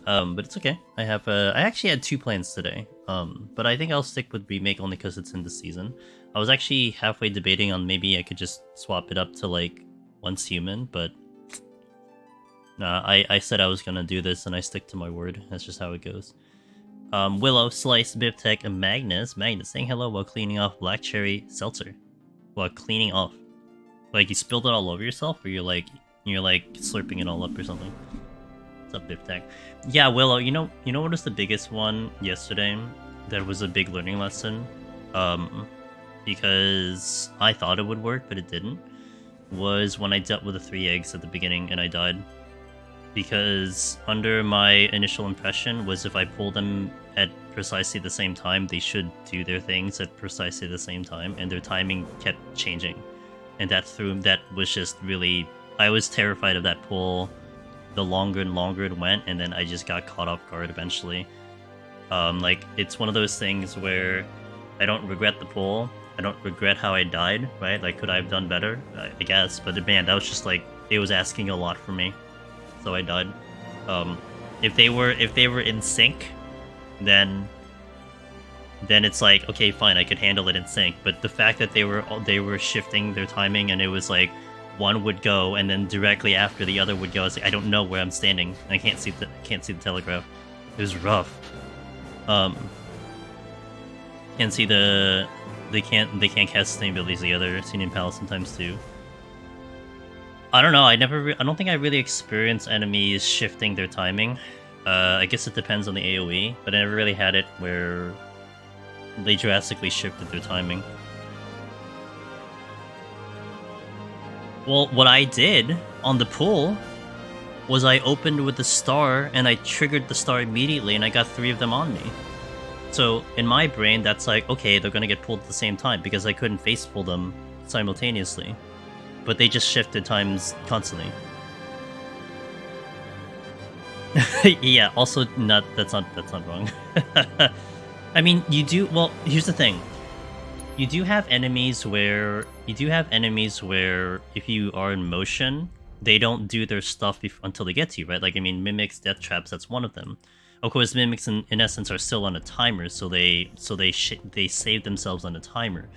But it's okay. I actually had 2 plans today. But I think I'll stick with Remake only because it's in the season. I was actually halfway debating on maybe I could just swap it up to like once human, but nah, I said I was gonna do this and I stick to my word. That's just how it goes. Willow, Slice, Biptech, and Magnus. Magnus saying hello while cleaning off Black Cherry Seltzer. While cleaning off. Like you spilled it all over yourself, or you're like slurping it all up or something. What's up, Biptech? Yeah, Willow, you know what was the biggest one yesterday? That was a big learning lesson. Because I thought it would work, but it didn't. Was when I dealt with the 3 eggs at the beginning and I died. Because under my initial impression was if I pull them at precisely the same time, they should do their things at precisely the same time, and their timing kept changing. And that was just really... I was terrified of that pull the longer and longer it went, and then I just got caught off guard eventually. Like, it's one of those things where I don't regret the pull, I don't regret how I died, right? Like, could I have done better? I guess, but man, that was just like, it was asking a lot from me. So I died. If they were in sync, then it's like, okay, fine, I could handle it in sync. But the fact that they were shifting their timing, and it was like one would go and then directly after the other would go, I was like, I don't know where I'm standing. I can't see the telegraph. It was rough. Can't see they can't cast sustainabilities together. Senior Palace sometimes too. I don't know. I don't think I really experienced enemies shifting their timing. I guess it depends on the AoE, but I never really had it where they drastically shifted their timing. Well, what I did on the pull was I opened with the star and I triggered the star immediately, and I got 3 of them on me. So in my brain, that's like, okay, they're gonna get pulled at the same time because I couldn't face pull them simultaneously. But they just shifted times constantly. Yeah, also that's not wrong. I mean, you do, well, here's the thing. You do have enemies where if you are in motion, they don't do their stuff until they get to you, right? Like, I mean, Mimics, Death Traps, that's one of them. Of course, Mimics in essence are still on a timer, so they save themselves on a timer.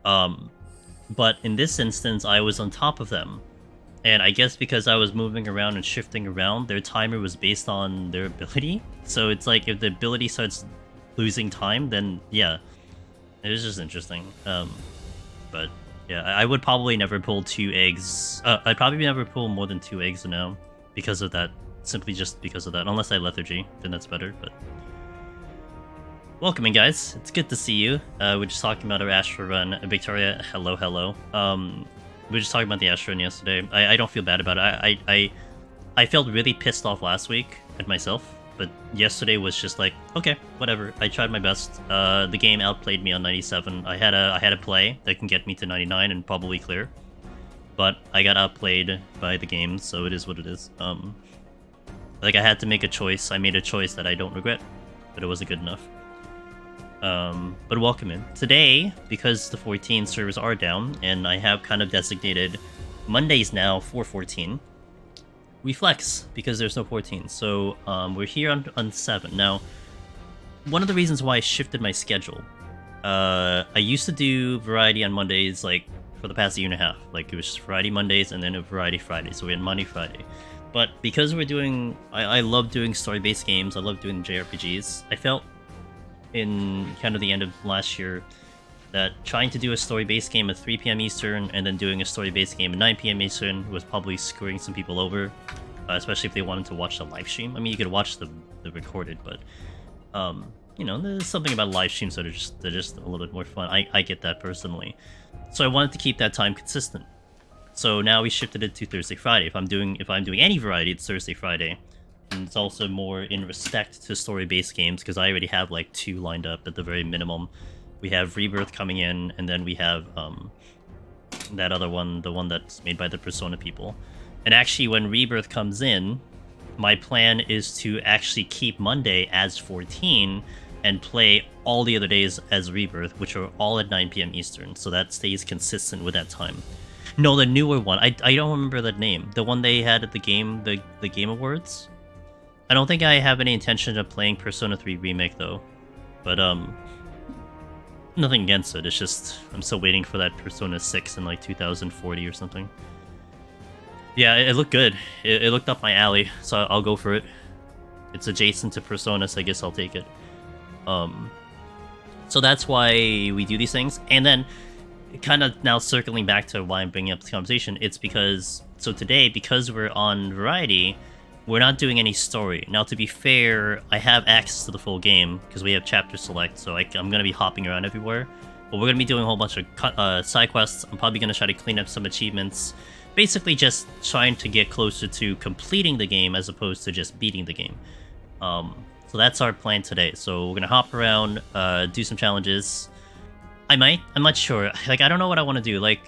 But in this instance, I was on top of them. And I guess because I was moving around and shifting around, their timer was based on their ability. So it's like, if the ability starts losing time, then yeah. It was just interesting. But yeah, I would probably never pull 2 eggs. I'd probably never pull more than 2 eggs now because of that. Simply just because of that. Unless I lethargy, then that's better, but... Welcome in, guys. It's good to see you. We're just talking about our Astro run. Victoria, hello, hello. We were just talking about the Astro run yesterday. I don't feel bad about it. I felt really pissed off last week at myself, but yesterday was just like, okay, whatever. I tried my best. The game outplayed me on 97. I had a play that can get me to 99 and probably clear, but I got outplayed by the game, so it is what it is. Like, I had to make a choice. I made a choice that I don't regret, but it wasn't good enough. But welcome in. Today, because the 14 servers are down, and I have kind of designated Mondays now for 14, we flex, because there's no 14. So, we're here on 7. Now, one of the reasons why I shifted my schedule, I used to do Variety on Mondays, like, for the past 1.5 years. Like, it was just Variety Mondays, and then a Variety Friday, so we had Monday, Friday. But because we're doing... I love doing story-based games, I love doing JRPGs, I felt in kind of the end of last year that trying to do a story-based game at 3 PM Eastern and then doing a story-based game at 9 PM Eastern was probably screwing some people over, especially if they wanted to watch the live stream. I mean, you could watch the recorded, but you know, there's something about live streams that are just a little bit more fun. I get that personally. So I wanted to keep that time consistent. So now we shifted it to Thursday, Friday. If I'm doing any variety, it's Thursday, Friday. And it's also more in respect to story-based games, because I already have like 2 lined up at the very minimum. We have Rebirth coming in, and then we have that other one, the one that's made by the Persona people. And actually, when Rebirth comes in, my plan is to actually keep Monday as 14 and play all the other days as Rebirth, which are all at 9 PM Eastern, so that stays consistent with that time. No, the newer one. I don't remember that name. The one they had at the Game Awards? I don't think I have any intention of playing Persona 3 Remake though, but nothing against it. It's just I'm still waiting for that Persona 6 in like 2040 or something. Yeah, it looked good. It looked up my alley, so I'll go for it. It's adjacent to Persona, so I guess I'll take it. So that's why we do these things, and then kind of now circling back to why I'm bringing up this conversation. It's because so today, because we're on Variety, we're not doing any story. Now, to be fair, I have access to the full game because we have chapter select, so I'm going to be hopping around everywhere. But we're going to be doing a whole bunch of side quests. I'm probably going to try to clean up some achievements. Basically just trying to get closer to completing the game as opposed to just beating the game. So that's our plan today. So we're going to hop around, do some challenges. I'm not sure. Like, I don't know what I want to do. Like,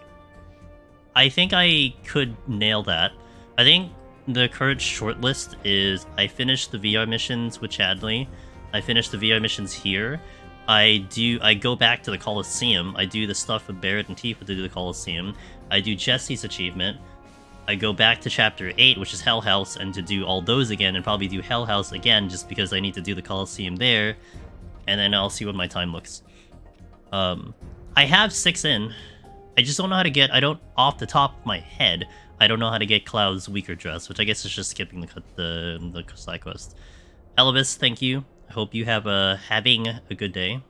I think I could nail that. I think the current shortlist is I finished the VR missions with Chadley. I finished the VR missions here. I go back to the Coliseum. I do the stuff with Barrett and Tifa to do the Coliseum. I do Jesse's achievement. I go back to Chapter 8, which is Hell House, and to do all those again, and probably do Hell House again, just because I need to do the Coliseum there. And then I'll see what my time looks. I have 6 in. I just don't know how to get... I don't... Off the top of my head, I don't know how to get Cloud's weaker dress, which I guess is just skipping the side quest. Elvis, thank you. I hope you have having a good day.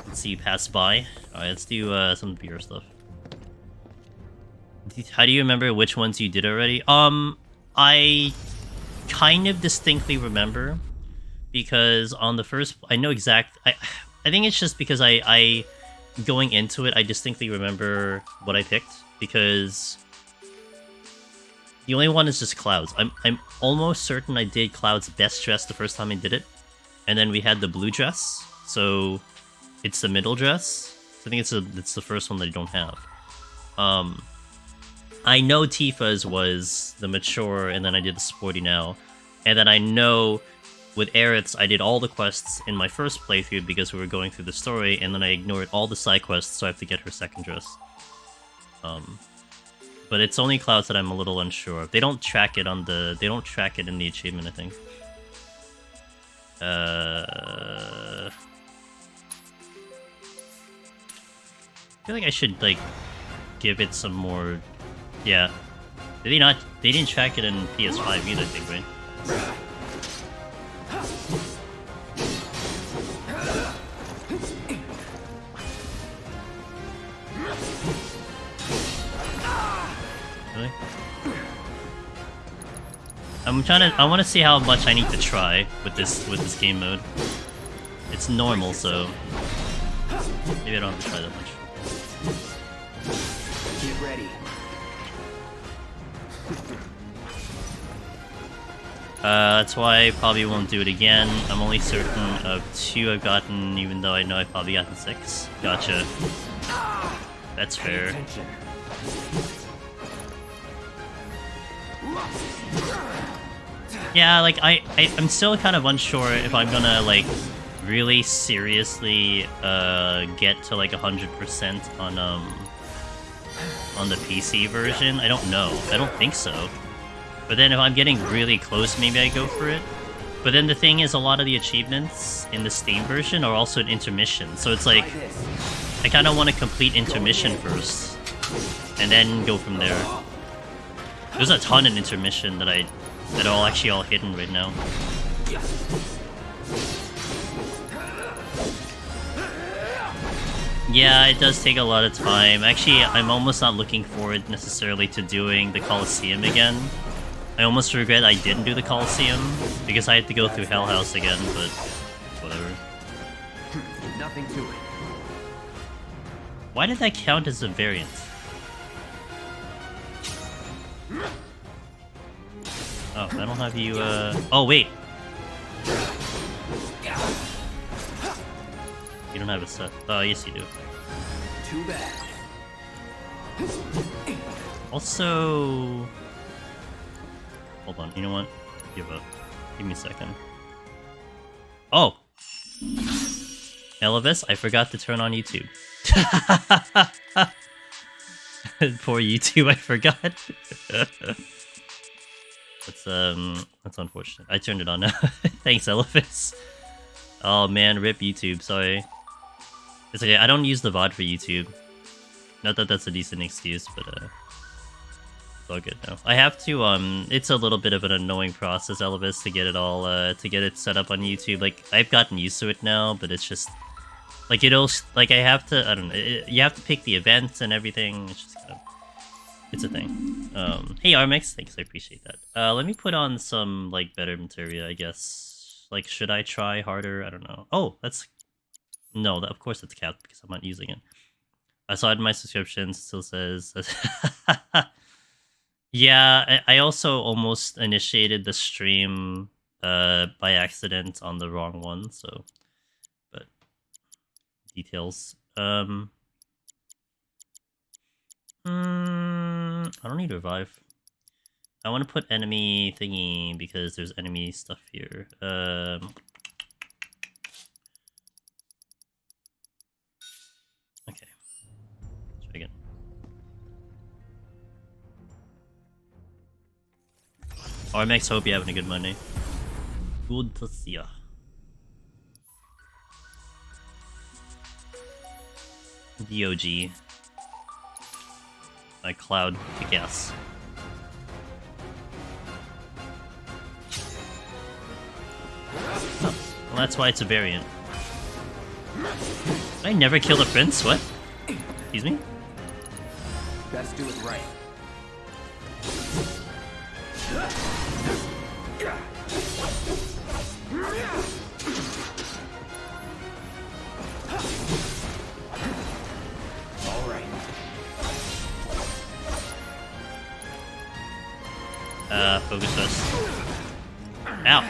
Let's see you pass by. Alright, let's do some beer stuff. How do you remember which ones you did already? I kind of distinctly remember because on the first... I know exact... I think it's just because I going into it, I distinctly remember what I picked because the only one is just Cloud's. I'm almost certain I did Cloud's best dress the first time I did it, and then we had the blue dress, so it's the middle dress. So I think it's the first one that I don't have. I know Tifa's was the mature, and then I did the sporty now, and then I know with Aerith's, I did all the quests in my first playthrough because we were going through the story, and then I ignored all the side quests, so I have to get her second dress. But it's only Clouds that I'm a little unsure of. They don't track it on the... They don't track it in the achievement, I think. I feel like I should, like, give it some more... Yeah. Did they not... They didn't track it in PS5 either, I think, right? Really? I want to see how much I need to try with this game mode. It's normal, so maybe I don't have to try that much. Get ready. That's why I probably won't do it again. I'm only certain of 2 I've gotten, even though I know I've probably gotten 6. Gotcha. That's fair. Yeah, like, I'm still kind of unsure if I'm gonna, like, really seriously, get to, like, 100% on the PC version. I don't know. I don't think so. But then if I'm getting really close, maybe I go for it. But then the thing is, a lot of the achievements in the Steam version are also an intermission. So it's like, I kind of want to complete intermission first, and then go from there. There's a ton in intermission that are all actually all hidden right now. Yeah, it does take a lot of time. Actually, I'm almost not looking forward necessarily to doing the Coliseum again. I almost regret I didn't do the Coliseum, because I had to go through Hell House again, but whatever. Nothing to it. Why did that count as a variant? Oh, I don't have you, Oh, wait! You don't have it set. Oh, yes you do. Too bad. Also... Hold on, you know what? Give up. Give me a second. Oh! Elvis, I forgot to turn on YouTube. Poor YouTube, I forgot. That's unfortunate. I turned it on now. Thanks, Elephants. Oh man, rip YouTube. Sorry. It's okay. I don't use the VOD for YouTube. Not that that's a decent excuse, but it's all good now. I have to it's a little bit of an annoying process, Elvis, to get it all to get it set up on YouTube. Like I've gotten used to it now, but it's just like like I have to, I don't know, you have to pick the events and everything. It's just kind of, it's a thing. Hey Armix, thanks, I appreciate that. Let me put on some like better materia, I guess. Like should I try harder? I don't know. Oh, that's no, of course it's capped because I'm not using it. I saw it in my subscriptions. It still says. Yeah, I also almost initiated the stream by accident on the wrong one. So, but details. I don't need to revive. I want to put enemy thingy because there's enemy stuff here. Okay. Try again. RMX, hope you're having a good Monday. Good to see ya. DOG. My cloud kick-ass. Oh, well, that's why it's a variant. I never killed a prince? What? Excuse me? Best do it right. All right. Focus us. Ow.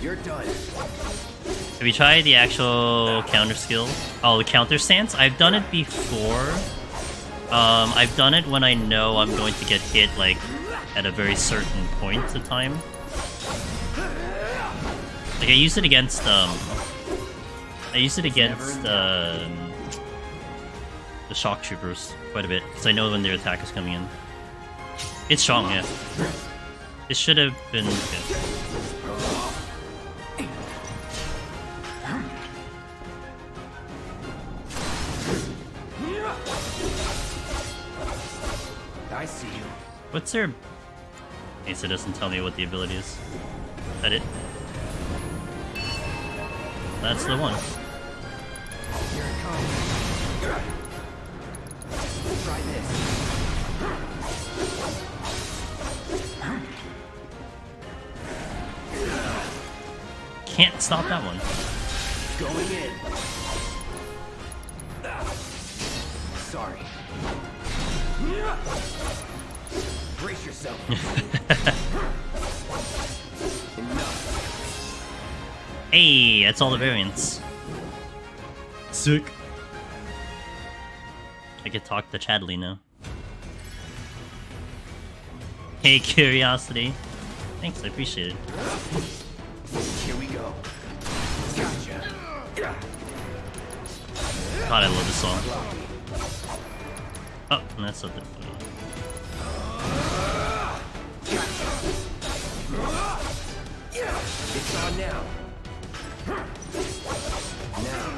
You're done. Have you tried the actual counter skill? Oh, the counter stance? I've done it before. I've done it when I know I'm going to get hit, like, at a very certain point of time. Like, I used it against, the shock troopers quite a bit, because I know when their attack is coming in. It's strong, yeah. It should have been good. I see you. What's their... Ace, it doesn't tell me what the ability is. Is that it? That's the one. Here it comes. Try this. Can't stop that one. Going in. Sorry. Brace yourself. Enough. Hey, that's all the variants. Sick. I could talk to Chadley now. Hey, Curiosity. Thanks, I appreciate it. Here we go. Gotcha. God, I love this song. Oh, and that's something. It's on now.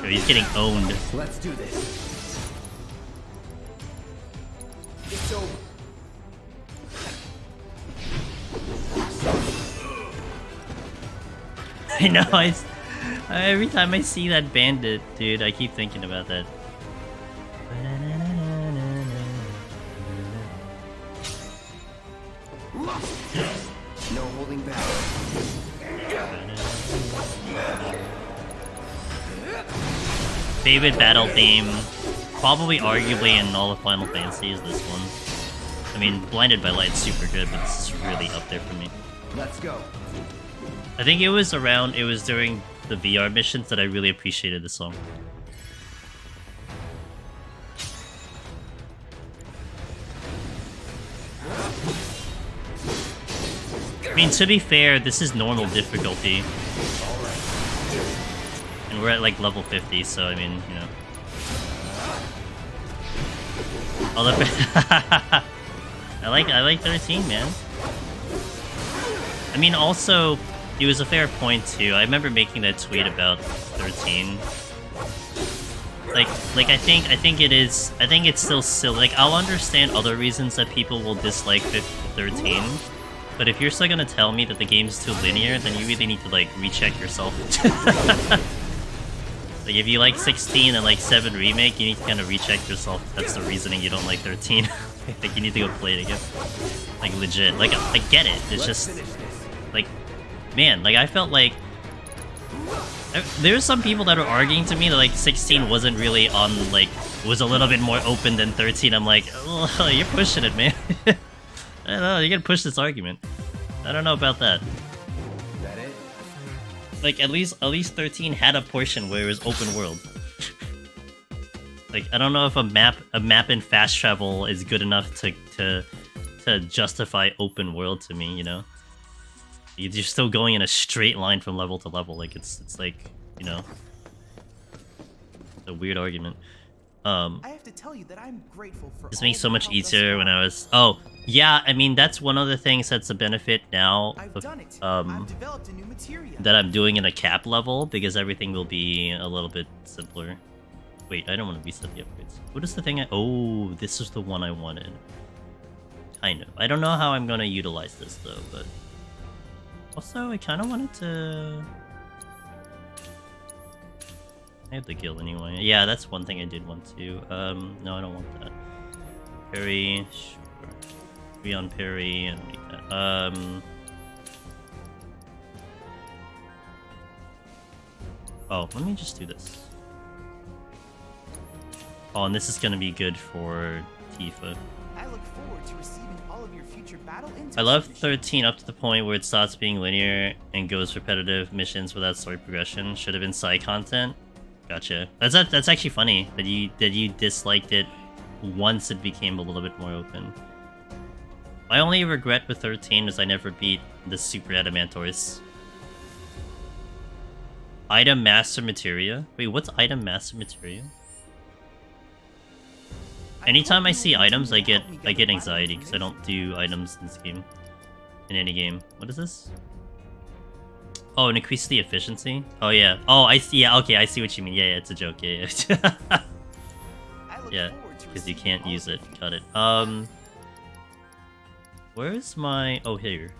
Yo, he's getting owned. Let's do this. It's over. I know, every time I see that bandit, dude, I keep thinking about that. No holding back. Favorite battle theme, probably arguably in all of Final Fantasy is this one. I mean, Blinded by Light's super good, but this is really up there for me. Let's go. I think it was during the VR missions that I really appreciated the song. I mean, to be fair, this is normal difficulty. And we're at like level 50, so I mean, you know. I like 13, man. I mean, also, it was a fair point too. I remember making that tweet about 13. Like I think it is. I think it's still silly. Like, I'll understand other reasons that people will dislike 13, but if you're still gonna tell me that the game's too linear, then you really need to like recheck yourself. Like, if you like 16 and like 7 Remake, you need to kind of recheck yourself. That's the reasoning you don't like 13. I think you need to go play it again. Like, legit. Like, I get it. It's just like, man. Like, I felt like there's some people that are arguing to me that like 16 wasn't really on, like, was a little bit more open than 13. I'm like, oh, you're pushing it, man. I don't know, you're gonna push this argument. I don't know about that. That it? Like, at least 13 had a portion where it was open world. Like, I don't know if a map in fast travel is good enough to justify open world to me, you know? You're still going in a straight line from level to level. Like, it's like, you know, it's a weird argument. I have to tell you that I'm grateful for This all makes so the much help thus easier far. when I was... Oh, yeah, I mean, that's one of the things that's a benefit now I've of, done it. I've developed a new materia. that I'm doing in a cap level, because everything will be a little bit simpler. Wait, I don't want to reset the upgrades. What is the thing I... Oh, this is the one I wanted. Kind of. I don't know how I'm going to utilize this, though, but... Also, I kind of wanted to... I have the guild anyway. Yeah, that's one thing I did want to. No, I don't want that. Parry, sure. Be on parry, I don't need that. Oh, let me just do this. Oh, and this is gonna be good for Tifa. I look forward to receiving all of your future battle intel. I love submissions. 13 up to the point where it stops being linear and goes repetitive missions without story progression. Should have been side content. Gotcha. That's actually funny that you disliked it once it became a little bit more open. My only regret with 13 is I never beat the Super Adamantors. Item Master Materia? Wait, what's Item Master Materia? Anytime I see items, I get anxiety because I don't do items in this game. In any game. What is this? Oh, and increase the efficiency? Oh, yeah. Oh, I see. Yeah, okay, I see what you mean. Yeah, it's a joke. Yeah, yeah. I look Yeah, forward to because you receiving can't all use of it. your Got it. Where's my... Oh, here.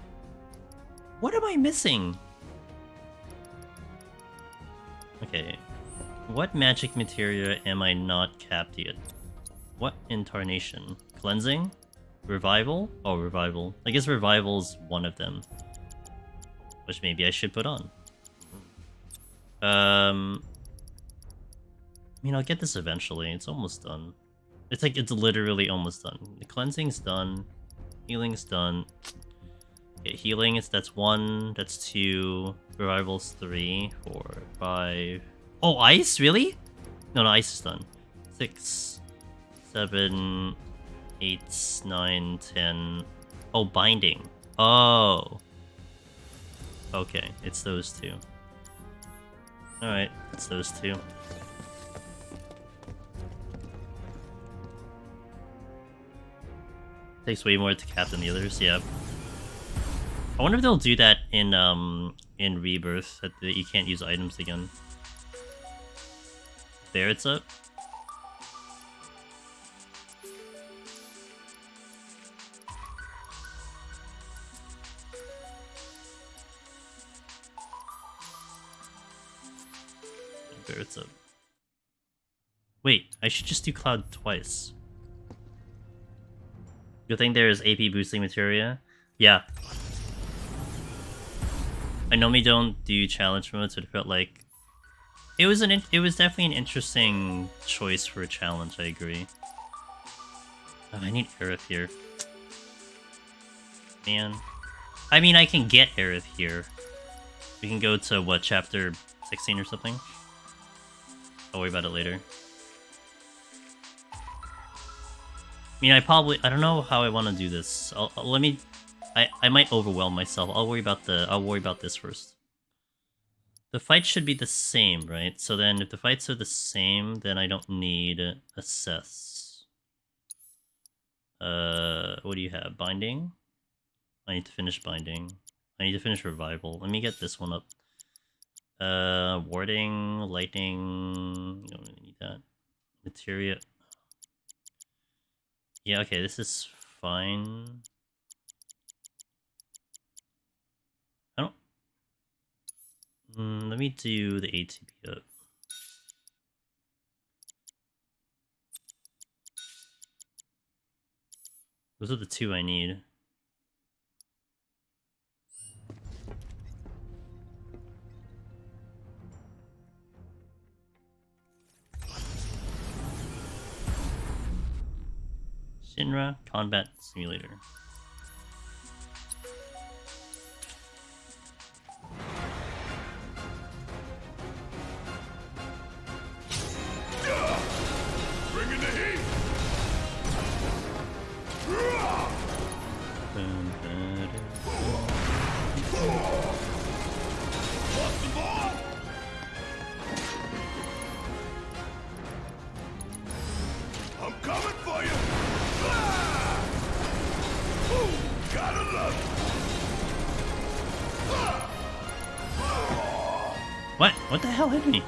What am I missing? Okay. What magic materia am I not capped yet? What incarnation? Cleansing? Revival? Oh, revival. I guess revival's one of them. Which maybe I should put on. I mean, I'll get this eventually. It's almost done. It's like, it's literally almost done. The cleansing's done. Healing's done. Okay, healing is, that's 1, that's 2. Revival's 3, 4, 5. Oh, ice? Really? No, ice is done. 6, 7, 8, 9, 10. Oh, binding. Oh. Okay, it's those two. Alright, it's those two. Takes way more to cap than the others, yeah. I wonder if they'll do that in Rebirth, that you can't use items again. There it's up. There it's up. Wait, I should just do Cloud twice. Good thing there is AP boosting materia. Yeah. I normally don't do challenge modes, but it felt like it was definitely an interesting choice for a challenge. I agree. Oh, I need Aerith here. Man, I mean, I can get Aerith here. We can go to what, chapter 16 or something. I'll worry about it later. I mean, I don't know how I want to do this. I might overwhelm myself. I'll worry about this first. The fights should be the same, right? So then if the fights are the same, then I don't need assess. What do you have? Binding? I need to finish binding. I need to finish revival. Let me get this one up. Warding, lightning. Don't really need that. Materia. Yeah, okay, this is fine. I don't. Let me do the ATP up. Those are the two I need. Shinra Combat Simulator. Bringing the heat. What's the ball? I'm coming for you. Ah! Ooh, gotta love it. What? What the hell hit me? Ooh,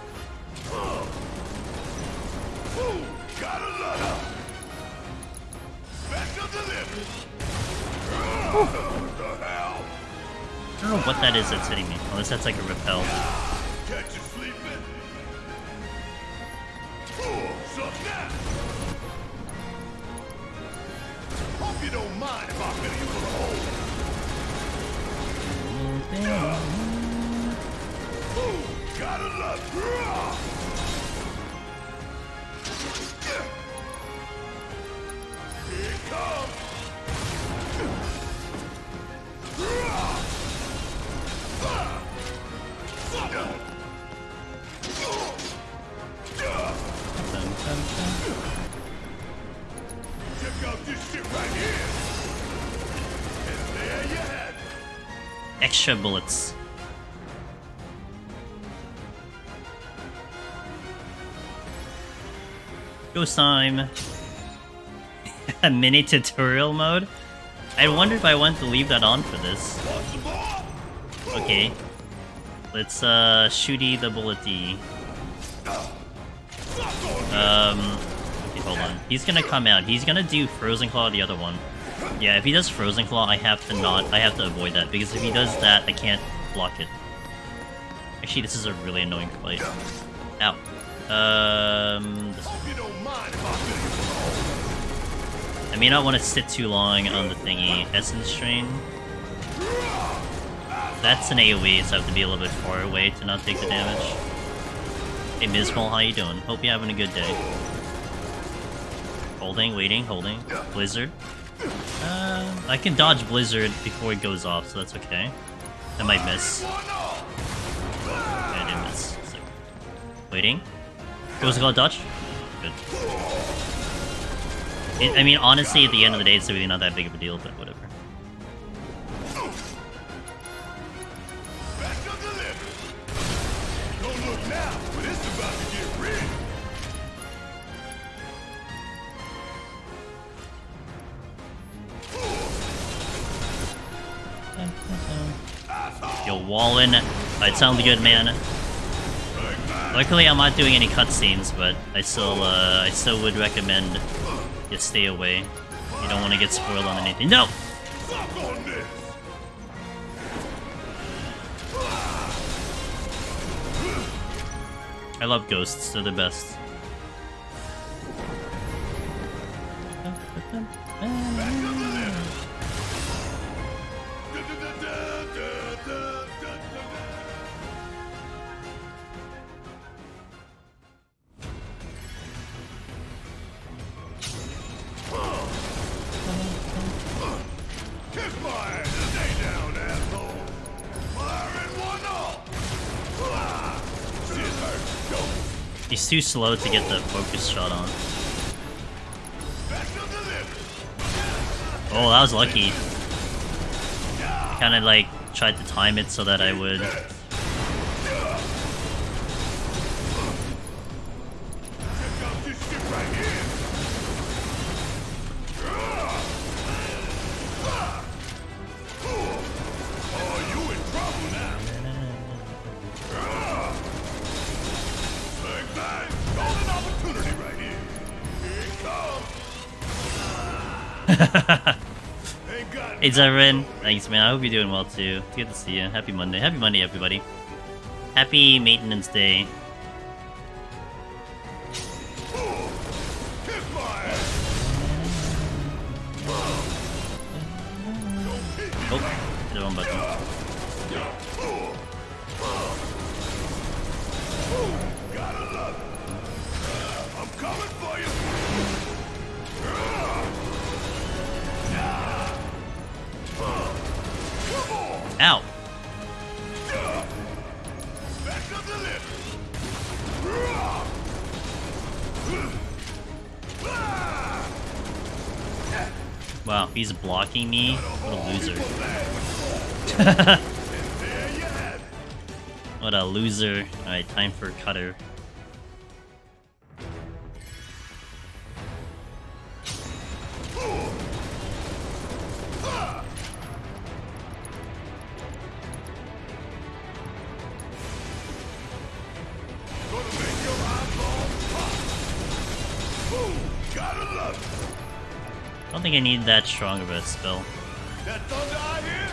gotta love it. Special delivery. What the hell? I don't know what that is that's hitting me. Unless that's like a repel. Catch you sleeping. Ooh, something now. Hope you don't mind if I fill you with a hole. Ooh, gotta love it. Here it comes. Check out this shit right here. And there you have it. Extra bullets. Ghost time. A mini tutorial mode? I wonder if I want to leave that on for this. What's the ball? Okay. Let's shooty the bullety. Okay, hold on. He's gonna come out. He's gonna do Frozen Claw the other one. Yeah, if he does Frozen Claw, I have to avoid that, because if he does that, I can't block it. Actually, this is a really annoying fight. Ow. This one. Hope you don't mind if I fill you with a hole. I may not want to sit too long on the thingy. Essence Strain. That's an AoE, so I have to be a little bit far away to not take the damage. Hey Mizmol, how you doing? Hope you're having a good day. Holding, waiting, holding. Blizzard. I can dodge Blizzard before it goes off, so that's okay. I might miss. I didn't miss. Sick. Waiting. Goes to dodge? Good. I mean, honestly, at the end of the day, it's really not that big of a deal, but whatever. Special delivery. Don't look now, but it's about to get real. Yo, Wallen. It sounds good, man. Luckily, I'm not doing any cutscenes, but I still would recommend you stay away. You don't want to get spoiled on anything. No! Suck on this. I love ghosts. They're the best. Kiss my ass. Stay down, asshole. Fire in one all. Shit hurts. Go. He's too slow to get the focus shot on. Special delivery. Oh, that was lucky. Kind of like tried to time it so that I would. Check out this shit right here. Hey Zevran, thanks man. I hope you're doing well too. It's good to see you. Happy Monday. Happy Monday, everybody. Happy Maintenance Day. Kiss my ass. Oh, hit the wrong button. Gotta love it. I'm coming for you. Come on. Ow. Back up the lift. Wow, he's blocking me. What a loser. There you have it. What a loser. Alright, time for Cutter. Gonna make your eyeballs pop. Boom. Gotta love it. I don't think I need that strong of a spell. That thunder I hear?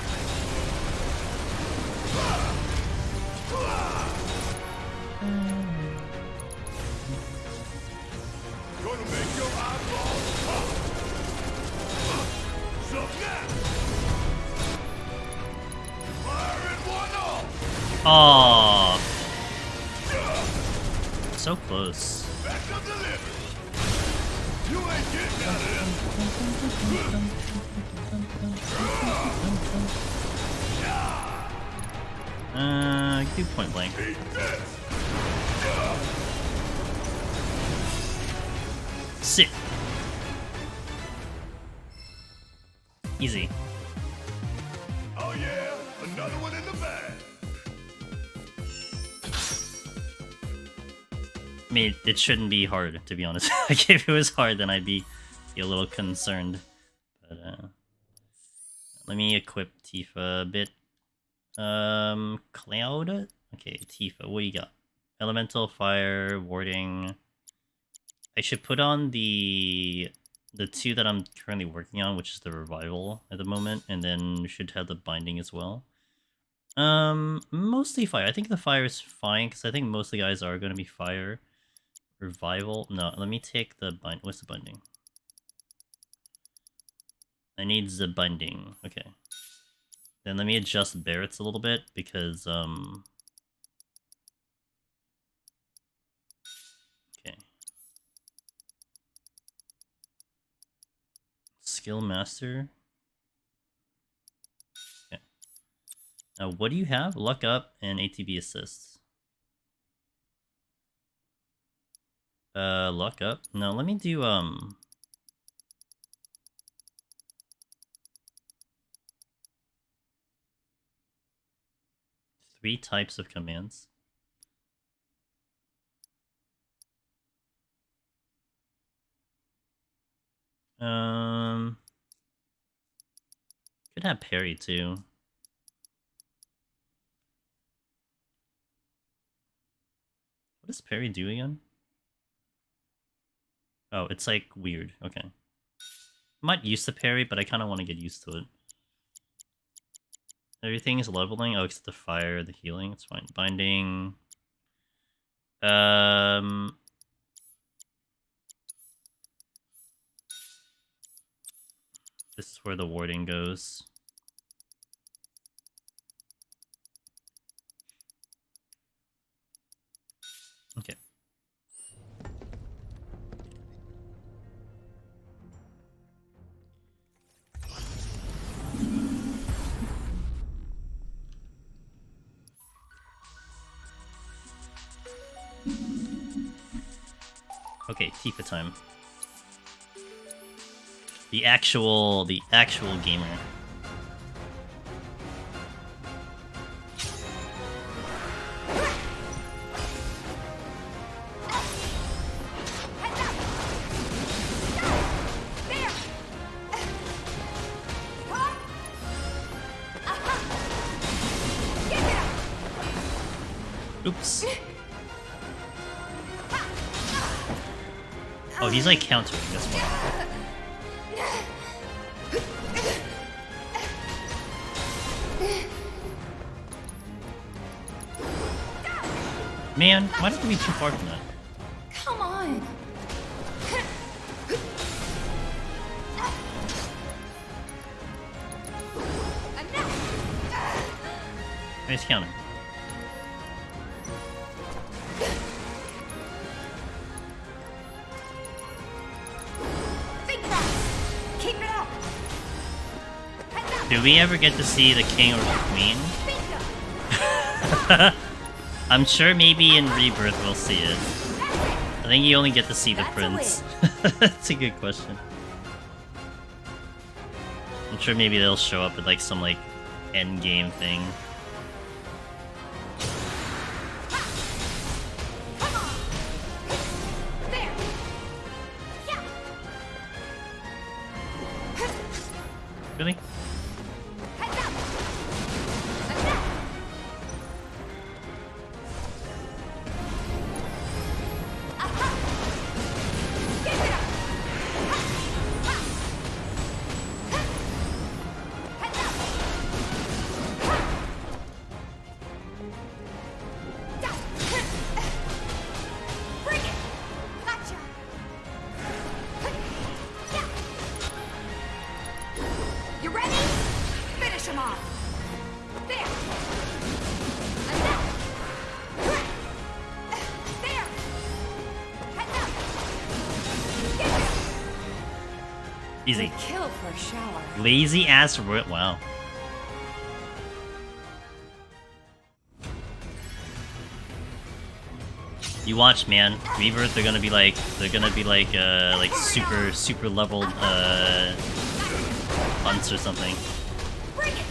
Gonna make your eyeballs pop. So now, firing one off. Oh, so close. Back up the lift. You ain't getting out of Do point blank. this. Eat this. Sit. Easy. Oh yeah, another one in the bag. I mean, it shouldn't be hard, to be honest. Like, if it was hard, then I'd be a little concerned. But, let me equip Tifa a bit. Cloud? Okay, Tifa, what you got? Elemental, Fire, Warding. I should put on the two that I'm currently working on, which is the Revival at the moment, and then we should have the Binding as well. Mostly Fire. I think the Fire is fine, because I think most of the guys are going to be Fire. Revival? No, let me take the bind. What's the binding? I need the binding. Okay. Then let me adjust Barrett's a little bit because okay. Skill Master. Okay. Now what do you have? Luck Up and ATB Assists. Luck Up. No, let me do 3 types of commands. Could have parry too. What does parry do again? Oh, it's like weird. Okay. Might use the parry, but I kind of want to get used to it. Everything is leveling. Oh, except the fire, the healing. It's fine. Binding. This is where the warding goes. Okay. Okay, Tifa time. The actual gamer. Oops. Oh, he's like countering this one. Man, why did we be too far from that? Come on. Nice counter. Think fast. Keep it up. Do we ever get to see the king or the queen? I'm sure maybe in Rebirth we'll see it. I think you only get to see the prince. That's a good question. I'm sure maybe they'll show up with like some like end game thing. Really? You ready? Finish him off. There. There. Heads up. Get him. Easy. Good kill for a shower. Lazy ass wow. You watch, man. Rebirth, they're gonna be like super leveled hunts or something. Bring it.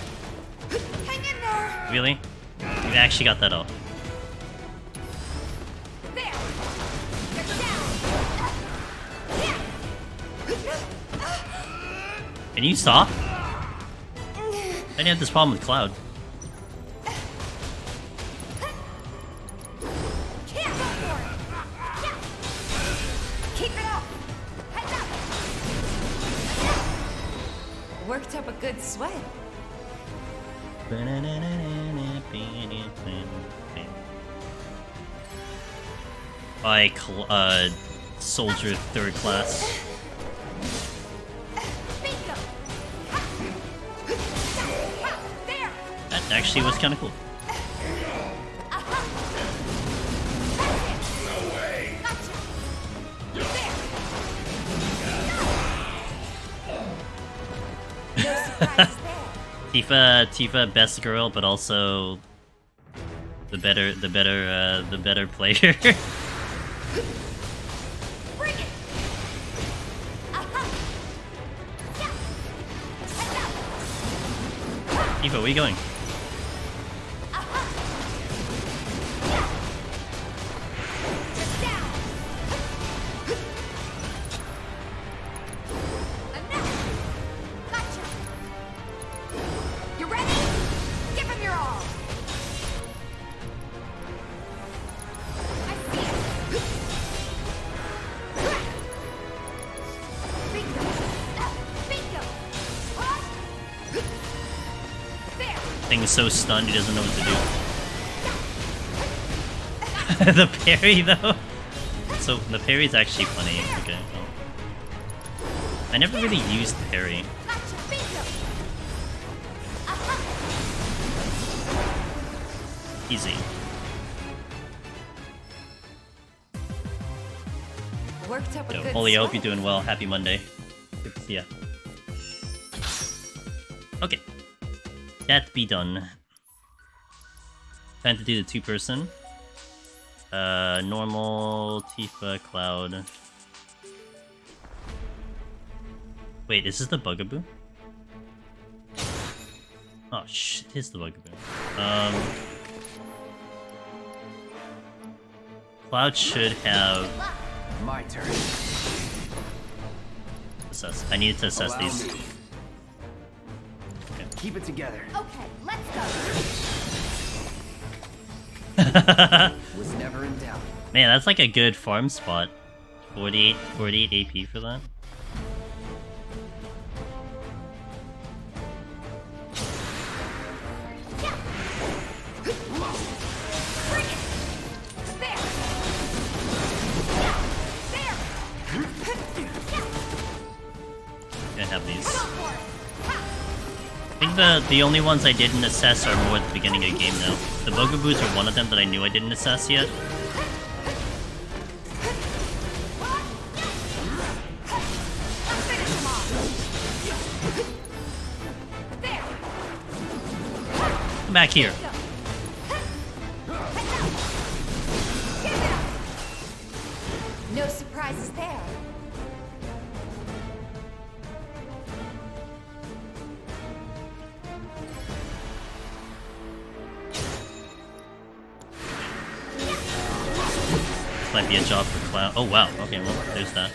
Hang in there. Really? We actually got that out. There. Get down. Can you stop? I didn't have this problem with Cloud. Can't go for it. Keep it up. Heads up. Worked up a good sweat. By soldier 3rd class. Bingo. There. That actually was kind of cool. No way. Gotcha. There. No surprises there. Tifa, best girl, but also the better player. Bring it. Tifa, where are you going? Just down. Enough. Gotcha. You ready? Give him your all. I see it. Bingo. Bingo. There. Thing is so stunned he doesn't know what to do. The parry though. So the parry's actually funny. Okay. Oh. I never really used parry. Gotcha. Bingo. Easy. Worked up a Yo, good Holly, I hope sweat. you're doing well. Happy Monday. Good to see ya. Okay. That be done. Time to do the 2-person. Normal, Tifa, Cloud. Wait, is this the Bugaboo? Oh shit, it is the Bugaboo. Cloud should have... My turn. Assess. I needed to assess Allow these. me. Keep it together. Okay, let's go. Was never in doubt. Man, that's like a good farm spot. 48 AP for that. the only ones I didn't assess are more at the beginning of the game now. The Bugaboos are one of them that I knew I didn't assess yet. Come back here. No surprises there. Might be a job for Cloud. Oh wow. Okay, well, there's that.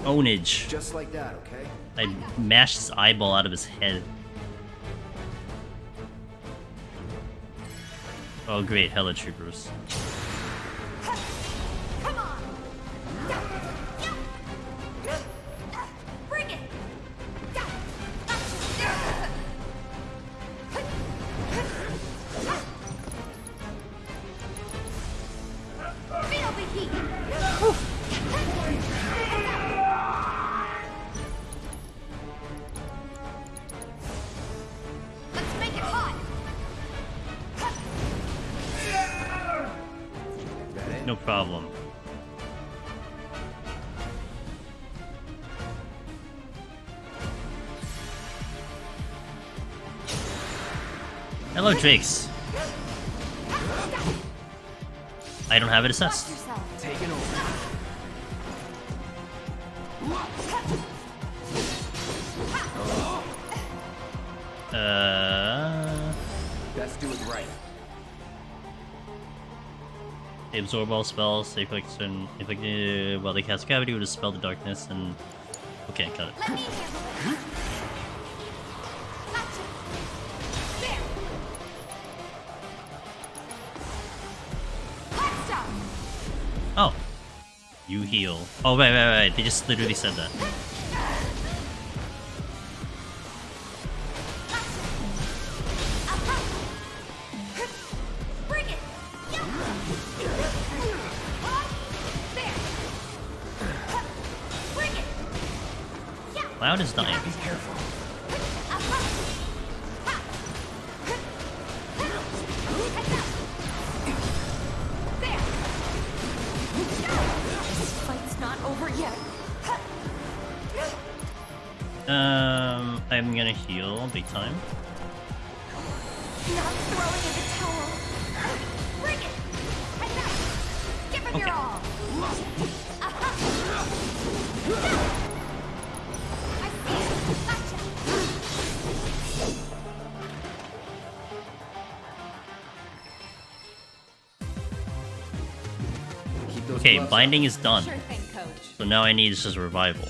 Ownage. Just like that, okay? I mashed his eyeball out of his head. Oh great, hella troopers. Come on. Bring it. Feel the heat. Let's make it hot. No problem. Hello, Drakes. I don't have it assessed. Taking over. Let's do it right. They absorb all spells, they inflict while they cast gravity would dispel the darkness and... Okay, got it. Let me handle it. Gotcha. There. Hot stuff. Oh. You heal. Oh, right. They just literally said that. Bring it. There. Bring it. Cloud is dying. Be careful. This fight's not over yet. I'm gonna heal big time. Not throwing in the towel. Bring it. Head back. Give him your Okay. all. I see it. Gotcha. Keep those Okay, gloves up. binding is done. Sure thing, coach. So now I need just a revival.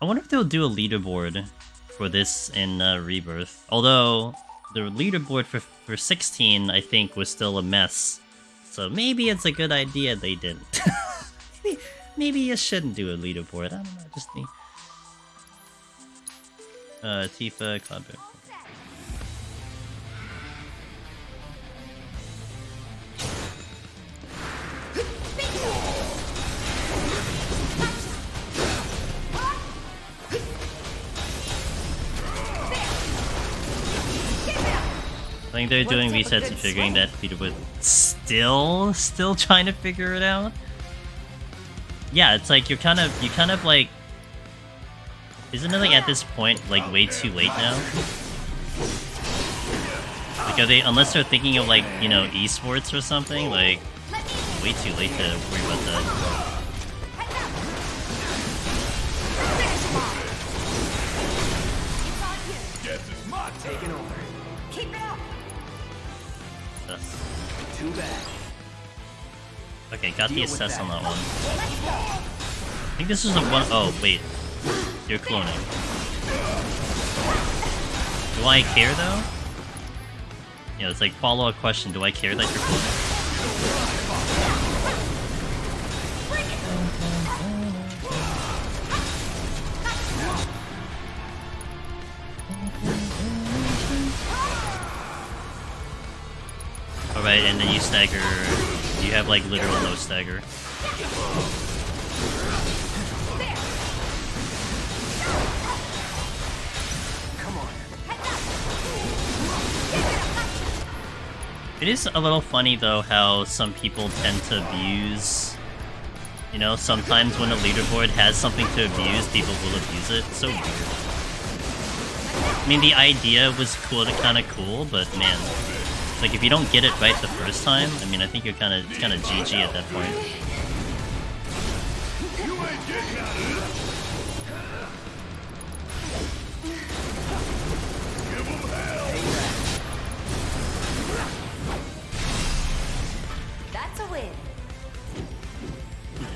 I wonder if they'll do a leaderboard for this in Rebirth. Although, the leaderboard for 16, I think, was still a mess. So maybe it's a good idea they didn't. maybe you shouldn't do a leaderboard. I don't know, just me. Tifa, Cloud Bear. I think they're doing resets and figuring that leaderboard. Still trying to figure it out. Yeah, it's like you kind of like. Isn't it like at this point like way too late now? Like are they, unless they're thinking of like, you know, esports or something, like way too late to worry about that. Guess it's my turn. Taking over. Keep it up. Assess. Too bad. Okay, got the Deal with assess that. on that one. Let's go. I think this is the one oh wait. You're cloning. Do I care though? Yeah, it's like follow-up question, do I care that you're cloning? Bring it. right, and then you stagger. You have like literal no stagger. It is a little funny though how some people tend to abuse. You know, sometimes when a leaderboard has something to abuse, people will abuse it. It's so weird. I mean, the idea was kinda cool, but man, like if you don't get it right the first time, I mean, I think you're kinda GG at that point. You ain't getting out of this. Give 'em hell. That's a win.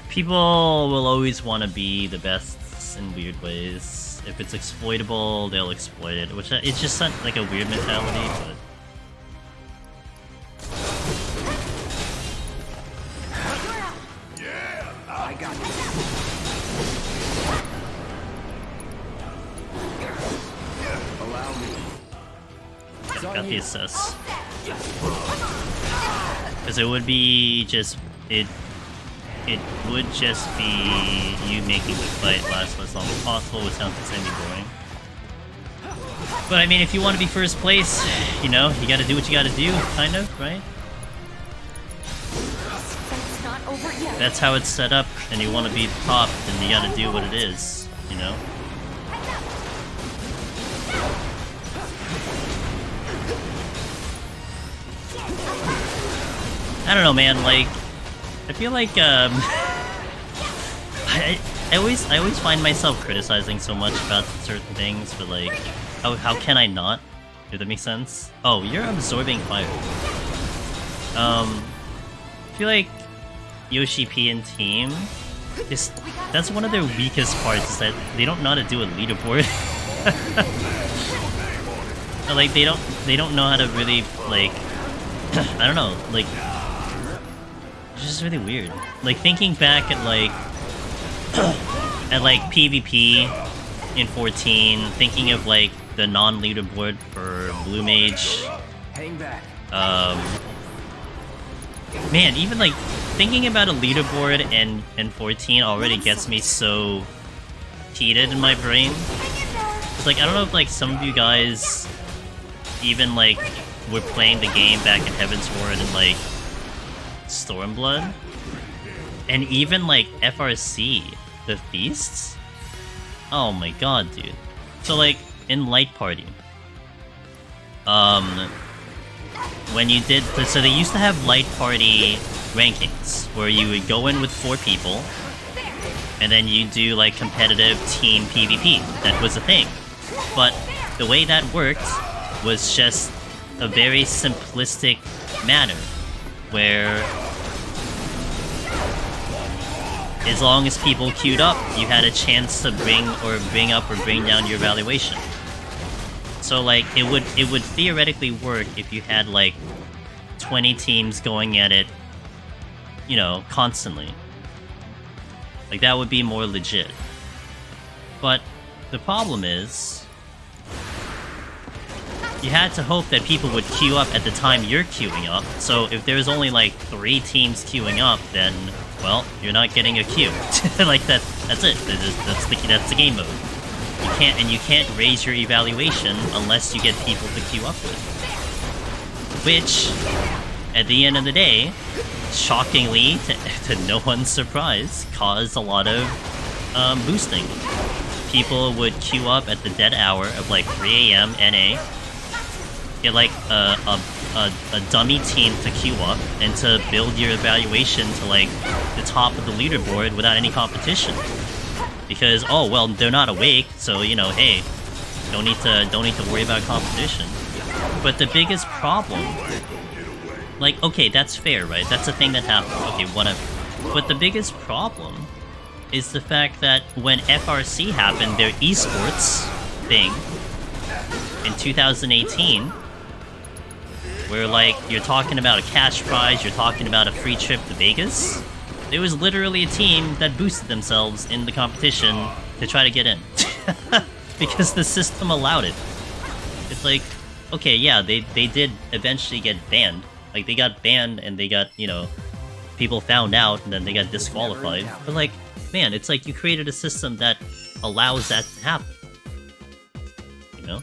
People will always want to be the best in weird ways. If it's exploitable, they'll exploit it, which it's just like a weird mentality, but... Yeah. I got this. Allow me. Got the assess. Because it would be just... It would just be you making the fight last as long as possible, which sounds insanely boring. But I mean, if you want to be first place, you know, you gotta do what you gotta do, kind of, right? It's not over yet. That's how it's set up, and you want to be top, then you gotta do what it is, you know? I don't know, man, like... I feel like, I always find myself criticizing so much about certain things, but like, how can I not? Does that make sense? Oh, you're absorbing fire. I feel like Yoshi P and team that's one of their weakest parts, is that they don't know how to do a leaderboard. Like they don't know how to really like I don't know, like it's just really weird. Like thinking back at like PvP in 14, thinking of like the non-leaderboard for Blue Mage. Hang back. Man, even like thinking about a leaderboard in 14 already gets me so heated in my brain. It's like I don't know if like some of you guys even like were playing the game back in Heaven's Ward and like Stormblood, and even like FRC, the feasts. Oh my god, dude. So like in Light Party, when you did, so they used to have Light Party rankings where you would go in with 4 people, and then you do like competitive team PvP. That was a thing, but the way that worked was just a very simplistic manner where as long as people queued up, you had a chance to bring up or bring down your valuation. So like it would theoretically work if you had like 20 teams going at it, you know, constantly. Like that would be more legit. But the problem is you had to hope that people would queue up at the time you're queuing up. So if there's only like 3 teams queuing up, then well, you're not getting a queue. Like that's it. That's the game mode. You can't raise your evaluation unless you get people to queue up with. Which, at the end of the day, shockingly, to no one's surprise, caused a lot of boosting. People would queue up at the dead hour of like 3 AM NA, get like a dummy team to queue up and to build your evaluation to like the top of the leaderboard without any competition. Because oh well, they're not awake, so you know, hey, don't need to worry about competition. But the biggest problem, like okay, that's fair, right? That's a thing that happens. Okay, whatever. But the biggest problem is the fact that when FRC happened, their esports thing in 2018, where like you're talking about a cash prize, you're talking about a free trip to Vegas, there was literally a team that boosted themselves in the competition to try to get in. Because the system allowed it. It's like, okay, yeah, they did eventually get banned Like, they got banned and they got, you know, people found out and then they got disqualified. But like, man, it's like you created a system that allows that to happen. You know?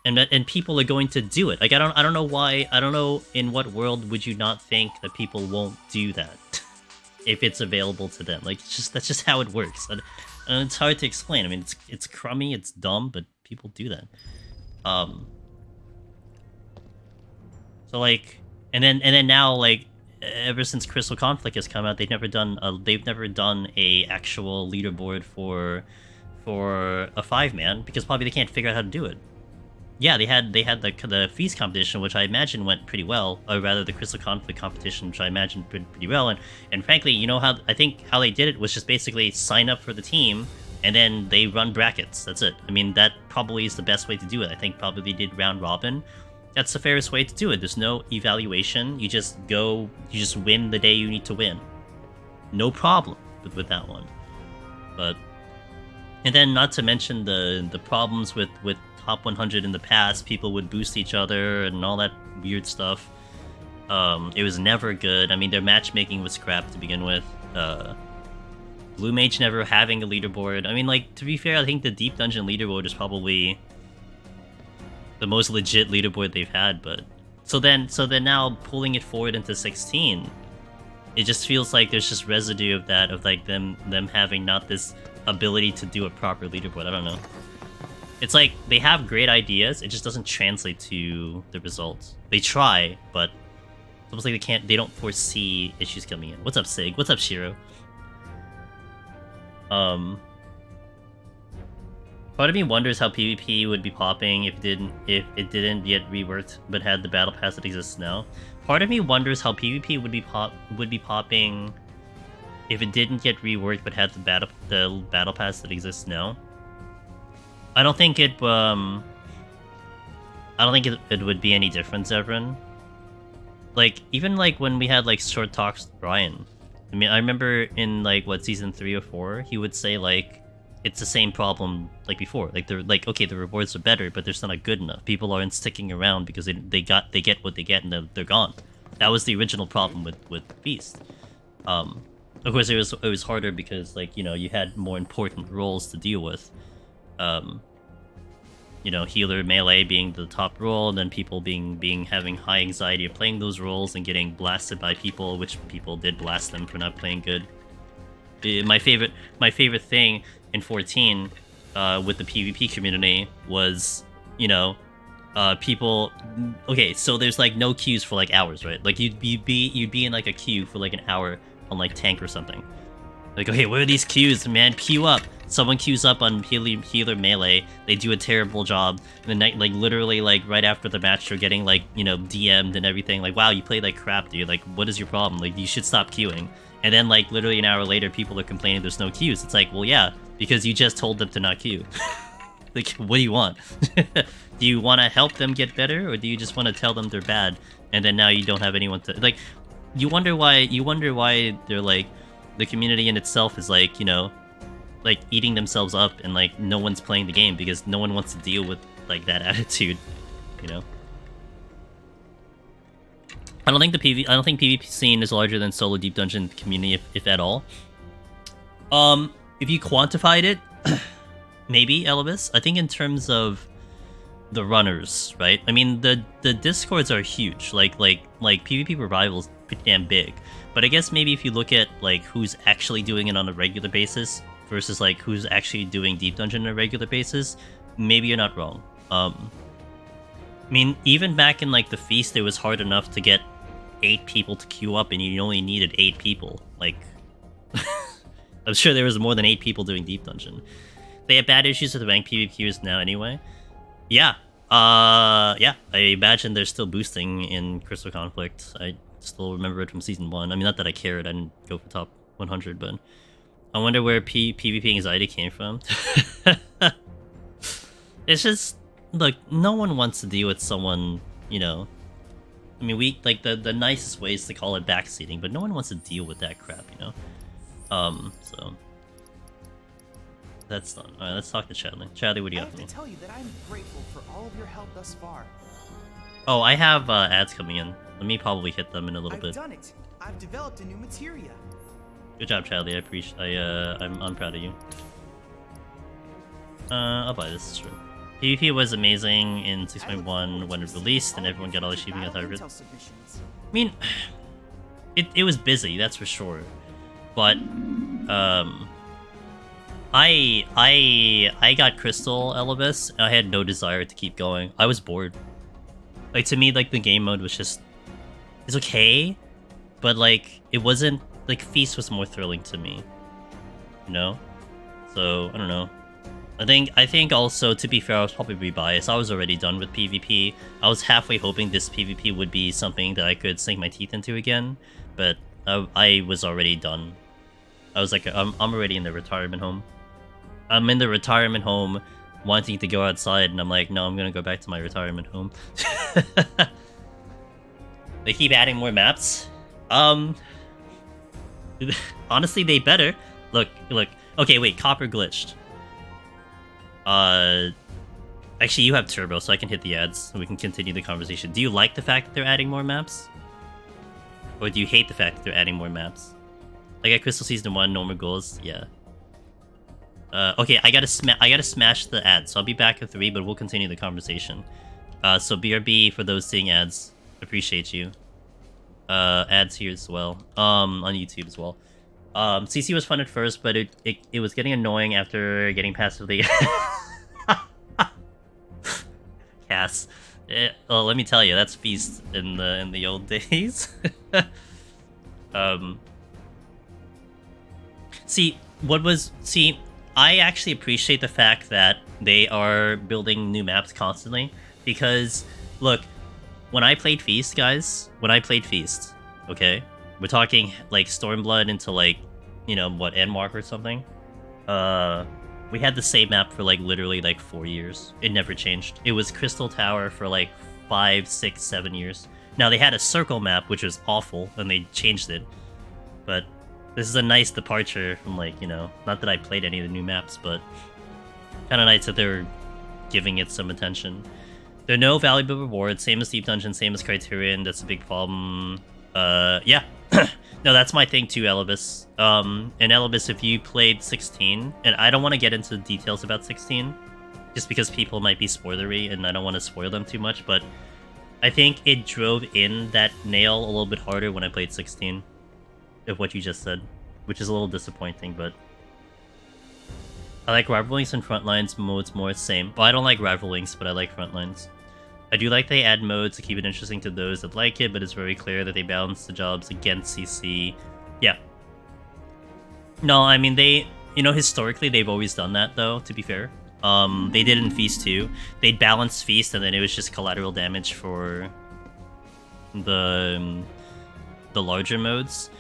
And people are going to do it. Like, I don't know why, I don't know in what world would you not think that people won't do that if it's available to them. Like, that's just how it works. And it's hard to explain. I mean, it's crummy, it's dumb, but people do that. So like, and then now, like, ever since Crystal Conflict has come out, they've never done a actual leaderboard for a 5-man because probably they can't figure out how to do it. Yeah, they had the Feast competition, which I imagine went pretty well, or rather the Crystal Conflict competition, which I imagine went pretty well. And frankly, you know how they did it was just basically sign up for the team, and then they run brackets. That's it. I mean, that probably is the best way to do it. I think probably they did round robin. That's the fairest way to do it. There's no evaluation. You just go, you just win the day you need to win. No problem with that one. But, and then not to mention the problems with Top 100 in the past, people would boost each other and all that weird stuff. It was never good. I mean, their matchmaking was crap to begin with. Blue Mage never having a leaderboard. I mean, like, to be fair, I think the Deep Dungeon leaderboard is probably the most legit leaderboard they've had, but... So then now, pulling it forward into 16, it just feels like there's just residue of that, of, like, them having not this ability to do a proper leaderboard. I don't know. It's like, they have great ideas, it just doesn't translate to the results. They try, but it's almost like they don't foresee issues coming in. What's up, Sig? What's up, Shiro? Part of me wonders how PvP would be popping if it didn't get reworked, but had the battle pass that exists now. Part of me wonders how PvP would be popping if it didn't get reworked, but had the battle pass that exists now. I don't think it would be any difference, Everin. Like, even like when we had like short talks with Brian. I mean, I remember in like what, season 3 or 4, he would say like it's the same problem like before. Like they're like, okay, the rewards are better, but they're still not good enough. People aren't sticking around because they get what they get and they're gone. That was the original problem with Beast. Of course, it was harder because, like, you know, you had more important roles to deal with. You know, healer, melee being the top role, and then people having high anxiety of playing those roles and getting blasted by people, which people did blast them for not playing good. My favorite thing in 14 with the PvP community was, you know, people. Okay, so there's like no queues for like hours, right? Like you'd be in like a queue for like an hour on like tank or something. Like, okay, where are these queues, man? Queue up. Someone queues up on healer melee. They do a terrible job. And then, like, literally, like, right after the match, they're getting, like, you know, DM'd and everything. Like, wow, you played like crap, dude. Like, what is your problem? Like, you should stop queuing. And then, like, literally an hour later, people are complaining there's no queues. It's like, well, yeah, because you just told them to not queue. Like, what do you want? Do you want to help them get better, or do you just want to tell them they're bad, and then now you don't have anyone to... Like, you wonder why they're, like... The community in itself is like, you know, like eating themselves up, and like no one's playing the game because no one wants to deal with like that attitude, you know. I don't think PvP scene is larger than solo Deep Dungeon community, if at all. If you quantified it, maybe, Elvis. I think in terms of the runners, right? I mean, the discords are huge. Like PvP Revival is pretty damn big. But I guess maybe if you look at like who's actually doing it on a regular basis versus like who's actually doing Deep Dungeon on a regular basis, maybe you're not wrong. I mean, even back in like the Feast, it was hard enough to get 8 people to queue up, and you only needed 8 people. Like, I'm sure there was more than 8 people doing Deep Dungeon. They have bad issues with ranked PvPers now anyway. Yeah. Yeah. I imagine they're still boosting in Crystal Conflict. I still remember it from season 1. I mean, not that I cared. I didn't go for top 100, but I wonder where PvP anxiety came from. It's just, look, no one wants to deal with someone, you know. I mean, we like the nicest way is to call it backseating, but no one wants to deal with that crap, you know. So that's done. All right, let's talk to Chadley. Chadley, what do you got for me? I have to tell you that I'm grateful for all of your help thus far. Oh, I have ads coming in. Let me probably hit them in a little I've bit. done it. I've developed a new materia. Good job, Charlie. I appreciate. I'm proud of you. I'll buy this. Sure. PvP was amazing in 6.1 when it released, and everyone got all the achieving at target. I mean, it was busy, that's for sure. But I got Crystal Elevus, and I had no desire to keep going. I was bored. Like, to me, like, the game mode was just... It's okay, but, like, it wasn't... Like, Feast was more thrilling to me. You know? So, I don't know. I think also, to be fair, I was probably biased. I was already done with PvP. I was halfway hoping this PvP would be something that I could sink my teeth into again, but I was already done. I was like, I'm already in the retirement home. I'm in the retirement home wanting to go outside, and I'm like, no, I'm gonna go back to my retirement home. They keep adding more maps. Honestly, they better. Look. Okay, wait, Copper glitched. Actually, you have Turbo, so I can hit the ads, and we can continue the conversation. Do you like the fact that they're adding more maps? Or do you hate the fact that they're adding more maps? Like at Crystal Season 1, no more goals? Yeah. Okay, I gotta smash the ads, so I'll be back at 3, but we'll continue the conversation. So BRB, for those seeing ads, appreciate you. Ads here as well. On YouTube as well. CC was fun at first, but it was getting annoying after getting passively. Cass. Well, let me tell you, that's Feast in the old days. See, I actually appreciate the fact that they are building new maps constantly, because look, when I played Feast, guys, okay, we're talking like Stormblood into like, you know, what, Endmark or something. We had the same map for like literally like 4 years. It never changed. It was Crystal Tower for like 5, 6, 7 years. Now they had a circle map, which was awful, and they changed it. But this is a nice departure from, like, you know, not that I played any of the new maps, but kind of nice that they're giving it some attention. There are no valuable rewards, same as Deep Dungeon, same as Criterion. That's a big problem. Yeah. No, that's my thing too, Elibus. And Elibus, if you played 16, and I don't want to get into details about 16, just because people might be spoilery, and I don't want to spoil them too much, but I think it drove in that nail a little bit harder when I played 16, of what you just said, which is a little disappointing, but I like Rival Links and Frontlines modes more, same. Well, I don't like Rival Links, but I like Frontlines. I do like they add modes to keep it interesting to those that like it, but it's very clear that they balance the jobs against CC. Yeah. No, I mean, they, you know, historically they've always done that, though, to be fair. They did in Feast too. They'd balance Feast, and then it was just collateral damage for the larger modes.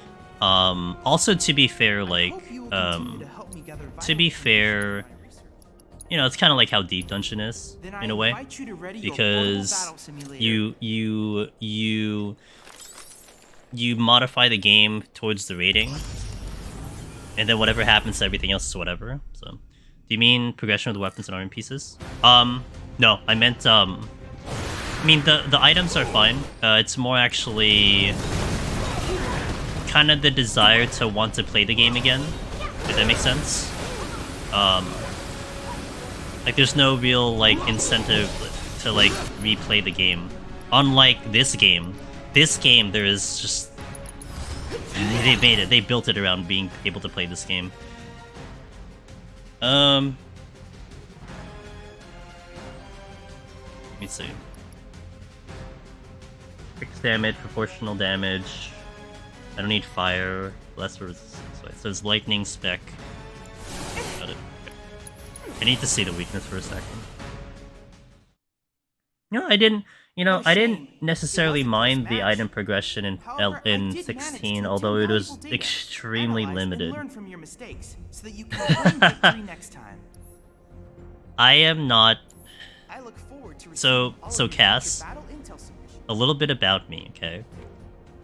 Also, to be fair, like, to be fair, you know, it's kind of like how Deep Dungeon is, in a way, because you modify the game towards the rating, and then whatever happens to everything else is whatever. So, do you mean progression of the weapons and armor pieces? No, I meant, I mean, the items are fine. It's more actually kind of the desire to want to play the game again, if that makes sense. Like, there's no real, like, incentive to, like, replay the game. Unlike this game. This game, there is just... They made it. They built it around being able to play this game. Let me see. Fixed damage, proportional damage. I don't need fire. Less resistance. So it says lightning spec. Got it. I need to see the weakness for a second. No, I didn't. You know, I didn't necessarily mind the item progression in 16, although it was extremely limited. I am not. So Cass, a little bit about me, okay?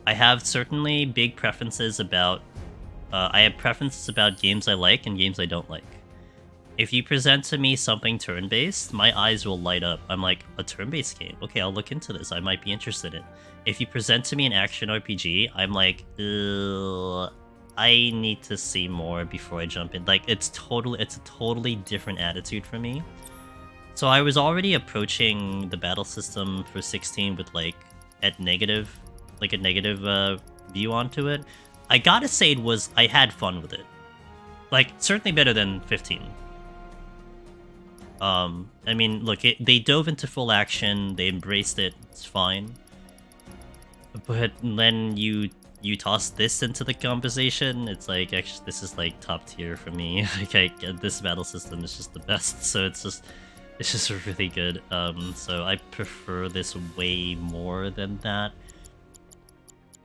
I have certainly big preferences about. I have preferences about games I like and games I don't like. If you present to me something turn-based, my eyes will light up. I'm like, a turn-based game? Okay, I'll look into this. I might be interested in. If you present to me an action RPG, I'm like, I need to see more before I jump in. Like, it's a totally different attitude for me. So I was already approaching the battle system for 16 with like a negative view onto it. I gotta say I had fun with it. Like, certainly better than 15. I mean, look, they dove into full action, they embraced it, it's fine. But then you toss this into the conversation, it's like, actually, this is like top tier for me. Like, this battle system is just the best, so it's just really good. So I prefer this way more than that.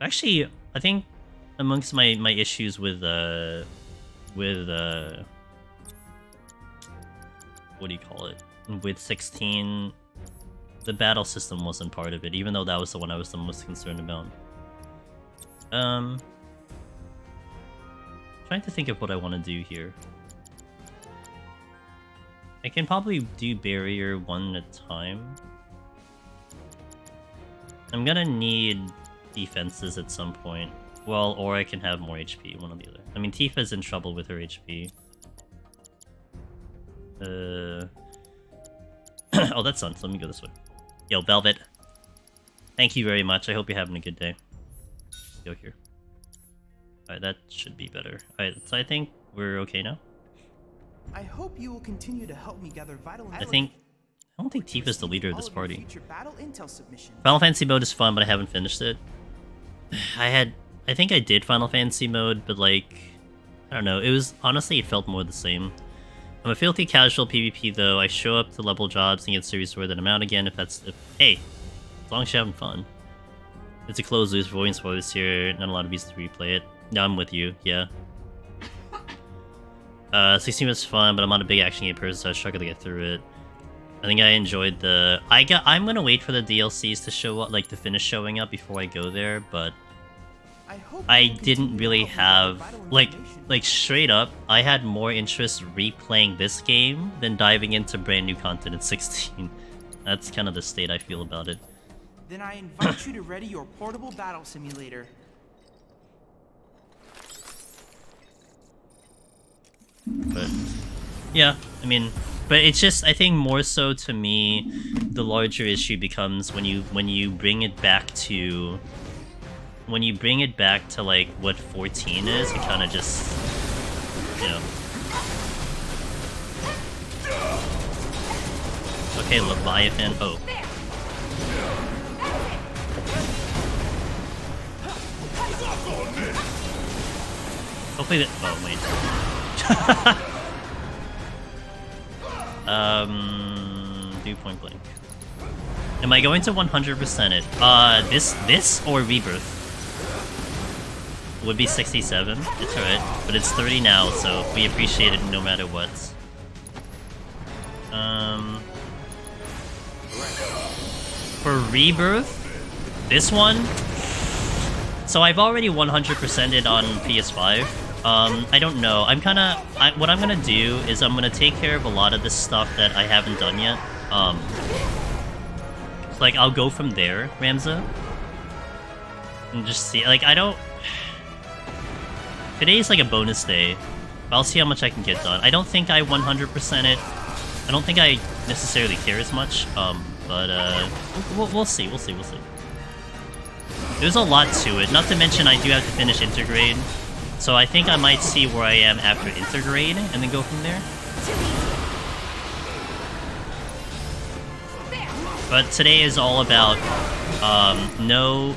Actually, I think amongst my issues with what do you call it? With 16, the battle system wasn't part of it, even though that was the one I was the most concerned about. Trying to think of what I want to do here. I can probably do barrier one at a time. I'm gonna need defenses at some point. Well, or I can have more HP, one or the other. I mean, Tifa's in trouble with her HP. Oh, that's done, so let me go this way. Yo, Velvet. Thank you very much. I hope you're having a good day. Go here. Alright, that should be better. Alright, so I think we're okay now. I hope you will continue to help me gather vital I don't think Tifa's the leader of this party. future battle intel submission. Final Fantasy mode is fun, but I haven't finished it. I think I did Final Fantasy mode, but like, I don't know. Honestly, it felt more the same. I'm a filthy casual PvP though. I show up to level jobs and get serious word, then I'm out again hey, as long as you're having fun. It's a closed loop, avoiding spoilers here, not a lot of reasons to replay it. No, I'm with you, yeah. 16 was fun, but I'm not a big action game person, so I struggle to get through it. I think I enjoyed I'm gonna wait for the DLCs to show up, like to finish showing up before I go there, but I didn't really have like straight up, I had more interest replaying this game than diving into brand new content in 16. That's kind of the state I feel about it. Then I invite you to ready your portable battle simulator. But yeah, I mean, but it's just, I think more so to me, the larger issue becomes when you bring it back to like what 14 is, it kind of just, you know. Okay, Leviathan. Oh. Hopefully that. Oh wait. Do point blank. Am I going to 100% it? This or Rebirth? Would be 67. It's alright, but it's 30 now, so we appreciate it no matter what. For Rebirth, this one. So I've already 100%ed it on PS5. I don't know. What I'm gonna do is I'm gonna take care of a lot of this stuff that I haven't done yet. Like I'll go from there, Ramza, and just see. Like today's like a bonus day. I'll see how much I can get done. I don't think I 100% it. I don't think I necessarily care as much. But we'll see. We'll see. There's a lot to it. Not to mention I do have to finish Intergrade. So I think I might see where I am after Intergrade and then go from there. But today is all about no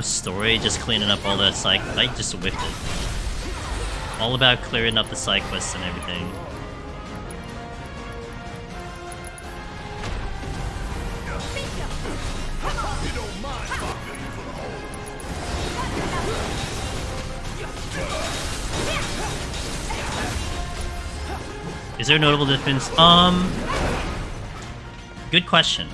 story, just cleaning up all the side. I just whiffed it. All about clearing up the side quests and everything. Is there a notable difference? Good question.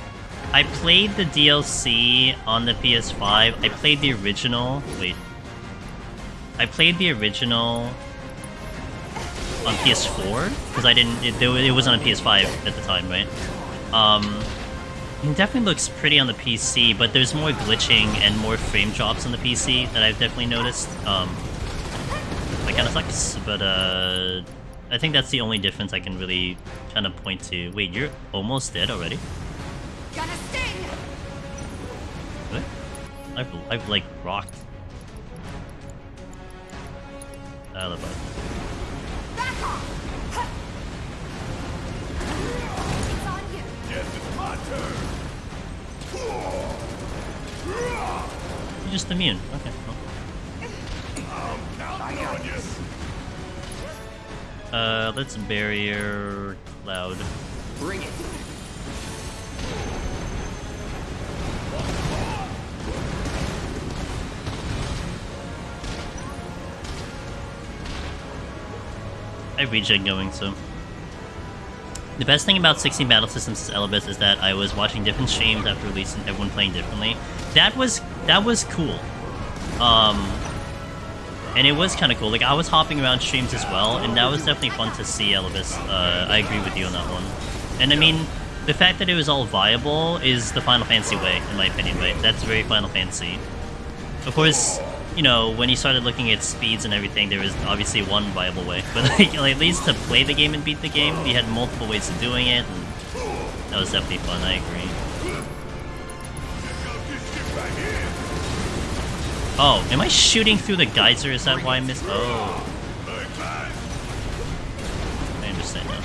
I played the DLC on the PS5. I played the original. Wait. I played the original on PS4 because I didn't. It was on a PS5 at the time, right? It definitely looks pretty on the PC, but there's more glitching and more frame drops on the PC that I've definitely noticed. That kind of sucks, but I think that's the only difference I can really kind of point to. Wait, you're almost dead already? Gonna sting! What? I've like rocked. Out of the button. Back off! It's on you. Yes, it's my turn. You're just immune. Okay. Well. Counting on you. Let's barrier cloud. Bring it. I have regen going, so. The best thing about 16 battle systems as Elibis is that I was watching different streams after releasing, everyone playing differently. That was cool. And it was kind of cool. Like, I was hopping around streams as well, and that was definitely fun to see, Elibis. I agree with you on that one. And I mean, the fact that it was all viable is the Final Fantasy way, in my opinion, right? That's very Final Fantasy. Of course, you know, when you started looking at speeds and everything, there was obviously one viable way. But like, at least to play the game and beat the game, you had multiple ways of doing it, and that was definitely fun, I agree. Oh, am I shooting through the geyser? Is that why I missed? Oh. I understand now.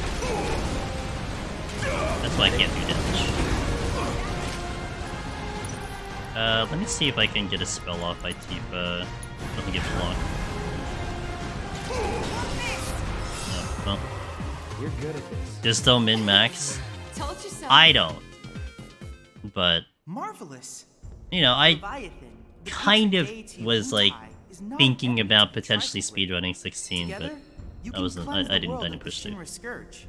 That's why I can't do damage. Let me see if I can get a spell off by Tifa. Doesn't get blocked. No, well. You're good at this. Just don't min-max. Told you so. I don't. But, Marvelous. you know, I Leviathan. The kind of ancient deity was like Wutai is not thinking anything about to potentially trifle with. speedrunning 16, but Together, you I can wasn't. cleanse I the didn't. world I didn't of the push through. Shinra Scourge.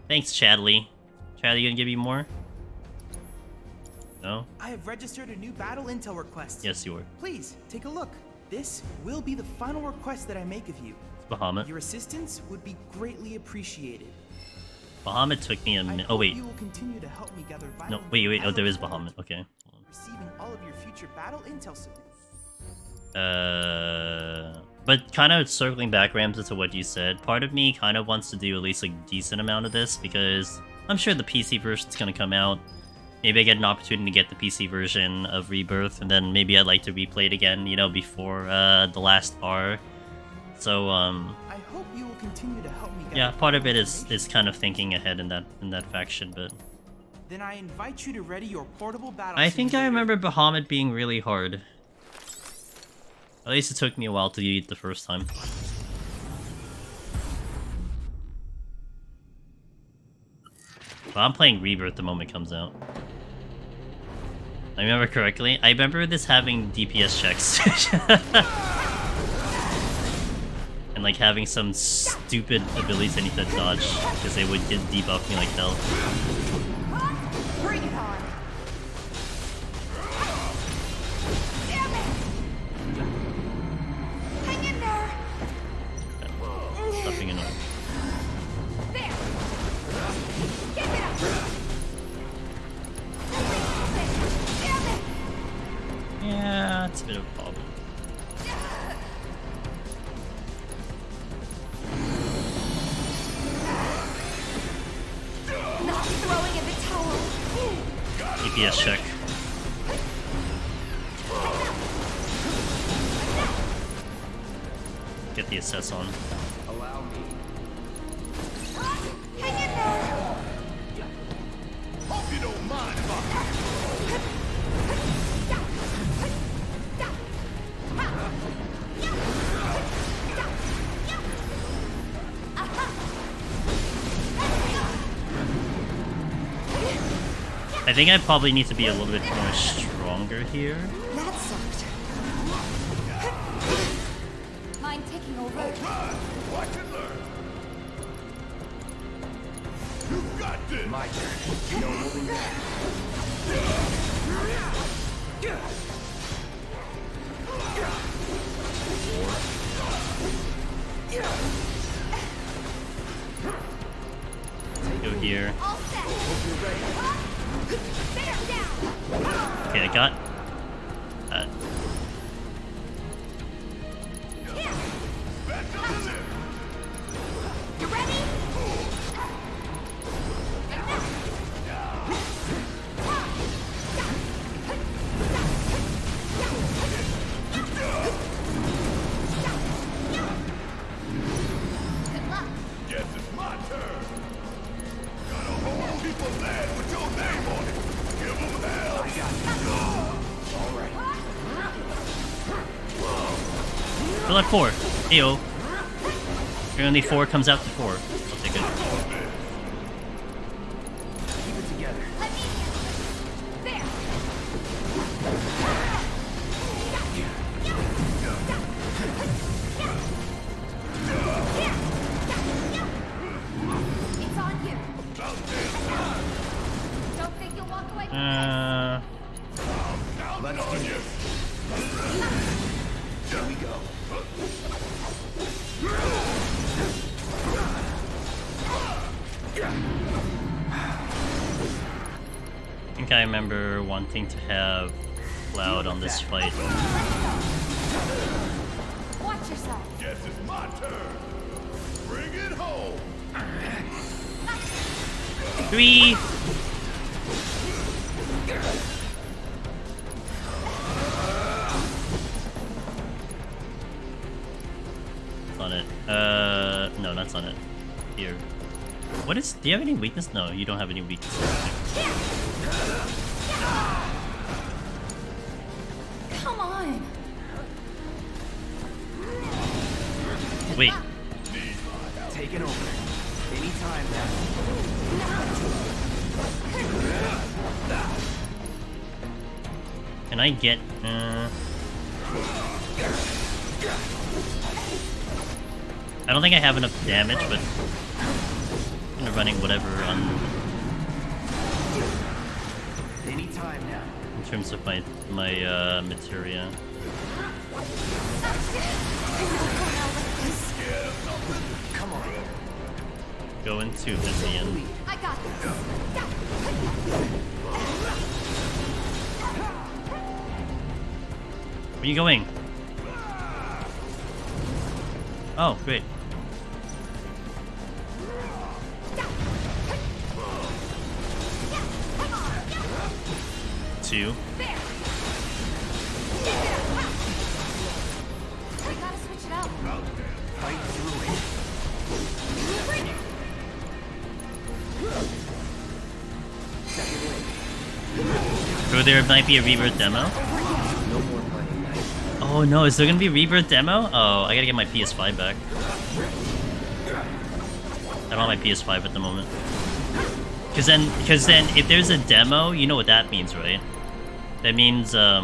Thanks, Chadley. Chadley, you gonna give me more? No? I have registered a new battle intel request. Yes, you were. Please, take a look. This will be the final request that I make of you. It's Bahamut. Your assistance would be greatly appreciated. Bahamut took me a I minute. hope Oh, wait. you will continue to help me gather vital No, wait. Oh, battle there is intel, Bahamut. Okay. Receiving all of your future battle intel soon. But kind of circling back, Ramses, to what you said, part of me kind of wants to do at least a decent amount of this, because I'm sure the PC version's gonna come out. Maybe I get an opportunity to get the PC version of Rebirth, and then maybe I'd like to replay it again, you know, before the last R. So, I hope you will continue to help me gather yeah, part of it vital is information. kind of thinking ahead in that faction, but Then I invite you to ready your portable battle I think I simulator. remember Bahamut being really hard. At least it took me a while to beat the first time. But I'm playing Rebirth the moment it comes out. I remember correctly. I remember this having DPS checks. And like having some stupid abilities I need to dodge, because they would get debuff me like hell. Bring it on. Damn it! Hang in there. Stop being annoying. There. Keep it up. Damn it! Yeah, it's a bit of a problem. Not throwing in the towel. DPS check. Get the assess on. Hang in there. Hope you don't mind if I think I probably need to be a little bit more stronger here. That sucked. Mind taking over? Right, watch and learn. You got this. My turn. No moving back. Go here. All set. Bear down. Okay, I got. You ready? Good luck. Guess it's my turn. Got a whole people mad with your name on it. Give them hell. I got you. We're like 4. Ayo. Apparently 4 comes out to 4. I'll take it. Keep it together. Let me there. It's on you. Don't think you'll walk away from Let's do this. Here we go. I think I remember wanting to have Cloud on this fight. Watch yourself. Guess it's my turn. Bring it home. 3. On it. No, that's on it. Here. What is? Do you have any weakness? No, you don't have any weakness. Come on. Wait. Taking over. Anytime now. Can I get? I don't think I have enough damage, but I'm kind of running whatever on Anytime now. in terms of my materia. Come on. Go into Vivian. I got this. Where are you going? Oh, great. Two. There. We gotta switch it up. Fight through it. Bring it. Second wave. So there might be a Rebirth demo? No more playing nice. Oh no, is there gonna be a Rebirth demo? Oh, I gotta get my PS5 back. I don't have my PS5 at the moment. Cause then if there's a demo, you know what that means, right? That means the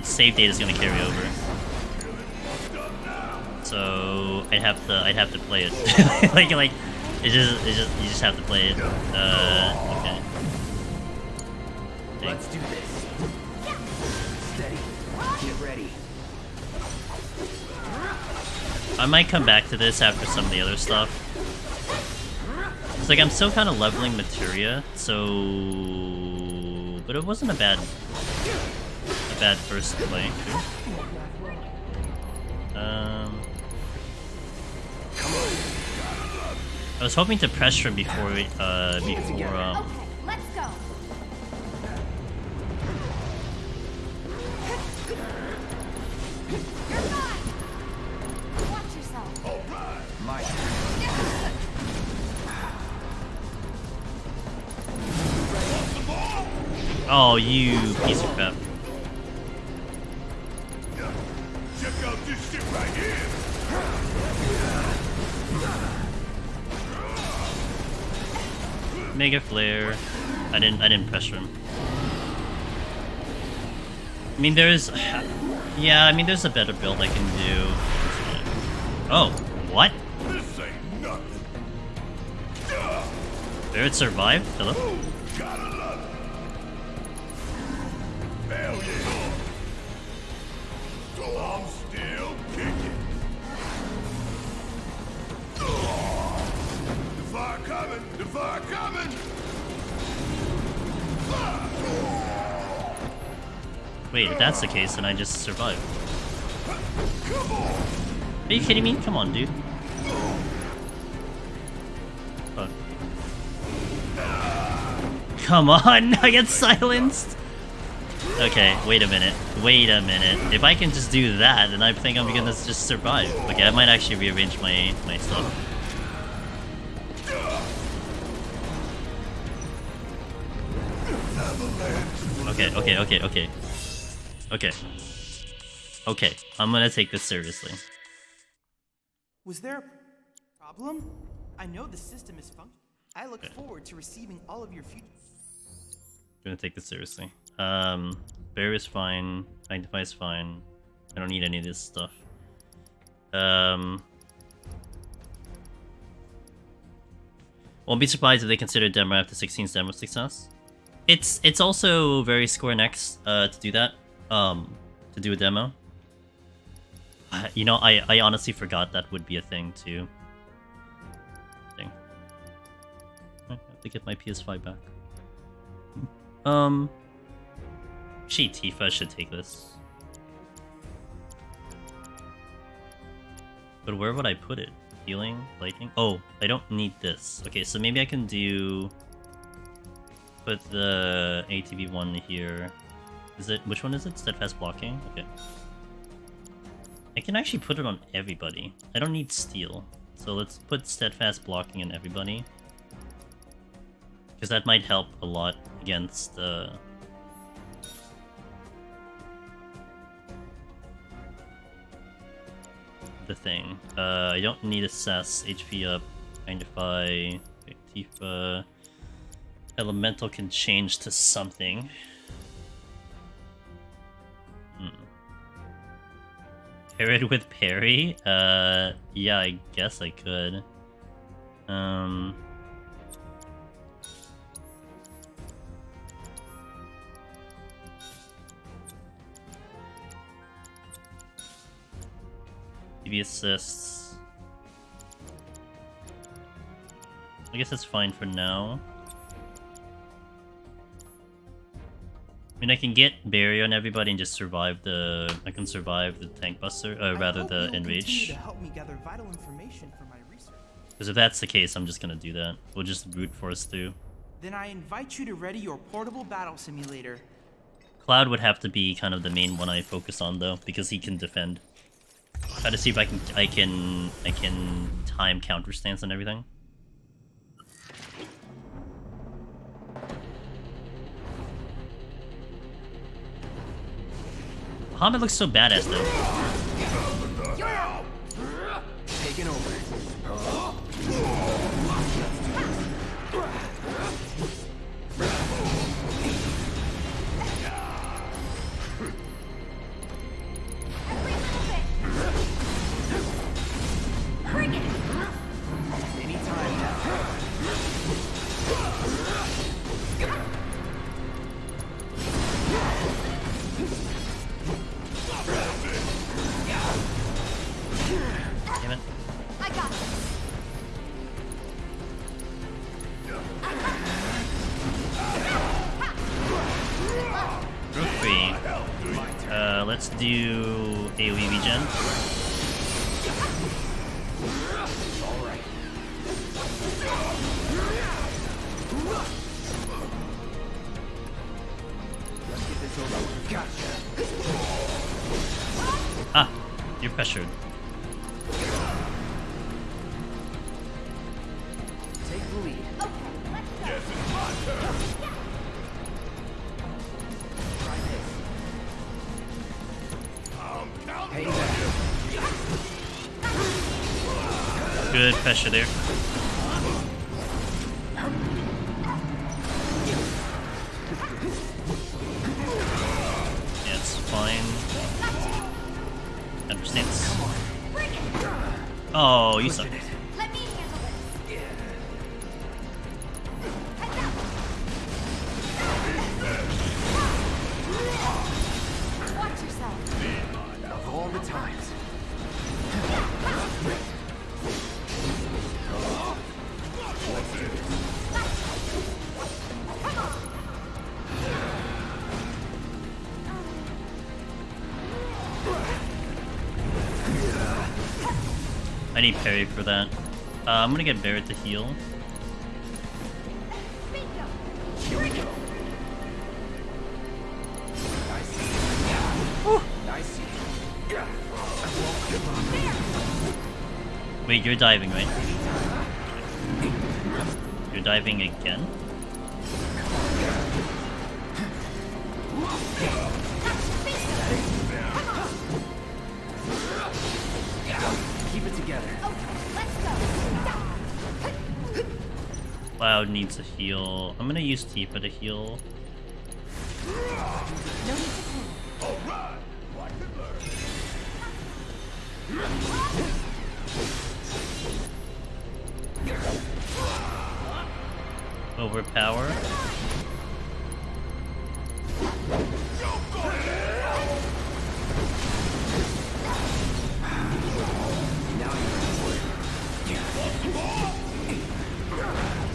save data is gonna carry over. So I'd have to play it. like you just have to play it. Okay. Let's do this. Steady. Get ready. I might come back to this after some of the other stuff. It's like I'm still kind of leveling materia, so, but it wasn't a bad first play. I was hoping to pressure him before Okay, let's go. You're fine. Watch yourself. My Oh, you piece of crap. Check out this shit right here. Mega flare. I didn't pressure him. I mean, there's a better build I can do. Oh, what? This ain't nothing. Barrett survived? Hello? Gotta love it. Hell yeah. So I'm still kicking. fire coming! Wait, if that's the case, then I just survive. Come on! Are you kidding me? Come on, dude. Fuck. Come on, I get silenced! Okay, wait a minute. Wait a minute. If I can just do that, then I think I'm gonna just survive. Okay, I might actually rearrange my stuff. Okay. Okay, I'm gonna take this seriously. Was there a problem? I know the system is functioning. I look forward to receiving all of your future. Gonna take this seriously. Bear is fine. Magnify is fine. I don't need any of this stuff. Won't be surprised if they consider demo after 16's demo success. It's also very Square Enix to do that. To do a demo. You know, I honestly forgot that would be a thing too. I have to get my PS5 back. Actually, Tifa should take this. But where would I put it? Healing? Lightning? Oh, I don't need this. Okay, so maybe I can do... Put the ATV one here. Is it... Which one is it? Steadfast blocking? Okay. I can actually put it on everybody. I don't need steel. So let's put steadfast blocking on everybody. Because that might help a lot against the thing. I don't need assess, HP up, magnify, Tifa. Elemental can change to something. Pair it with parry? Yeah, I guess I could. TV assists. I guess that's fine for now. I mean, I can get barrier on everybody and just survive the. I can survive the tank buster, rather the enrage. To help me gather vital information for my research. Because if that's the case, I'm just gonna do that. We'll just brute force through. Then I invite you to ready your portable battle simulator. Cloud would have to be kind of the main one I focus on though, because he can defend. Try to see if I can time counter stance and everything. Bahamut looks so badass though. Taking over. Bring it! Anytime now. Damn it. I got this. Rook 3. Let's do AoE regen. Ah, you're pressured. Take the lead. Okay, let's go. Yes, it's my turn! Try this. I'm counting Hey on there. you! Good pressure there. Yeah, it's fine. Understands. Bring it! Oh, you suck. Pushing it. Let me handle this. Heads up! Watch yourself. Of all the times. need parry for that. I'm gonna get Barret to heal. Bingo. Bring it. Wait, you're diving, right? You're diving again? Keep it together. Cloud needs a heal. I'm gonna use Tifa to heal. Alright! Watch and learn. Overpower.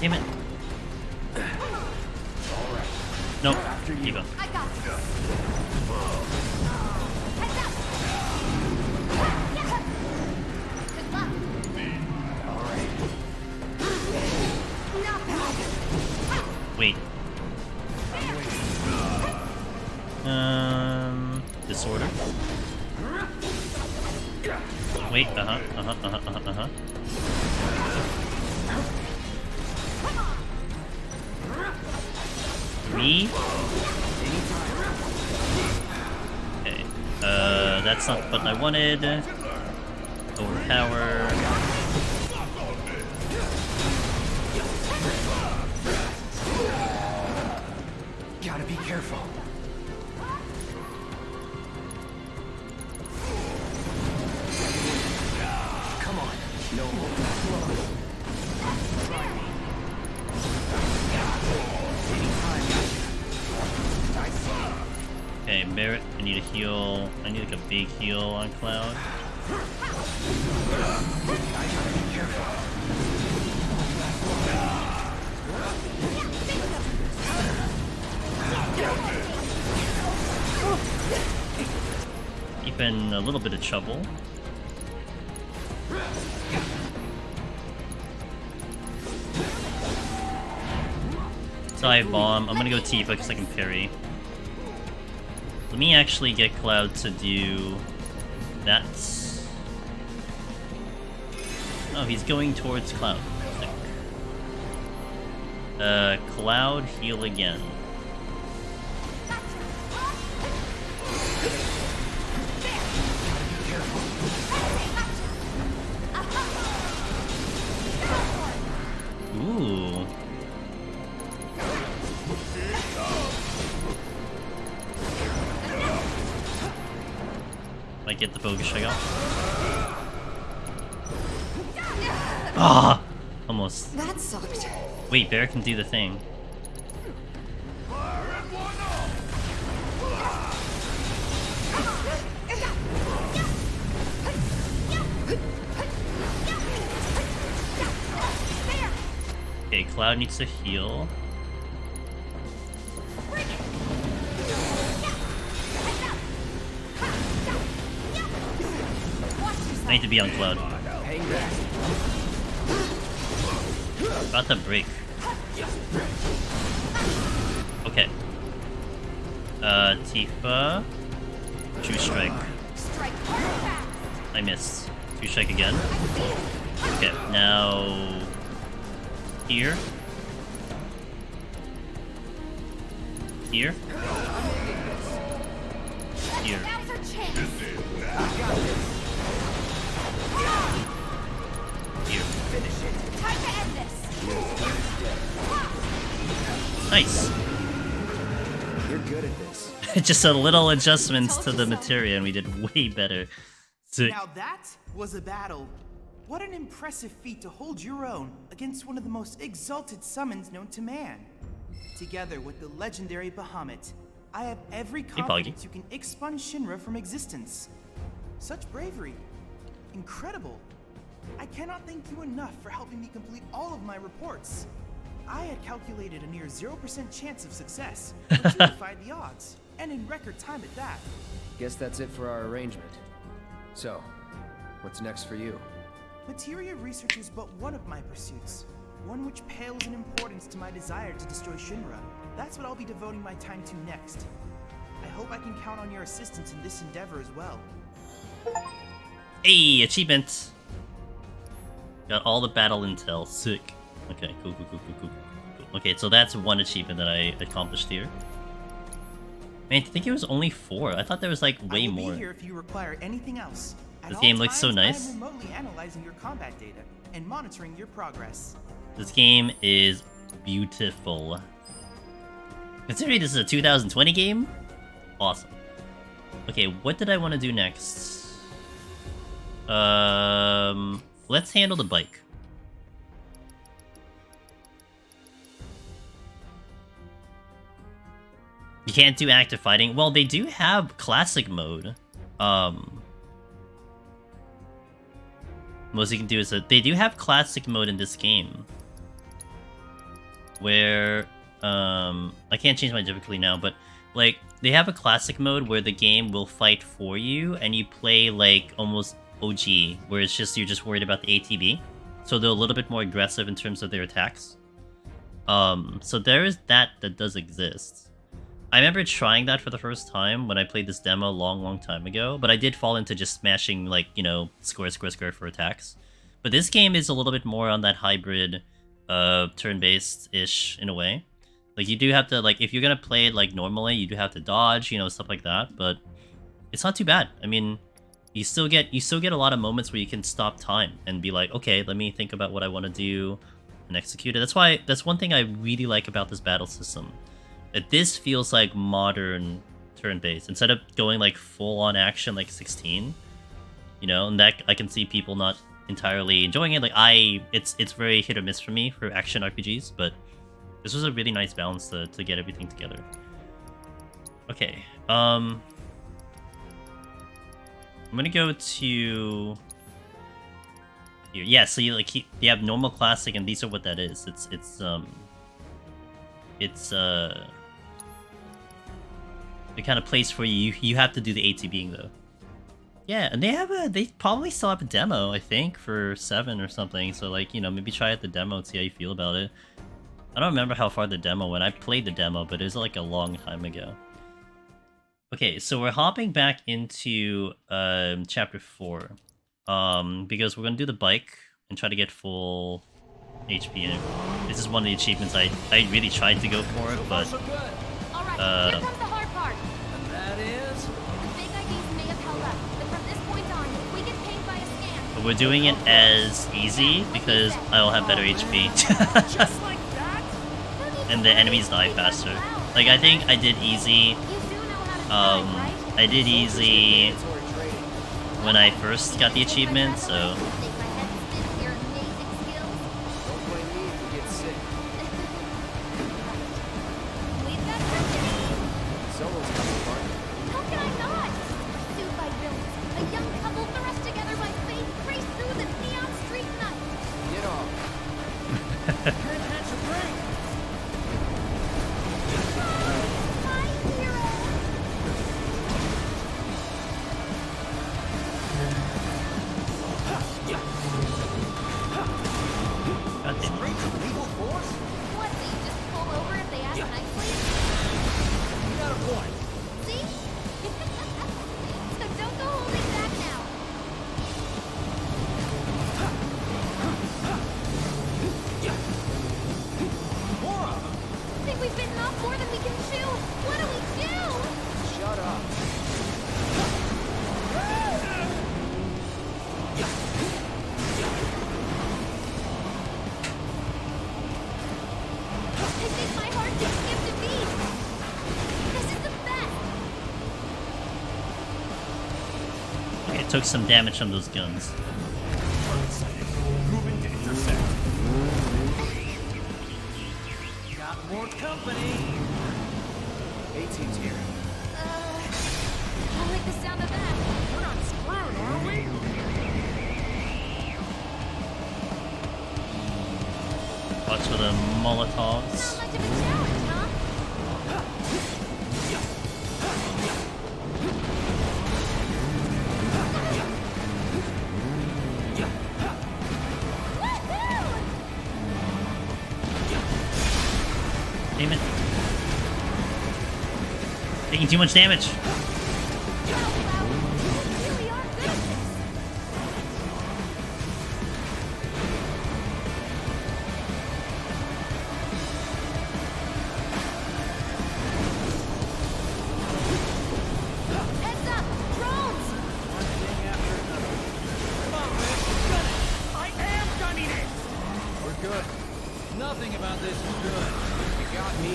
Damn it. Nope. Tifa. I got this. Heads up. Good luck. Not bad. Wait. Disorder. Wait, Me? Okay. That's not what I wanted. Overpower. Gotta be careful. Come on. No more. Okay, Barret, I need a heal. I need like a big heal on Cloud. Keep in a little bit of trouble. Dive bomb. I'm gonna go Tifa because I can parry. Let me actually get Cloud to do that. Oh, he's going towards Cloud. Cloud heal again. Ooh. Might get the bogus shake off. Ah! Almost. That sucked. Wait, Bear can do the thing. Okay, Cloud needs to heal. I need to be on Cloud. Hang back. About to break. Okay. Tifa. True strike. Strike hard and fast. I missed. True strike again. Okay, now here. Here. Here. Now's our chance. Here. Time to end this. Nice. You're good at this. Just a little adjustments to the materia and we did way better. So, Now that was a battle. What an impressive feat to hold your own against one of the most exalted summons known to man. Together with the legendary Bahamut, I have every confidence you can expunge Shinra from existence. Such bravery. Incredible. I cannot thank you enough for helping me complete all of my reports. I had calculated a near 0% chance of success, but you defied the odds, and in record time at that. Guess that's it for our arrangement. So, what's next for you? Materia research is but one of my pursuits. One which pales in importance to my desire to destroy Shinra. That's what I'll be devoting my time to next. I hope I can count on your assistance in this endeavor as well. Hey, achievement! Got all the battle intel. Sick. Okay, cool. Okay, so that's one achievement that I accomplished here. Man, I think it was only 4. I thought there was like way I will more. be here if you require anything else. At This all game looks so times, nice. I am remotely analyzing your combat data and monitoring your progress. This game is beautiful. Considering this is a 2020 game, awesome. Okay, what did I want to do next? Let's handle the bike. You can't do active fighting. Well, they do have classic mode. Most you can do is that they do have classic mode in this game. Where, I can't change my difficulty now, but, like, they have a classic mode where the game will fight for you, and you play, like, almost OG, where it's just, you're just worried about the ATB. So they're a little bit more aggressive in terms of their attacks. So there is that does exist. I remember trying that for the first time when I played this demo a long time ago, but I did fall into just smashing, like, you know, square for attacks. But this game is a little bit more on that hybrid, turn-based-ish in a way. Like, you do have to, like, if you're gonna play it, like, normally, you do have to dodge, you know, stuff like that, but it's not too bad. I mean, you still get a lot of moments where you can stop time and be like, okay, let me think about what I want to do and execute it. That's one thing I really like about this battle system. That this feels like modern turn-based instead of going like full-on action like 16, you know, and that I can see people not entirely enjoying it. Like it's very hit or miss for me for action RPGs, but this was a really nice balance to get everything together. Okay, I'm gonna go to here. Yeah, so you have normal, classic, and these are what that is. The kind of place for you. You have to do the ATBing though. Yeah, and they probably still have a demo, I think, for 7 or something. So like, you know, maybe try out the demo and see how you feel about it. I don't remember how far the demo went. I played the demo, but it was like a long time ago. Okay, so we're hopping back into chapter 4. Because we're gonna do the bike and try to get full HP in it. This is one of the achievements I really tried to go for it, but All right, here comes the hard part. And that is... The fake IDs may have held up, but from this point on, if we get pinged by a scan, but we're doing it as easy because I'll have better HP. Just like that? And the enemies die faster. Like, I think I did easy. you do know how to fight, right? I did easy Mandatory training. when I first got the achievement, so Think my head spins with your amazing skills. Don't blame me if you get sick. We've got company. Someone's coming apart. How can I not? Pursued by villains, a young couple thrust together by fate race through the neon street night. Get off. Can't catch a break. My hero. God damn it. Straight to legal force? What, so you just pull over if they ask nicely? You got a point. See? So don't go holding back now. More of them. Think we've bitten off more than we can chew? What do we do? Shut up. I think my heart just skipped a beat. This is the best. Okay, took some damage from those guns. Moving to intersect. Got more company. 18's here. I like the sound of that. We're not screwed, are we? Watch for the Molotovs. Not much of a challenge, huh? Damn it. Taking too much damage. Wow, you really are good at this. Heads up! Drones! One thing after another. Come on, Rick. Gun it. I am gunning it. We're good. Nothing about this is good. You got me.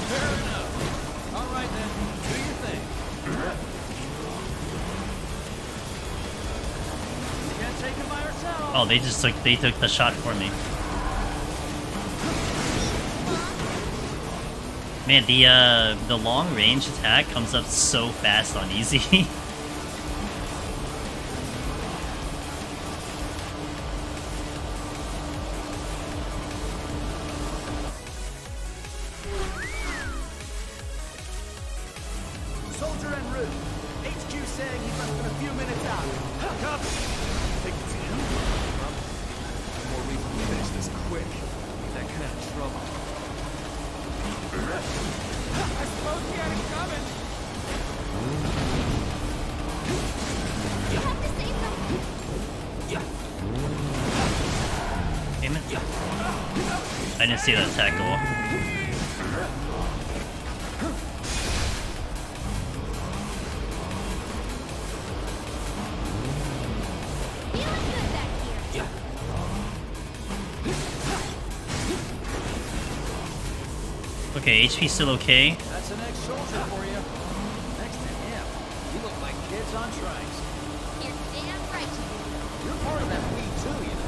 Fair enough. All right then. Do your thing. Can't take it by ourselves. Oh, they took the shot for me. Man, the long range attack comes up so fast on easy. Soldier en route. HQ saying he's less than a few minutes out. Copy. Take it to him. More reason to finish this quick. Need that kind of trouble. I suppose he had it coming. You have to save them. Damn it. I didn't see that attack go off. Feeling good back here. Okay, HP still okay. That's an ex-soldier for you. Next to him, you look like kids on trikes. You're damn right you do. You're part of that we too, you know.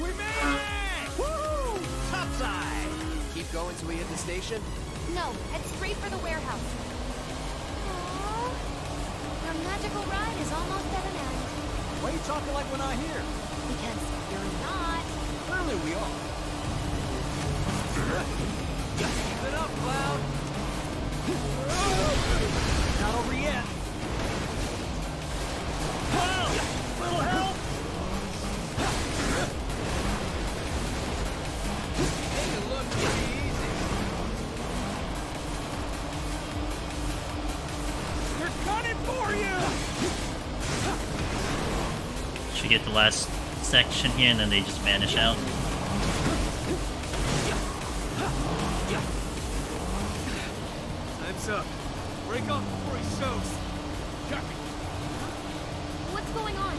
We made it! Woo! Topside! Keep going till we hit the station? No, head straight for the warehouse. Aww. Your magical ride is almost at an end. Why are you talking like we're not here? Because you're not. Clearly we are. Keep it up, Cloud. Not over yet. Little help. Hey, it looked pretty easy. They're gunning for you. Should get the last section here and then they just vanish out. Time's up. Break off before he soaks. Copy. What's going on?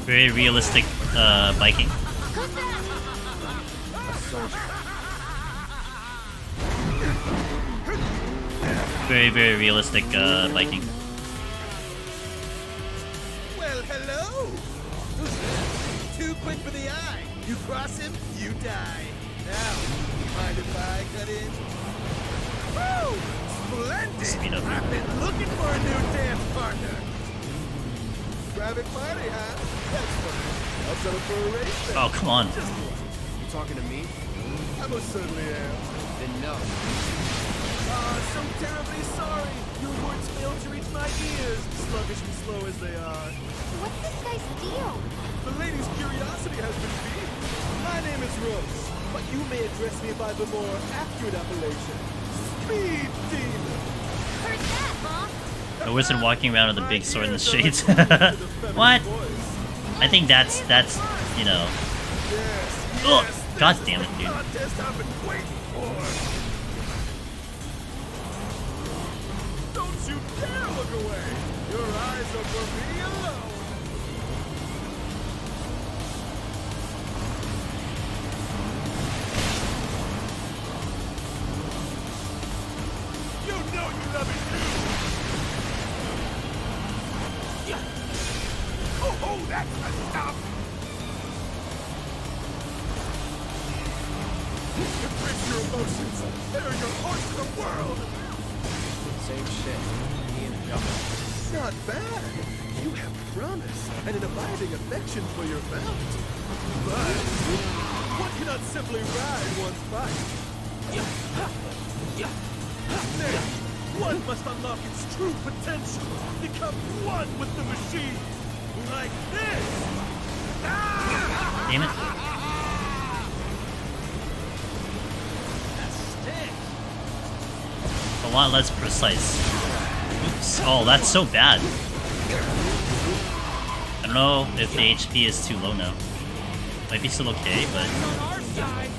Very realistic biking. Who's that? Very realistic biking. Well, hello! Who's this? Too quick for the eye. You cross him, you die. Now, mind if I cut in? Woo! Splendid! Speed up. I've been looking for a new dance partner. Private party, huh? That's fine. I'll settle for a race then. Oh, come on. Just one. You talking to me? I most certainly am. Then no. So terribly sorry. Your words failed to reach my ears, sluggish and slow as they are. What's this guy's deal? The lady's curiosity has been piqued. My name is Rose, but you may address me by the more accurate appellation, Speed Demon. Heard that, huh? The wizard walking around with a big sword in the shades. What? I think that's you know. Yes, Ugh, yes, God this damn is it, the dude. contest I've been waiting for. Don't you dare look away. Your eyes are for me alone. You know you love it too. Yeah. Oh, that's enough. Embrace your emotions. They're your horse to the world. Same shit. Me and John. Not bad. You have promise and an abiding affection for your mount. But One cannot simply ride one's bike. Nay, one must unlock its true potential, become one with the machine, like this. Damn it. That stinks. A lot less precise. Oops. Oh, that's so bad. I don't know if the HP is too low now. Might be still okay, but... On our side.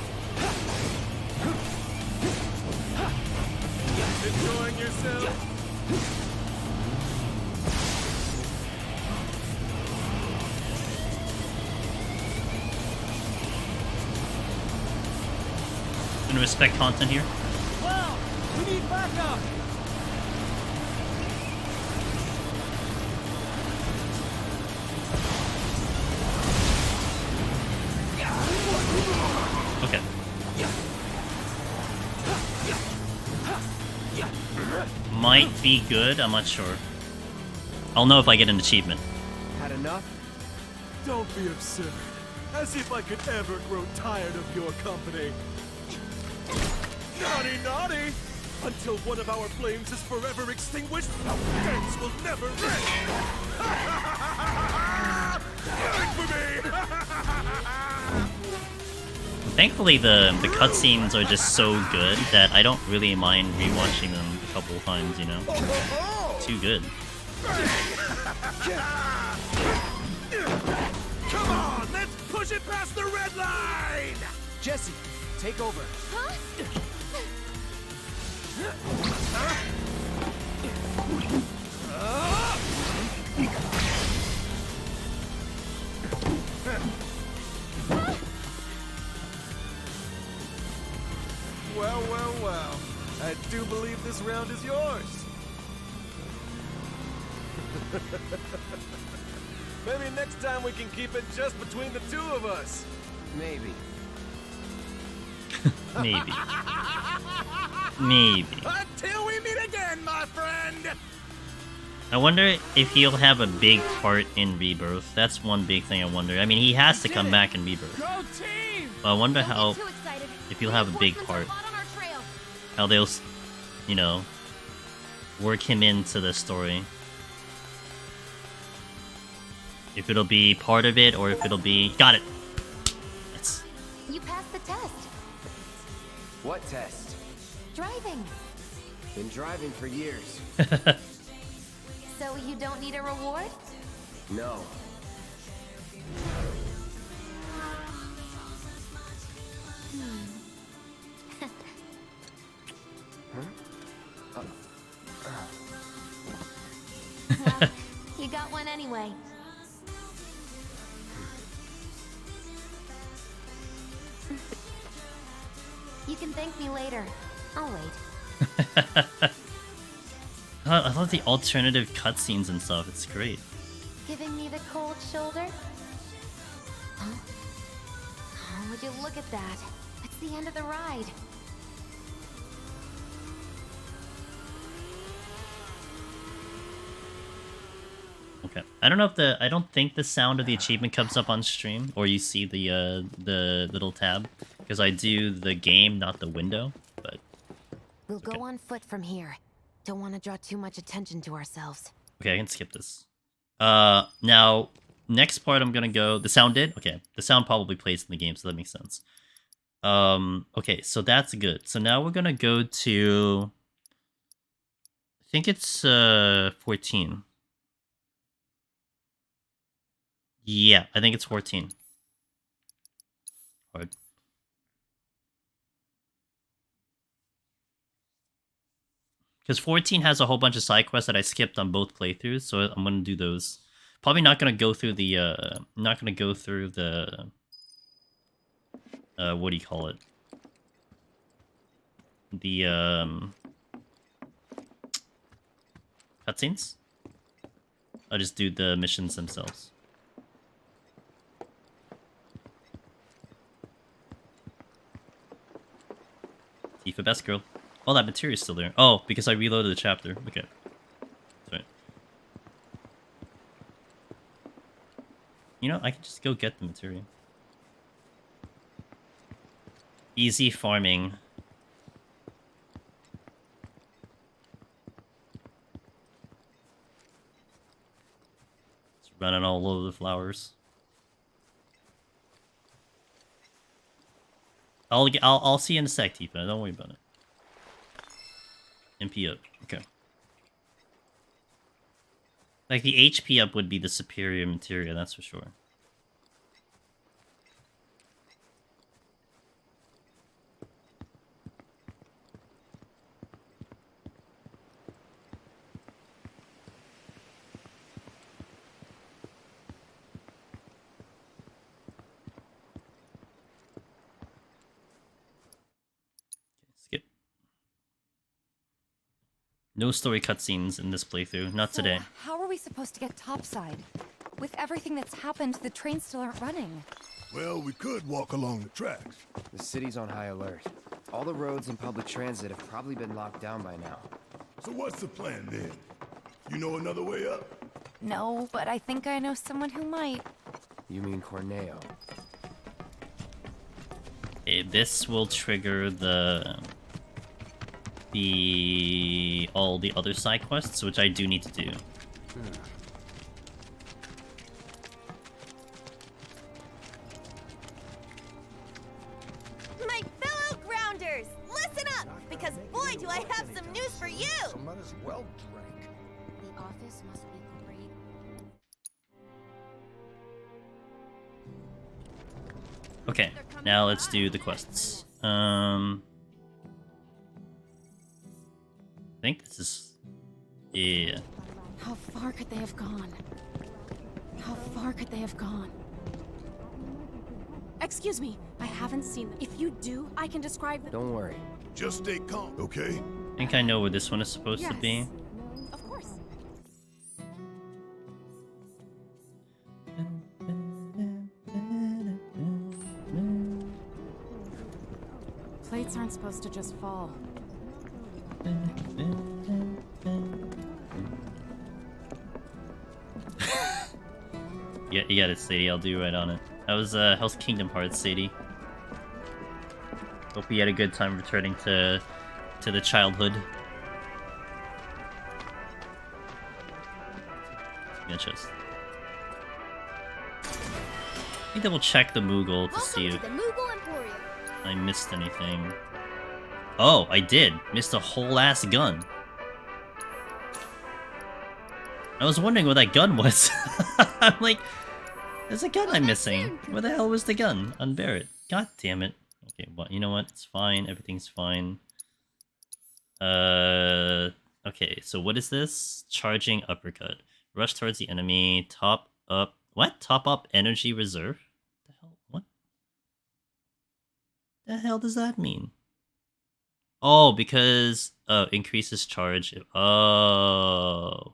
Enjoying yourself? Gonna respect content here. Wow, we need backup. Okay. Might be good, I'm not sure. I'll know if I get an achievement. Had enough? Don't be absurd. As if I could ever grow tired of your company. Naughty, naughty! Until one of our flames is forever extinguished, our dance will never end! Wait for me! Thankfully, the cutscenes are just so good that I don't really mind rewatching them a couple of times, you know? Too good. Come on, let's push it past the red line! Jesse, take over. Huh? Well, well, well. I do believe this round is yours. Maybe next time we can keep it just between the two of us. Maybe. Maybe. Maybe. Until we meet again, my friend! I wonder if he'll have a big part in Rebirth. That's one big thing I wonder. I mean, he has to come back in Rebirth. Go team! But I wonder Don't get how, too excited. if he'll have a big part, Reinforcements are hot on our trail. how they'll, you know, work him into the story. If it'll be part of it, or if it'll be... Got it! That's... You passed the test. What test? Driving. Been driving for years. So you don't need a reward? No. Well, you got one anyway. You can thank me later. I'll wait. I love the alternative cutscenes and stuff. It's great. Giving me the cold shoulder? Huh? Oh, would you look at that? It's the end of the ride. Okay. I don't know if I don't think the sound of the achievement comes up on stream, or you see the little tab, because I do the game, not the window. But We'll go Okay. on foot from here. Don't want to draw too much attention to ourselves. okay, I can skip this. Now next part I'm gonna go. The sound did? Okay, the sound probably plays in the game, so that makes sense. Okay, so that's good. So now we're gonna go to. I think it's 14. Yeah, I think it's 14. Hard. Because 14 has a whole bunch of side quests that I skipped on both playthroughs, so I'm gonna do those. Probably not gonna go through the what do you call it? The cutscenes? I'll just do the missions themselves. Tifa, best girl. Oh, that material's still there. Oh, because I reloaded the chapter. Okay. Sorry. You know, I can just go get the material. Easy farming. It's running all over the flowers. I'll see you in a sec, Tifa. Don't worry about it. MP up. Okay. Like the HP up would be the superior materia, that's for sure. Skip. No story cutscenes in this playthrough, not today. How are we supposed to get topside? With everything that's happened, the trains still aren't running. Well, we could walk along the tracks. The city's on high alert. All the roads and public transit have probably been locked down by now. So what's the plan then? You know another way up? No, but I think I know someone who might. You mean Corneo? Okay, this will trigger all the other side quests, which I do need to do. My fellow grounders, listen up, because boy do I have some news for you! Might as well drink. The office must be great. Okay, now let's do the quests. I think this is... Yeah. How far could they have gone? How far could they have gone? Excuse me, I haven't seen them. If you do, I can describe them. Don't worry. Just stay calm, okay? I think I know where this one is supposed to be. Of course. Plates aren't supposed to just fall. Yeah, you got it, Sadie. I'll do right on it. How's Kingdom Hearts, Sadie? Hope you had a good time returning to the childhood. Yeah, just. Let me double check the Moogle to see if the Moogle Emporium. I missed anything. Oh, I did. Missed a whole ass gun. I was wondering what that gun was. I'm like, there's a gun I'm missing. Where the hell was the gun? Unbear it. God damn it. Okay, well, you know what? It's fine. Everything's fine. Okay, so what is this? Charging uppercut. Rush towards the enemy. Top up. What? Top up energy reserve? The hell? What? The hell does that mean? Oh, because increases charge. Oh.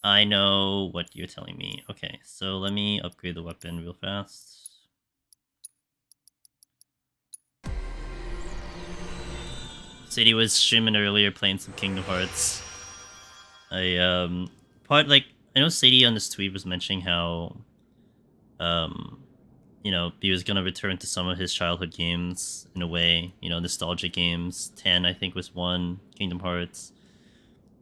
I know what you're telling me. Okay, so let me upgrade the weapon real fast. Sadie was streaming earlier playing some Kingdom Hearts. I know Sadie on this tweet was mentioning how you know, he was gonna return to some of his childhood games in a way, you know, nostalgic games. 10 I think was one, Kingdom Hearts.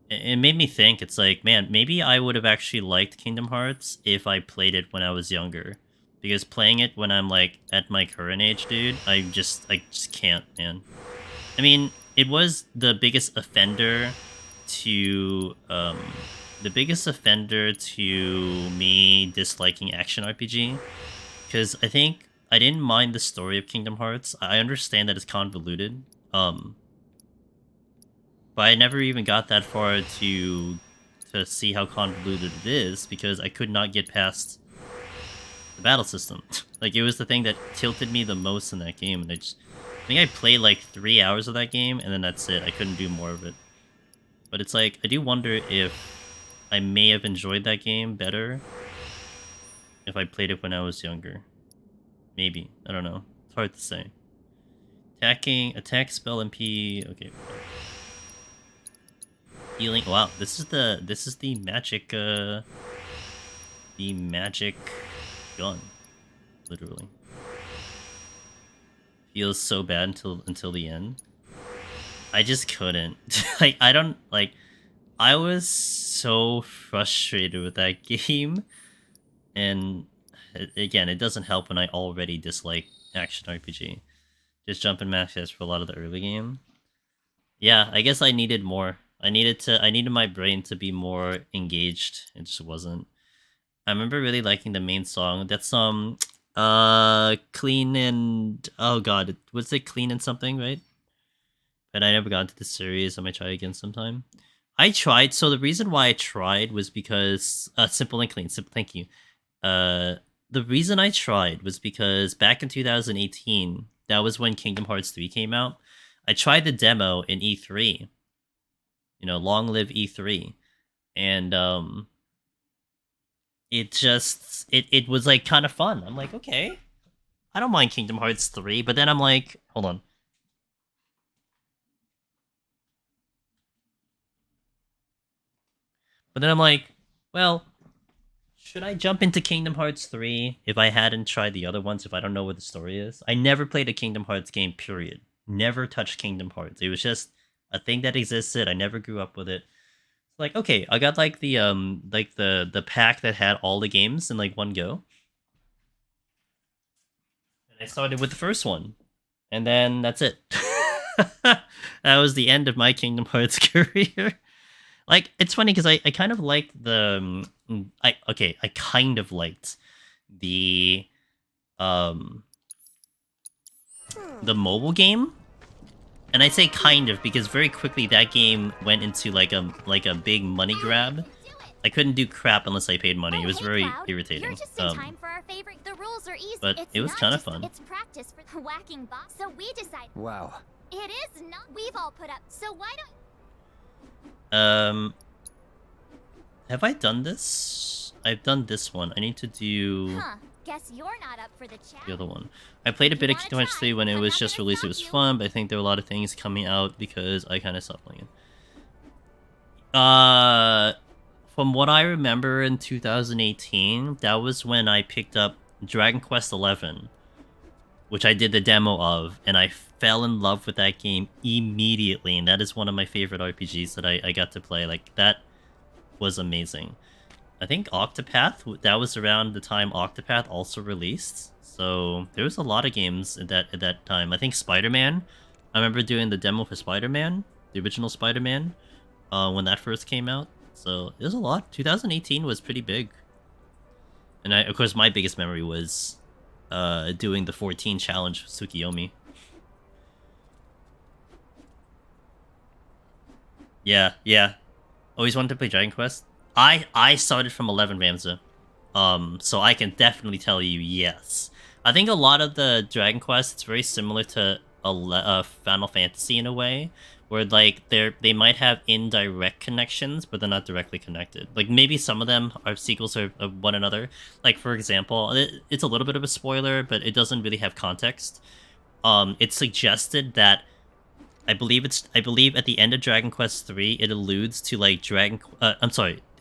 It made me think, it's like, man, maybe I would have actually liked Kingdom Hearts if I played it when I was younger. Because playing it when I'm, like, at my current age, dude, I just can't, man. I mean, it was the biggest offender to me disliking action RPG. Because I think I didn't mind the story of Kingdom Hearts. I understand that it's convoluted. But I never even got that far to see how convoluted it is because I could not get past the battle system. Like, it was the thing that tilted me the most in that game, and I think I played like 3 hours of that game, and then that's it. I couldn't do more of it. But it's like, I do wonder if I may have enjoyed that game better if I played it when I was younger. Maybe. I don't know. It's hard to say. Attack, spell, MP. Okay. Healing. Wow, this is the magic gun, literally. feels so bad until the end. I just couldn't. Like, I don't like. I was so frustrated with that game, and again, it doesn't help when I already dislike action RPG. Just jumping matches for a lot of the early game. Yeah, I guess I needed more. I needed my brain to be more engaged. It just wasn't. I remember really liking the main song. That's Clean and oh god, was it Clean and something, right? But I never got into the series. I might try again sometime. I tried, so the reason why I tried was because Simple and Clean, simple thank you. The reason I tried was because back in 2018, that was when Kingdom Hearts 3 came out. I tried the demo in E3. You know, long live E3. And it was like kind of fun. I'm like, okay, I don't mind Kingdom Hearts 3, but then I'm like, hold on. But then I'm like, well, should I jump into Kingdom Hearts 3 if I hadn't tried the other ones, if I don't know what the story is? I never played a Kingdom Hearts game, period. Never touched Kingdom Hearts. It was just a thing that existed. I never grew up with it. Like, okay, I got like the pack that had all the games in like one go. And I started with the first one. And then that's it. That was the end of my Kingdom Hearts career. Like, it's funny because I kind of liked the I kind of liked the mobile game. And I say kind of because very quickly that game went into like a big money grab. I couldn't do crap unless I paid money. It was very irritating. You're just in time for our favorite. The rules are easy. But it was kind of fun. It's practice for the whacking boss. So we decide. Wow. It is not. We've all put up. So why don't? Have I done this? I've done this one. I need to do Guess you're not up for the the other one. I played a bit of Kingdom Hearts 3 when it was just released. It was fun, but I think there were a lot of things coming out because I kind of stopped playing it. From what I remember in 2018, that was when I picked up Dragon Quest XI, which I did the demo of, and I fell in love with that game immediately, and that is one of my favorite RPGs that I got to play. Like, that was amazing. I think Octopath, that was around the time Octopath also released, so there was a lot of games at that time. I think Spider-Man, I remember doing the demo for Spider-Man, the original Spider-Man, when that first came out, so there's a lot. 2018 was pretty big. And of course, my biggest memory was doing the 14 challenge with Tsukiyomi. Yeah. Always wanted to play Dragon Quest. I started from 11, Ramza. So I can definitely tell you yes. I think a lot of the Dragon Quest, it's very similar to Final Fantasy in a way, where like they might have indirect connections, but they're not directly connected. Like maybe some of them are sequels of one another. Like for example, it's a little bit of a spoiler, but it doesn't really have context. It's suggested that I believe at the end of Dragon Quest 3, it alludes to like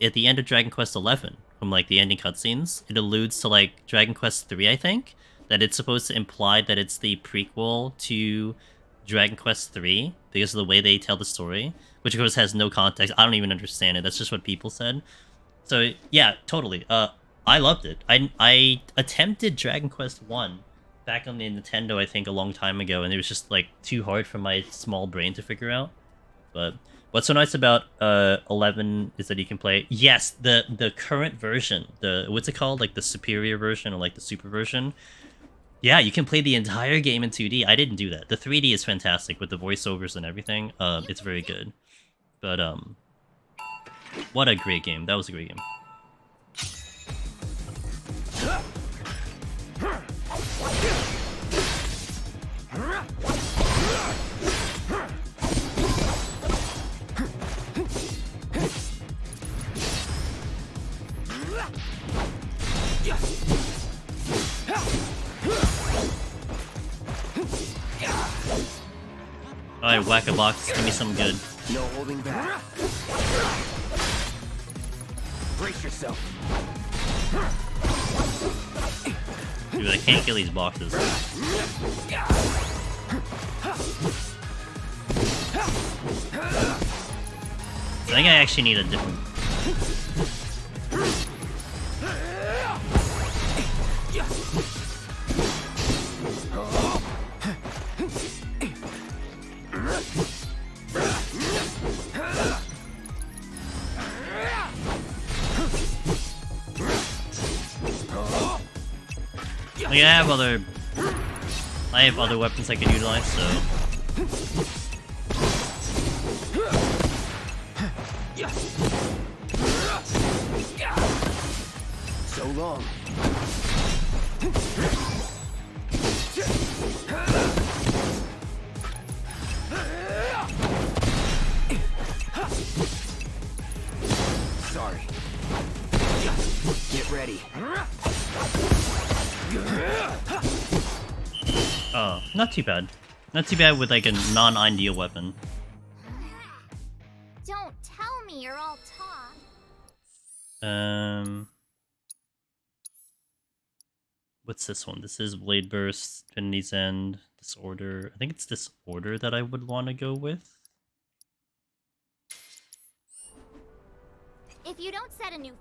at the end of Dragon Quest 11, from like the ending cutscenes, it alludes to like Dragon Quest 3, I think, that it's supposed to imply that it's the prequel to Dragon Quest 3 because of the way they tell the story, which of course has no context. I don't even understand it. That's just what people said. So yeah, totally. I loved it. I attempted Dragon Quest 1 back on the Nintendo, I think, a long time ago, and it was just like too hard for my small brain to figure out. But what's so nice about 11 is that you can play, yes, the current version, what's it called, like the superior version or like the super version. Yeah, you can play the entire game in 2D. I didn't do that. The 3D is fantastic with the voiceovers and everything. It's very good. But what a great game. That was a great game. Alright, whack a box, give me some good. No holding back. Brace yourself. Dude, I can't kill these boxes. I think I actually need a different... Like, I have other weapons I can utilize, so... So long. Sorry. Get ready. Oh, not too bad. Not too bad with like a non-ideal weapon. Don't tell me you're all talk. What's this one? This is Blade Burst, Trinity's End, Disorder. I think it's Disorder that I would want to go with. If you don't set a new...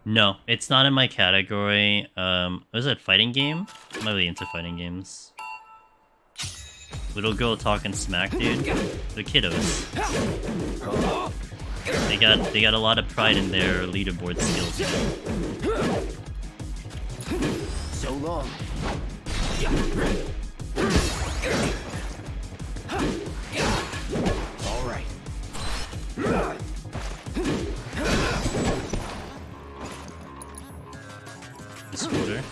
No, it's not in my category. Was it fighting game? I'm not really into fighting games. Little girl talking smack, dude. The kiddos. They got a lot of pride in their leaderboard skills. So long. All right. Disorder.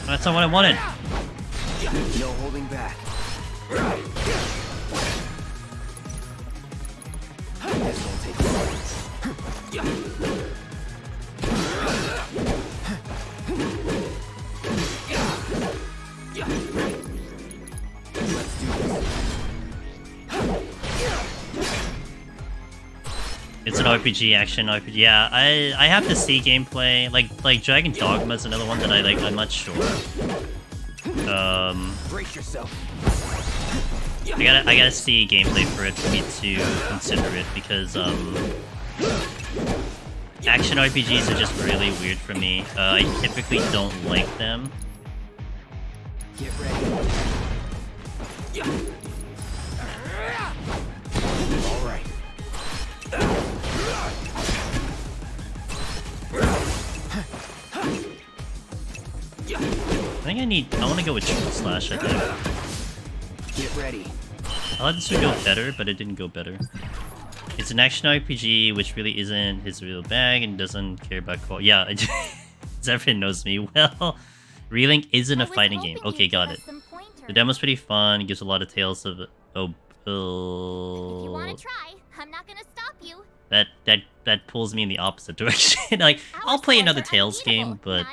That's not what I wanted. No holding back. This won't take long. Let's do this. It's an RPG, action RPG. Yeah, I have to see gameplay. Like Dragon Dogma is another one that I'm not sure. Brace yourself. I gotta see gameplay for it for me to consider it because action RPGs are just really weird for me. I typically don't like them. Get ready. All right. I think I want to go with Triple Slash, I think. Get ready. I thought this would go better, but it didn't go better. It's an action RPG, which really isn't his real bag and doesn't care about quality. Yeah, Zephyr knows me well. Relink isn't a fighting game. Okay, got it. The demo's pretty fun. It gives a lot of tales of... Oh, If you want to try, I'm not gonna stop you. that pulls me in the opposite direction. Like, I'll play another Tales game, but...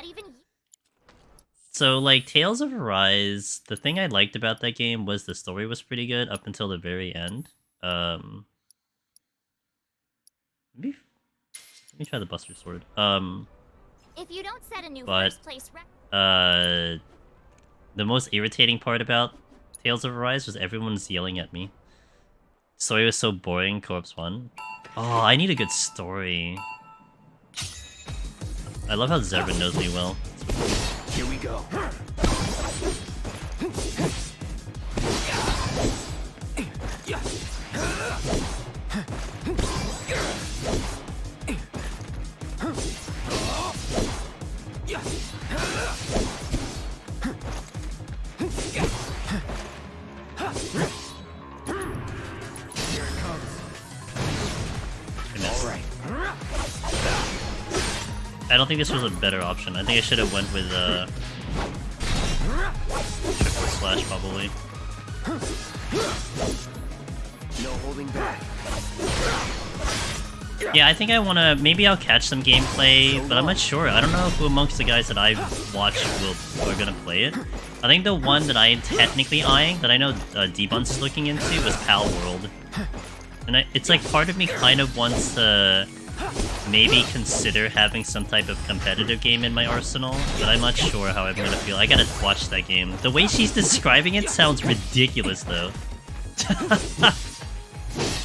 So, like, Tales of Arise, the thing I liked about that game was the story was pretty good up until the very end. Let me try the Buster Sword. If you don't set a new But, first place the most irritating part about Tales of Arise was everyone's yelling at me. Story was so boring, Corpse 1. Oh, I need a good story. I love how Zevran knows me well. Here we go. I don't think this was a better option. I think I should have went with Triple Slash probably. No holding back. Yeah, I think I wanna. Maybe I'll catch some gameplay, but I'm not sure. I don't know who amongst the guys that I've watched are gonna play it. I think the one that I'm technically eyeing, that I know D-Buns is looking into, was Pal World. And it's like part of me kind of wants to maybe consider having some type of competitive game in my arsenal, but I'm not sure how I'm gonna feel. I gotta watch that game. The way she's describing it sounds ridiculous, though.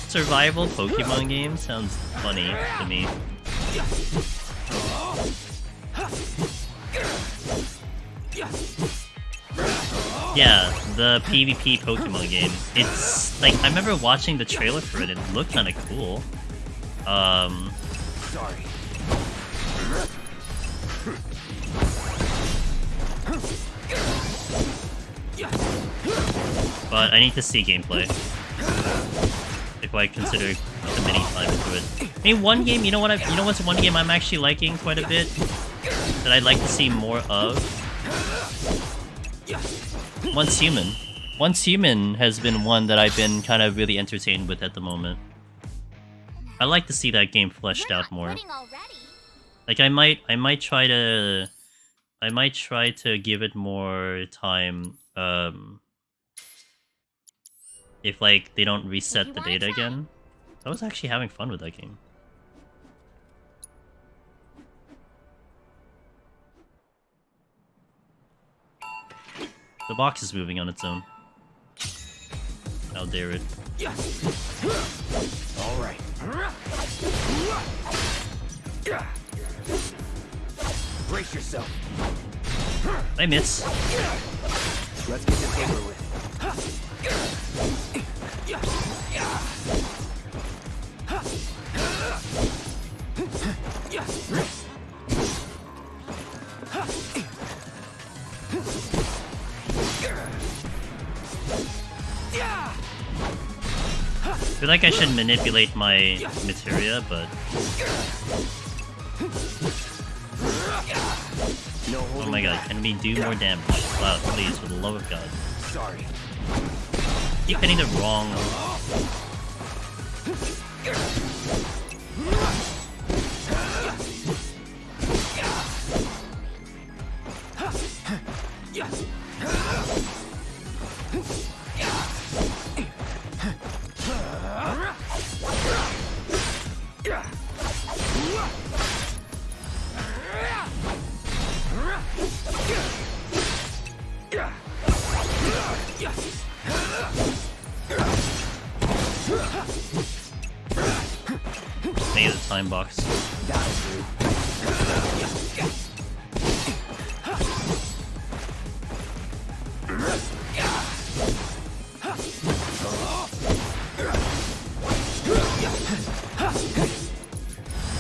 Survival Pokemon game sounds funny to me. Yeah, the PvP Pokemon game. It's like, I remember watching the trailer for it, it looked kinda cool. Sorry. But I need to see gameplay if I consider committing time into it. I mean, one game, you know what's one game I'm actually liking quite a bit that I'd like to see more of? Once Human. Once Human has been one that I've been kind of really entertained with at the moment. I like to see that game fleshed out more. Like I might try to give it more time if like they don't reset the data again. I was actually having fun with that game. The box is moving on its own. How dare it. Alright. Brace yourself. I miss. Let's get this over with. I feel like I should manipulate my materia, but... Oh my god, can we do more damage? Wow, please, for the love of God. Sorry. Keep hitting the wrong... Maybe the time box.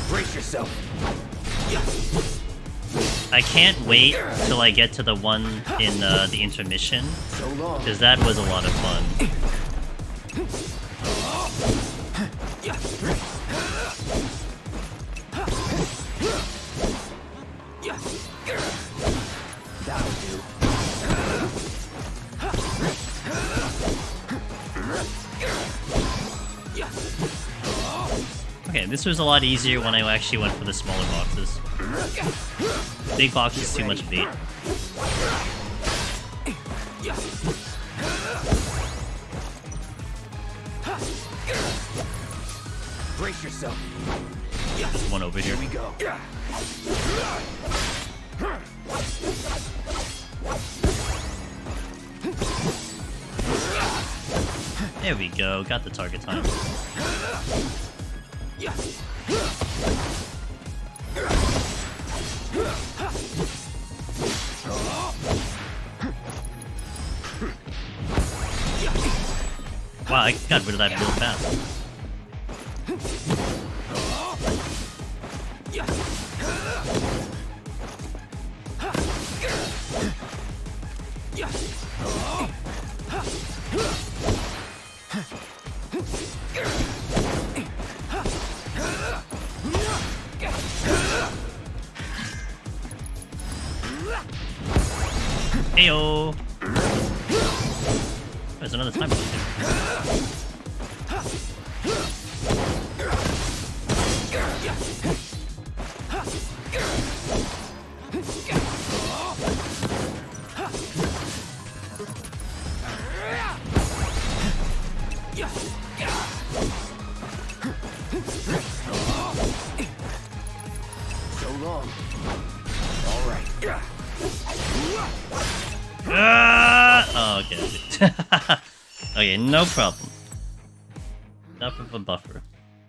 Brace yourself. I can't wait till I get to the one in the intermission, because that was a lot of fun. That'll do. Okay, this was a lot easier when I actually went for the smaller boxes. Big box is too much bait. Brace yourself. There's one over here. Here we go. There we go, got the target time. Wow, I got rid of that real fast. Heyo! There's another time bomb here. No problem. Enough of a buffer.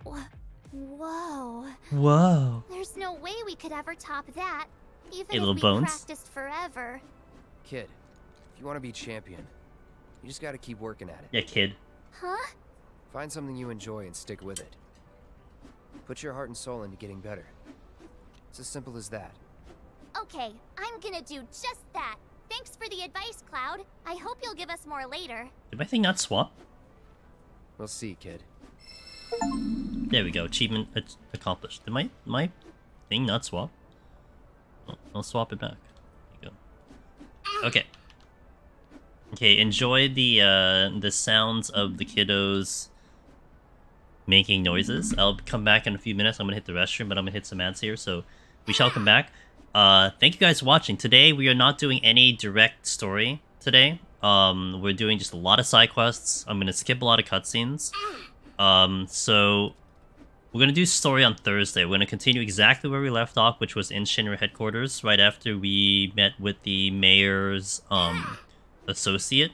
Whoa. Whoa. There's no way we could ever top that, even Hey, if little we bones. practiced forever. Kid, if you want to be champion, you just gotta keep working at it. Yeah, kid. Huh? Find something you enjoy and stick with it. Put your heart and soul into getting better. It's as simple as that. Okay, I'm gonna do just that. Thanks for the advice, Cloud. I hope you'll give us more later. Did my thing not swap? We'll see, kid. There we go. Achievement accomplished. Did my thing not swap? Oh, I'll swap it back. There you go. Okay. Okay, enjoy the sounds of the kiddos making noises. I'll come back in a few minutes. I'm gonna hit the restroom, but I'm gonna hit some ads here, so we shall come back. Thank you guys for watching. Today we are not doing any direct story today. We're doing just a lot of side quests. I'm gonna skip a lot of cutscenes. So we're gonna do story on Thursday. We're gonna continue exactly where we left off, which was in Shinra headquarters, right after we met with the mayor's associate.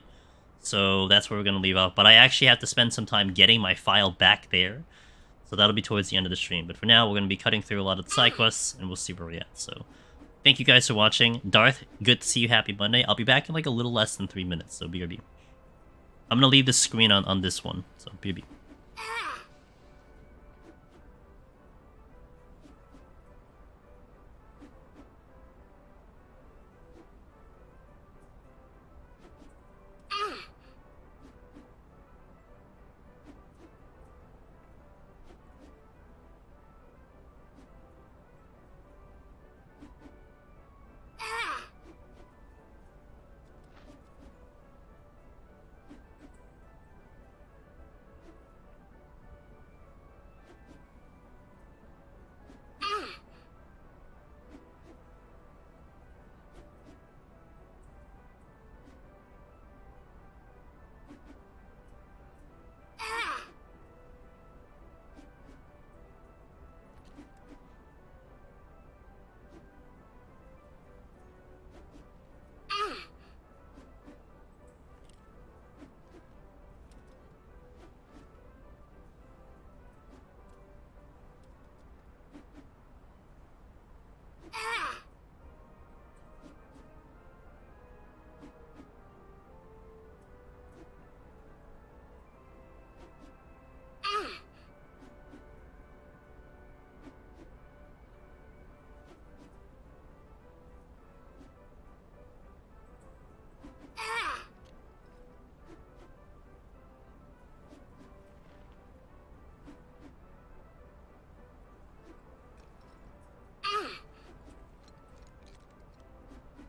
So that's where we're gonna leave off. But I actually have to spend some time getting my file back there. So that'll be towards the end of the stream. But for now, we're gonna be cutting through a lot of the side quests, and we'll see where we're at. So thank you guys for watching. Darth, good to see you. Happy Monday. I'll be back in like a little less than 3 minutes, so BRB. I'm gonna leave the screen on this one, so BRB.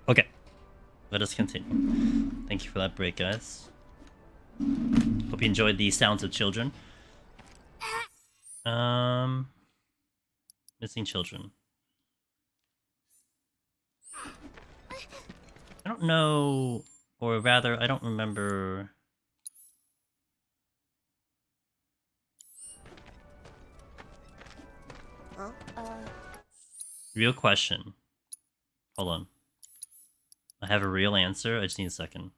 Okay, let us continue. Thank you for that break, guys. Hope you enjoyed the sounds of children. Missing children. I don't know, or rather, I don't remember. Real question. Hold on. I have a real answer. I just need a second.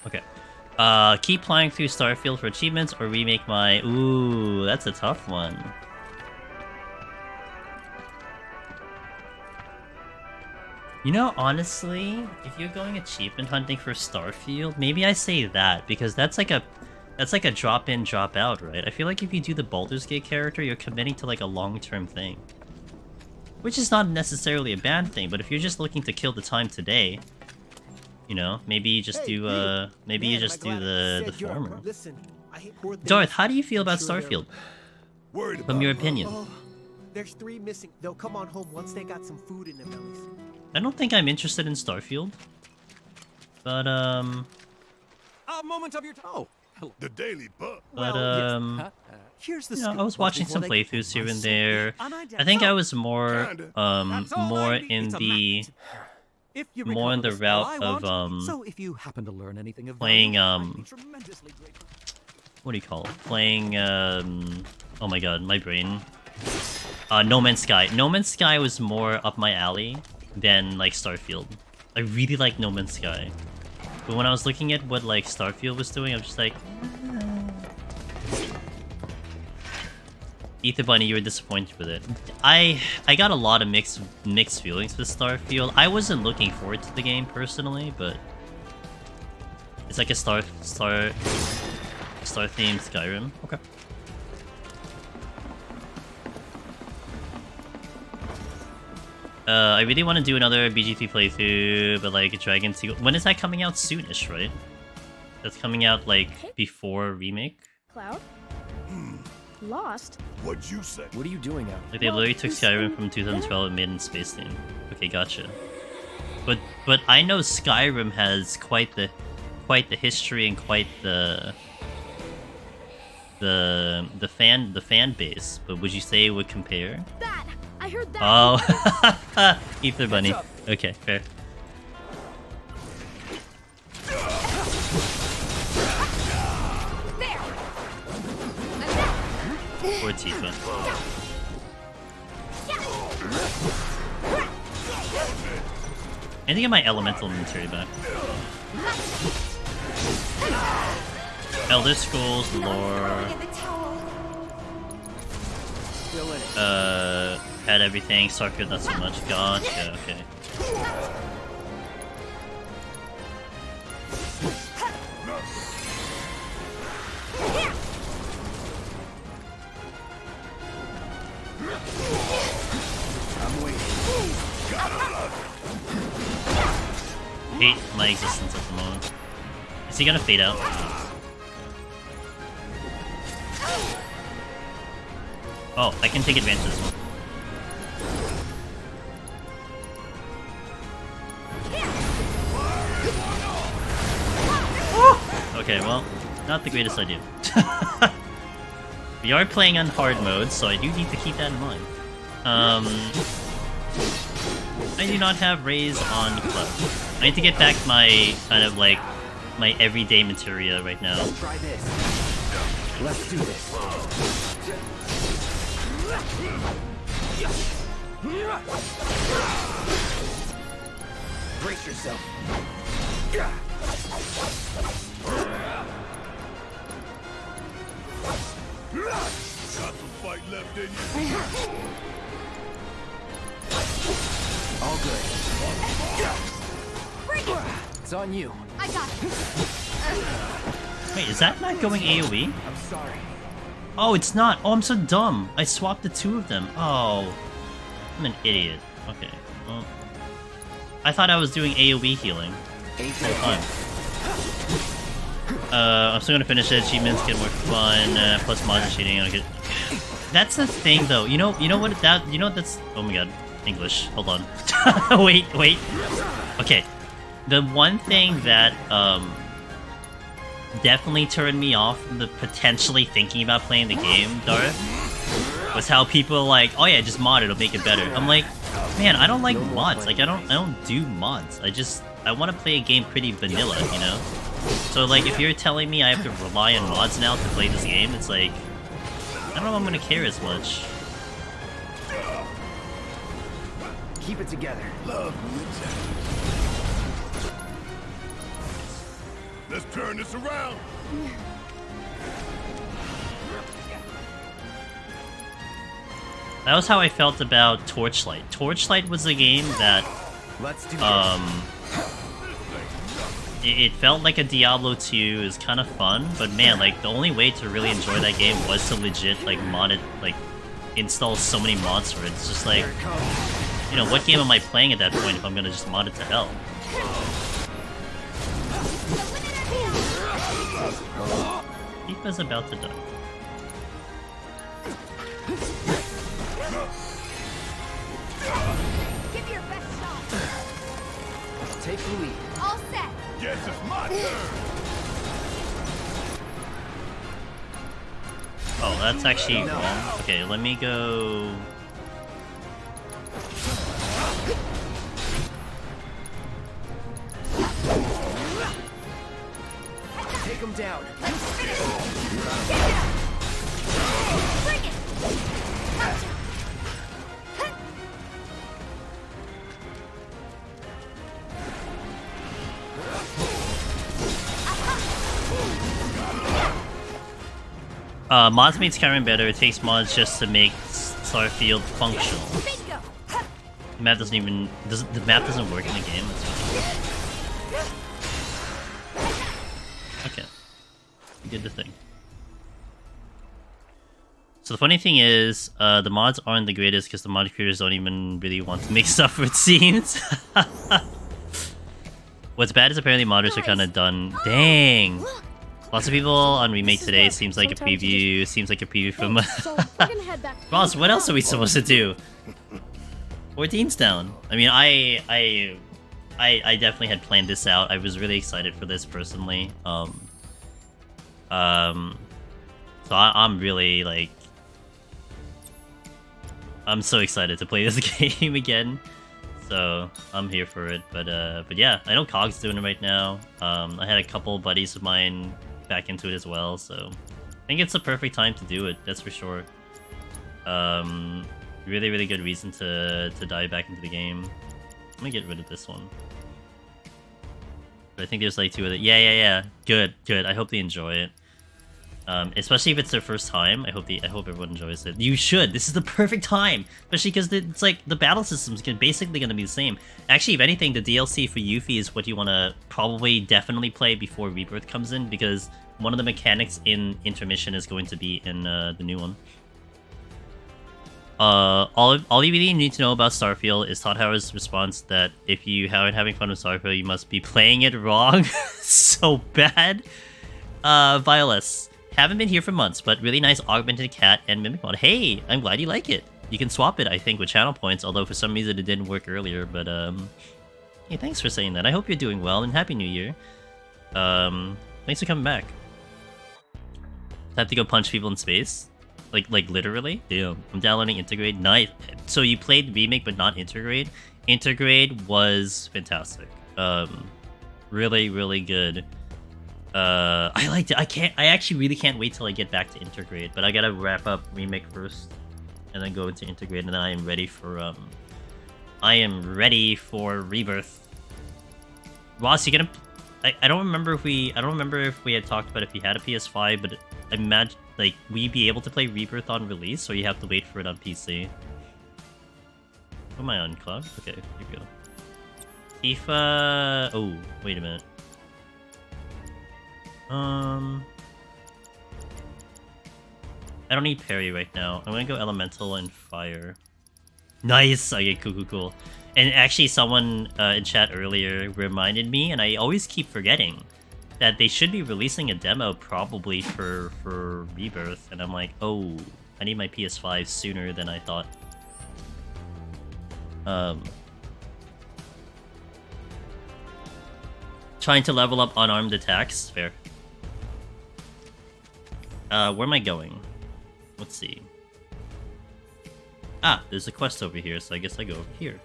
Okay. Keep flying through Starfield for achievements or remake my... Ooh, that's a tough one. You know, honestly, if you're going achievement hunting for Starfield, maybe I say that, because that's like a drop in, drop out, right? I feel like if you do the Baldur's Gate character, you're committing to like a long-term thing. Which is not necessarily a bad thing, but if you're just looking to kill the time today, you know, maybe you just do the former. Darth, how do you feel about Starfield? From your opinion. There's 3 missing. They'll come on home once they got some food in their bellies. I don't think I'm interested in Starfield. But A moment of your time. Oh, The Daily Buck. but here's the you know, I was watching some playthroughs here and there. I think I was more more in the route of So if you happen to learn anything of playing value, I'd be tremendously grateful. what do you call it? Playing oh my god, my brain. No Man's Sky. No Man's Sky was more up my alley than like Starfield. I really like No Man's Sky. But when I was looking at what like Starfield was doing, I'm just like, Ether Bunny, you were disappointed with it. I got a lot of mixed feelings with Starfield. I wasn't looking forward to the game personally, but it's like a star themed Skyrim. Okay. I really want to do another BG3 playthrough, but like Dragon Sequel. When is that coming out? Soonish, right? That's coming out like before Remake. Cloud? Lost? What'd you say? What are you doing out? Like they literally took Skyrim from 2012 and made it in space theme. Okay, gotcha. But I know Skyrim has quite the history and quite the fan base. But would you say it would compare? That! I heard that! Oh, Ether Bunny. Okay, fair. There! Poor Tifa. I need to get my elemental inventory back. Elder Scrolls lore. Had everything. Starfield not so much. Gotcha. Okay. I'm waiting. Hate my existence at the moment. Is he gonna fade out? Oh, I can take advantage of this one. Okay, well, not the greatest idea. We are playing on hard mode, so I do need to keep that in mind. I do not have Raise on Club. I need to get back my kind of like my everyday materia right now. Try this. Let's do this. Brace yourself. Got some fight left in you. All good. It's on you. I got it! Wait, is that not going AoE? I'm sorry. Oh, it's not. Oh, I'm so dumb. I swapped the two of them. Oh, I'm an idiot. Okay, well, I thought I was doing AoE healing the whole time. I'm still gonna finish it. Achievements get more fun. Plus mods and cheating. I get. That's the thing, though. You know what that. You know that's. Oh my god, English. Hold on. wait. Okay, the one thing that definitely turned me off from the potentially thinking about playing the game, Darth, was how people are like, oh yeah, just mod it, it'll make it better. I'm like, man, I don't like mods. Like I don't do mods. I want to play a game pretty vanilla, you know? So like if you're telling me I have to rely on mods now to play this game, it's like I don't know if I'm gonna care as much. Keep it together. Let's turn this around. That was how I felt about Torchlight. Torchlight was a game that Let's do it felt like a Diablo 2. It was kind of fun, but man, like the only way to really enjoy that game was to legit like mod it, like install so many mods for it. It's just like, you know, what game am I playing at that point if I'm gonna just mod it to hell? Tifa's about to die. Give your best shot! Take the lead. All set! Guess it's my turn. Oh, that's actually wrong. Okay, let me go. Take him down. Bring it! Mods makes Skyrim better. It takes mods just to make Starfield functional. The map doesn't even the map doesn't work in the game. That's fine. Okay, you did the thing. So the funny thing is, the mods aren't the greatest because the mod creators don't even really want to make stuff with scenes. What's bad is apparently modders are kind of done. Dang. Lots of people on Remake today. Seems like a preview. Seems like a preview from. Ross, what else are we supposed to do? 14's down. I mean, I definitely had planned this out. I was really excited for this personally. So I'm really like, I'm so excited to play this game again. So I'm here for it. But yeah, I know Cog's doing it right now. I had a couple buddies of mine back into it as well. So I think it's a perfect time to do it. That's for sure. Really, really good reason to dive back into the game. I'm gonna get rid of this one. But I think there's like 2 other. Yeah. Good. I hope they enjoy it. Especially if it's their first time. I hope everyone enjoys it. You should. This is the perfect time, especially because it's like the battle system's basically gonna be the same. Actually, if anything, the DLC for Yuffie is what you want to probably definitely play before Rebirth comes in, because one of the mechanics in Intermission is going to be in the new one. All you really need to know about Starfield is Todd Howard's response that if you aren't having fun with Starfield, you must be playing it wrong. So bad. Violas. Haven't been here for months, but really nice augmented cat and mimic mod. Hey, I'm glad you like it. You can swap it, I think, with channel points, although for some reason it didn't work earlier, but hey, thanks for saying that. I hope you're doing well, and Happy New Year. Thanks for coming back. Have to go punch people in space? Like literally? Damn. I'm downloading Intergrade. Nice. So you played Remake but not Intergrade? Intergrade was fantastic. Really, really good. I liked it. I actually really can't wait till I get back to Intergrade, but I gotta wrap up Remake first, and then go into Intergrade, and then I am ready for Rebirth. Ross, you gonna? I don't remember if we had talked about if you had a PS5, but I imagine like will you be able to play Rebirth on release, or you have to wait for it on PC? Who am I on, Cloud? Okay, here we go. Tifa. Oh, wait a minute. I don't need parry right now. I'm gonna go elemental and fire. Nice! Okay, cool. And actually someone in chat earlier reminded me, and I always keep forgetting, that they should be releasing a demo probably for Rebirth, and I'm like, oh, I need my PS5 sooner than I thought. Trying to level up unarmed attacks? Fair. Where am I going? Let's see. Ah, there's a quest over here, so I guess I go over here.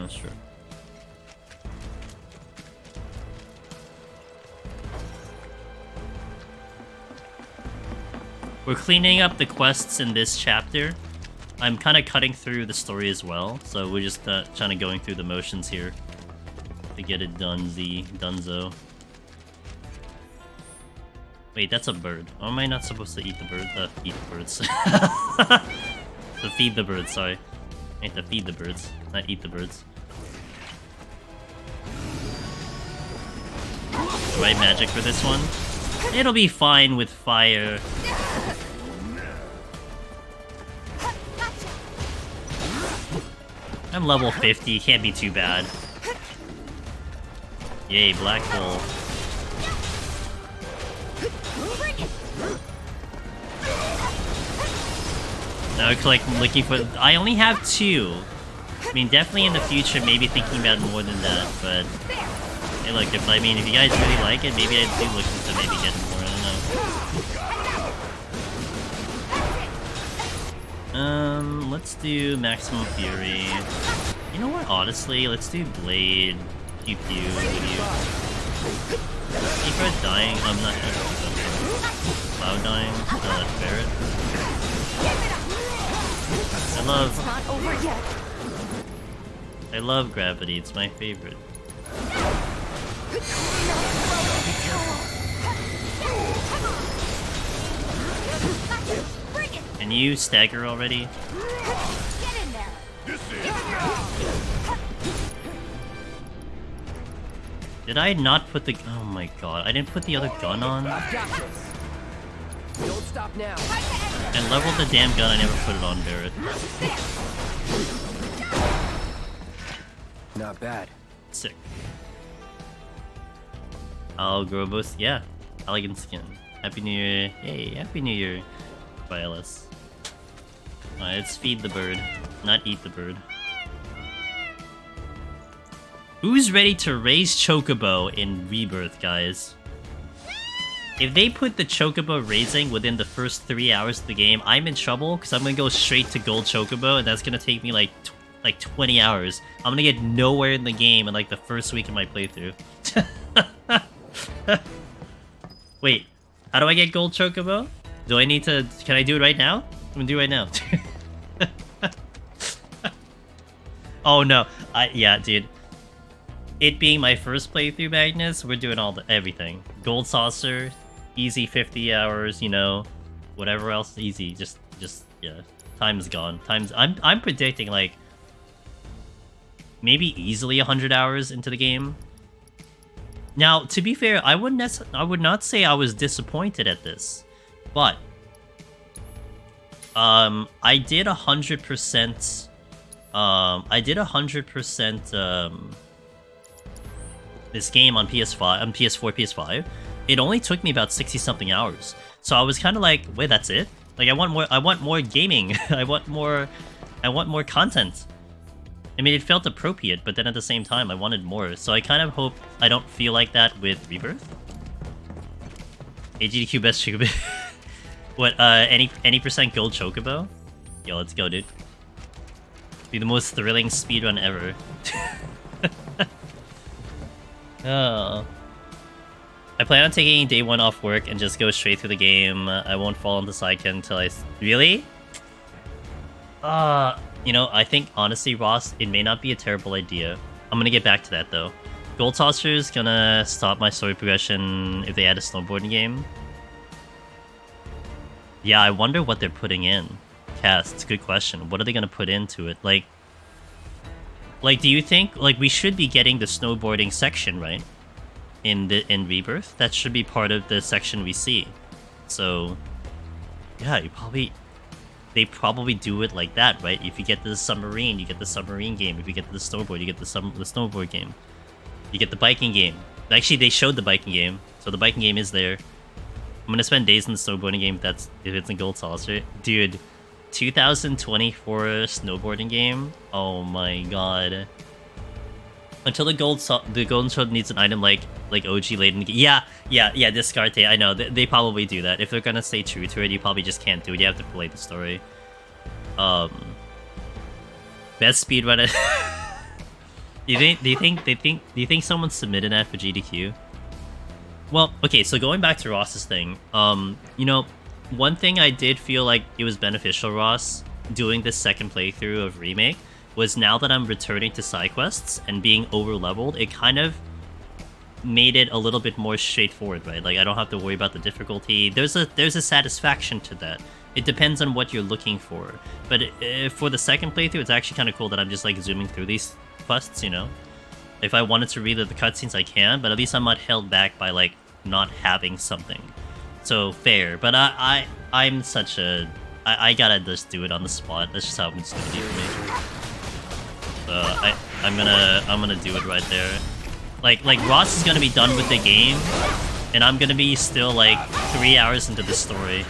Sure. We're cleaning up the quests in this chapter. I'm kind of cutting through the story as well, so we're just trying to going through the motions here to get it donezo. Wait, that's a bird. Or am I not supposed to eat the bird? Eat the birds. To feed the birds, sorry. I have to feed the birds, not eat the birds. Do I have magic for this one? It'll be fine with fire. I'm level 50, can't be too bad. Yay, black hole. Now it's like looking for. I only have 2. I mean, definitely in the future, maybe thinking about more than that. But hey, look, if you guys really like it, maybe I do look into maybe getting more. I don't know. Let's do maximum fury. You know what? Honestly, let's do blade. Pew pew. Tifa dying. I'm not sure. Cloud dying. Ferret. I love gravity, it's my favorite. Can you stagger already? Get in there. This is Did I not put the... Oh my god, I didn't put the other gun on? I've got this. Don't stop now. I leveled the damn gun, I never put it on Barrett. Not bad. Sick. I'll grow both. Yeah. Elegant skin. Happy New Year. Yay, Happy New Year. By LS. Alright, let's feed the bird. Not eat the bird. Who's ready to raise Chocobo in Rebirth, guys? If they put the Chocobo raising within the first 3 hours of the game, I'm in trouble because I'm gonna go straight to Gold Chocobo, and that's gonna take me like 20 hours. I'm gonna get nowhere in the game in like the first week of my playthrough. Wait, how do I get Gold Chocobo? Do I need to... Can I do it right now? I'm gonna do it right now. Oh no. Yeah, dude. It being my first playthrough, Magnus, we're doing everything. Gold Saucer, easy 50 hours, you know, whatever else, easy. Just yeah. Time's gone. I'm predicting like maybe easily 100 hours into the game. Now, to be fair, I would not say I was disappointed at this, but I did 100%. I did 100%. This game on PS5, on PS4, PS5. It only took me about 60-something hours. So I was kind of like, wait, that's it? Like, I want more gaming. I want more content. I mean, it felt appropriate, but then at the same time, I wanted more. So I kind of hope I don't feel like that with Rebirth. AGDQ best Chocobo. What, any percent gold Chocobo? Yo, let's go, dude. Be the most thrilling speedrun ever. Oh. I plan on taking day 1 off work and just go straight through the game. I won't fall into Saiken until I... Really? You know, I think, honestly, Ross, it may not be a terrible idea. I'm gonna get back to that, though. Gold Saucer's gonna stop my story progression if they add a snowboarding game. Yeah, I wonder what they're putting in. Cass, it's a good question. What are they gonna put into it? Like, do you think, like, we should be getting the snowboarding section, right? In Rebirth? That should be part of the section we see. So, yeah, they probably do it like that, right? If you get the submarine, you get the submarine game. If you get the snowboard, you get the snowboard game. You get the biking game. Actually, they showed the biking game, so the biking game is there. I'm gonna spend days in the snowboarding game if it's in Gold Saucer. Dude, 2024 snowboarding game? Oh my god. Until the golden sword needs an item like OG late in the game. Yeah, Discarte, I know. They probably do that. If they're gonna stay true to it, you probably just can't do it. You have to play the story. Best speedrunner. Do you think someone submitted that for GDQ? Well, okay, so going back to Ross's thing, you know, one thing I did feel like it was beneficial, Ross, doing this second playthrough of Remake, was now that I'm returning to side quests and being over-leveled, it kind of made it a little bit more straightforward, right? Like, I don't have to worry about the difficulty. There's a satisfaction to that. It depends on what you're looking for. But for the second playthrough, it's actually kind of cool that I'm just, like, zooming through these quests, you know? If I wanted to read the cutscenes, I can, but at least I'm not held back by, like, not having something. So, fair. But I'm such a... I gotta just do it on the spot. That's just how it's gonna be for me. So, I'm gonna do it right there. Like Ross is gonna be done with the game, and I'm gonna be still, like, 3 hours into the story.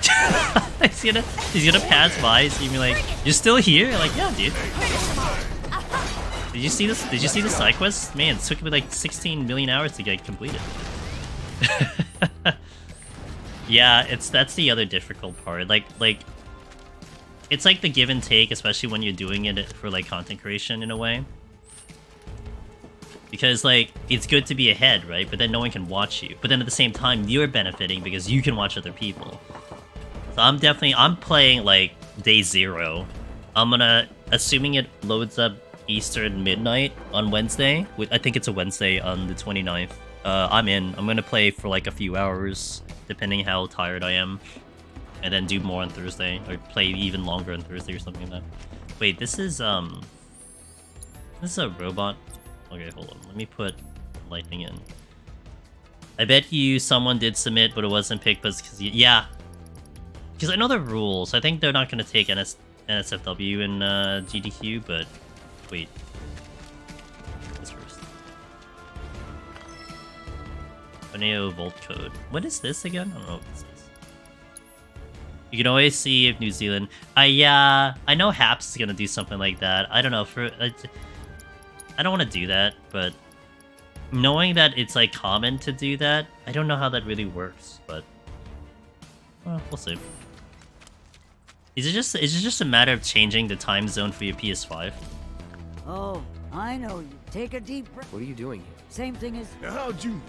he's gonna pass by, he's gonna be like, "You're still here?" Like, yeah, dude. Did you see this? Did you see the side quest? Man, it took me like 16 million hours to get completed. Yeah, that's the other difficult part. Like it's like the give and take, especially when you're doing it for like content creation in a way. Because like it's good to be ahead, right? But then no one can watch you. But then at the same time, you're benefiting because you can watch other people. So I'm playing like day 0. I'm gonna, assuming it loads up Eastern midnight on Wednesday. I think it's a Wednesday on the 29th. I'm gonna play for like a few hours, depending how tired I am. and then do more on Thursday, or play even longer on Thursday or something like that. Wait, this is a robot. Okay, hold on. Let me put lightning in. I bet you someone did submit, but it wasn't picked because yeah, because I know the rules. I think they're not gonna take NSFW in GDQ, but wait. This first. Boneo Volt Code. What is this again? I don't know what this is. You can always see if New Zealand. Yeah, I know Haps is gonna do something like that. I don't know. I don't want to do that, but knowing that it's like common to do that, I don't know how that really works. But well, we'll see. Is it just a matter of changing the time zone for your PS5? Oh, I know you. Take a deep breath. What are you doing here? Same thing as. Now how'd you...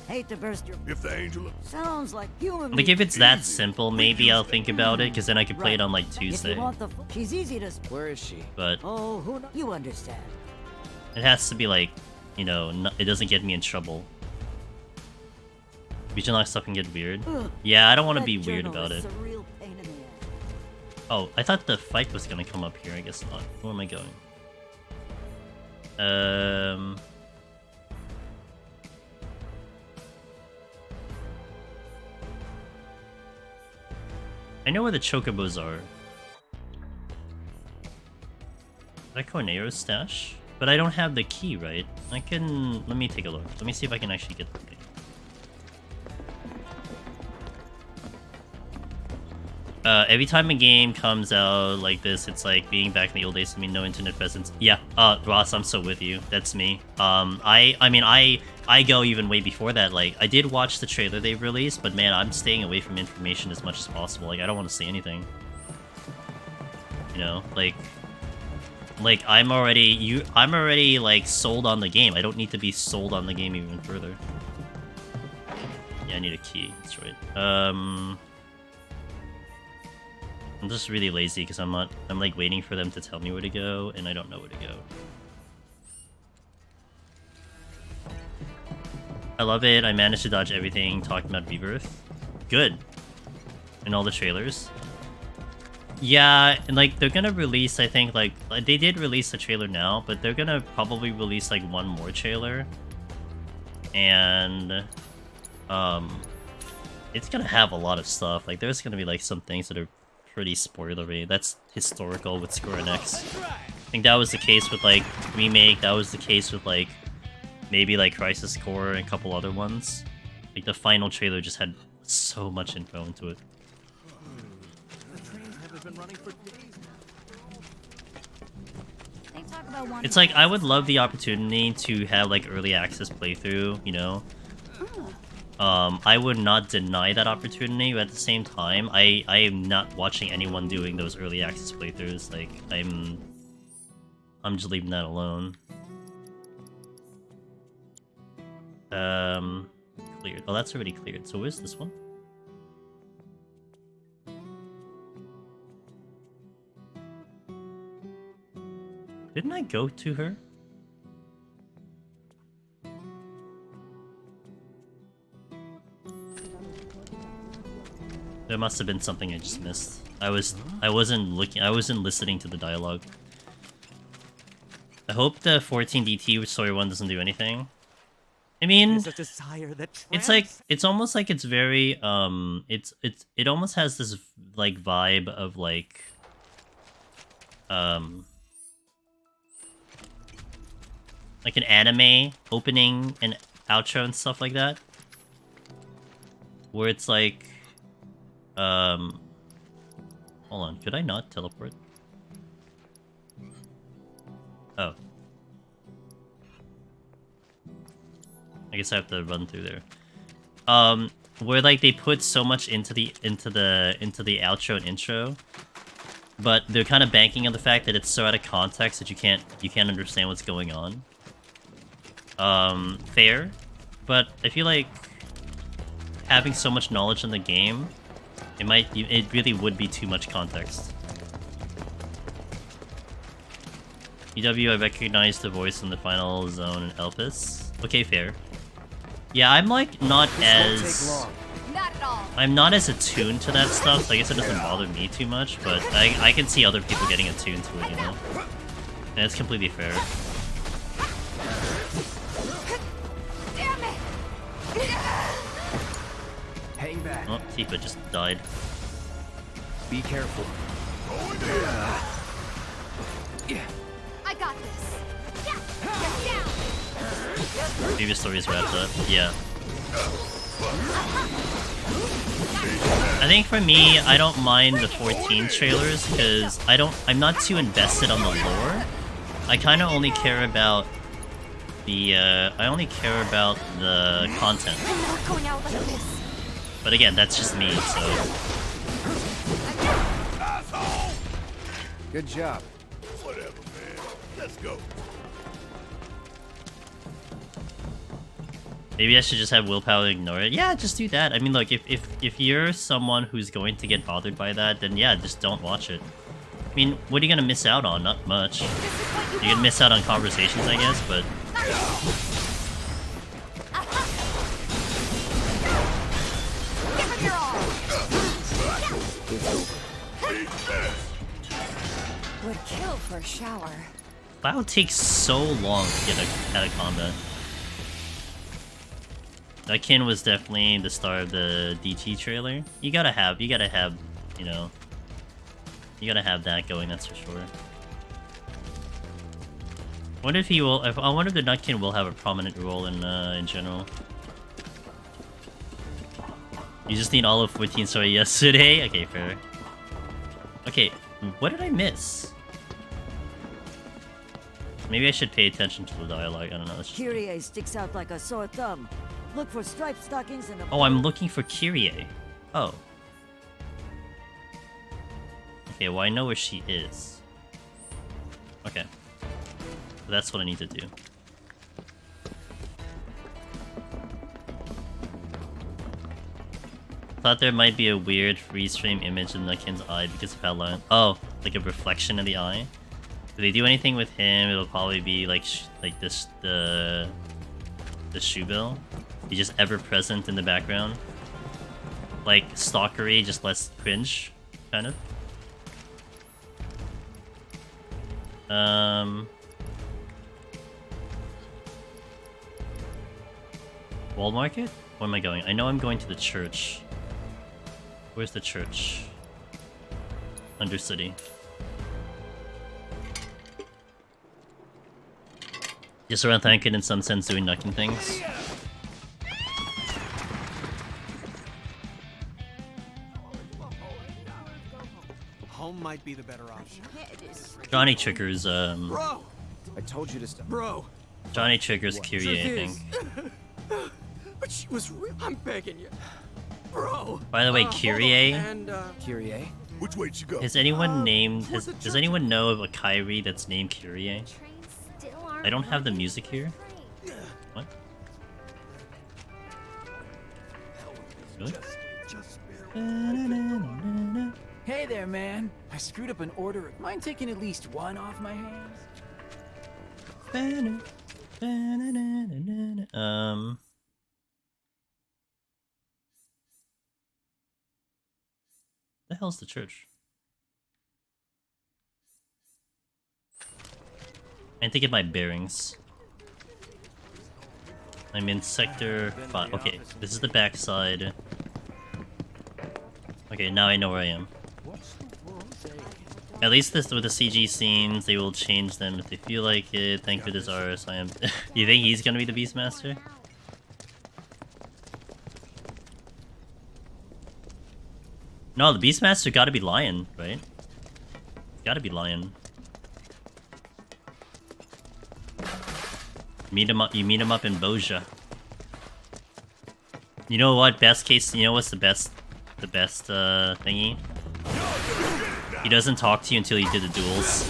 Hate to burst your. If the angel... Sounds like human. Like if it's that simple, maybe I'll think about it, because then I could play it on like If Tuesday. you want the. She's easy to. Where is she? But Oh, who knows? You understand. it has to be like, you know, it doesn't get me in trouble. Region lock stuff can get weird. Yeah, I don't want to That be weird journal about is it. a real pain in the ass. Oh, I thought the fight was gonna come up here. I guess not. Where am I going? I know where the chocobos are. Is that Corneo's stash? But I don't have the key, right? I can... Let me take a look. Let me see if I can actually get the thing. Every time a game comes out like this, it's like being back in the old days. I mean, no internet presence. Yeah, Ross, I'm so with you. That's me. I go even way before that. Like, I did watch the trailer they released, but man, I'm staying away from information as much as possible. Like, I don't want to see anything. You know, like I'm already like sold on the game. I don't need to be sold on the game even further. Yeah, I need a key. That's right. I'm just really lazy because I'm like waiting for them to tell me where to go, and I don't know where to go. I love it. I managed to dodge everything talking about Rebirth. Good. In all the trailers. Yeah, and like they're gonna release, I think, like they did release a trailer now, but they're gonna probably release like one more trailer. And it's gonna have a lot of stuff. Like there's gonna be like some things that are pretty spoilery. That's historical with Square Enix. I think that was the case with like Remake, that was the case with like maybe like Crisis Core and a couple other ones. Like the final trailer just had so much info into it. It's like I would love the opportunity to have like early access playthrough, you know. I would not deny that opportunity, but at the same time, I am not watching anyone doing those early access playthroughs. Like I'm just leaving that alone. Cleared. Oh, that's already cleared. So where's this one? Didn't I go to her? There must have been something I just missed. I wasn't listening to the dialogue. I hope the 14DT story one doesn't do anything. I mean, it's like it's almost like it's very it almost has this like vibe of like an anime opening and outro and stuff like that, where it's like hold on, could I not teleport? Oh, I guess I have to run through there. Where like they put so much into the outro and intro, but they're kind of banking on the fact that it's so out of context that you can't understand what's going on. Fair, but I feel like having so much knowledge in the game, it really would be too much context. EW, I recognize the voice in the final zone and Elpis. Okay, fair. Yeah, I'm like not as all. I'm not as attuned to that stuff, so I guess it doesn't bother me too much, but I can see other people getting attuned to it, you know? And it's completely fair. Damn it! Hang back. Oh, Tifa just died. Be careful. I got this. Yeah. Get down. Previous story is wrapped up. Yeah. I think for me, I don't mind the 14 trailers because I'm not too invested on the lore. I kind of only care about the content. I'm not going out like this. But again, that's just me, so. Good job. Whatever, man. Let's go. Maybe I should just have willpower to ignore it. Yeah, just do that. I mean, look, if you're someone who's going to get bothered by that, then yeah, just don't watch it. I mean, what are you gonna miss out on? Not much. You're gonna miss out on conversations, I guess, but... Would kill for a shower. Cloud takes so long to get out of combat. That kin was definitely the star of the DT trailer. You gotta have, you know, you gotta have that going, that's for sure. I wonder if he will, I wonder if the Nutkin will have a prominent role in general. You just need all of 14 story yesterday? Okay, fair. Okay, what did I miss? Maybe I should pay attention to the dialogue, I don't know. Kyrie sticks out like a sore thumb. Look for striped stockings and a... Oh, I'm looking for Kyrie. Oh. Okay, well I know where she is. Okay. So that's what I need to do. Thought there might be a weird freeze frame image in Nutkin's eye because of how long... Oh, like a reflection of the eye? If they do anything with him, it'll probably be like this, the shoe bill. He's just ever present in the background. Like stalkery, just less cringe, kind of. Wall Market? Where am I going? I know I'm going to the church. Where's the church? Undercity. Just around Thankin in some sense doing Nutkin things. Home might be the better option. Johnny triggers, Bro! I told you to stop. Bro! Johnny triggers Kyrie, I think. But she was real. I'm begging you. Bro! By the way, Kyrie? And, Kyrie? Which way you go? Has anyone named... Does anyone know of a Kyrie that's named Kyrie? I don't have the music here. What? Really? Hey there, man. I screwed up an order. Mind taking at least one off my hands? The hell's the church? I need to get my bearings. I'm in sector 5. Okay, this is the backside. Okay, now I know where I am. At least this with the CG scenes, they will change them if they feel like it. Thank goodness RS I am. You think he's gonna be the Beastmaster? No, the Beastmaster gotta be Lion, right? Gotta be Lion. Meet him up. You meet him up in Boja. You know what? Best case. You know what's the best? The best thingy. He doesn't talk to you until you did the duels.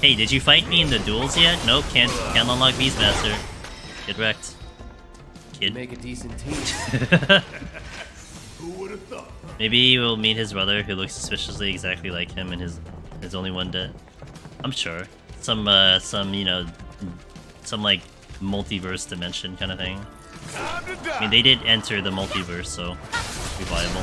Hey, did you fight me in the duels yet? Nope, can't unlock Beastmaster. Get wrecked. Kid. Make a decent team. Who would have thought? Maybe we'll meet his brother, who looks suspiciously exactly like him, and his only one dead. I'm sure. Some you know, some like multiverse dimension kind of thing. Time to die. I mean, they did enter the multiverse, so it's viable.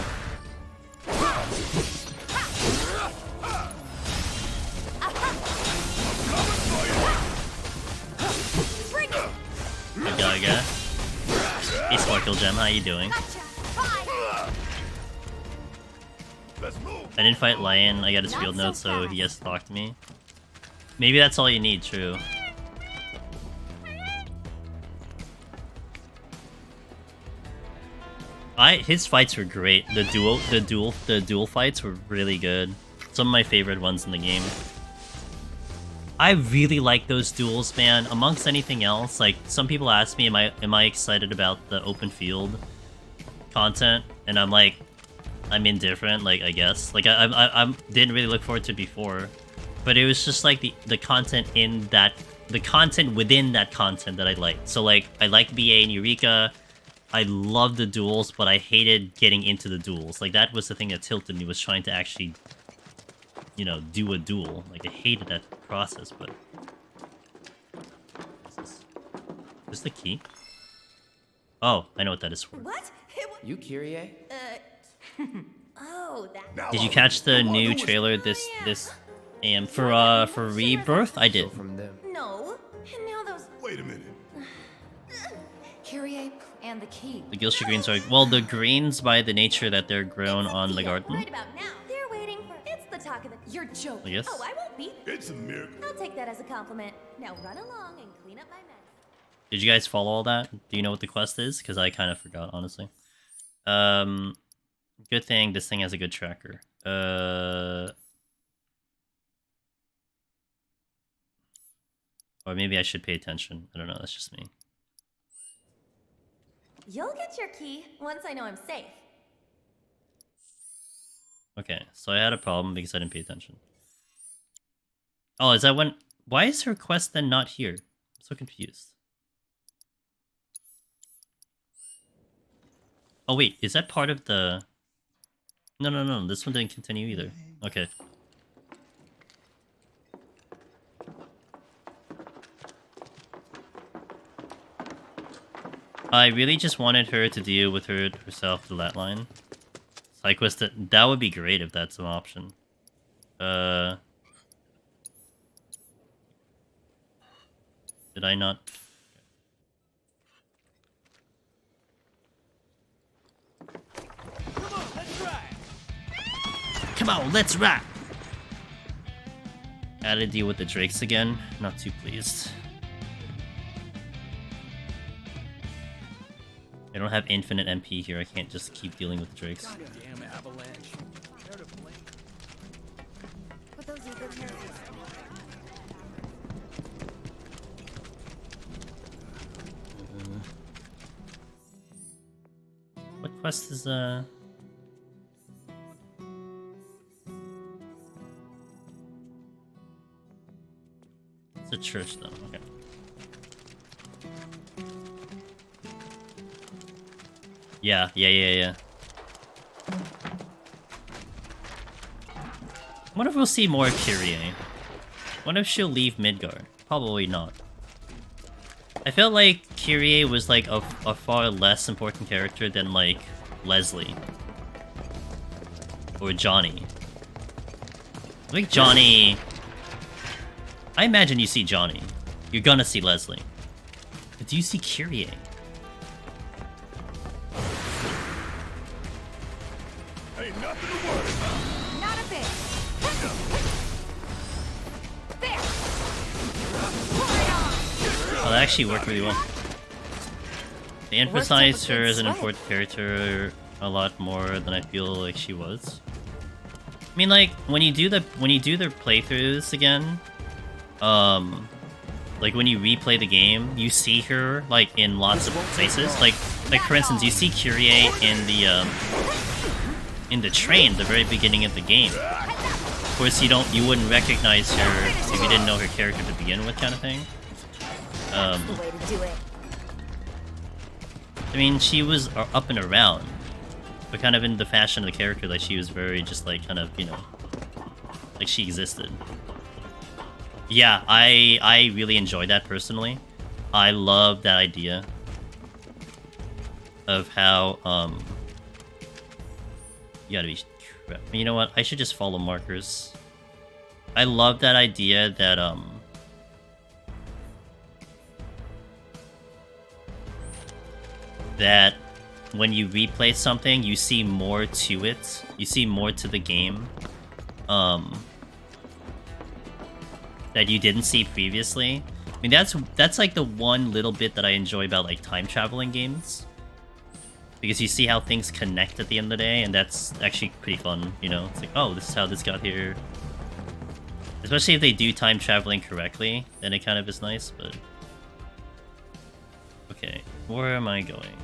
Gaga. Hey, Sparkle Gem, how you doing? I didn't fight Lion, I got his field note, so he has to talk to me. Maybe that's all you need, true. His fights were great. The duel fights were really good. Some of my favorite ones in the game. I really like those duels, man. Amongst anything else, like some people ask me, am I excited about the open field content? And I'm like, I'm indifferent. Like I guess, like I didn't really look forward to it before, but it was just like the content in that, the content within that content that I liked. So like I liked BA and Eureka. I loved the duels, but I hated getting into the duels. Like that was the thing that tilted me, was trying to actually, you know, do a duel. Like I hated that process, but what's this? Is this the key? Oh, I know what that is for. What? You Kyrie? Oh, that. Did you catch the new trailer this AM for Rebirth? I did. From them. No. And now those. Wait a minute. Kyrie and the key. The Gilsha greens are, well, the greens by the nature that they're grown on the garden. Right about now. They're waiting for. It's the talk of the. You're joking. I guess. Oh, I won't be. It's a miracle. I'll take that as a compliment. Now run along and clean up my mess. Did you guys follow all that? Do you know what the quest is? Because I kind of forgot, honestly. Good thing this thing has a good tracker. Or maybe I should pay attention. I don't know, that's just me. You'll get your key once I know I'm safe. Okay, so I had a problem because I didn't pay attention. Oh, is that when... Why is her quest then not here? I'm so confused. Oh wait, is that part of the... No, this one didn't continue either. Okay. I really just wanted her to deal with herself to that line. Side quest, that would be great if that's an option. Did I not... Come on, let's rap! Gotta deal with the Drakes again. Not too pleased. I don't have infinite MP here. I can't just keep dealing with the Drakes. Damn avalanche. They're to blame. But those are good nerves. What quest is It's a church though, okay. Yeah. What if we'll see more of Kyrie? What if she'll leave Midgar? Probably not. I felt like Kyrie was like a far less important character than like Leslie. Or Johnny. I think Johnny... I imagine you see Johnny. You're gonna see Leslie. But do you see Kyrie? Ain't nothing to worry about. Not a bit. There. Oh, that actually worked really well. They emphasized her as an important character a lot more than I feel like she was. I mean, like when you do their playthroughs again, like when you replay the game, you see her like in lots of places. Like for instance, you see Kyrie in the train, the very beginning of the game. Of course, you wouldn't recognize her if you didn't know her character to begin with, kind of thing. The way to do it. I mean, she was up and around, but kind of in the fashion of the character, like she was very just like kind of, you know, like she existed. Yeah, I really enjoyed that personally. I love that idea of how, you gotta be... You know what? I should just follow markers. I love that idea that, that when you replay something, you see more to it. You see more to the game. That you didn't see previously. I mean, that's like the one little bit that I enjoy about like time traveling games. Because you see how things connect at the end of the day, and that's actually pretty fun, you know? It's like, oh, this is how this got here. Especially if they do time traveling correctly, then it kind of is nice, but... Okay, where am I going?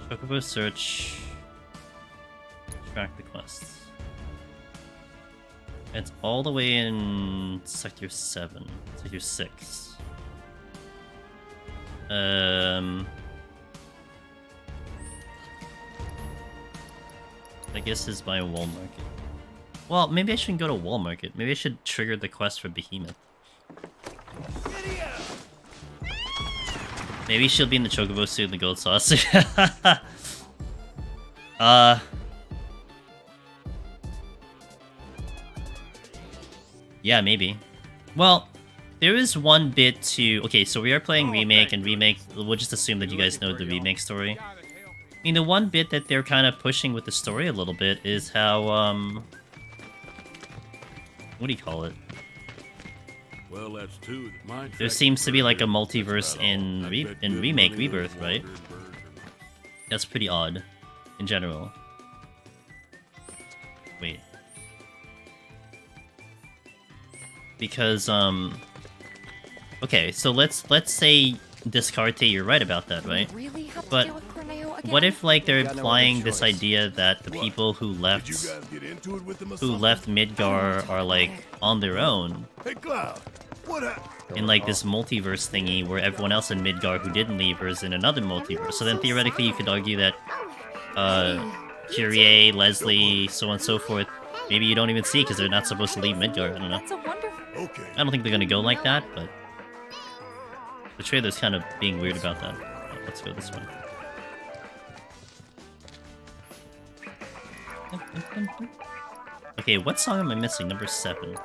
Chocobo search... Track the quests. It's all the way in Sector 7. Sector 6. I guess this is by a wall market. Well, maybe I shouldn't go to wall market. Maybe I should trigger the quest for Behemoth. Maybe she'll be in the Chocobo suit and the gold saucer. Yeah, maybe. Well, there is one bit to... Okay, so we are playing Remake, and Remake... We'll just assume that you guys know the Remake story. I mean, the one bit that they're kind of pushing with the story a little bit is how, what do you call it? Well, that's two. There seems to be like a multiverse in Remake Rebirth, right? That's pretty odd, in general. Wait. Because, okay, so let's say Descartes, you're right about that, right? But what if, like, they're implying this idea that the people who left Midgar are, like, on their own? In, like, this multiverse thingy where everyone else in Midgar who didn't leave is in another multiverse. So then, theoretically, you could argue that, Kyrie, Leslie, so on and so forth, maybe you don't even see because they're not supposed to leave Midgar, I don't know. I don't think they're gonna go like that, but... The trailer's kind of being weird about that. Oh, let's go this way. Okay, what song am I missing? Number 7.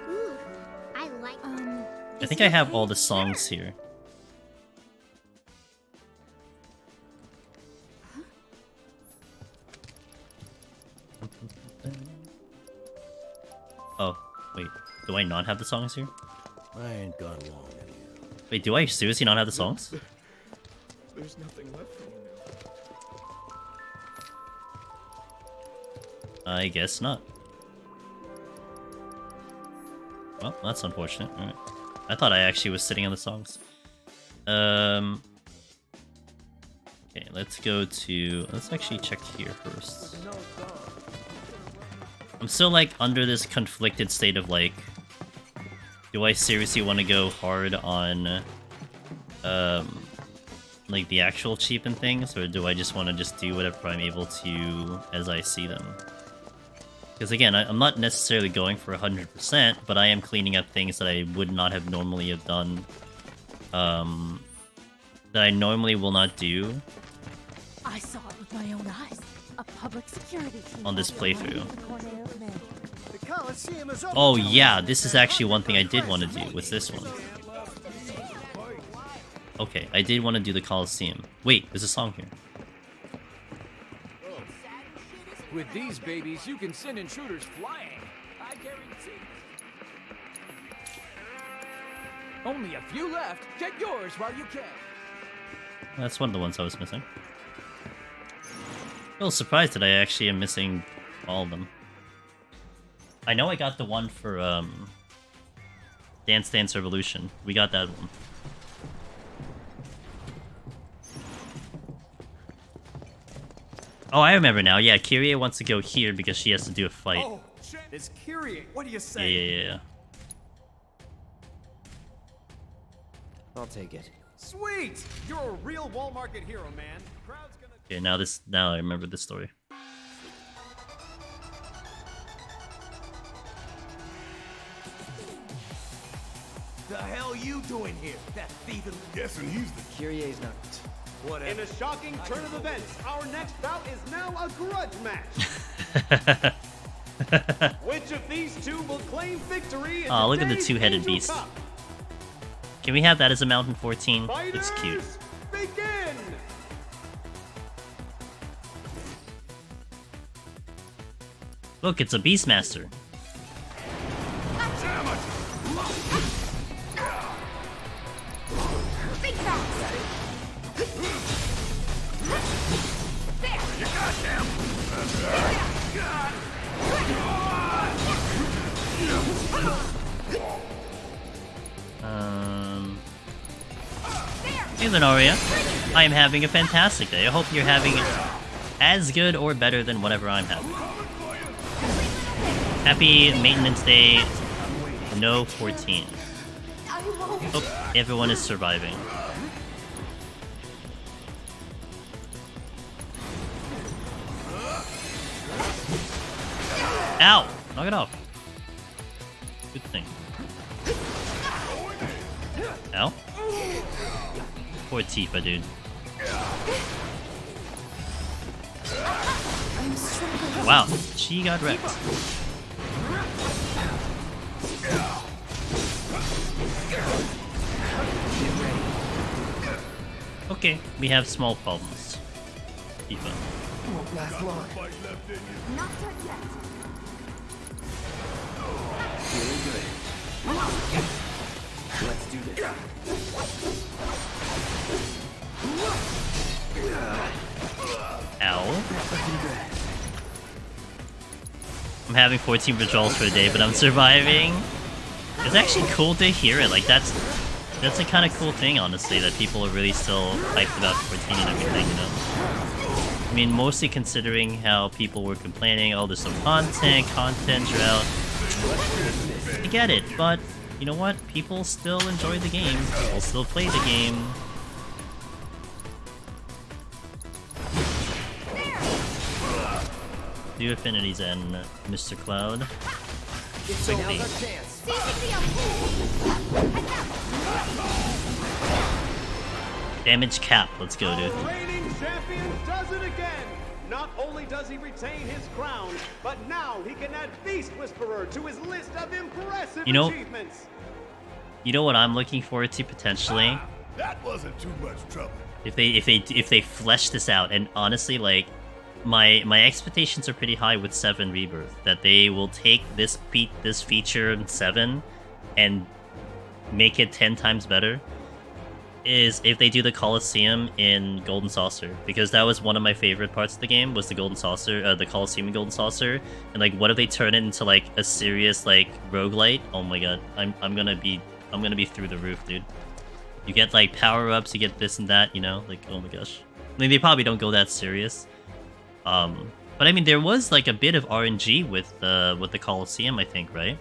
Ooh, I like. I think I have all the songs here. Oh, wait. Do I not have the songs here? I ain't got long in you. Wait, do I seriously not have the songs? There's nothing left for you now. I guess not. Well, that's unfortunate. Alright. I thought I actually was sitting on the songs. Okay, let's go to... Let's actually check here first. I'm still, like, under this conflicted state of, like... Do I seriously want to go hard on... like, the actual cheapen things? Or do I just want to just do whatever I'm able to as I see them? Because, again, I'm not necessarily going for 100%, but I am cleaning up things that I would not have normally have done. That I normally will not do. I saw it with my own eyes. A public security team On this playthrough. The Coliseum is Oh yeah, this is actually one thing I did want to do with this one. Okay, I did want to do the Coliseum. Wait, there's a song here. With these babies, you can send intruders flying. I guarantee. Only a few left. Get yours while you can. That's one of the ones I was missing. A little surprised that I actually am missing all of them. I know I got the one for Dance Dance Revolution. We got that one. Oh, I remember now. Yeah, Kyrie wants to go here because she has to do a fight. Oh, shit. It's Kyrie. What do you say? Yeah. I'll take it. Sweet! You're a real wall market hero, man. Crowd's gonna... Okay, now I remember this story. you doing here, that thieving? Guessing he's the Kyrie's not. Whatever. In a shocking turn of events, our next bout is now a grudge match. Which of these two will claim victory in Oh, look at the today's two-headed Angel beast. Cup? Can we have that as a Mountain 14? Fighters, It's cute. begin! Look, it's a Beastmaster. Think fast. There. You goddamn. Hey Lunaria, I am having a fantastic day. I hope you're having it as good or better than whatever I'm having. Happy Maintenance Day, no 14. Hope everyone is surviving. Ow! Knock it off. Good thing. Ow. Poor Tifa, dude. Wow, she got wrecked. Okay, we have small problems. Tifa. Won't last long. Not done yet. Feeling good. Let's do this. Ow. I'm having 14 withdrawals for the day, but I'm surviving. It's actually cool to hear it. Like that's a kind of cool thing, honestly, that people are really still hyped about 14 and everything, you know? I mean, mostly considering how people were complaining, oh, there's some content's out. I get it, but you know what? People still enjoy the game. People still play the game. Do affinities and Mr. Cloud. So now's our chance. Damage cap. Let's go, dude. Our reigning champion does it again. Not only does he retain his crown, but now he can add Beast Whisperer to his list of impressive achievements. You know what I'm looking forward to potentially? That wasn't too much trouble. If they flesh this out, and honestly, like my expectations are pretty high with 7 Rebirth, that they will take this feature in 7 and make it 10 times better. Is if they do the Coliseum in Golden Saucer, because that was one of my favorite parts of the game, was the Golden Saucer, the Coliseum in Golden Saucer, and like what if they turn it into like a serious like roguelite? Oh my god, I'm gonna be through the roof, dude. You get like power-ups, you get this and that, you know, like oh my gosh. I mean, they probably don't go that serious. But I mean, there was like a bit of RNG with the Coliseum, I think, right?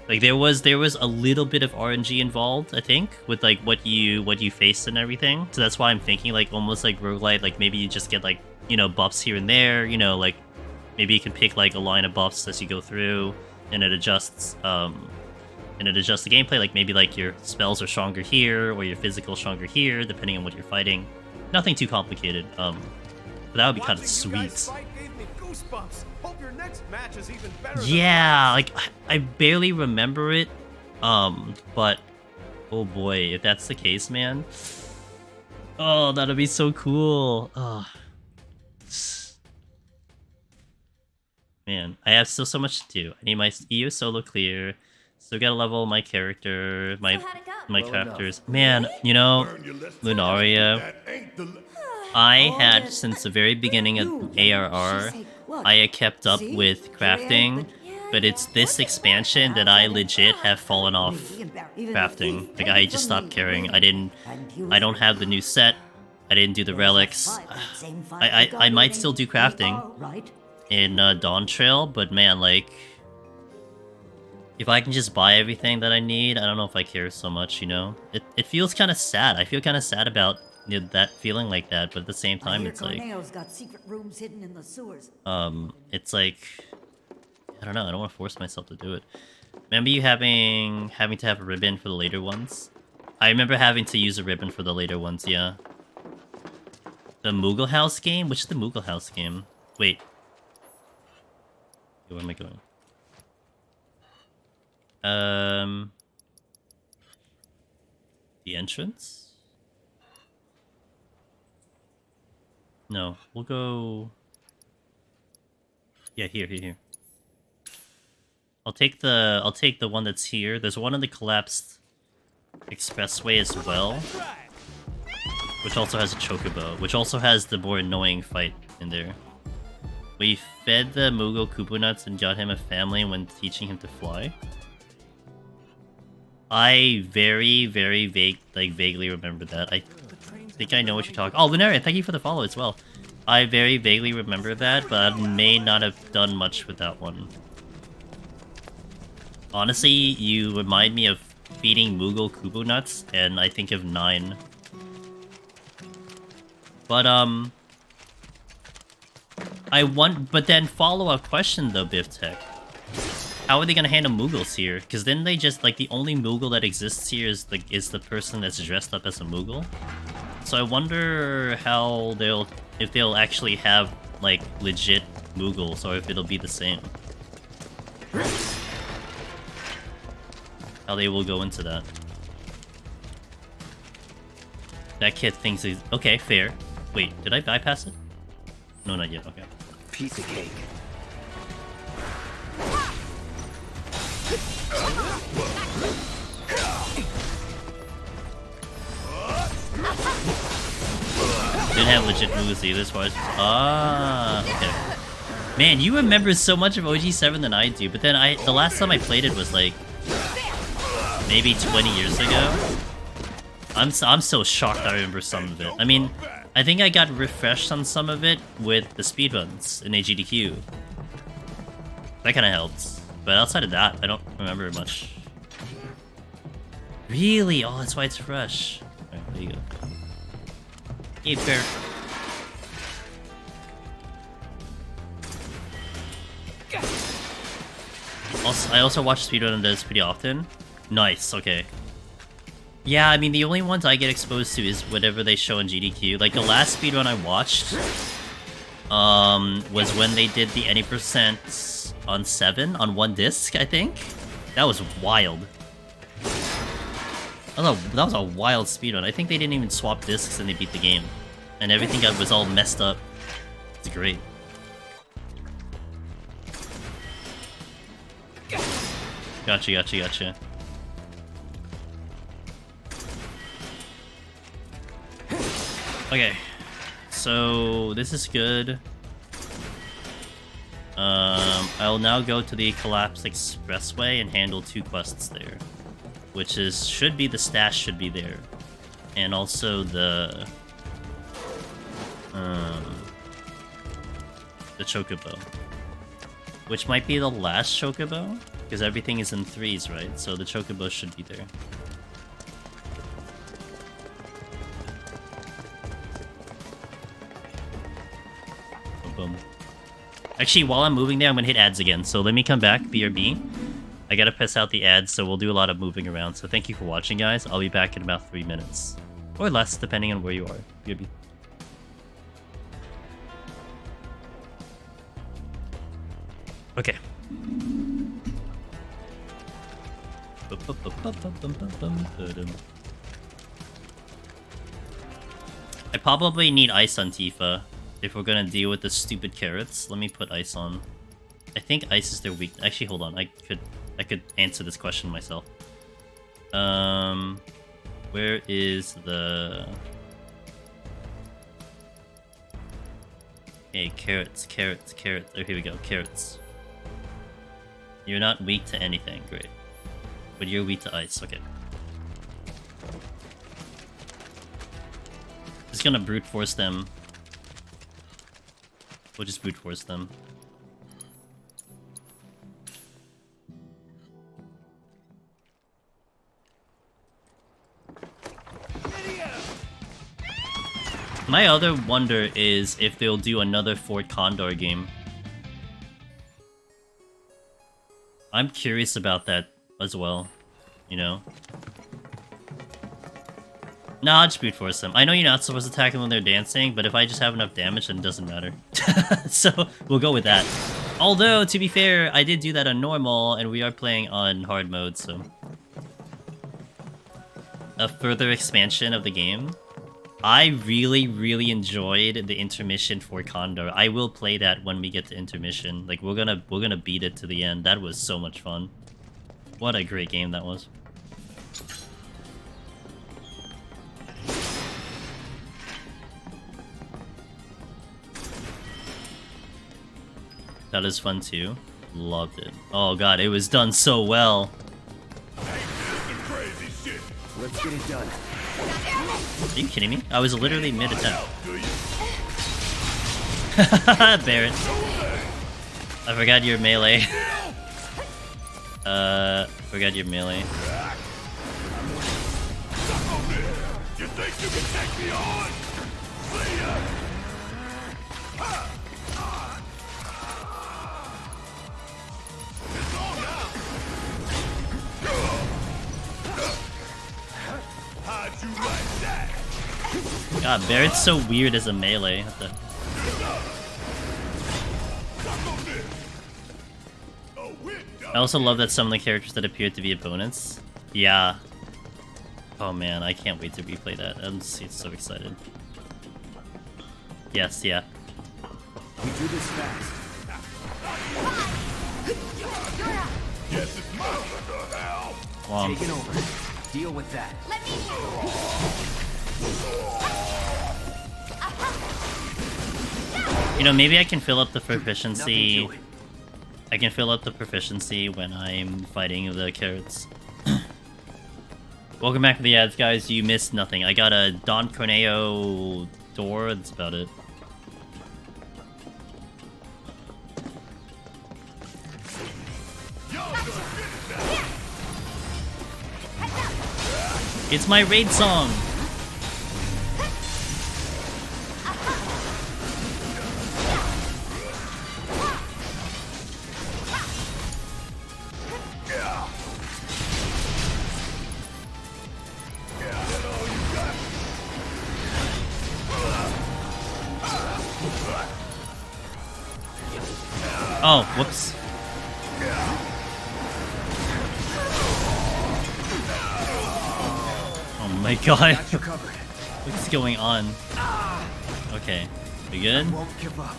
Like there was a little bit of RNG involved, I think, with like what you faced and everything. So that's why I'm thinking like almost like roguelite, like maybe you just get like, you know, buffs here and there, you know, like maybe you can pick like a line of buffs as you go through, and it adjusts the gameplay. Like maybe like your spells are stronger here or your physical stronger here, depending on what you're fighting. Nothing too complicated. But that would be kind of sweet. Hope your next match is even better. Yeah, like I barely remember it. But oh boy, if that's the case, man. Oh, that'd be so cool. Oh. Man, I have still so much to do. I need my EU solo clear. Still gotta level my character, my characters. Man, you know, Lunaria. I had, since the very beginning of ARR, I kept up with crafting, but it's this expansion that I legit have fallen off crafting. Like, I just stopped caring. I don't have the new set. I didn't do the relics. I might still do crafting in Dawn Trail, but man, like, if I can just buy everything that I need, I don't know if I care so much, you know? It feels kind of sad. I feel kind of sad about, you know, that feeling like that, but at the same time, it's like, got secret rooms hidden in the sewers. it's like, I don't know, I don't want to force myself to do it. Remember you having to have a ribbon for the later ones? I remember having to use a ribbon for the later ones, yeah. The Moogle House game? Which is the Moogle House game? Wait. Where am I going? The entrance? No, we'll go... Yeah, here. I'll take the one that's here. There's one on the collapsed expressway as well, which also has a chocobo, which also has the more annoying fight in there. We fed the Moogle Koopa nuts and got him a family when teaching him to fly. I very vaguely remember that. I think I know what you're talking. Oh, Lunaria, thank you for the follow as well. I very vaguely remember that, but I may not have done much with that one. Honestly, you remind me of feeding Moogle Koopa nuts, and I think of 9. But but then follow-up question though, Biftech. How are they gonna handle Moogles here? Because then they just, like, the only Moogle that exists here is the person that's dressed up as a Moogle. So I wonder how if they'll actually have, like, legit Moogles, or if it'll be the same. How they will go into that. That kid thinks he's... Okay, fair. Wait, did I bypass it? No, not yet, okay. Piece of cake. Didn't have legit moves either as far as... Ah, okay. Man, you remember so much of OG7 than I do, but then the last time I played it was like... maybe 20 years ago? I'm so shocked I remember some of it. I mean, I think I got refreshed on some of it with the speedruns in AGDQ. That kind of helped. But outside of that, I don't remember much. Really? Oh, that's why it's fresh. Alright, there you go. Hey, bear. I also watch speedrun on this pretty often. Nice, okay. Yeah, I mean, the only ones I get exposed to is whatever they show in GDQ. Like, the last speedrun I watched was when they did the any percent on 7 on 1 disc, I think. That was wild. That was a wild speedrun. I think they didn't even swap discs and they beat the game. And everything was all messed up. It's great. Gotcha. Okay, so this is good. I'll now go to the collapsed expressway and handle 2 quests there, which should be the stash should be there, and also the chocobo, which might be the last chocobo because everything is in 3s, right? So the chocobo should be there. Boom. Actually, while I'm moving there, I'm gonna hit ads again. So let me come back, BRB. I gotta piss out the ads, so we'll do a lot of moving around. So thank you for watching, guys. I'll be back in about 3 minutes. Or less, depending on where you are. BRB. Okay. I probably need ice on Tifa. If we're gonna deal with the stupid carrots, let me put ice on. I think ice is their weak. Actually, hold on. I could answer this question myself. Where is the... Okay, carrots. Oh, here we go. Carrots. You're not weak to anything. Great. But you're weak to ice. Okay. Just gonna brute force them. We'll just brute force them. My other wonder is if they'll do another Fort Condor game. I'm curious about that as well, you know? Nah, I'll just brute force them. I know you're not supposed to attack them when they're dancing, but if I just have enough damage, then it doesn't matter. So, we'll go with that. Although, to be fair, I did do that on normal, and we are playing on hard mode, so... A further expansion of the game. I really, really enjoyed the intermission for Condor. I will play that when we get to intermission. Like, we're gonna beat it to the end. That was so much fun. What a great game that was. That is fun too. Loved it. Oh god, it was done so well. Let's get it done. Are you kidding me? I was literally mid-attempt. Barret. I forgot your melee. Forgot your melee. You think you can take me on? See ya! It's on now! How'd you like that? God, Barret's so weird as a melee. What the... I also love that some of the characters that appeared to be opponents. Yeah. Oh man, I can't wait to replay that. I'm so excited. Yes, yeah. We do this fast. Yes, it's mine. What the hell? Taking over. Deal with that. Let me You know, maybe I can fill up the proficiency. I can fill up the proficiency when I'm fighting the carrots. Welcome back to the ads, guys. You missed nothing. I got a Don Corneo door. That's about it. It's my raid song. Oh, whoops. Oh my god. What's going on? Okay. We good? Won't give up.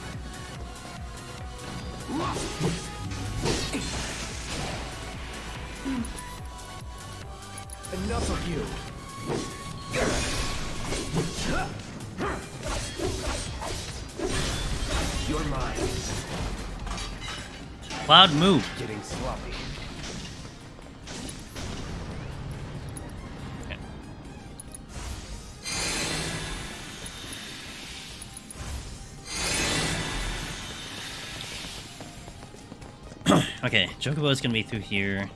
Enough of you. You're mine. Cloud, move. Getting sloppy. Okay, Chocobo is gonna be through here.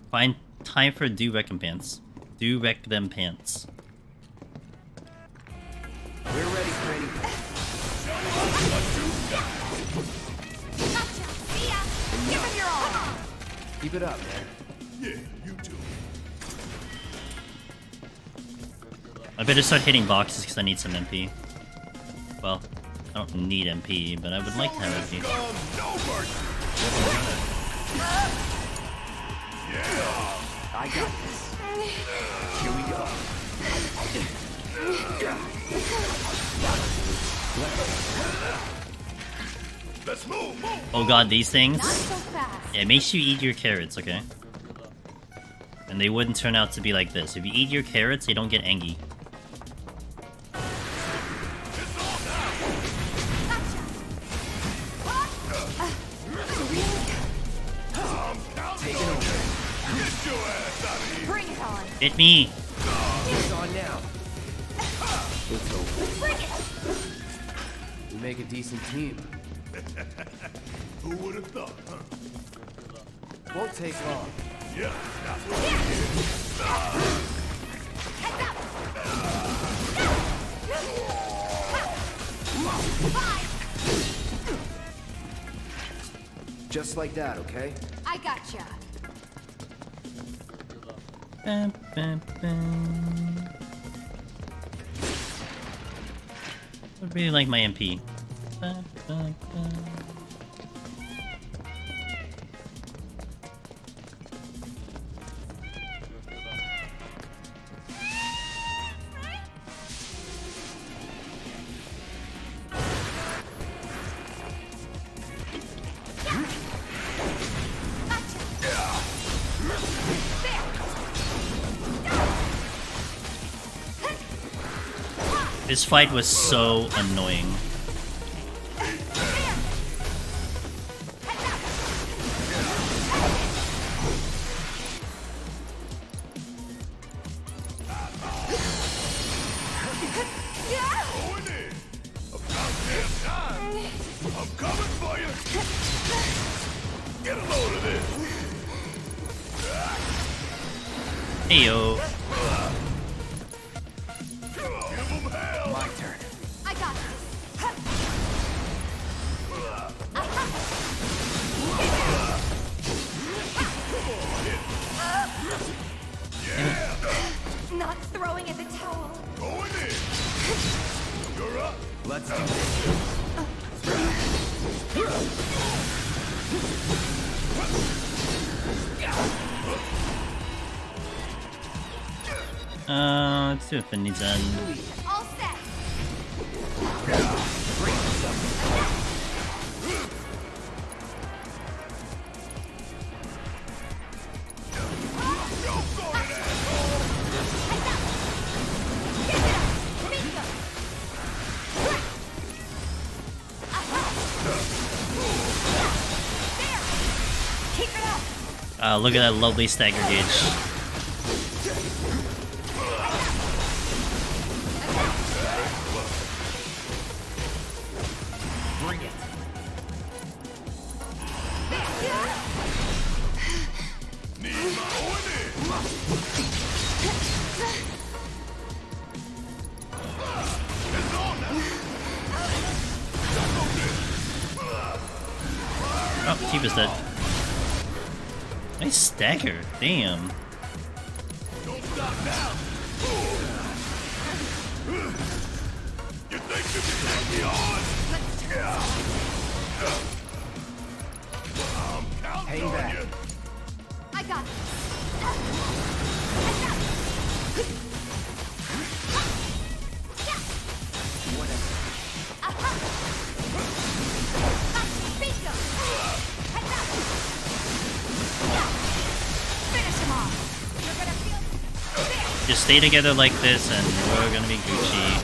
Find time for do recompense. Do wreck them pants. We're ready, Freddy. Gotcha. See ya. Give him your all. Keep it up, man. Yeah, you too. I better start hitting boxes because I need some MP. Well, I don't need MP, but I would like to have MP. I got this. Here we go. Let's move. Oh god, these things? Not so fast. Yeah, it makes you eat your carrots, okay? And they wouldn't turn out to be like this. If you eat your carrots, they don't get angry. Bring it on. Hit me! It's on now. It's over. Bring it. We make a decent team. Who would have thought, huh? Won't take long. Yeah, that's what we did. Just like that, okay? I gotcha. Bam, bam, bam. I really like my MP. Bam, bam, bam. This fight was so annoying. I'm coming for you! Get a load of this! Heyo. My turn. I got this. Not throwing in the towel. Going in! You're up! Let's do this. Let's do Infinity Zen. All set. Look at that lovely stagger gauge. Bring it. Oh, Tifa's dead. Nice stagger, damn. Don't stop now! You think you can take me on? I'm counting Hang on back. you! I got it. Just stay together like this and we're gonna be Gucci.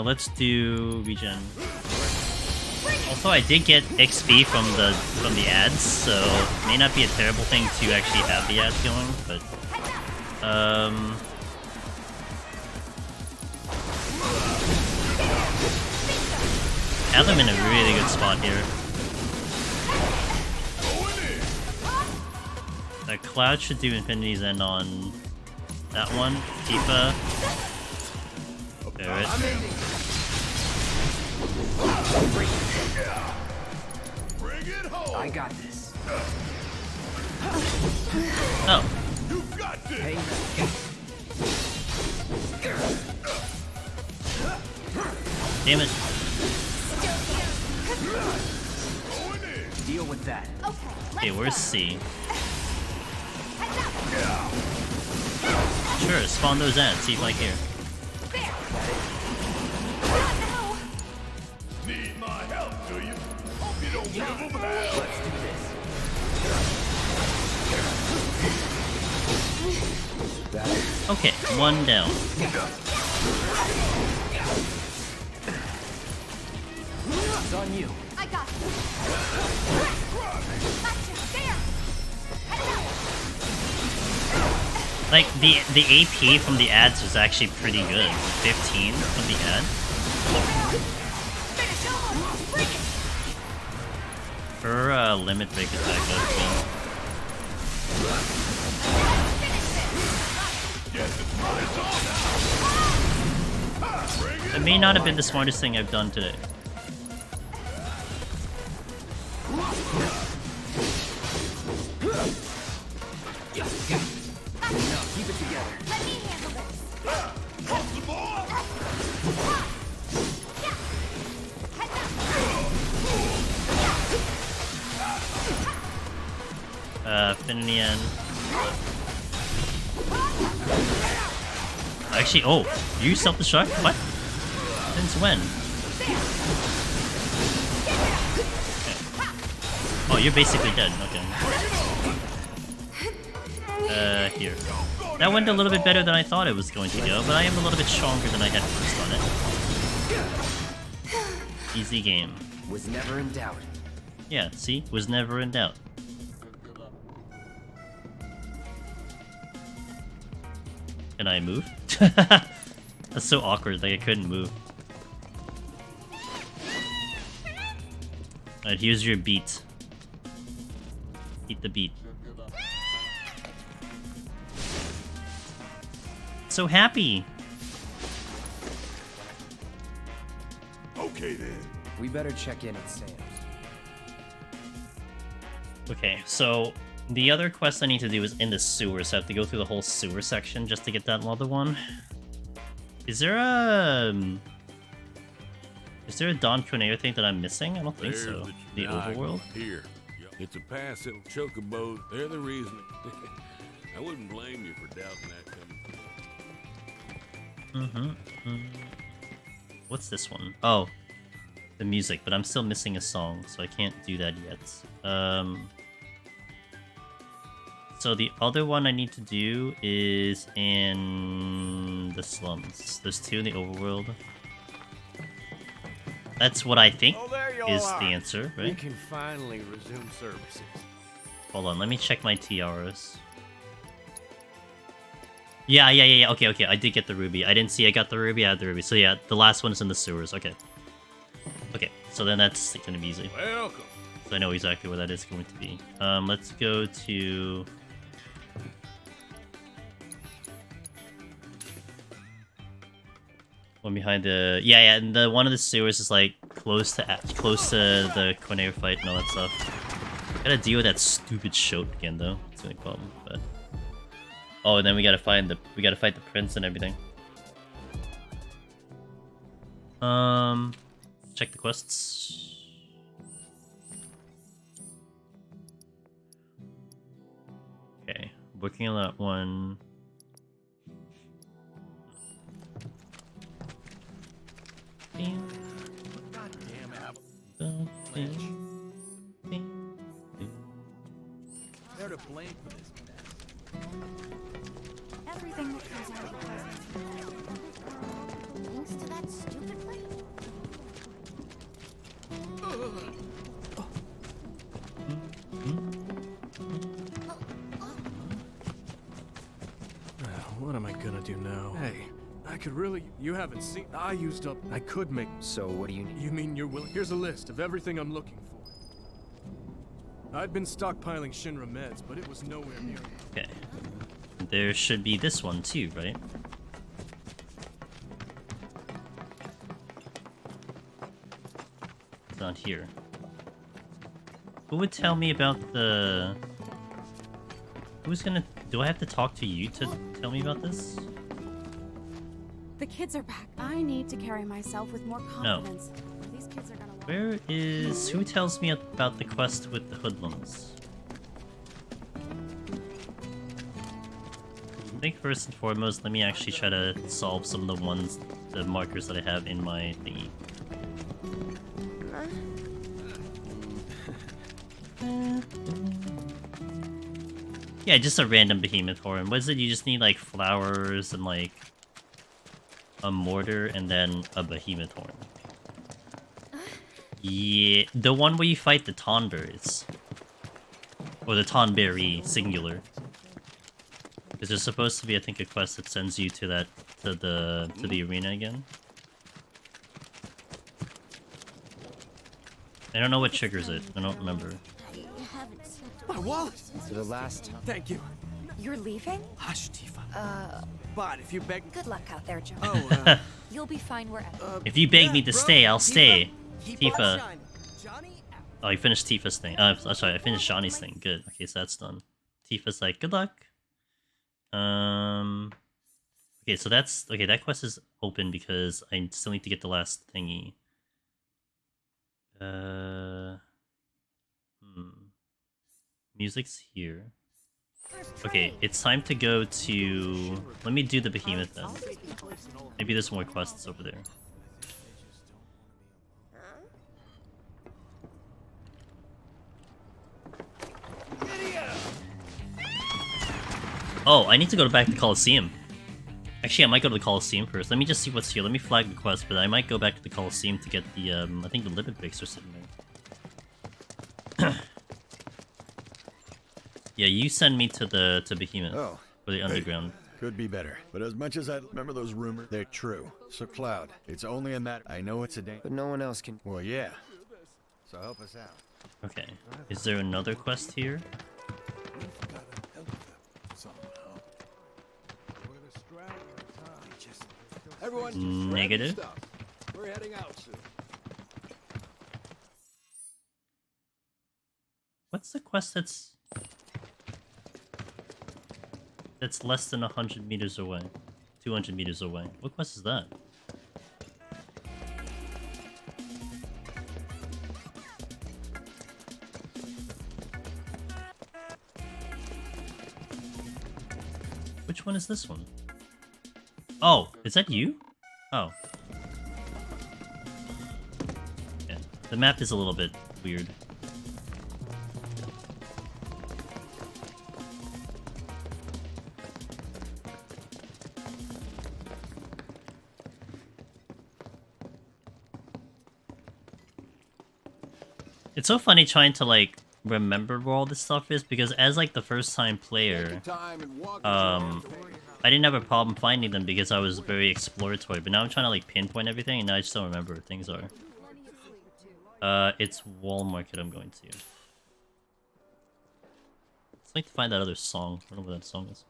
Let's do regen. Also, I did get XP from the ads, so it may not be a terrible thing to actually have the ads going, but have them in a really good spot here. Cloud should do Infinity Zen on that one. Tifa. Barrett. Bring it home! I got this. Oh. You got this! Hang back. Damn it. Deal with that. Okay, where's C? Sure, spawn those ads, see if I care. Need my help, do you? Hope you don't give them hell! Let's do this. Okay, one down. It's on you. I got it. There. Like, the AP from the ads was actually pretty good. 15 from the ad. Her limit break attack was good. It may not have been the smartest thing I've done today. Now, keep it together. Let me handle this. Finian. Actually, oh, you self-destruct? What? Since when? Okay. Oh, you're basically dead. Okay. Here. That went a little bit better than I thought it was going to go, but I am a little bit stronger than I had first on it. Easy game. Was never in doubt. Yeah, see? Was never in doubt. Can I move? That's so awkward, like I couldn't move. Alright, here's your beat. Beat the beat. So happy! Okay then. We better check in at Sam's. Okay, so the other quest I need to do is in the sewer, so I have to go through the whole sewer section just to get that other one. Is there a Don Corneo thing that I'm missing? I don't think so. The overworld? Here. It's a pass little chocobo. They're the reason. I wouldn't blame you for doubting that coming. What's this one? Oh, the music, but I'm still missing a song, so I can't do that yet. So the other one I need to do is in the slums. There's two in the overworld. That's what I think is the answer, right? We can finally resume services. Hold on, let me check my TRs. Yeah. Okay. I did get the ruby. I didn't see I got the ruby. I had the ruby. So yeah, the last one is in the sewers. Okay. Okay, so then that's gonna be easy. Welcome. So I know exactly where that is going to be. Let's go to... one behind the... Yeah, and the one of the sewers is like close to the Corneo fight and all that stuff. Gotta deal with that stupid shoat again though. It's the only problem. But oh, and then we gotta fight the prince and everything. Check the quests. Okay, working on that one. God damn it. They're to blame for this mess. Everything that comes out of the thanks to that stupid plate. What am I gonna do now? Hey, I could really... You haven't seen... I used up... I could make... So what do you need? You mean you're willing... Here's a list of everything I'm looking for. I'd been stockpiling Shinra meds, but it was nowhere near... Okay. There should be this one too, right? It's not here. Who would tell me about the... Who's gonna... Do I have to talk to you to tell me about this? The kids are back. I need to carry myself with more confidence. These kids are gonna... Where is... Who tells me about the quest with the hoodlums? I think first and foremost, let me actually try to solve some of the markers that I have in my thingy. Yeah, just a random behemoth horn. What is it? You just need like flowers and like a mortar and then a behemoth horn. Yeah, the one where you fight the Tonberries. Or the Tonberry, singular. Because there's supposed to be, I think, a quest that sends you to that, to the arena again. I don't know what triggers it. I don't remember. My wallet! For the last time. Thank you. You're leaving? Hush, Tifa. But if you beg... Good luck out there, Joe. Oh, You'll be fine wherever. If you beg me to stay, I'll stay. Tifa. shining. Johnny, Oh, you finished Tifa's thing. Sorry, I finished Johnny's thing. Good. Okay, so that's done. Tifa's like, good luck. Okay, so that's... Okay, that quest is open because I still need to get the last thingy. Music's here. Okay, it's time to go to... Let me do the behemoth then. Maybe there's more quests over there. Oh, I need to go back to the Coliseum. Actually, I might go to the Coliseum first. Let me just see what's here. Let me flag the quest, but I might go back to the Coliseum to get the, I think the lipid bricks are sitting there. Yeah, you send me to Behemoth. Oh, for the underground. Could be better. But as much as I remember those rumors, they're true. So, Cloud, it's only a matter... I know it's a day, but no one else can... Well, yeah. So help us out. Okay. Is there another quest here? Negative. We're heading out soon. What's the quest that's less than 100 meters away? 200 meters away. What quest is that? Which one is this one? Oh, is that you? Oh. Yeah, the map is a little bit weird. It's so funny trying to, like, remember where all this stuff is, because as, like, the first-time player, I didn't have a problem finding them because I was very exploratory, but now I'm trying to, like, pinpoint everything, and now I just don't remember where things are. It's Wall Market I'm going to. I'd like to find that other song. I don't know what that song is.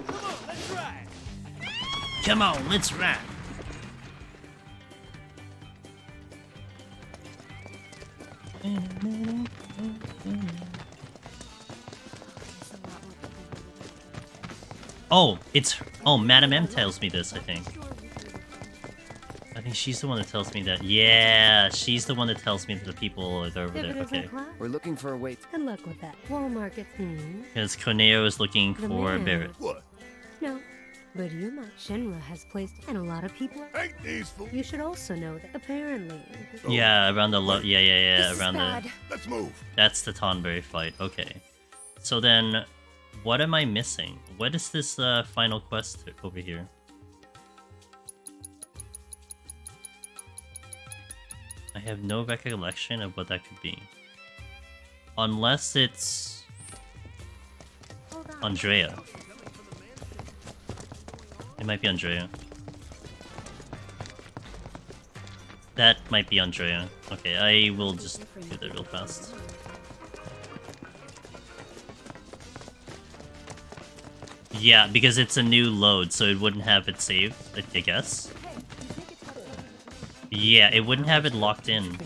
Come on, let's ride. Come on, let's ride! Oh, it's... Oh, Madam M tells me this, I think. I think she's the one that tells me that. Yeah, she's the one that tells me that the people are over there. Okay. We're looking for a way... Good luck with that. Wall Market, Because Koneo is looking for Barrett. What? No. But you might. Shinra has placed and a lot of people. Ain't these fools? You should also know that apparently. Yeah, around the yeah, around the. Let's move. That's the Tonberry fight. Okay. So then, what am I missing? What is this final quest over here? I have no recollection of what that could be. Unless it's Andrea. It might be Andrea. That might be Andrea. Okay, I will just do that real fast. Yeah, because it's a new load, so it wouldn't have it saved, I guess. Yeah, it wouldn't have it locked in.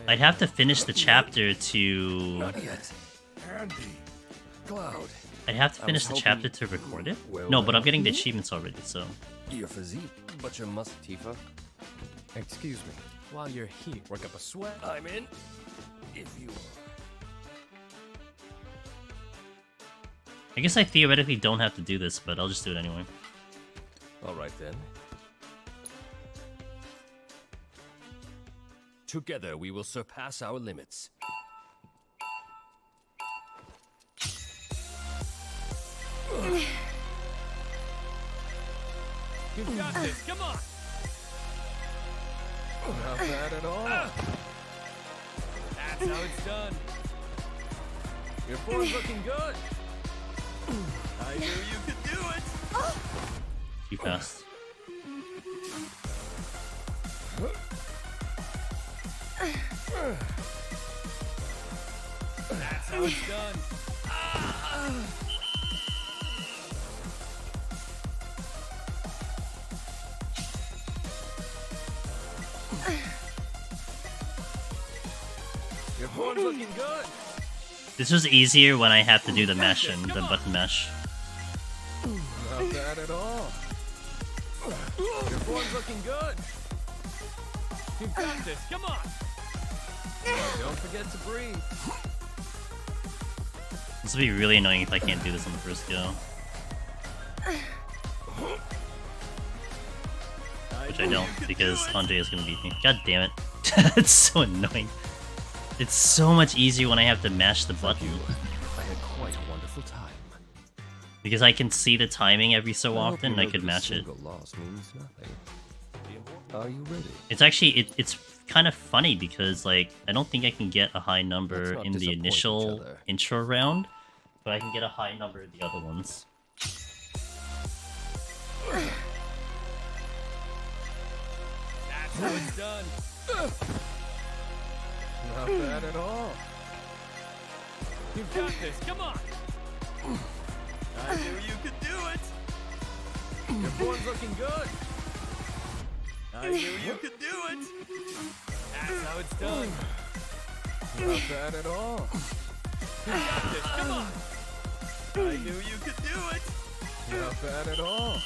I'd have to finish the chapter to... Not yet. Andy. Cloud. I'd have to finish the chapter to record it? No, but I'm getting the achievements already, so... Your physique, but your muscle, Tifa. Excuse me. While you're here, work up a sweat. I'm in. If you I guess I theoretically don't have to do this, but I'll just do it anyway. All right then. Together we will surpass our limits. You've got this, come on! Not bad at all. That's how it's done. Your form's looking good. I knew you could do it. Too fast. That's That's how it's done. Your form's looking good. This was easier when I had to do the mash and the button mash. Not bad at all. Your form's looking good. You've got this. Come on. Don't forget to breathe. This will be really annoying if I can't do this on the first go. Which I don't, because Andre is gonna beat me. God damn it. It's so annoying. It's so much easier when I have to mash the button. I had quite a wonderful time. Because I can see the timing every so often and I could match it. Loss means nothing. Are you ready? It's actually, it's kind of funny because, like, I don't think I can get a high number not in the disappoint initial each other. intro round, but I can get a high number in the other ones. That's how it's done. Not bad at all. You've got this. Come on. I knew you could do it. Your form's looking good. I knew you could do it. That's how it's done. Not bad at all. You've got this. Come on. I knew you could do it. Not bad at all.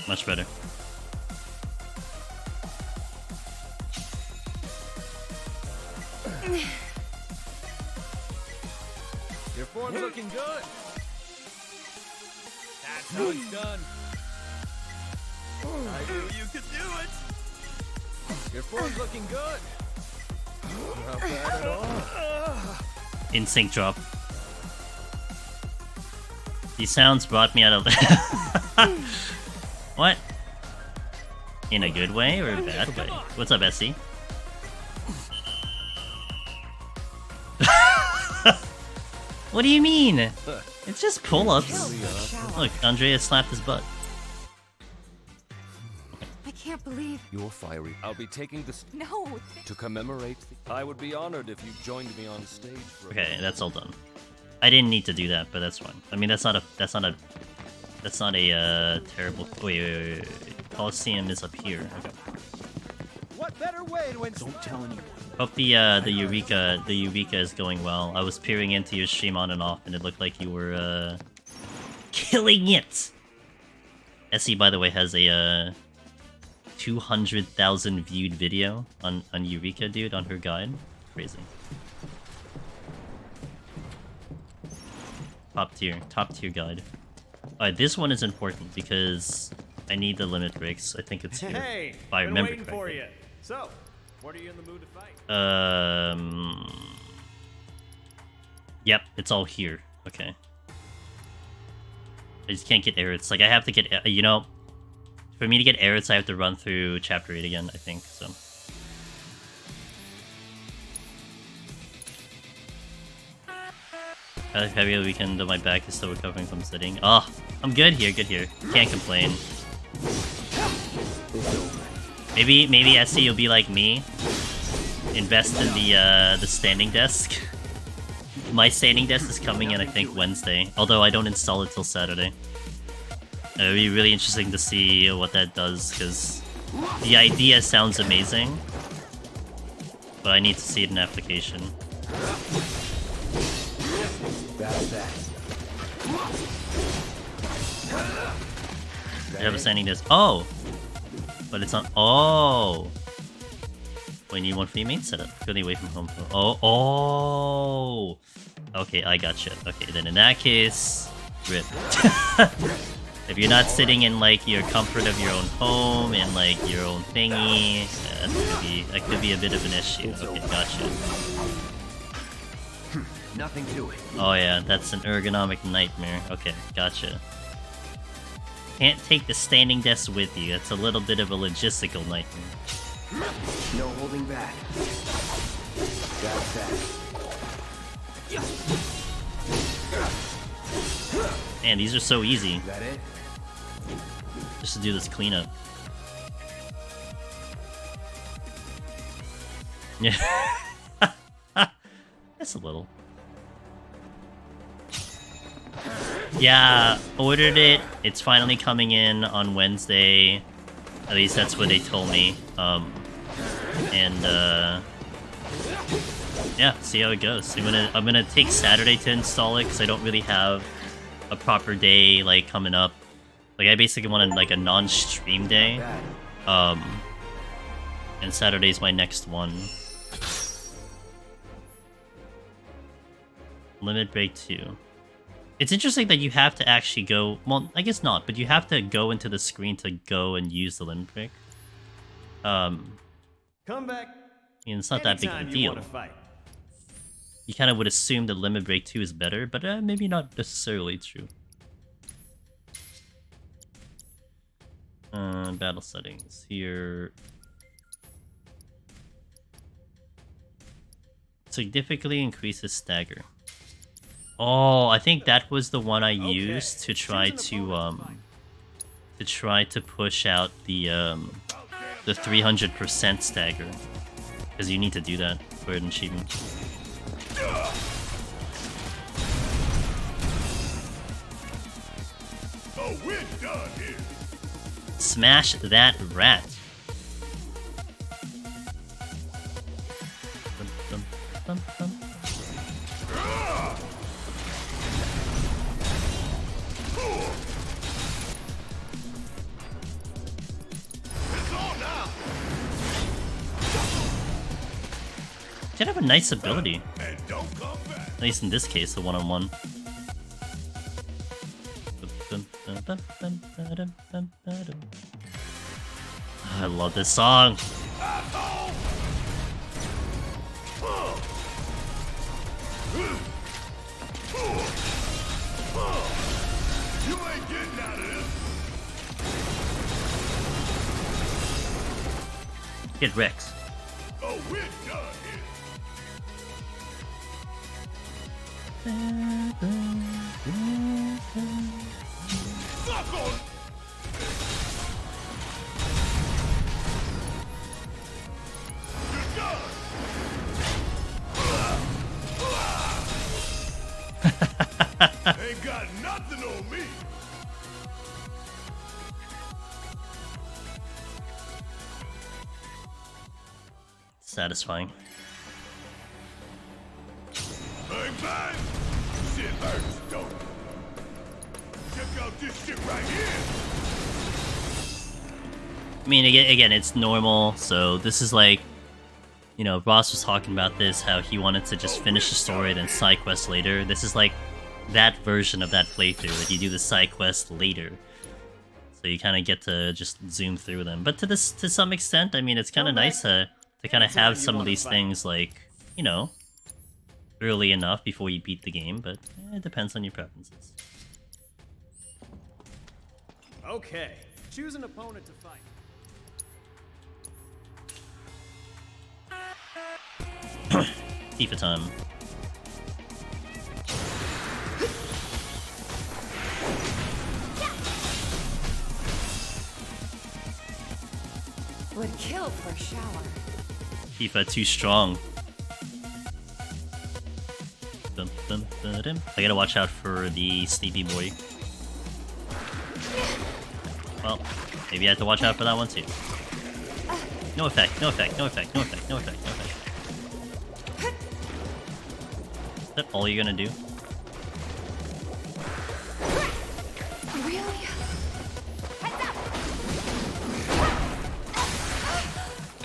Much better. Your form's looking good. That's how it's done. I knew you could do it. Your form's looking good. Not bad at all. In sync drop. These sounds brought me out of... What? In a good way or a bad way? What's up, Essie? What do you mean? It's just pull-ups. Look, Andrea slapped his butt. I can't believe. You're fiery. I'll be taking this No. to commemorate. I would be honored if you joined me on stage. For Okay, that's all done. I didn't need to do that, but that's fine. I mean, that's not a terrible. Wait. Coliseum is up here. Okay. What better way to Don't tell anyone. Hope the Eureka is going well. I was peering into your stream on and off, and it looked like you were killing it. Essie, by the way, has a 200,000 viewed video on Eureka, dude, on her guide. Crazy. Top tier guide. Alright, this one is important because I need the limit breaks. I think it's here. Hey, if I remember waiting for correctly. you. So, what are you in the mood to fight? Yep, it's all here. Okay. I just can't get Aeriths. Like, I have to get, you know, for me to get Aeriths, I have to run through Chapter 8 again, I think, so. Heavy weekend, though my back is still recovering from sitting. Oh, I'm good here, Can't complain. Maybe Essie, you'll be like me. Invest in the standing desk. My standing desk is coming in, I think, Wednesday. Although I don't install it till Saturday. It'll be really interesting to see what that does, because the idea sounds amazing. But I need to see it in application. That's that. I have a standing desk. Oh! But it's not. Oh! We need one for your main setup. Really away from home. Oh! Okay, I gotcha. Okay, then in that case, rip. If you're not sitting in like your comfort of your own home and like your own thingy, that could be a bit of an issue. Okay, gotcha. Nothing to it. Oh yeah, that's an ergonomic nightmare. Okay, gotcha. Can't take the standing desk with you. That's a little bit of a logistical nightmare. No holding back. That's that. Man, these are so easy. That it? Just to do this cleanup. Yeah. That's a little. Yeah, ordered it. It's finally coming in on Wednesday. At least that's what they told me. Yeah, see how it goes. I'm gonna take Saturday to install it because I don't really have a proper day like coming up. Like I basically wanted like a non-stream day. And Saturday's my next one. Limit Break 2. It's interesting that you have to actually go... Well, I guess not, but you have to go into the screen to go and use the Limit Break. Come back. I mean, it's not that big of a deal. You kind of would assume that Limit Break 2 is better, but maybe not necessarily true. Battle settings here. Significantly increases stagger. Oh, I think that was the one I used to try to push out the 300% stagger, because you need to do that for an achievement. Oh, we're done here. Smash that rat. Did have a nice ability. At least in this case, the one-on-one. I love this song. You ain't getting out of this. Get Rex. Oh, we're done here. Fuck on. You're done. Ain't got nothing on me. Satisfying. Bang bang. Shit hurts, don't it? Check out this shit right here. I mean, again, it's normal, so this is like, you know, Ross was talking about this, how he wanted to just finish the story, then side quest later. This is like that version of that playthrough, that you do the side quest later. So you kind of get to just zoom through them. But to some extent, I mean, it's kind of nice to kind of have some of these things, like, you know, early enough before you beat the game, but it depends on your preferences. Okay, choose an opponent to fight. FIFA time. Would kill for a shower. FIFA too strong. I gotta watch out for the Sleepy Boy. Well, maybe I have to watch out for that one too. No effect, no effect, no effect, no effect, no effect, no effect. Is that all you're gonna do? Really?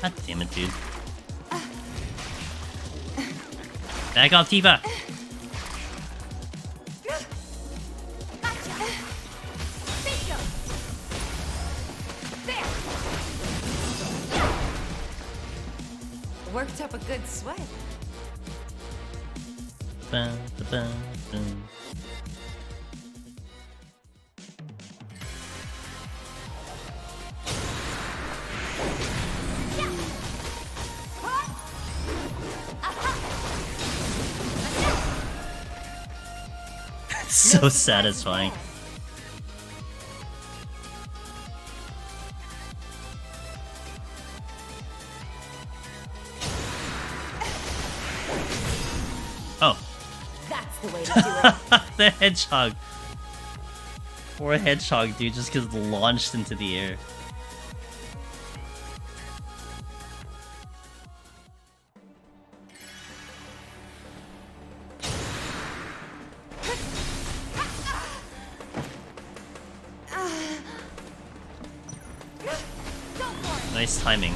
God damn it, dude. Back off, Tifa! Worked up a good sweat. Bum, ba-bum, bum. So satisfying. That's the way to do it. The hedgehog. Poor hedgehog, dude, just because launched into the air. Nice timing.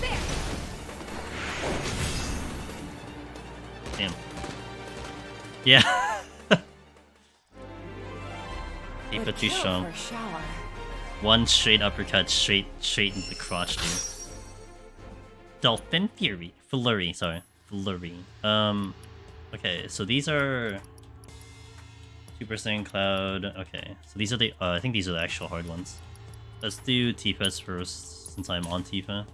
Damn. Yeah. Keep it too strong. One straight uppercut, straight in the crotch, dude. Dolphin Fury. Flurry, sorry. Flurry. Okay, so these are 2% Cloud. Okay, so these are the I think these are the actual hard ones. Let's do Tifa's first, since I'm on Tifa.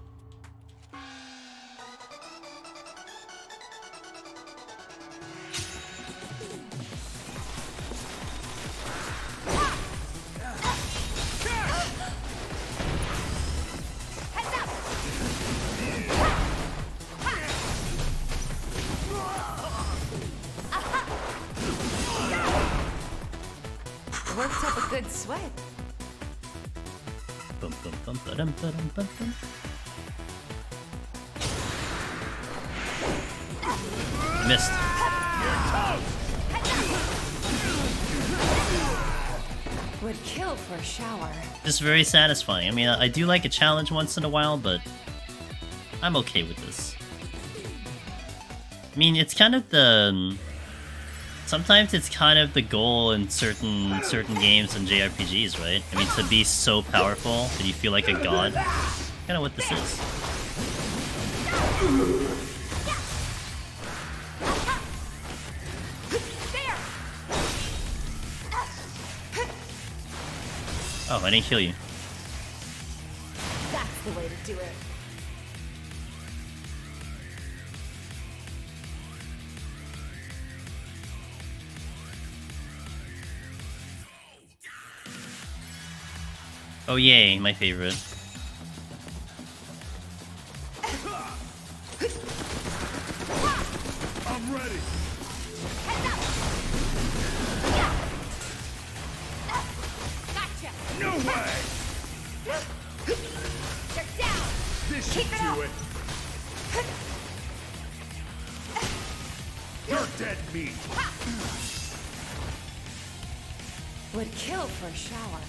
Worked up a good sweat. Bum, bum, bum, ba-dum, ba-dum, bum, bum. Missed. Would kill for a shower. Just very satisfying. I mean, I do like a challenge once in a while, but I'm okay with this. I mean, it's kind of the... Sometimes it's kind of the goal in certain games and JRPGs, right? I mean, to be so powerful that you feel like a god. That's kind of what this is. Oh, I didn't kill you. That's the way to do it. Oh yay, my favorite. I'm ready. Gotcha. No way. They're down. This should Keep it do up. it. You're dead meat. Would kill for a shower.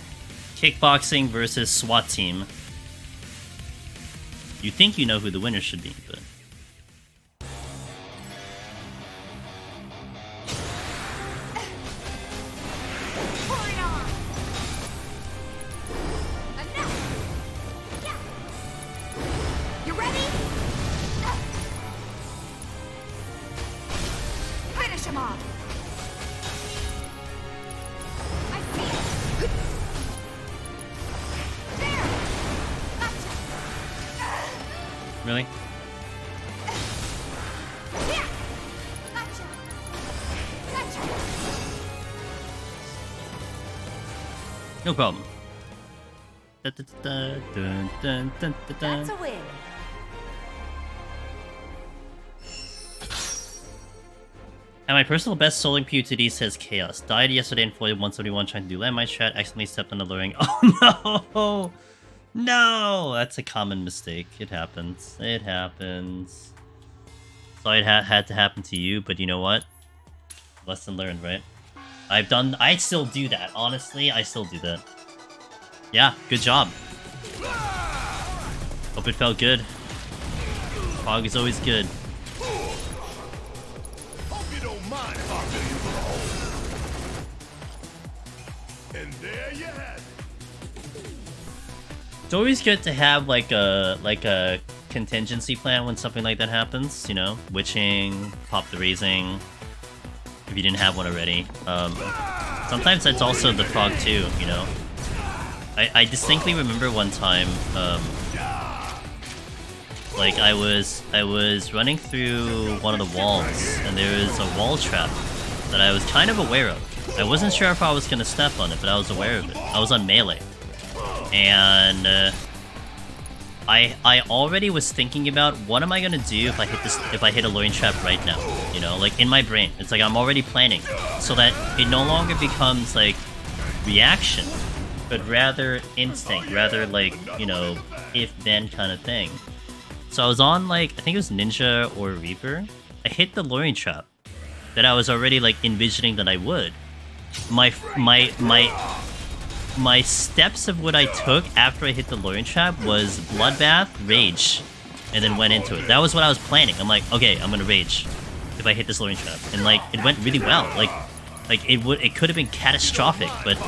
Kickboxing versus SWAT team. You think you know who the winner should be, but... You ready? Finish him off. I see it. There. Gotcha. Really? Here. Gotcha. Gotcha. No problem. Da, da, da, dun, dun, dun, dun, dun. That's a win. At my personal best, Soling PUTD says Chaos. Died yesterday in Floyd 171 trying to do landmine strat, accidentally stepped on the luring. Oh no! No! That's a common mistake. It happens. It happens. So it had to happen to you, but you know what? Lesson learned, right? I still do that. Honestly, I still do that. Yeah, good job. Hope it felt good. Fog is always good. Hope you don't mind if I fill you full of holes. And there you have it. It's always good to have like a contingency plan when something like that happens, you know? Witching, pop the raising, if you didn't have one already. Sometimes that's also the frog too, you know? I distinctly remember one time, like I was running through one of the walls, and there was a wall trap that I was kind of aware of. I wasn't sure if I was gonna step on it, but I was aware of it. I was on melee, and I already was thinking about what am I gonna do if I hit a luring trap right now. You know, like in my brain, it's like I'm already planning, so that it no longer becomes like reaction. but rather instinct, rather like, you know, if-then kind of thing. So I was on like, I think it was Ninja or Reaper. I hit the luring trap that I was already like envisioning that I would. My steps of what I took after I hit the luring trap was Bloodbath, Rage, and then went into it. That was what I was planning. I'm like, okay, I'm gonna Rage if I hit this luring trap. And like, it went really well. Like it could have been catastrophic, but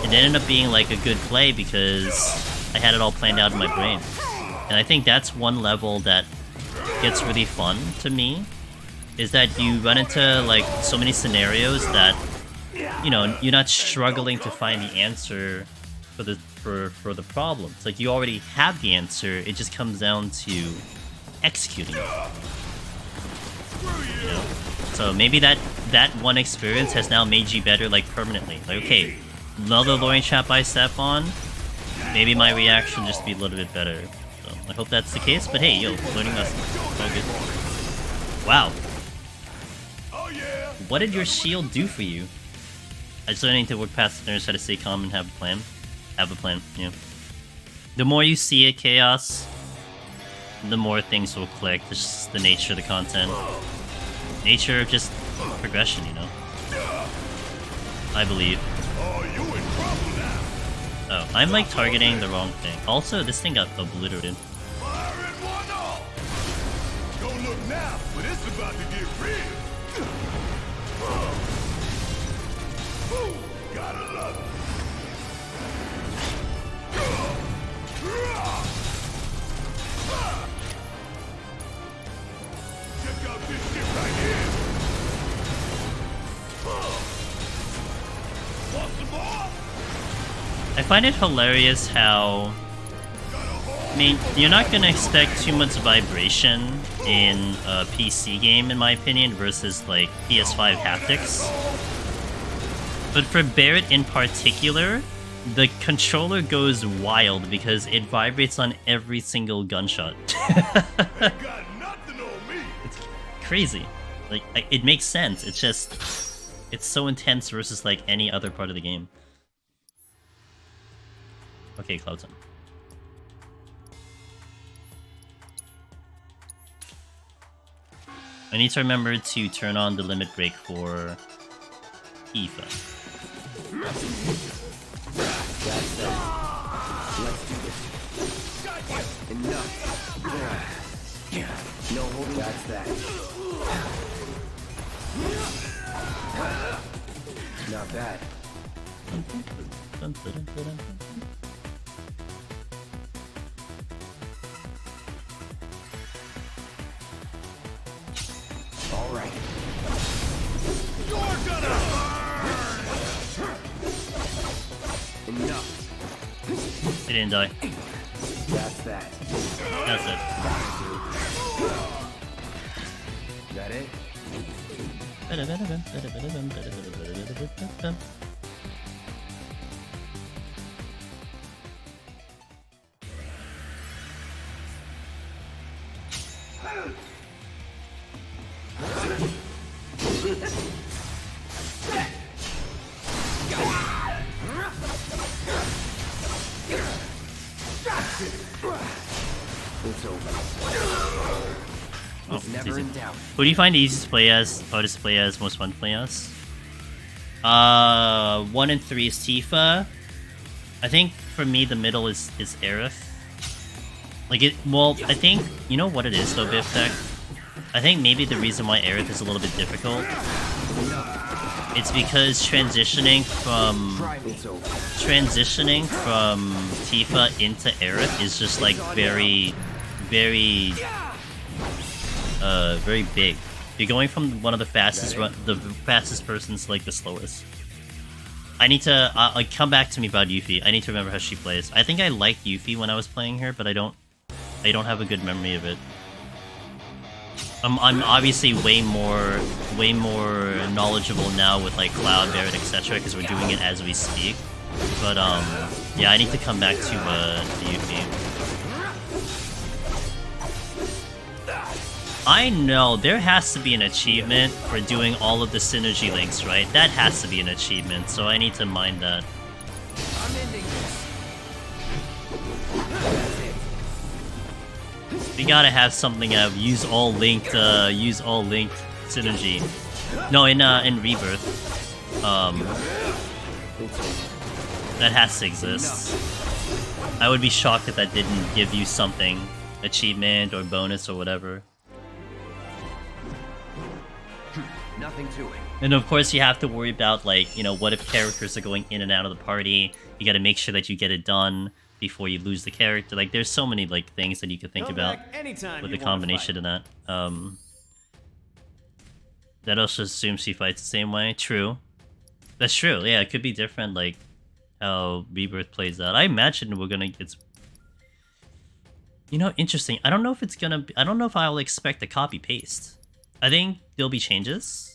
it ended up being like a good play because I had it all planned out in my brain. And I think that's one level that gets really fun to me, is that you run into like so many scenarios that, you know, you're not struggling to find the answer for the problem. It's like you already have the answer, it just comes down to executing it. You know? So maybe that one experience has now made you better like permanently. Like, okay, another luring trap I step on, maybe my reaction just be a little bit better. So I hope that's the case, but hey, yo, learning lessons. It's all good. Wow. What did your shield do for you? I just learning to work past the nerves, how to stay calm and have a plan. Have a plan, yeah. The more you see it, Chaos, the more things will click. It's just the nature of the content. Nature of just progression, you know? I believe. Oh, I'm like targeting the wrong thing. Also, this thing got obliterated. Don't look now, but it's about to get real. Gotta love it. Check out this shit right here. Want some more? I find it hilarious how... I mean, you're not gonna expect too much vibration in a PC game, in my opinion, versus like PS5 haptics. But for Barret in particular, the controller goes wild because it vibrates on every single gunshot. It's crazy. Like, it makes sense. It's just, it's so intense versus like any other part of the game. Okay, Cloudson. I need to remember to turn on the limit break for Tifa. That's that. Let's do this. Enough. No holding. That's that. Not bad. All right. You're gonna Enough. He didn't die. That's that. That's it. That it? It's over. Oh, it's never in doubt. Who do you find easiest to play as, hardest to play as, most fun to play as? 1 and 3 is Tifa. I think for me the middle is Aerith. Like it, well, I think, you know what it is though, Biff Tech? I think maybe the reason why Aerith is a little bit difficult, it's because transitioning from Tifa into Aerith is just like very big. You're going from one of the fastest persons to like the slowest. I need to like come back to me about Yuffie. I need to remember how she plays. I think I liked Yuffie when I was playing her, but I don't have a good memory of it. I'm obviously way more knowledgeable now with like Cloud, Barret, etc. because we're doing it as we speak. But yeah, I need to come back to Yuffie. I know there has to be an achievement for doing all of the synergy links, right? That has to be an achievement, so I need to mind that. I'm ending We gotta have something use all linked synergy. No, in Rebirth. That has to exist. I would be shocked if that didn't give you something, achievement or bonus or whatever. Nothing to it. And of course you have to worry about, like, you know, what if characters are going in and out of the party? You gotta make sure that you get it done before you lose the character. Like, there's so many, like, things that you could think about with the combination of that. That also assumes she fights the same way. True. That's true. Yeah, it could be different, like, how Rebirth plays out. I imagine we're gonna... You know, interesting. I don't know if it's gonna... I don't know if I'll expect a copy-paste. I think there'll be changes.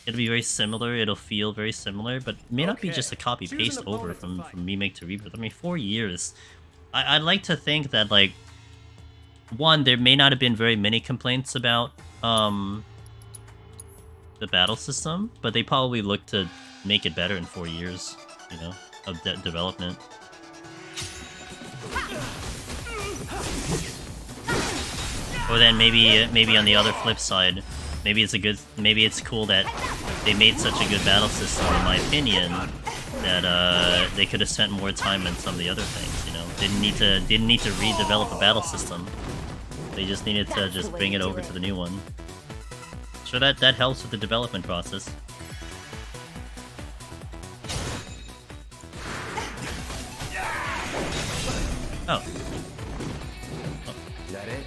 It'll be very similar, it'll feel very similar, but it may not be just a copy-paste over from Remake to Rebirth. I mean, 4 years. I'd like to think that, like, one, there may not have been very many complaints about the battle system, but they probably look to make it better in 4 years, you know, of development. Or then maybe on the other flip side, maybe it's cool that they made such a good battle system, in my opinion, that they could have spent more time on some of the other things. You know, didn't need to redevelop a battle system. They just needed to just bring it over to the new one. So that helps with the development process. Oh. Is that it?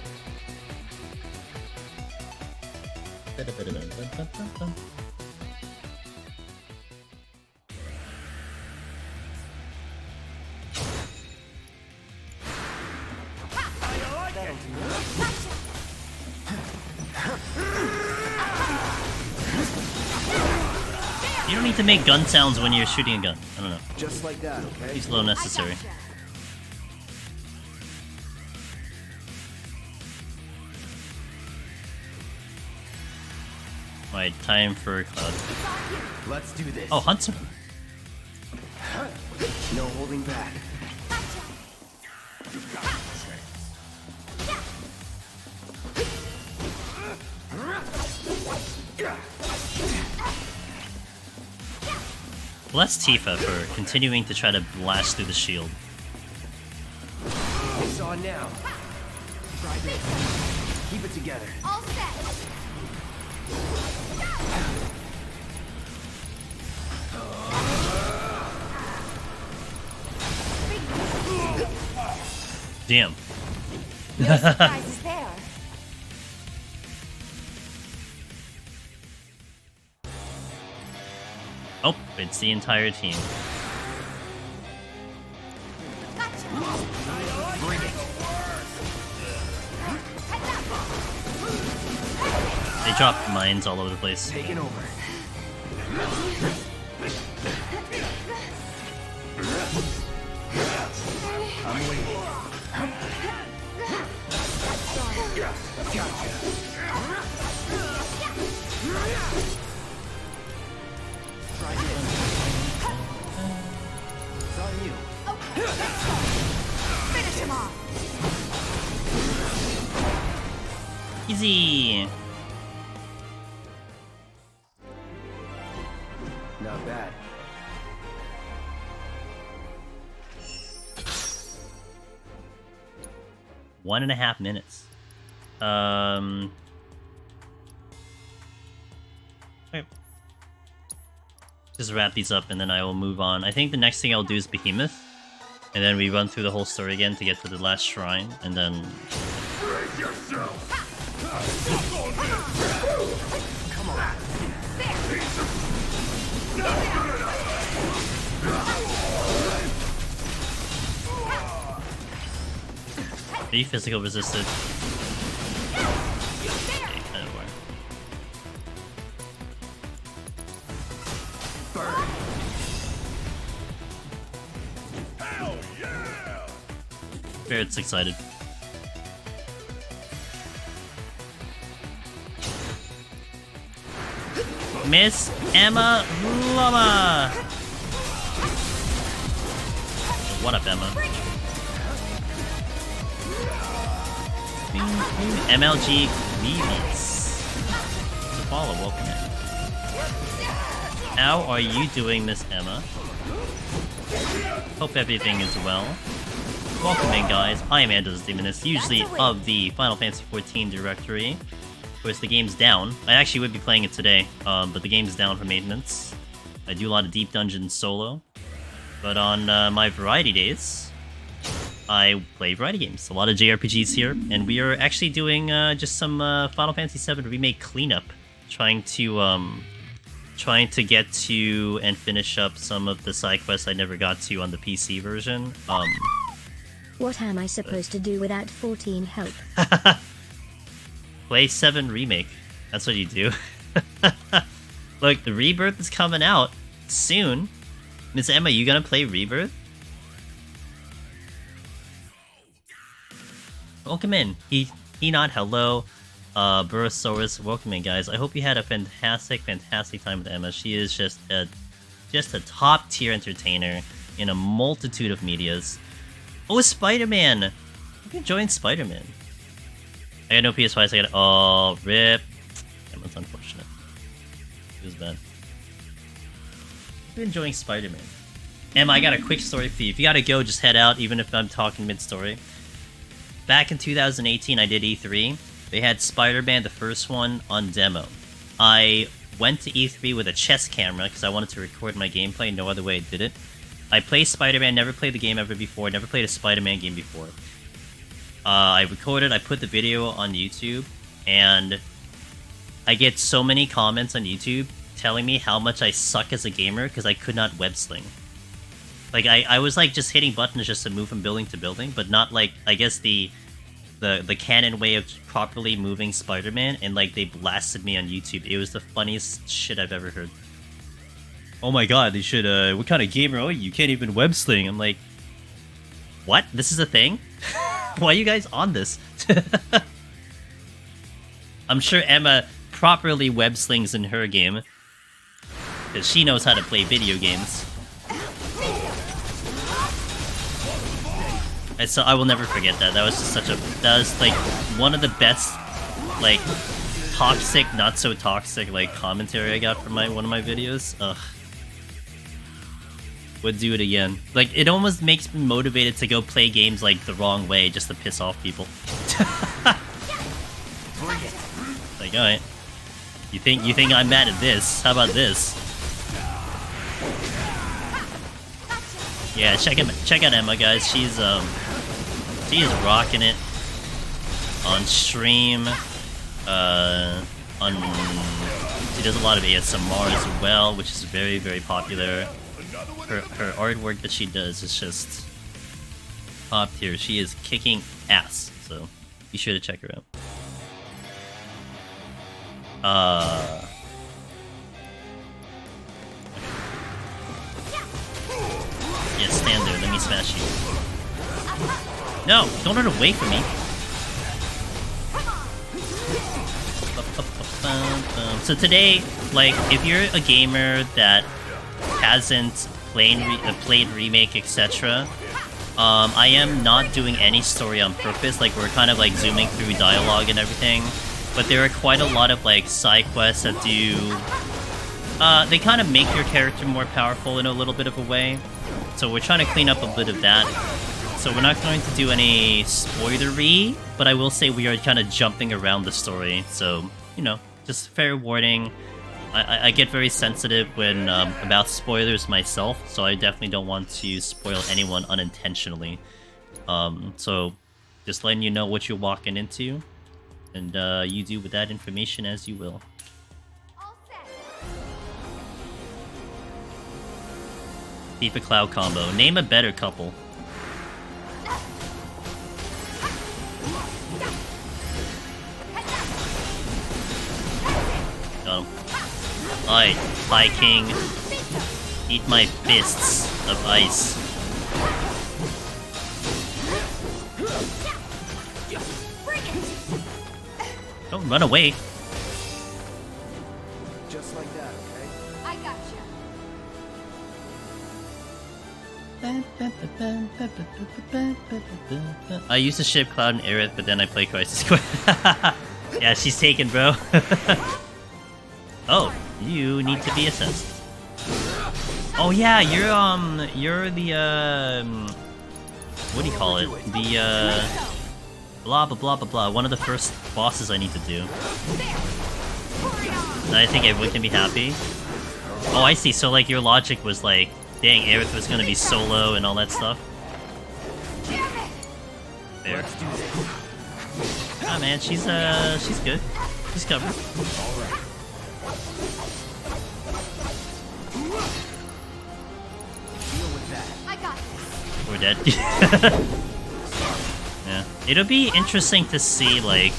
You don't need to make gun sounds when you're shooting a gun. I don't know. Just like that, okay? It's a little necessary. Right, time for Cloud. Let's do this. Oh, Hudson. No holding back. Bless Tifa for continuing to try to blast through the shield. It's on now. Try this. Keep it together. All set. Damn. No surprises there. Oh, it's the entire team. Bring it. They dropped mines all over the place. Taking over. I'm waiting. Gotcha. Try this. It's on you. Okay, let's go. Finish him off. Easy. Not bad. One and a half minutes. Okay. Just wrap these up and then I will move on. I think the next thing I'll do is Behemoth. And then we run through the whole story again to get to the last shrine. And then... Brace yourself! Come on. Are you physical resisted? Okay, kind of were. Burn. Hell yeah! Barrett's excited. Miss Emma Lama! What up, Emma? MLG Remakes. To follow, welcome in. How are you doing, Miss Emma? Hope everything is well. Welcome in, guys. I am Andos Demonist, usually of the Final Fantasy XIV directory. Of course, the game's down. I actually would be playing it today, but the game's down for maintenance. I do a lot of Deep Dungeon solo. But on my variety days, I play variety games. A lot of JRPGs here, and we are actually doing just some Final Fantasy VII Remake cleanup. Trying to get to and finish up some of the side quests I never got to on the PC version. What am I supposed to do without 14 help? Play 7 Remake. That's what you do. Look, the Rebirth is coming out soon. Miss Emma, you gonna play Rebirth? Welcome in. He not hello. Burrosaurus, welcome in, guys. I hope you had a fantastic time with Emma. She is just a top tier entertainer in a multitude of medias. Oh, Spider-Man! You can join Spider-Man. I got no PS5, so I got. Oh, rip. That's unfortunate. It was bad. You're enjoying Spider-Man. Emma, I got a quick story for you. If you gotta go, just head out, even if I'm talking mid-story. Back in 2018, I did E3. They had Spider-Man, the first one, on demo. I went to E3 with a chest camera because I wanted to record my gameplay. No other way I did it. I played Spider-Man, never played the game ever before, never played a Spider-Man game before. I recorded, I put the video on YouTube, and I get so many comments on YouTube telling me how much I suck as a gamer because I could not web sling. Like, I was like just hitting buttons just to move from building to building, but not like, I guess the canon way of properly moving Spider-Man, and like they blasted me on YouTube. It was the funniest shit I've ever heard. Oh my god, they should, what kind of gamer are you? You can't even web sling. I'm like, what? This is a thing? Why are you guys on this? I'm sure Emma properly web slings in her game, because she knows how to play video games. And so I will never forget that. That was just that was like one of the best, like, toxic, not so toxic, like, commentary I got from one of my videos. Ugh. Would do it again. Like, it almost makes me motivated to go play games like the wrong way just to piss off people. Like, alright. You think I'm mad at this? How about this? Yeah, check out Emma, guys. She is rocking it on stream. She does a lot of ASMR as well, which is very, very popular. Her artwork that she does is just top tier. She is kicking ass, so be sure to check her out. Yeah, stand there. Let me smash you. No, don't run away from me. So today, like, if you're a gamer that hasn't played Remake, etc., I am not doing any story on purpose. Like, we're kind of like zooming through dialogue and everything, but there are quite a lot of like side quests that do. They kind of make your character more powerful in a little bit of a way. So we're trying to clean up a bit of that. So we're not going to do any spoilery, but I will say we are kind of jumping around the story. So, you know, just fair warning. I get very sensitive when about spoilers myself, so I definitely don't want to spoil anyone unintentionally. So just letting you know what you're walking into, and you do with that information as you will. Tifa Cloud combo. Name a better couple. Oh. Alright, High King. Eat my fists of ice. Don't run away. Just like that, okay? I gotcha. I used to ship Cloud and Aerith, but then I play Crisis Core. Yeah, she's taken, bro. Oh, you need to be assessed. Oh yeah, you're the what do you call it? The blah blah blah blah blah. One of the first bosses I need to do. And I think everyone can be happy. Oh, I see. So like your logic was like, dang, Aerith was gonna be solo and all that stuff. There. Ah man, she's good. She's covered. We're dead. Yeah. It'll be interesting to see, like,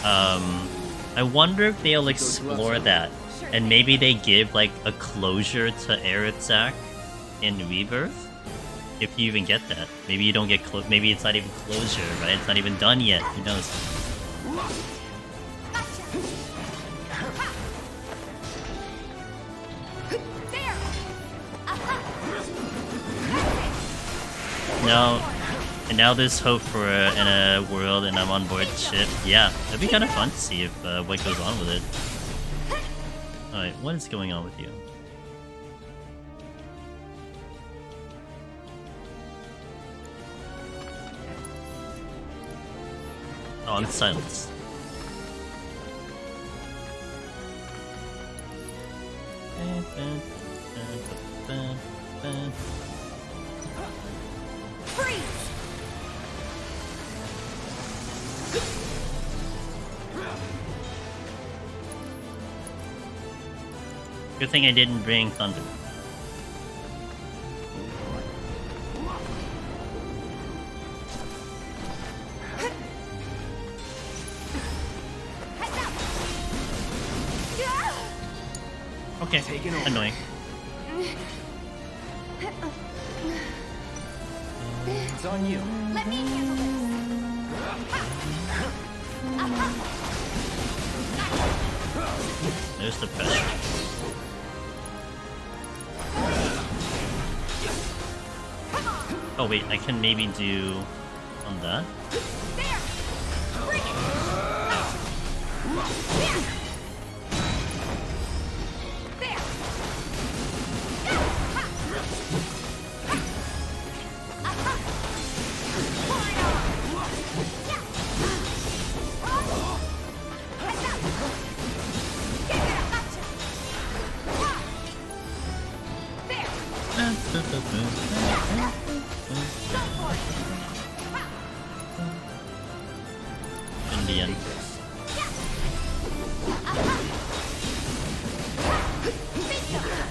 I wonder if they'll explore that, and maybe they give, like, a closure to Aerith Zack in Rebirth? If you even get that. Maybe you don't get maybe it's not even closure, right? It's not even done yet, who knows? No, and now there's hope for in a world, and I'm on board ship. Yeah, it'd be kind of fun to see if what goes on with it. All right, what is going on with you? Oh, I'm silenced. Freeze! Good thing I didn't bring thunder. Okay, annoying. It's on you. Let me handle this. There's the pressure. Oh wait, I can maybe do on that. Indian.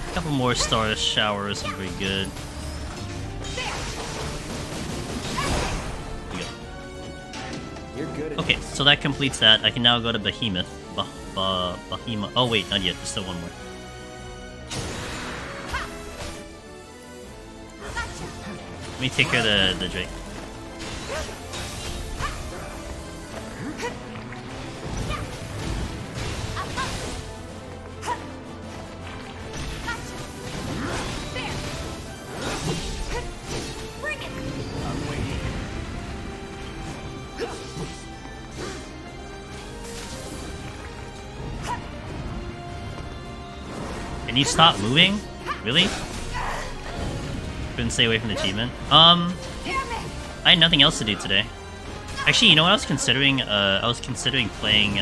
A couple more star showers would be good. You're good at Okay, so that completes that. I can now go to Behemoth. Behemoth. Oh wait, not yet. There's still one more. Let me take care of the Drake. Can you stop moving? Really? Couldn't stay away from the achievement. I had nothing else to do today. Actually, you know what I was considering? I was considering playing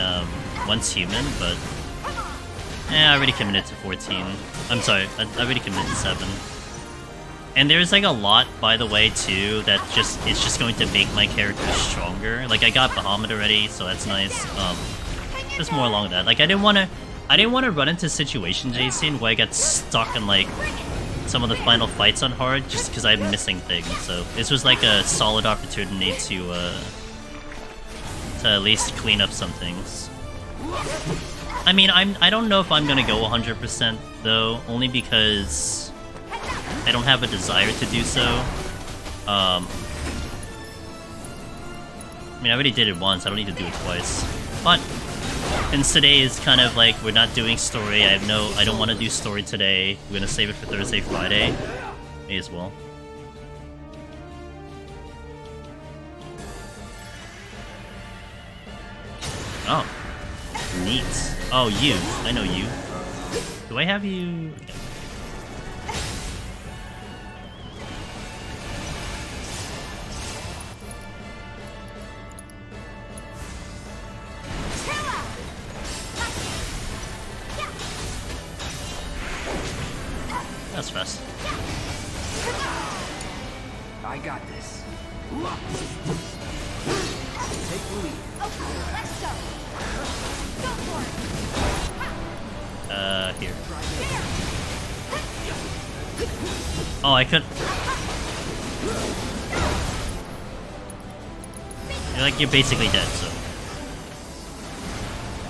Once Human, but I already committed to 14. I'm sorry, I already committed to 7. And there's like a lot, by the way, too, that it's just going to make my character stronger. Like I got Bahamut already, so that's nice. There's more along that. Like I didn't want to run into a situation, Jason, where I got stuck in like some of the final fights on hard just because I'm missing things. So this was like a solid opportunity to at least clean up some things. I mean, I don't know if I'm gonna go 100% though, only because I don't have a desire to do so. I mean, I already did it once. I don't need to do it twice. But since today is kind of like we're not doing story, I don't want to do story today. We're gonna save it for Thursday, Friday. May as well. Oh. Neat. Oh, you. I know you. Do I have you? Okay. That's fast. I got this. Take the lead. Okay, let's go. Go for it. Here. Oh, I could. You're basically dead, so.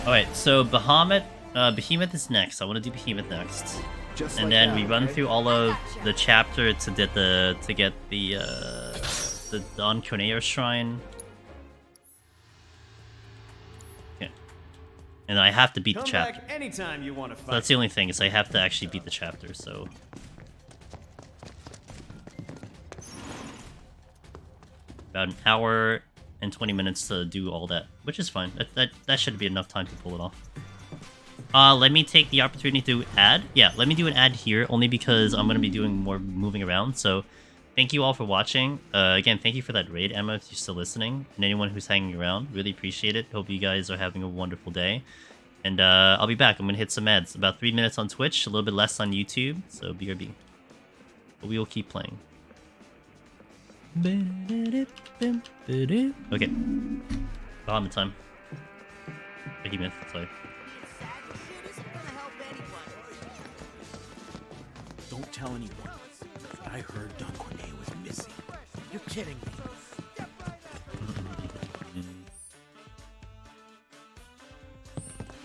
Alright, so Behemoth is next. I want to do Behemoth next. Just and like then that, we run okay? through all of the chapter to get the Don Corneo shrine. Okay. And I have to beat the chapter. Come back anytime you want to fight. So that's the only thing, is I have to actually beat the chapter, so. About an hour and 20 minutes to do all that, which is fine. That should be enough time to pull it off. Let me take the opportunity to add. Yeah, let me do an ad here, only because I'm going to be doing more moving around. So, thank you all for watching. Again, thank you for that raid, Emma, if you're still listening. And anyone who's hanging around, really appreciate it. Hope you guys are having a wonderful day. And I'll be back. I'm going to hit some ads. About 3 minutes on Twitch, a little bit less on YouTube. So, BRB. But we will keep playing. Okay. Behind the time. Behemoth, sorry. Don't tell anyone. I heard Don Corneo was missing. You're kidding me.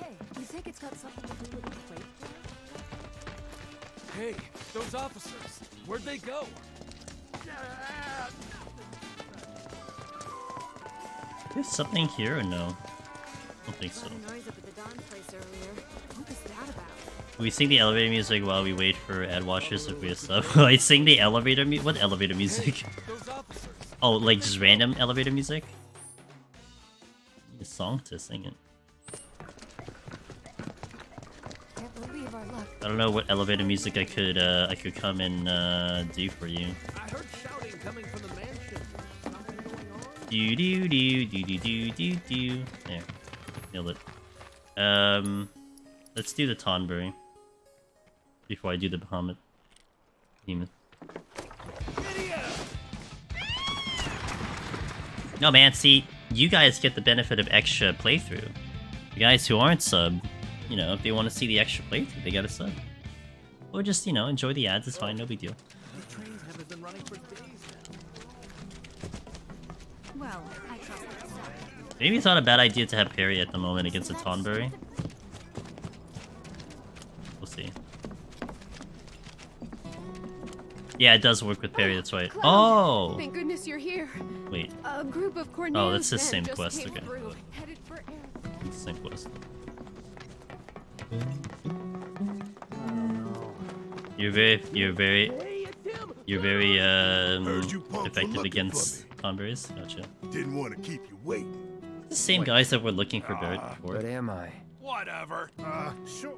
Hey, you think it's got something to do with the plate? Hey, those officers. Where'd they go? Is something here or no? I don't think so. We sing the elevator music while we wait for ad watchers if we have stuff. I sing the elevator music? What elevator music? Oh, like just random elevator music? Need a song to sing it. I don't know what elevator music I could come and do for you. I heard shouting coming from the mansion. Do do do do do do do do. There, nailed it. Let's do the Tonberry before I do the Behemoth. No man, see, you guys get the benefit of extra playthrough. The guys who aren't sub, you know, if they want to see the extra playthrough, they gotta sub. Or just, you know, enjoy the ads, it's fine, no big deal. The trains haven't been running for days now. Well, I trust myself. Maybe it's not a bad idea to have parry at the moment against a Tonberry. We'll see. Yeah, it does work with parry, that's right. Oh! Thank goodness you're here. Wait. A group of Corneo's Oh, that's the men same just quest, came okay. through, headed for air. It's the same quest. You're very effective against Tonberries. Gotcha. Didn't want to keep you waiting. The same guys that were looking for Barrett before. What am I? Whatever. Sure.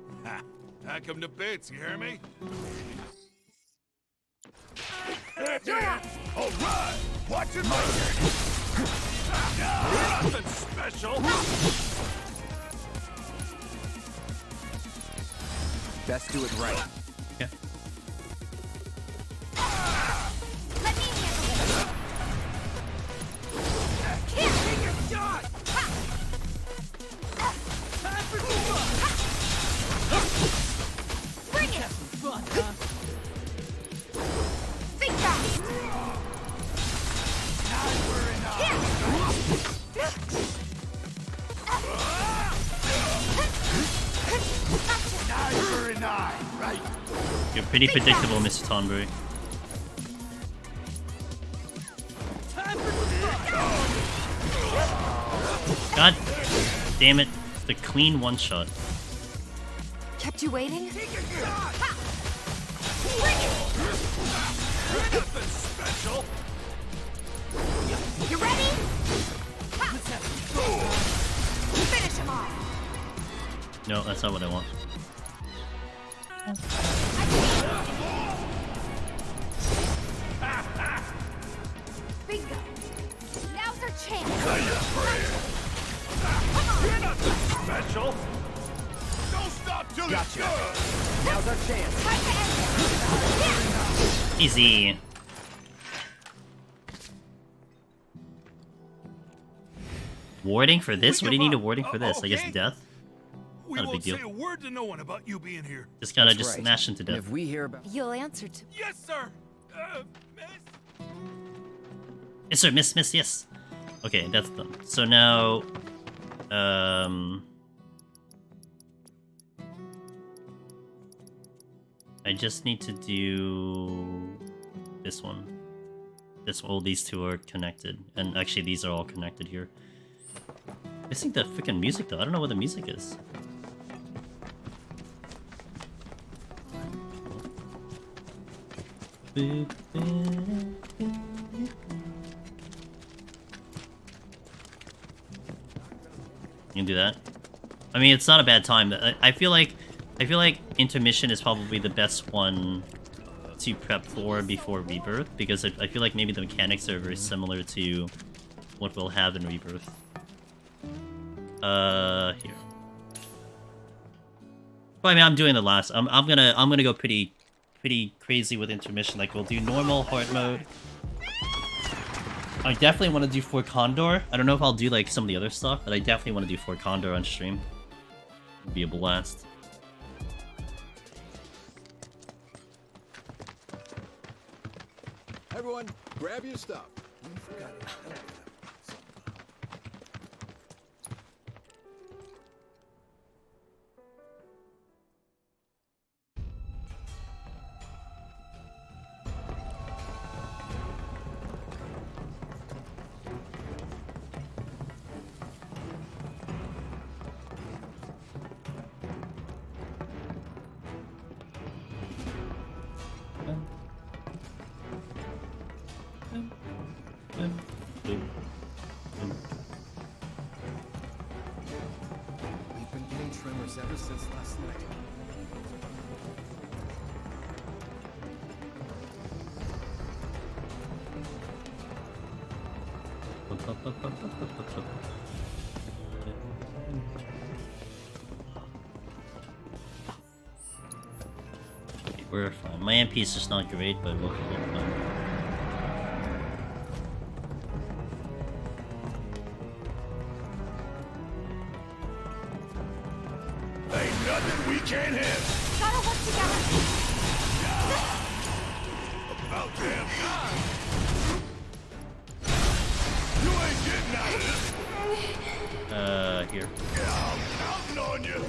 Hack him to bits, you hear me? All right. Watch it, nothing special. Best do it right. Okay. Let me handle it. Here, take your shot. Time for some fun. Bring it. Fun, huh? Think fast. Right. You're pretty predictable, Mr. Tonberry. God damn it. The clean one shot. Kept you waiting? Nothing special. You ready? Finish him off. No, that's not what I want. Bingo. Now's our chance. You're nothing special. Don't stop till it's done. Now's our chance. Easy. Warding for this? What do you need a warding for this? I guess death? We Not a big won't deal. say a word to no one about you being here. Just gotta That's just right. smash into And death. if we hear about... You'll answer to. Yes, sir. Yes, sir. Miss, yes. Okay, that's done. So now, I just need to do this one. This all these two are connected, and actually these are all connected here. Missing the freaking music though. I don't know what the music is. You can do that. I mean, it's not a bad time. I feel like intermission is probably the best one to prep for before Rebirth, because I feel like maybe the mechanics are very similar to what we'll have in Rebirth. Here. Well, I mean, I'm doing the last. I'm gonna go pretty crazy with intermission. Like, we'll do normal hard mode. I definitely want to do Fort Condor. I don't know if I'll do like some of the other stuff, but I definitely want to do Fort Condor on stream. It'd be a blast. Everyone, grab your stuff. We forgot it. We've been getting tremors ever since last night. Okay, we're fine. My MP is just not great, but we'll be fine. Ain't nothing we can't handle. Gotta work together. About damn time. You ain't getting out of this. Here. Yeah, I'm counting on you.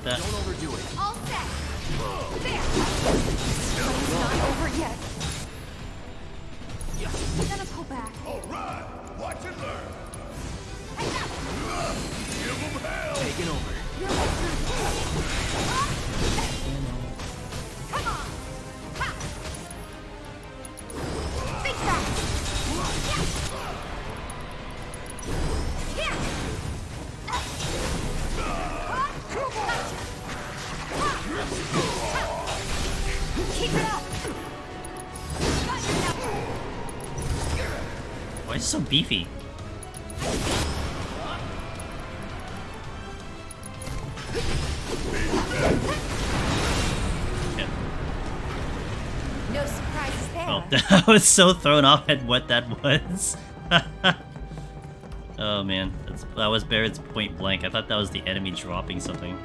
That. Don't overdo it. All set. There. But it's not over yet. I'm gonna pull back. All right, watch and learn. Give them hell. Taking over. You're my turn. Come on. Ha. Big shot. Yeah. Keep it up. Why is it so beefy? No surprises there. Oh, I was so thrown off at what that was. Oh man, that was Barrett's point blank. I thought that was the enemy dropping something.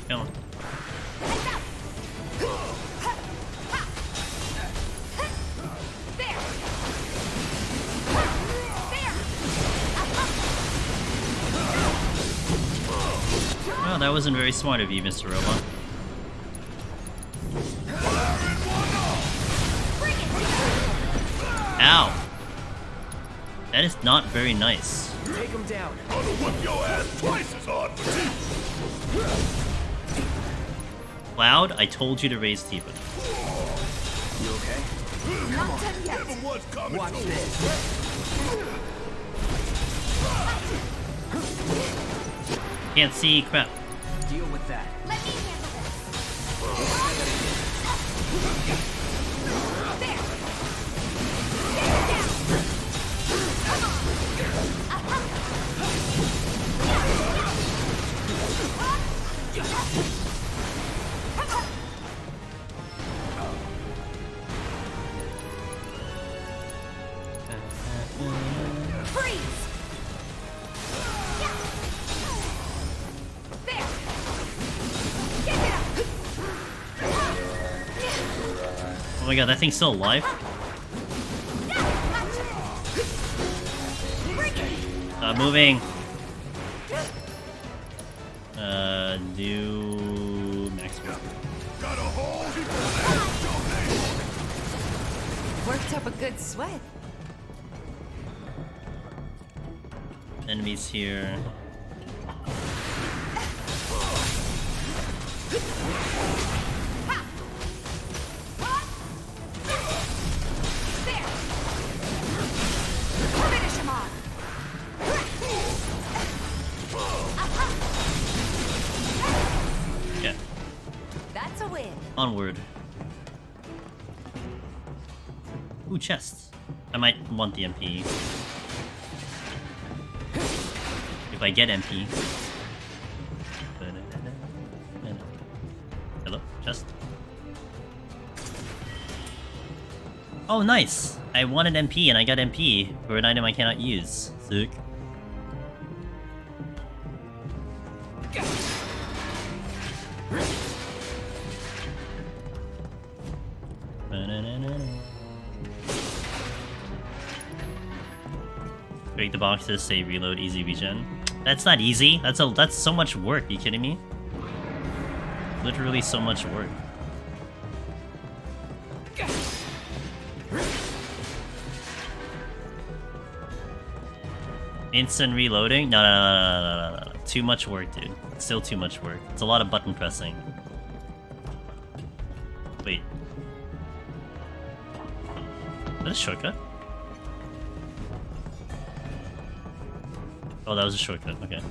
Come on. Well, that wasn't very smart of you, Mr. Robot. Ow! That is not very nice. Take him down. Gonna whip your ass twice as hard for Cloud, I told you to raise Tifa. You okay? Come on. Everyone's coming. Watch this. Can't see, crap. Deal with that. Let me handle this. There. Come on. Freeze. There. Get it up. Oh my god, that thing's still alive? Stop moving. Do max work. Worked up a good sweat. Enemies here. Finish him off. Yeah. That's a win. Onward. Ooh, chests. I might want the MP. If I get MP. Hello? Chest? Oh, nice! I wanted MP and I got MP for an item I cannot use. Sick. Break the boxes, save, reload, easy regen. That's not easy. That's so much work. Are you kidding me? Literally so much work. Instant reloading? No. Too much work, dude. It's still too much work. It's a lot of button pressing. Wait. Is that a shortcut? Oh, that was a shortcut. Okay.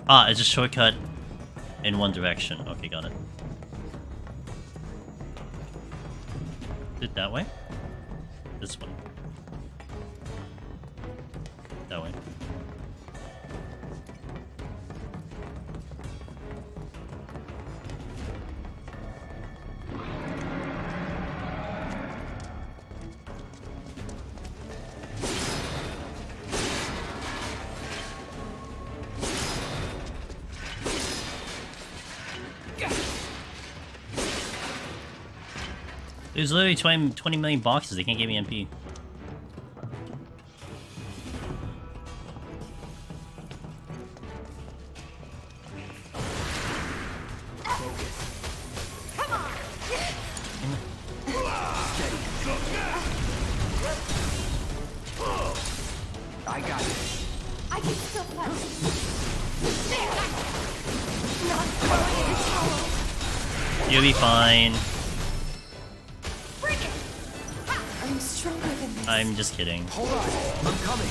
Ah, it's a shortcut in one direction. Okay, got it. Is it that way? This one. That way. There's literally 20 million boxes. They can't give me MP. Come on. I got it. I can still punch. There. Not throwing in the towel. You'll be fine. Bring it. I'm stronger than this. I'm just kidding. Hold on. I'm coming.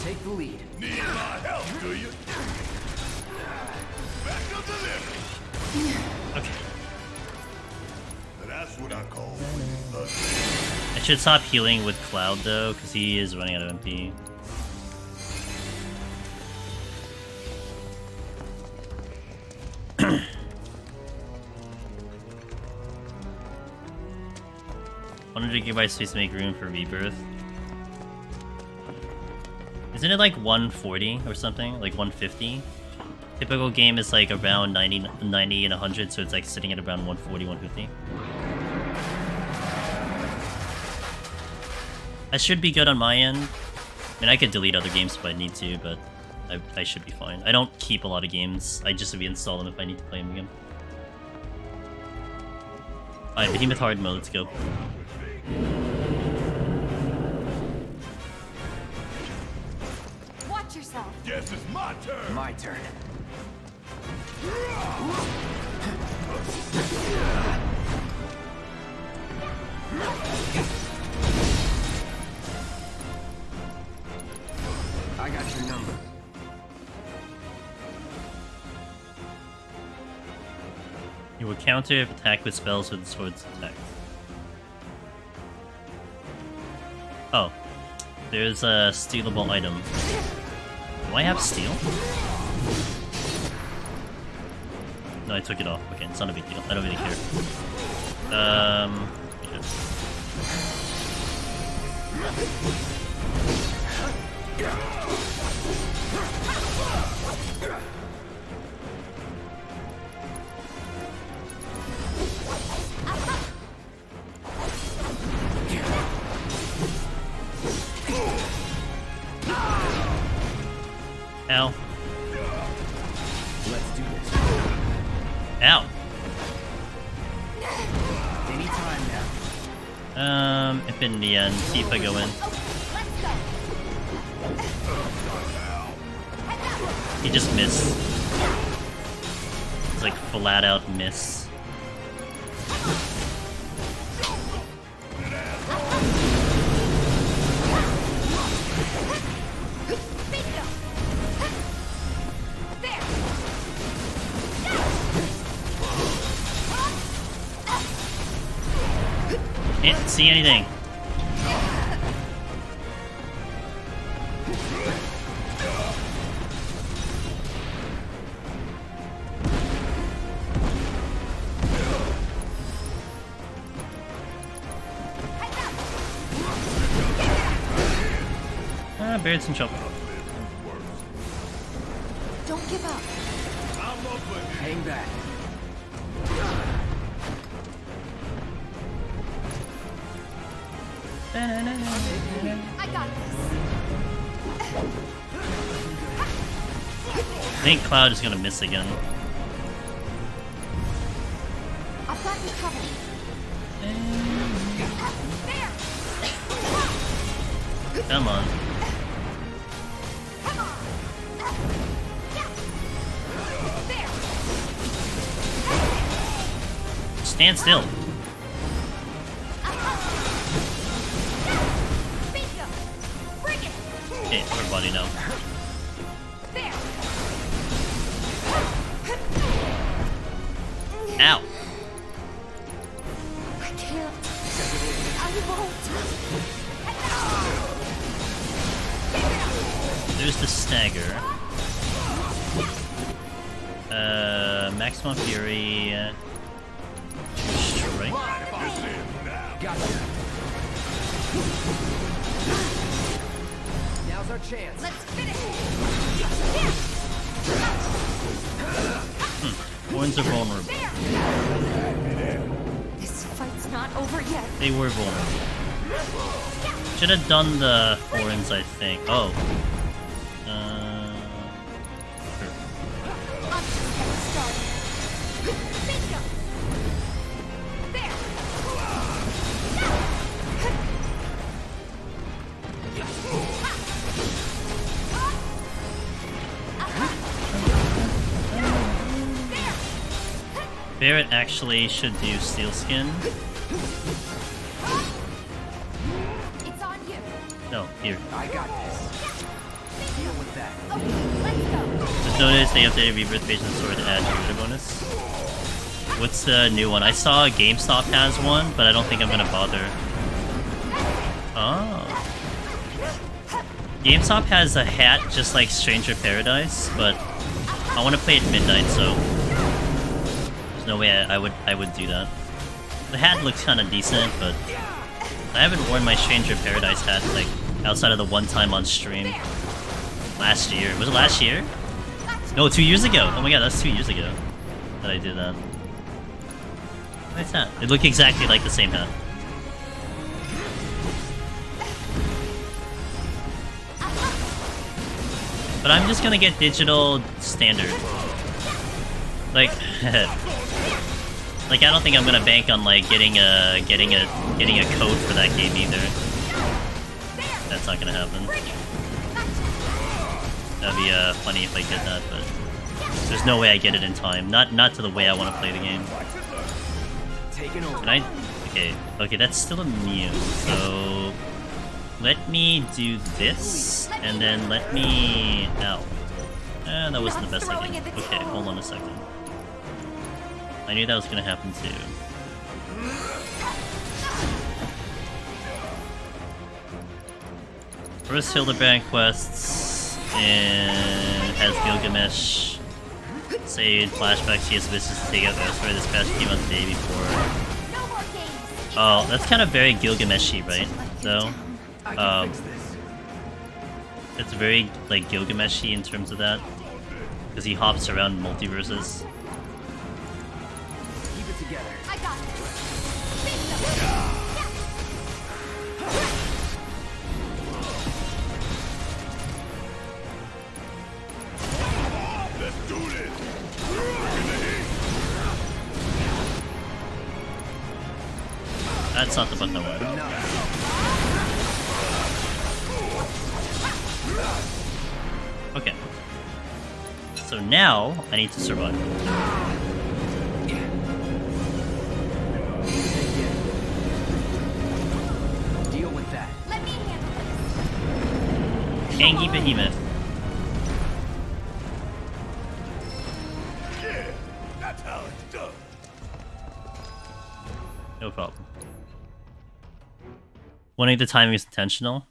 Take the lead. Need my help, do you? Back up the lift. Okay. That's what I call I should stop healing with Cloud though, because he is running out of MP. $100 space to make room for Rebirth. Isn't it like 140 or something? Like 150? Typical game is like around 90 and 100, so it's like sitting at around 140, 150. I should be good on my end. I mean, I could delete other games if I need to, but I should be fine. I don't keep a lot of games. I just reinstall them if I need to play them again. Alright, Behemoth hard mode, let's go. Watch yourself. Guess it's my turn. My turn. I got your number. You will counter if attack with spells with the sword's attack. Oh. There's a stealable item. Do I have steel? No, I took it off. Okay, it's not a big deal. I don't really care. Yeah. Ow. Let's do this. Ow. Anytime now. If in the end, see if I go in. He just missed. It's like flat out miss. Can't see anything. Barrett's in trouble. Don't give up. Hang back. I got this. I think Cloud is gonna miss again. I've got you covered. There. Come on. Stand still. Okay, everybody now. Ow. I can't. I won't. There's the stagger. Maximum Fury. Strike. Gotcha. Now's our chance. Let's finish. Horns are vulnerable. This fight's not over yet. They were vulnerable. Should have done the horns, I think. Oh. Sure. I'm just getting started. Bingo. There. Barrett actually should do Steel Skin. It's on you. No, here. I got this. Deal with that. Okay, let's go. Just notice they updated Rebirth Patient Sword to add Jupiter bonus. What's the new one? I saw GameStop has one, but I don't think I'm gonna bother. Oh. GameStop has a hat just like Stranger Paradise, but I want to play at midnight, so there's no way I would do that. The hat looks kind of decent, but I haven't worn my Stranger Paradise hat like outside of the one time on stream last year. Was it last year? No, 2 years ago. Oh my god, that's 2 years ago that I did that. Nice hat. It looked exactly like the same hat. But I'm just gonna get digital standard. Like, like I don't think I'm gonna bank on like getting a code for that game either. That's not gonna happen. That'd be funny if I did that, but there's no way I get it in time. Not to the way I want to play the game. Can I? Okay, that's still immune. So let me do this, and then let me. Ow. That wasn't the best idea. Okay, hold on a second. I knew that was gonna happen too. First Hildebrand quests and has Gilgamesh. Saved flashbacks. She has wishes to take out Vesper. This patch came out the day before. Oh, that's kind of very Gilgamesh-y, right? So, it's very like Gilgamesh-y in terms of that, because he hops around multiverses. Keep it together. I got Let's do this. That's not the button I wanted. Okay. So now I need to survive. Deal with that. Let me handle Tangy Behemoth. Yeah, that's how it's done. No problem. Wondering if the timing is intentional?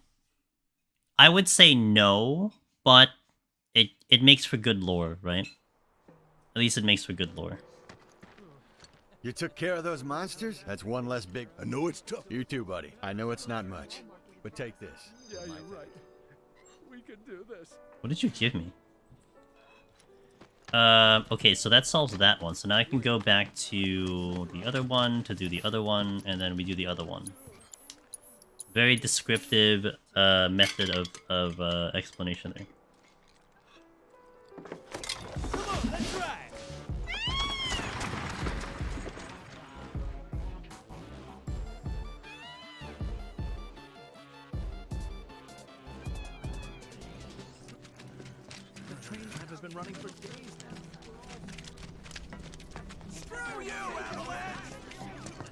I would say no, but it makes for good lore, right? At least it makes for good lore. You took care of those monsters? That's one less big... I know it's tough. You too, buddy. I know it's not much, but take this. Yeah, you're right. We can do this. What did you give me? Okay, so that solves that one. So now I can go back to the other one to do the other one, and then we do the other one. Very descriptive method of explanation there. Come on, let's try. The train has been running for days now. Screw you, Avalanche!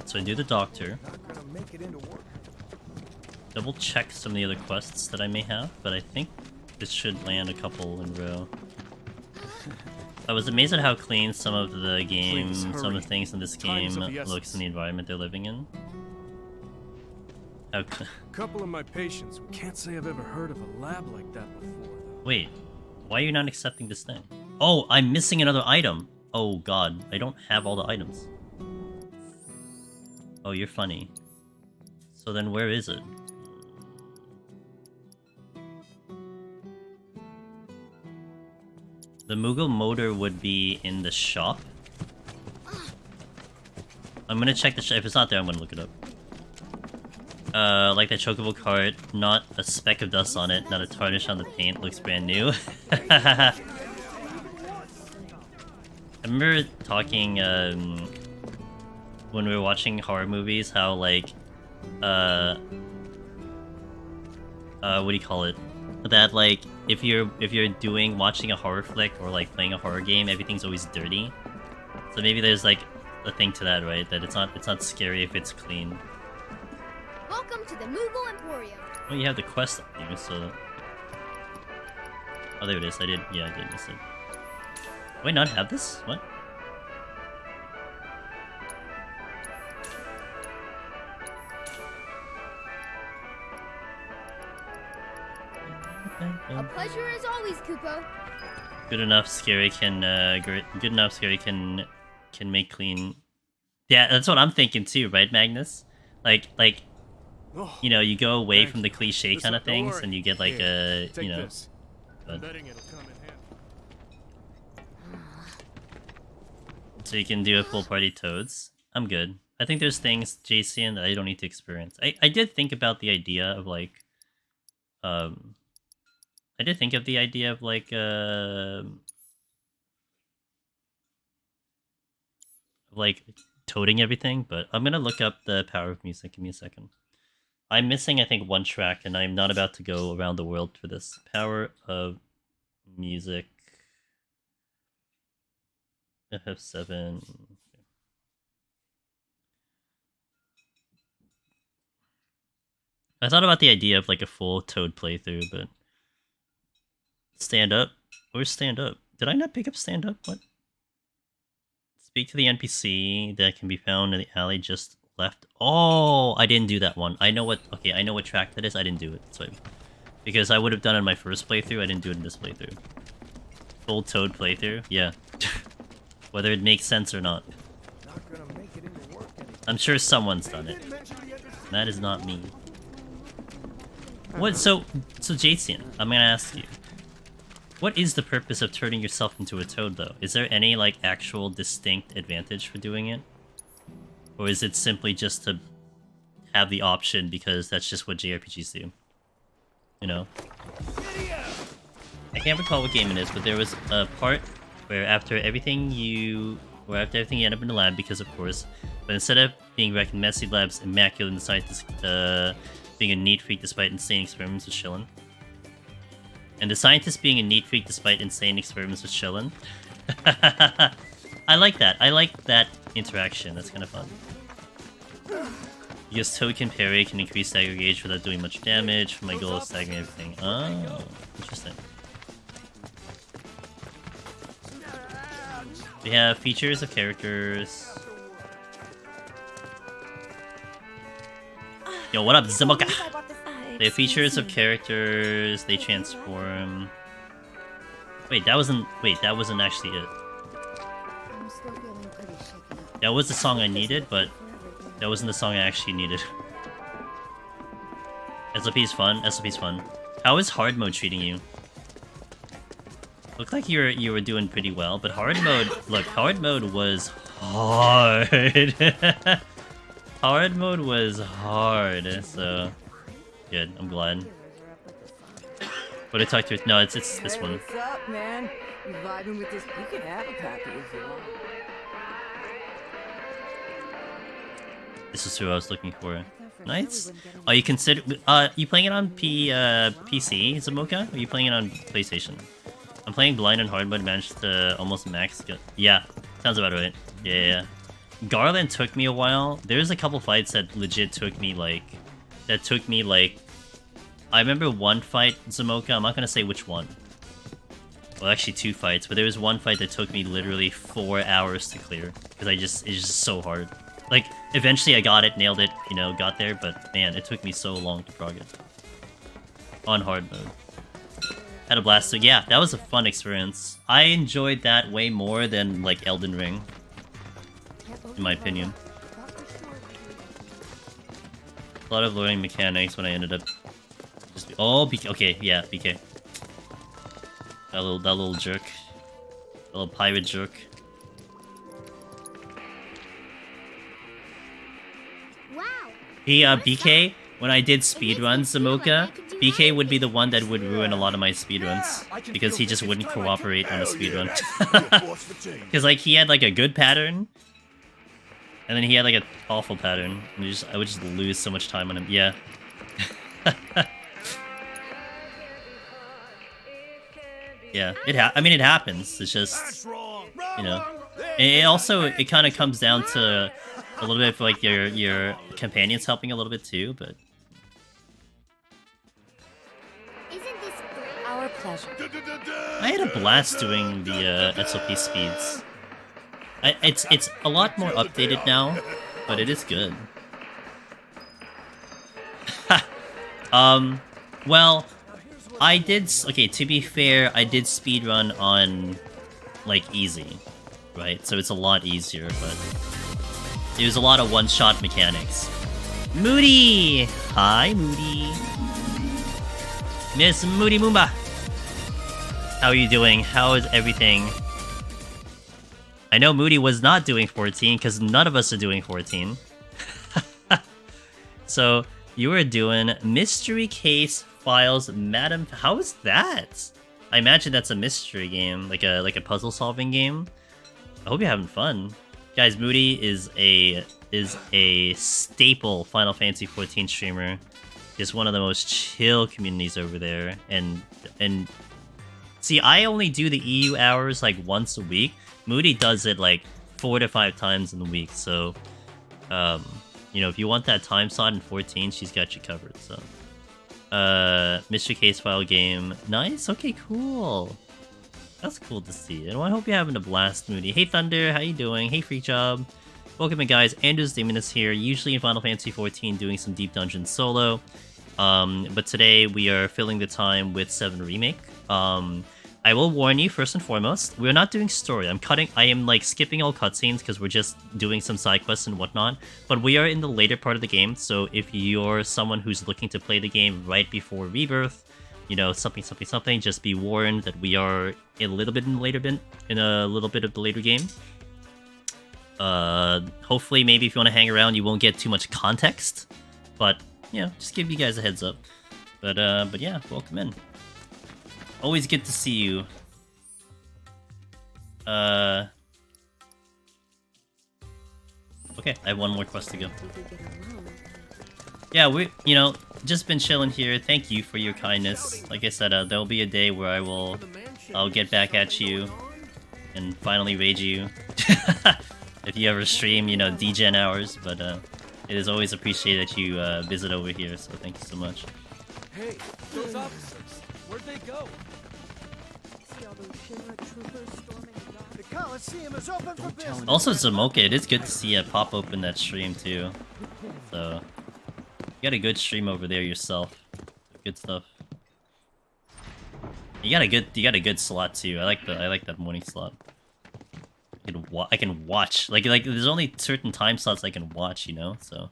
So I do the doctor. Not gonna make it into work. Double check some of the other quests that I may have, but I think this should land a couple in a row. I was amazed at how clean some of the game, some of the things in this game looks in the environment they're living in. How Couple of my patients can't say I've ever heard of a lab like that before, though. Wait, why are you not accepting this thing? Oh, I'm missing another item. Oh god, I don't have all the items. Oh, you're funny. So then where is it? The Moogle motor would be in the shop. I'm gonna check the shop. If it's not there, I'm gonna look it up. Like that chocobo cart, not a speck of dust on it, not a tarnish on the paint, looks brand new. I remember talking, when we were watching horror movies, how like, what do you call it? That like, if you're watching a horror flick or like playing a horror game, everything's always dirty. So maybe there's like a thing to that, right? That it's not scary if it's clean. Welcome to the Moogle Emporium. Oh, you have the quest up here, so... Oh, there it is. I did miss it. Do I not have this? What? A pleasure as always, Kupo. Good enough, scary can make clean. Yeah, that's what I'm thinking too, right, Magnus? Like, you know, you go away from the cliche kind of things, and you get like a, you know. So you can do a full party Toads. I'm good. I think there's things, Jason, that I don't need to experience. I did think about the idea of like, I I did think of the idea of like toting everything, but I'm gonna look up the power of music. Give me a second. I'm missing, I think, one track, and I'm not about to go around the world for this. Power of music. FF7. I thought about the idea of like a full Toad playthrough, but stand up? Where's stand up? Did I not pick up stand up? What? Speak to the NPC that can be found in the alley just left. Oh, I didn't do that one. I know what. Okay, I know what track that is. I didn't do it. So, because I would have done it in my first playthrough, I didn't do it in this playthrough. Full Toad playthrough, yeah. Whether it makes sense or not. I'm sure someone's done it. That is not me. What? So Jason, I'm gonna ask you. What is the purpose of turning yourself into a toad, though? Is there any, like, actual distinct advantage for doing it? Or is it simply just to have the option because that's just what JRPGs do? You know? I can't recall what game it is, but there was a part where after everything you end up in the lab, because of course, but instead of being recognized, Messy Lab's immaculate and scientist, being a neat freak despite insane experiments with Shillin. And the scientist being a neat freak despite insane experiments with Shillin. I like that. I like that interaction. That's kind of fun. Because Toad can parry, can increase stagger gauge without doing much damage. For my goal of staggering everything. Oh, interesting. We have features of characters. Yo, what up, Zamoka? They have features of characters, they transform. Wait, that wasn't actually it. That was the song I needed, but that wasn't the song I actually needed. SLP's fun, SLP's fun. How is hard mode treating you? Looked like you were doing pretty well, but hard mode, look, hard mode was hard. Hard mode was hard, so good. I'm glad. What I talked to? No, it's this one. What's up, man? You vibing with this? You can have a copy if you want. This is who I was looking for. Nice. Oh, you consider? You playing it on PC, Zamoka? Or are you playing it on PlayStation? I'm playing blind on hard mode. Managed to almost max. Yeah, sounds about right. Yeah. Garland took me a while. There's a couple fights that legit took me like. I remember one fight, Zamoka. I'm not gonna say which one. Well, actually two fights, but there was one fight that took me literally 4 hours to clear because it's just so hard. Like, eventually I got it, nailed it, you know, got there, but man, it took me so long to progress. On hard mode. Had a blast, so yeah, that was a fun experience. I enjoyed that way more than, like, Elden Ring. In my opinion. A lot of learning mechanics when I ended up just... Oh, BK, okay, yeah, BK. That little jerk. That little pirate jerk. He, BK, when I did speedruns, Zamoka, BK would be the one that would ruin a lot of my speedruns. Because he just wouldn't cooperate on a speedrun. Because, like, he had, like, a good pattern. And then he had, like, an awful pattern. And I would just lose so much time on him. Yeah. Yeah, I mean, it happens. It's just, you know. And it kind of comes down to a little bit of, like, your companions helping a little bit too, but... Isn't this our pleasure? I had a blast doing the SLP speeds. It's a lot more updated now, but it is good. Well, I did... Okay, to be fair, I did speedrun on, like, easy, right? So it's a lot easier, but... It was a lot of one-shot mechanics. Moody! Hi, Moody. Miss Moody Moomba! How are you doing? How is everything? I know Moody was not doing 14, because none of us are doing 14. So, you were doing Mystery Case Files, Madam. How is that? I imagine that's a mystery game, like a puzzle solving game. I hope you're having fun, guys. Moody is a staple Final Fantasy 14 streamer. Just one of the most chill communities over there, and see, I only do the EU hours like once a week. Moody does it like 4 to 5 times in the week. So, you know, if you want that time slot in 14, she's got you covered. So, mystery case file game, nice. Okay, cool. That's cool to see. And I hope you're having a blast, Moody. Hey Thunder, how you doing? Hey Freak Job. Welcome in, guys. Andrew's Demoness here. Usually in Final Fantasy 14, doing some deep dungeon solo. But today we are filling the time with 7 Remake. I will warn you, first and foremost, we're not doing story. I am like skipping all cutscenes because we're just doing some side quests and whatnot. But we are in the later part of the game, so if you're someone who's looking to play the game right before Rebirth, you know, something, just be warned that we are a little bit in the later bit, in a little bit of the later game. Hopefully, maybe if you want to hang around, you won't get too much context. But, you know, just give you guys a heads up. But yeah, welcome in. Always good to see you. Okay, I have one more quest to go. Yeah, you know, just been chilling here. Thank you for your kindness. Like I said, there'll be a day where I'll get back at you and finally rage you. If you ever stream, you know, DGen hours, but it is always appreciated that you visit over here, so thank you so much. Hey, those officers, where'd they go? The Coliseum is open for business. Also, Zamoka, it is good to see you pop open that stream too. So, you got a good stream over there yourself. Good stuff. You got a good slot too. I like that morning slot. I can watch like there's only certain time slots I can watch, you know. So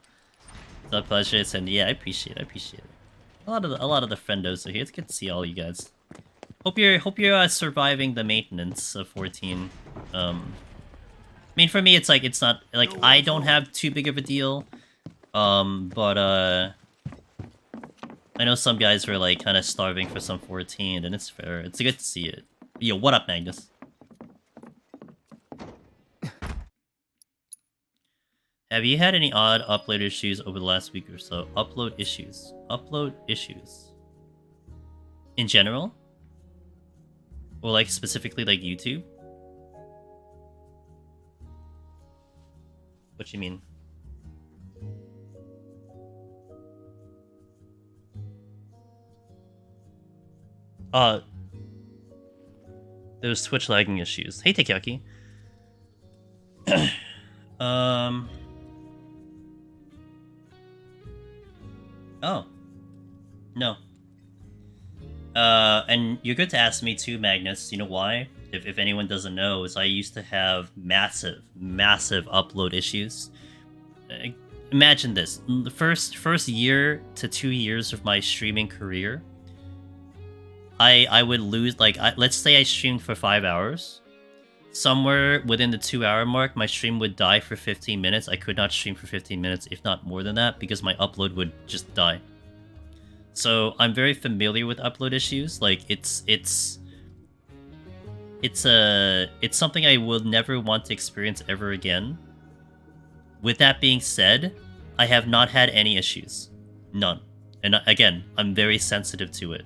it's a pleasure, and yeah, I appreciate it. A lot of the friendos are here. It's good to see all you guys. Hope you're surviving the maintenance of 14. I mean, for me, it's not like I don't have too big of a deal. But I know some guys were like kind of starving for some 14, and it's fair. It's good to see it. Yo, what up, Magnus? Have you had any odd upload issues over the last week or so? Upload issues. In general? Or like specifically like YouTube? What you mean? There's Twitch lagging issues. Hey, Takoyaki. Oh. No. And you're good to ask me too, Magnus. You know why? If anyone doesn't know, is I used to have massive upload issues. Imagine this. The first year to 2 years of my streaming career, I would lose, like, let's say I streamed for 5 hours. Somewhere within the 2-hour mark, my stream would die for 15 minutes. I could not stream for 15 minutes, if not more than that, because my upload would just die. So I'm very familiar with upload issues. Like, it's something I will never want to experience ever again. With that being said, I have not had any issues. None. And again, I'm very sensitive to it.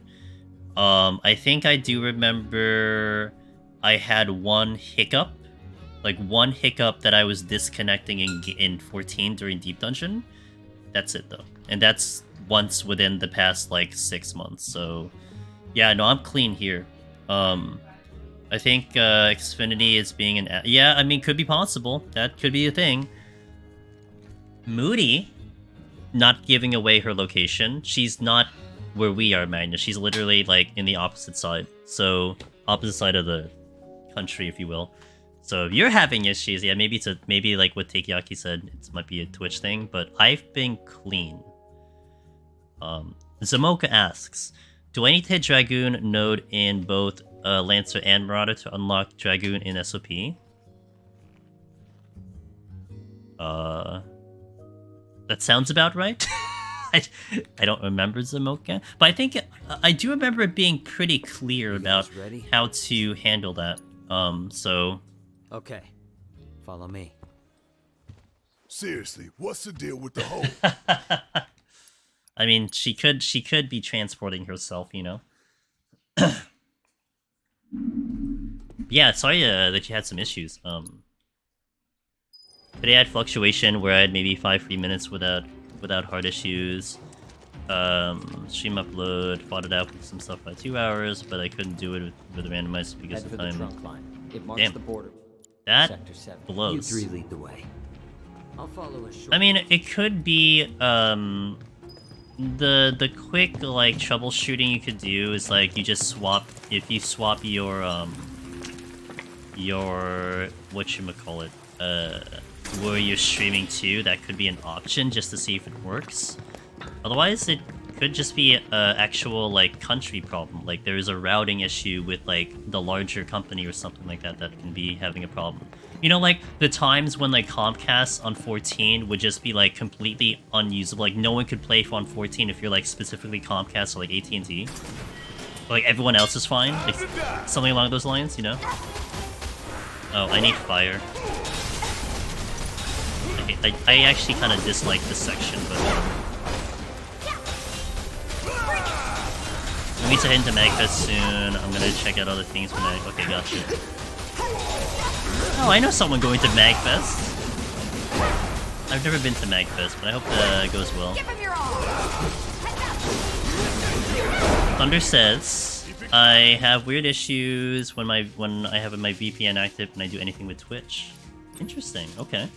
I think I do remember I had one hiccup that I was disconnecting in 14 during Deep Dungeon. That's it though. And that's once within the past like 6 months. So yeah, no, I'm clean here. I think Xfinity is being an... Yeah, I mean, could be possible. That could be a thing. Moody, not giving away her location. She's not where we are, Magnus. She's literally like in the opposite side. So opposite side of the country, if you will. So if you're having issues, yeah, maybe like what Takoyaki said, it might be a Twitch thing, but I've been clean. Zamoka asks, do I need to hit Dragoon node in both Lancer and Marauder to unlock Dragoon in SOP? That sounds about right. I don't remember Zamoka, but I think I do remember it being pretty clear about how to handle that. So. Okay, follow me. Seriously, what's the deal with the hole? I mean, she could be transporting herself, you know. Yeah, sorry that you had some issues. Today I had fluctuation where I had maybe 5 free minutes without hard issues. Stream upload, fought it out with some stuff by 2 hours, but I couldn't do it with randomized because of time. It marks the border. That Sector 7. blows. You three lead the way. I'll follow a short. I mean, it could be the quick like troubleshooting you could do is like you just swap your whatchamacallit, where you're streaming to, that could be an option just to see if it works. Otherwise, it could just be a actual like country problem. Like there is a routing issue with like the larger company or something like that that can be having a problem. You know, like the times when like Comcast on 14 would just be like completely unusable. Like no one could play on 14 if you're like specifically Comcast or like AT&T. Like everyone else is fine. Like, something along those lines, you know? Oh, I need fire. I actually kind of dislike this section, but we need to head into Magfest soon. I'm gonna check out other things when I... Okay, gotcha. Oh, I know someone going to Magfest. I've never been to Magfest, but I hope that goes well. Thunder says, I have weird issues when I have my VPN active and I do anything with Twitch. Interesting, okay.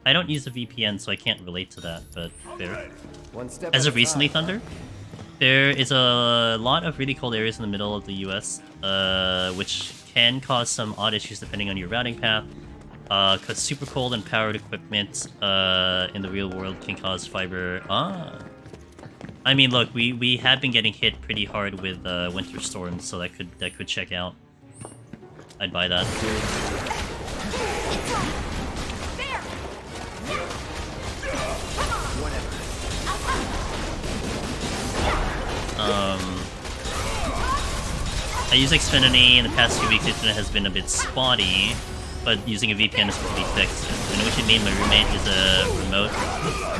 I don't use a VPN, so I can't relate to that, but fair. As of recently, Thunder, there is a lot of really cold areas in the middle of the US, which can cause some odd issues depending on your routing path. Because super cold and powered equipment in the real world can cause fiber. I mean, look, we have been getting hit pretty hard with winter storms, so that could check out. I'd buy that. I use Xfinity. In the past few weeks, internet has been a bit spotty, but using a VPN is completely fixed. I know what you mean. My roommate is a remote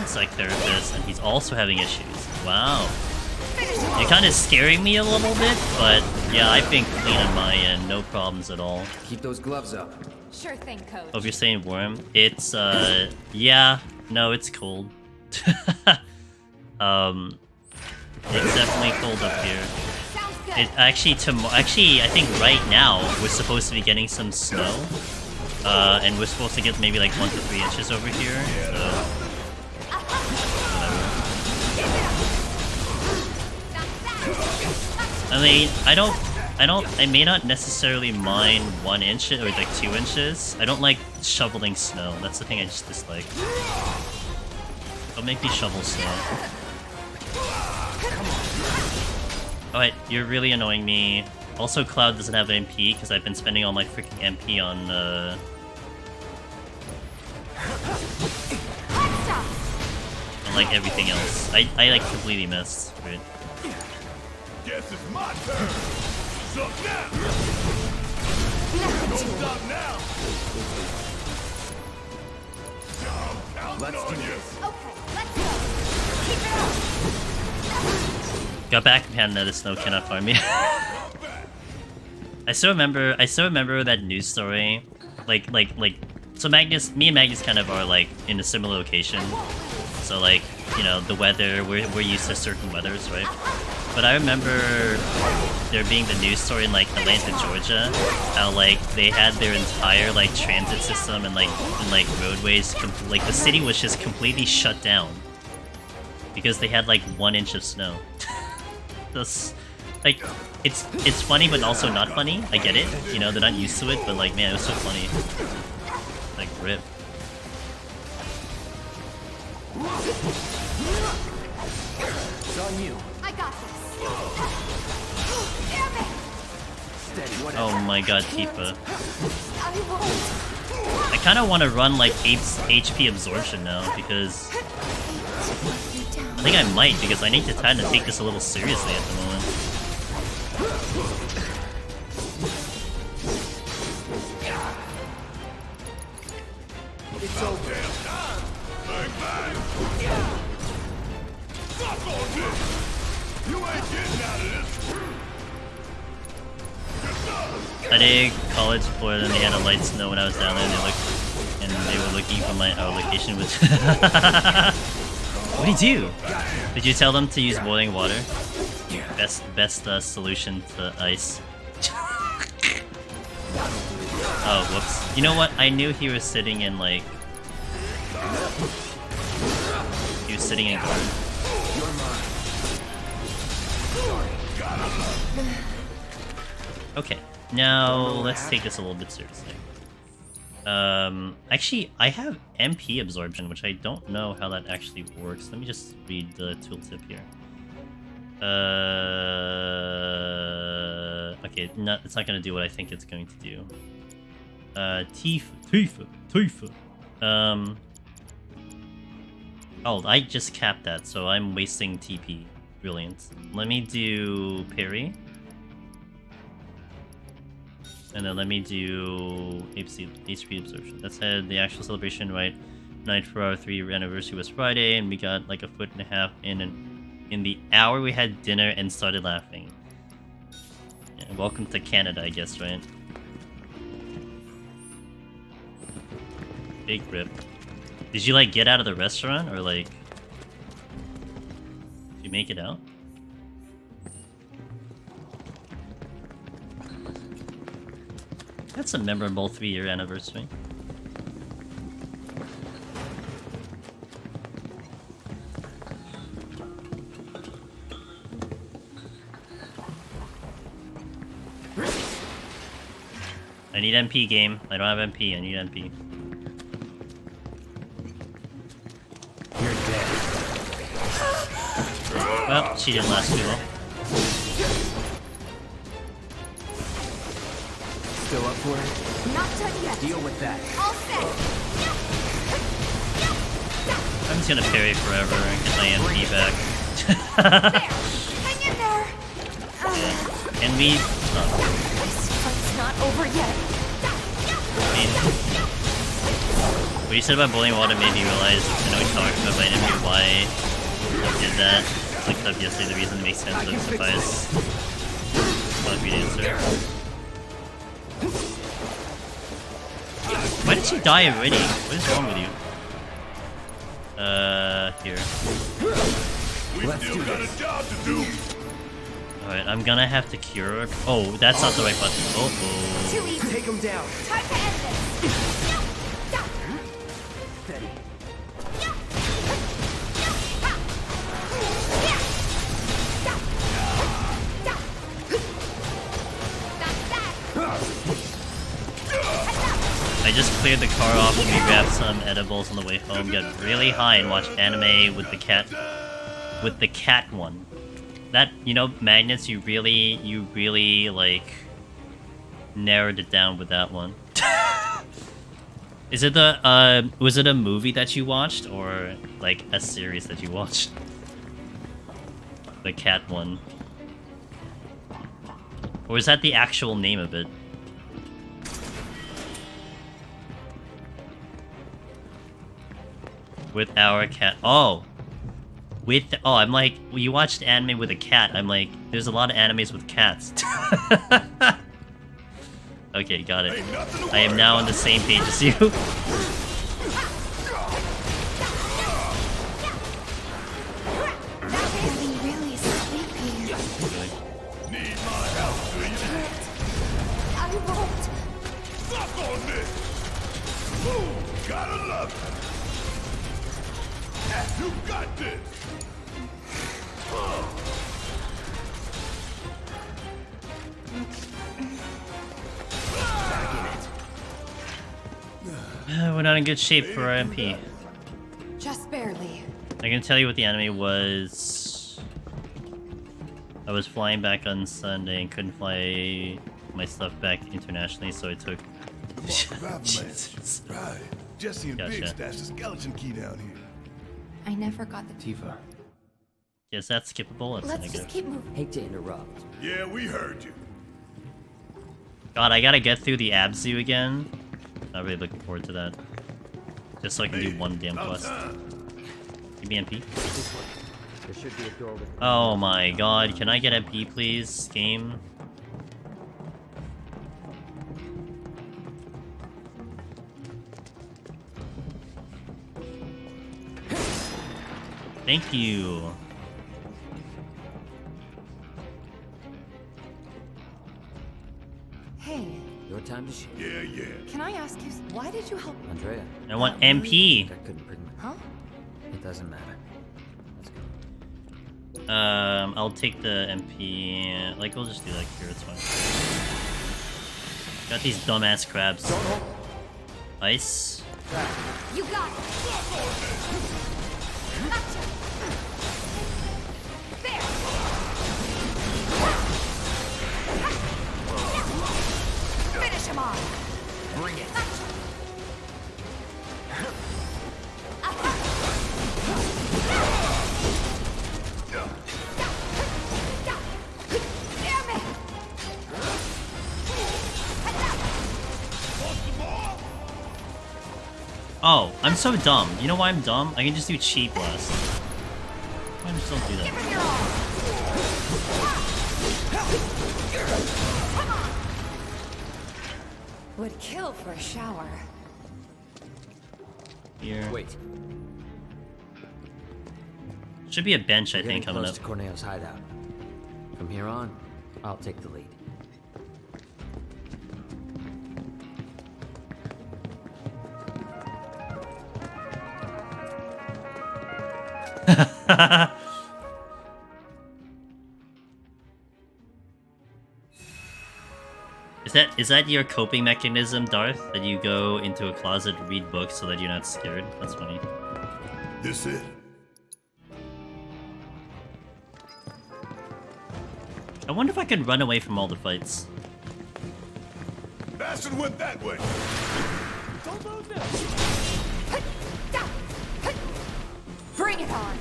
psych therapist, and he's also having issues. Wow. You're kind of scaring me a little bit, but yeah, I've been clean on my end. No problems at all. Keep those gloves up. Sure thing, Coach. Oh, if you're saying warm, it's yeah, no, it's cold. It's definitely cold up here. It actually, I think right now we're supposed to be getting some snow, and we're supposed to get maybe like 1 to 3 inches over here. So, I mean, I may not necessarily mind 1 inch or like 2 inches. I don't like shoveling snow. That's the thing I just dislike. Don't make me shovel snow. Alright, you're really annoying me. Also, Cloud doesn't have an MP because I've been spending all my freaking MP on like everything else. I like completely missed. Right? Guess it's my turn. Suck now. Don't stop now. Let's do this. Okay, let's go. Keep it up. Got back from Canada, the snow cannot farm me. I still remember that news story. So Magnus, me and Magnus kind of are like in a similar location. So like, you know, the weather, we're used to certain weathers, right? But I remember there being the news story in like Atlanta, Georgia, how like they had their entire like transit system and like roadways, like the city was just completely shut down because they had like 1 inch of snow. This, like, it's funny but also not funny. I get it, you know, they're not used to it, but like, man, it was so funny. Like, rip. It's on you. I got this. Damn it! Steady, whatever. Oh my god, Tifa. I won't. I kind of want to run like HP absorption now because I think I might, because I need to kind of take this a little seriously at the moment. It's over. Bang, bang. Fuck on this. You ain't getting out of this. I did college before, and they had a light snow when I was down there, and they were looking for my location. Which what do you do? Did you tell them to use boiling water? Best solution to ice. Oh, whoops. You know what? I knew he was sitting in, like... He was sitting in guard. Okay, now let's take this a little bit seriously. Actually, I have MP absorption, which I don't know how that actually works. Let me just read the tooltip here. Okay, no, it's not gonna do what I think it's going to do. Tifa. Oh, I just capped that, so I'm wasting TP. Brilliant. Let me do parry. And then let me do HP absorption. That said, the actual celebration, right? Night for our 3-year anniversary was Friday, and we got like a foot and a half in, and in the hour we had dinner and started laughing. Yeah, welcome to Canada, I guess, right? Big rip. Did you like get out of the restaurant, or like did you make it out? That's a memorable 3-year anniversary. I need MP, game. I don't have MP, I need MP. You're dead. Well, she didn't last too long. Still up for it? Not done yet. Deal with that. All set. I'm just gonna parry forever and get my MP back. Hang in there. Yeah. And we... This fight's not over yet. What you said about boiling water made me realize, I know we talked about vitamin why I did that. I looked up yesterday, the reason it makes sense would suffice. Concrete answer. Why did she die already? What is wrong with you? Here. Let's do got a job to do. Alright, I'm gonna have to cure. Oh, that's not the right button. Oh. Too easy. Take him down. Time to end this. Steady. I just cleared the car off and we grabbed some edibles on the way home, got really high and watched anime with the cat one. That, you know, Magnus, you really like narrowed it down with that one. Is it the was it a movie that you watched or like a series that you watched? The cat one. Or is that the actual name of it? With our cat. Oh! Oh, I'm like, well, you watched anime with a cat. I'm like, there's a lot of animes with cats. Okay, got it. I am now on the same page as you. Getting really sleepy. Need my help, do you? I won't. Fuck on this. Ooh, gotta love it. You got this. We're not in good shape for our MP. Just barely. I can tell you what the anime was. I was flying back on Sunday and couldn't fly my stuff back internationally, so I took... Jesus. Right. Jesse and Big Gotcha. stashed a skeleton key down here. I never got the... Tifa, Is that skippable? It's Let's negative. just keep moving. Hate to interrupt. Yeah, we heard you. God, I gotta get through the Abzu again. Not really looking forward to that. Just so I can do one damn quest. Give me MP. There should be a door with. Oh my god, can I get MP please, game? Thank you. Hey, Your time to shoot. Yeah, yeah. can I ask you, why did you help? Andrea. I want MP. I couldn't bring my. Huh? It doesn't matter. Let's go. I'll take the MP. Like, we'll just do like here, it's fine. Got these dumbass crabs. Ice. You got it. Gotcha. There. Finish him off. Bring it. Damn it. Oh, I'm so dumb. You know why I'm dumb? I can just do cheap blast. Why don't I just don't do that? Would kill for a shower. Here. Wait. Should be a bench, I We're think, getting coming close up. to Corneo's hideout. From here on, I'll take the lead. Is that your coping mechanism, Darth? That you go into a closet, read books so that you're not scared? That's funny. This it. I wonder if I can run away from all the fights. Bastard went that way. Don't move now. Bring it on.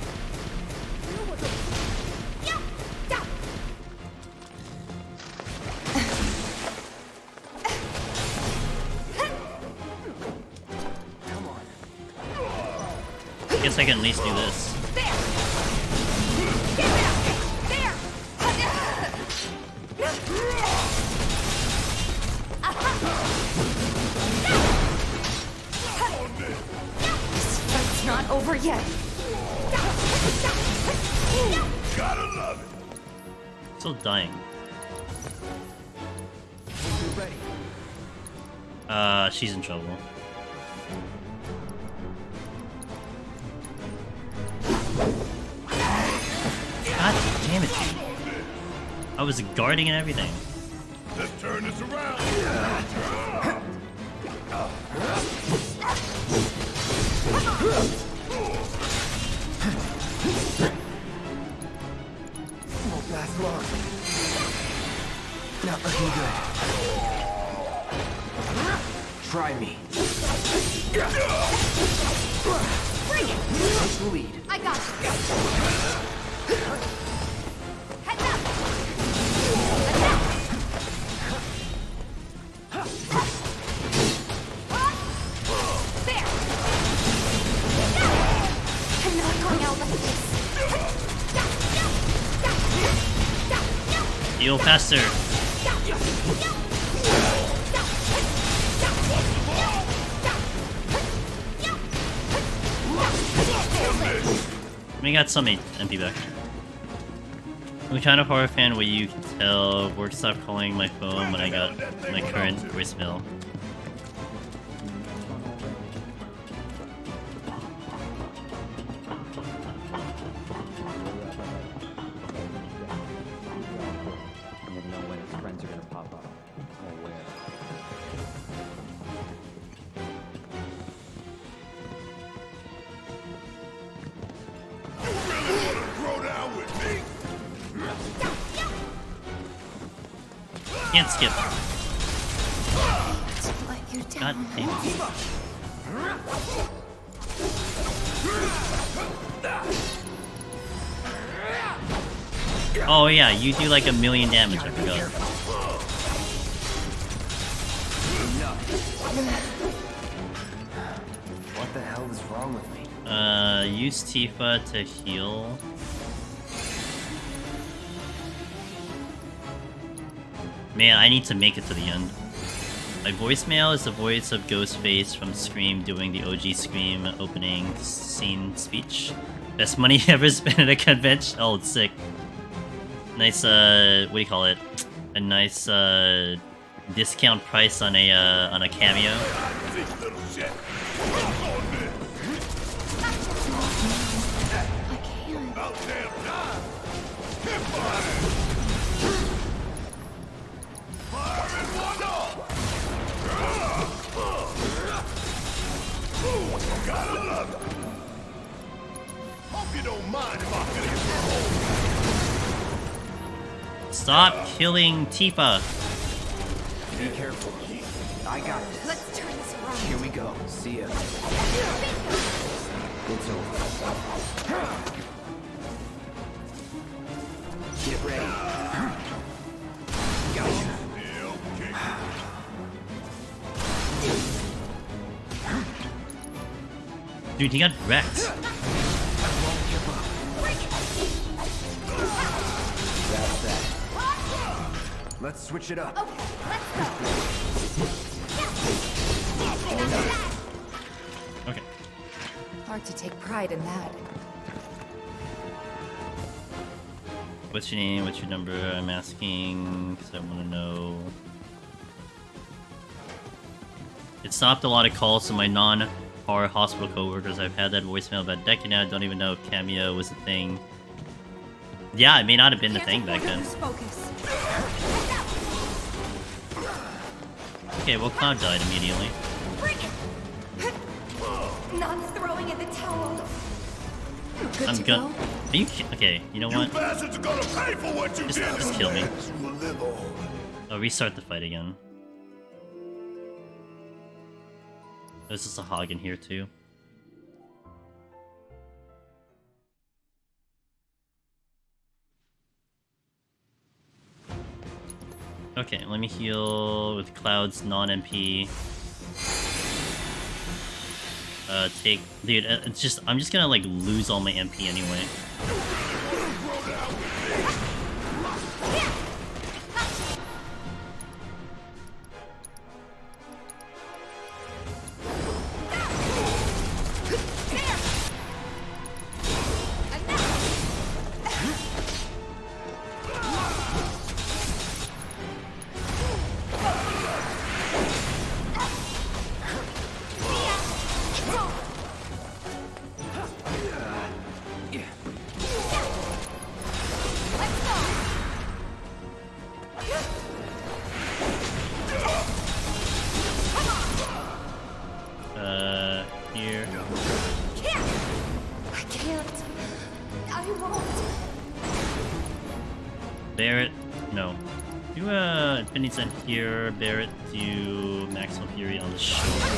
I guess I can at least do this. This fight's not over yet. Gotta love it. Still dying. You're ready. She's in trouble. God damn it, dude. I was guarding and everything. Let's turn this around. Won't last long. Not looking good. Try me. Bring it. Take the lead. I got you. Heads up. There. I'm not going out like this. Heal faster. We got some MP back. I'm the kind of horror fan where you can tell work stopped calling my phone when I got my current voicemail. You never know when his friends are gonna pop up. Or where. Throw down with me. Can't skip. To let you God down. damn it. Oh yeah, you do like 1,000,000 damage, I forgot. What the hell is wrong with me? Use Tifa to heal. Man, I need to make it to the end. My voicemail is the voice of Ghostface from Scream doing the OG Scream opening scene speech. Best money ever spent at a convention. Oh, it's sick. Nice, what do you call it? A nice, discount price on a cameo. Gotta love it. Hope you don't mind if I finish. Stop killing Tifa. Be careful. I got this. Let's turn this around. Here we go. See ya. It's over. Get ready. Gotcha. Dude, he got wrecked. That's that. Let's switch it up. Okay, let's go. Okay. Hard to take pride in that. What's your name? What's your number? I'm asking because I want to know. It stopped a lot of calls to my non-horror hospital coworkers. I've had that voicemail about a decade now. I don't even know if Cameo was a thing. Yeah, it may not have been the thing back then. Okay, well, Cloud died immediately. Not throwing in the towel. Good I'm to gonna. go? Are you okay? You know what? You bastards are gonna pay for what you did. Just kill me. You will live on. I'll restart the fight again. There's just a hog in here too. Okay, let me heal with Cloud's non-MP. Dude, it's just, I'm just gonna like lose all my MP anyway. Here. I can't. I won't. Barret, no. Do Infinity Zen here, Barret do Maximum Fury on the shoulder.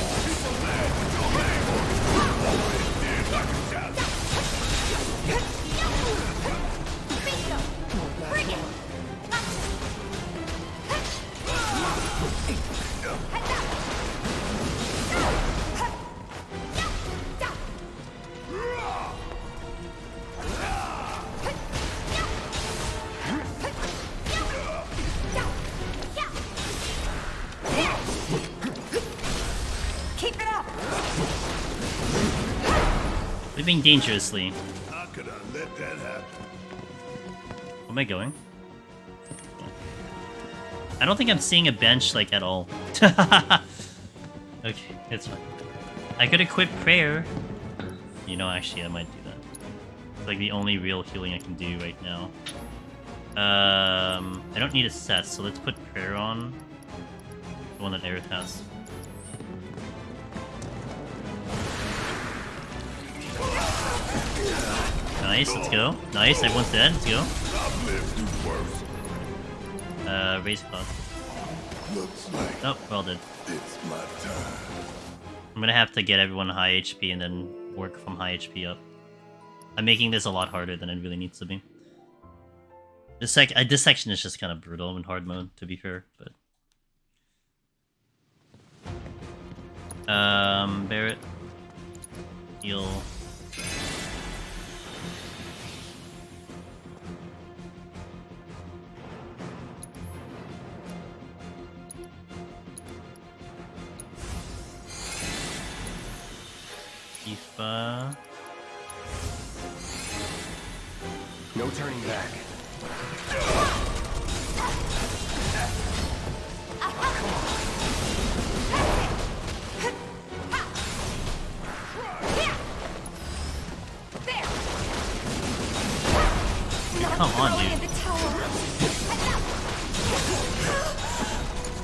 Keep it up. Living dangerously. How could I let that happen? Where am I going? I don't think I'm seeing a bench, like, at all. Okay, it's fine. I could equip prayer. You know, actually, I might do that. It's like the only real healing I can do right now. I don't need a set, so let's put prayer on. The one that Aerith has. Nice, let's go. Nice, everyone's dead, let's go. Raise class. Looks like Oh, we're all dead. it's my time. I'm gonna have to get everyone high HP and then work from high HP up. I'm making this a lot harder than it really needs to be. This section is just kind of brutal in hard mode, to be fair, but Barret, heal. Tifa. No turning back. Come on, dude.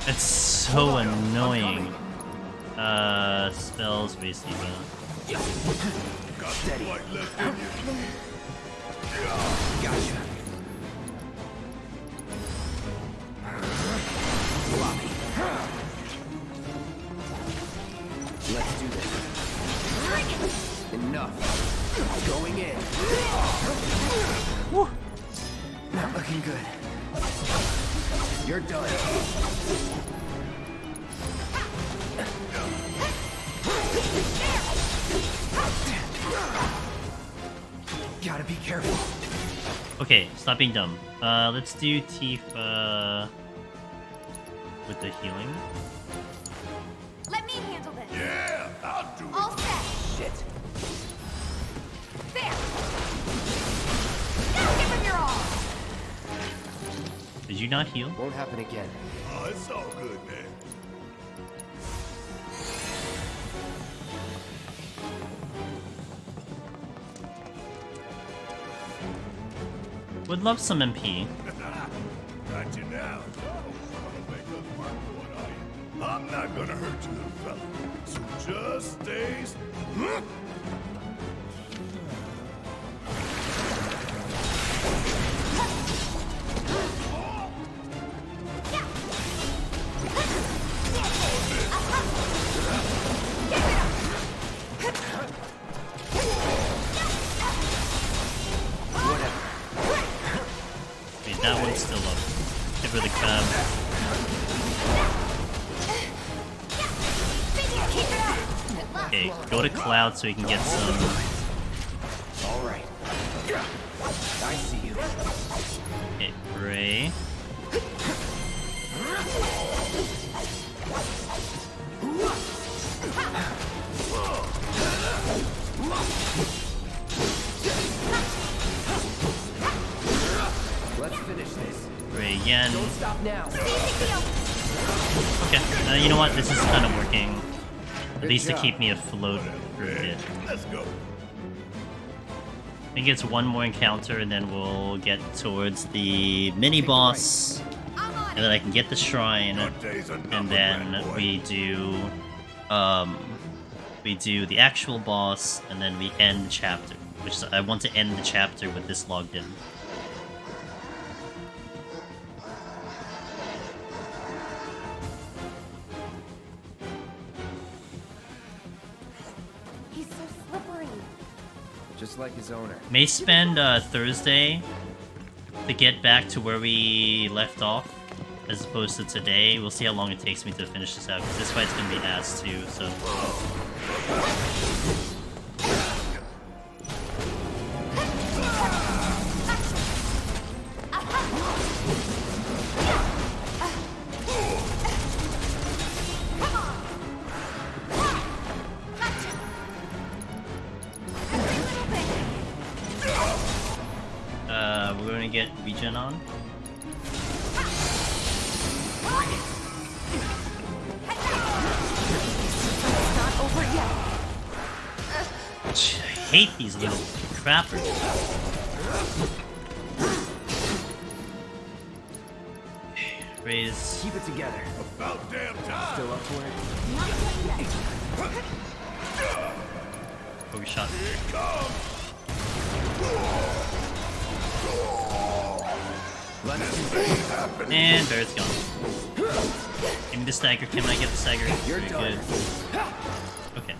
It's so annoying. Spells, basically. Steady. Gotcha. Floppy. Let's do this. Enough. Going in. Woo. Not looking good. You're done. Gotta be careful. Okay, stop being dumb. Let's do Tifa with the healing. Let me handle this. Yeah, I'll do it. All set. Shit. There. Now give him your all. Did you not heal? Won't happen again. Oh, it's all good, man. Would love some MP. Got you now. I'm not gonna hurt you, little fella. So just stay. Wait, that one's still up. Hit for the crab. Okay, go to Cloud so we can get some. All right. I see you. Okay, Ray. Let's finish this. Ray again. Don't stop now. Okay, you know what? This is kind of working. At Good least to job. keep me afloat for a bit. Let's go. I think it's one more encounter and then we'll get towards the mini boss. And then I can get the shrine. And then we do the actual boss and then we end the chapter. Which is, I want to end the chapter with this logged in. He's so slippery. Just like his owner. May spend Thursday to get back to where we left off, as opposed to today. We'll see how long it takes me to finish this out, because this fight's gonna be ass too, so. We're gonna get regen on. It's not over yet. I hate these little crappers. Raise. Keep it together. About damn time. Still up for it? Oh, we shot. Here it comes. And Barret's gone. Give me the stagger. Can I get the stagger? You're Very done. good. Okay.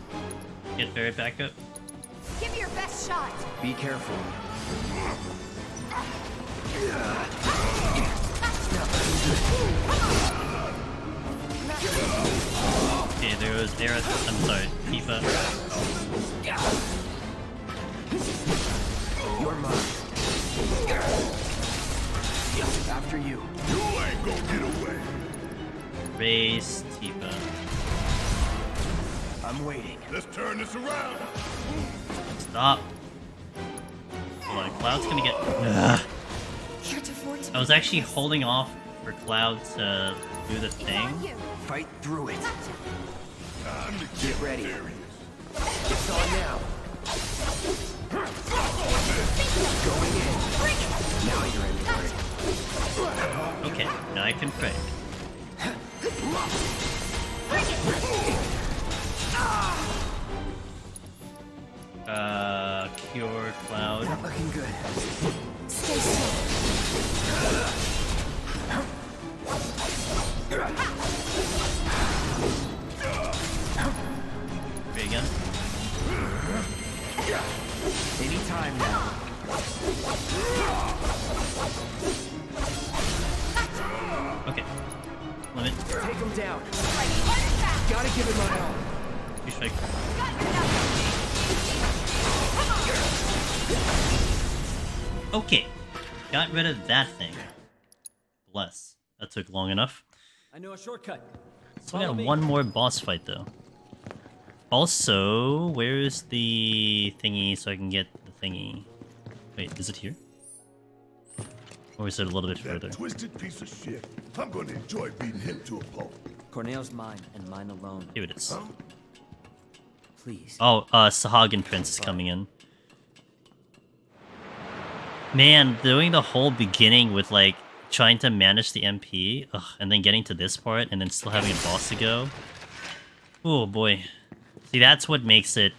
Get Barret back up. Give me your best shot. Be careful. Okay, there goes Aerith. I'm sorry, Tifa. You're mine. After you. You ain't gonna get away. Race, Tifa. I'm waiting. Let's turn this around. Stop. Hold on, Cloud's gonna get. Ugh. I was actually holding off for Cloud to do the thing. Fight through it. Time to Get ready. serious. It's on now. Going in. Now you're in for it. Okay, now I can pray. Cure Cloud. Not looking good. Stay still. Okay, again. Anytime now. Okay. Limit. Take him down. Gotta give it my all. You strike. Okay. Got rid of that thing. Bless. That took long enough. I know a shortcut. So we got one more boss fight though. Also, where's the thingy so I can get the thingy? Wait, is it here? Or is it a little bit further? That twisted piece of shit. I'm gonna enjoy beating him to a pulp. Corneo's mine and mine alone. Here it is. Please. Oh, Sahagin Prince is coming in. Man, doing the whole beginning with like trying to manage the MP, and then getting to this part, and then still having a boss to go. Oh boy. See, that's what makes it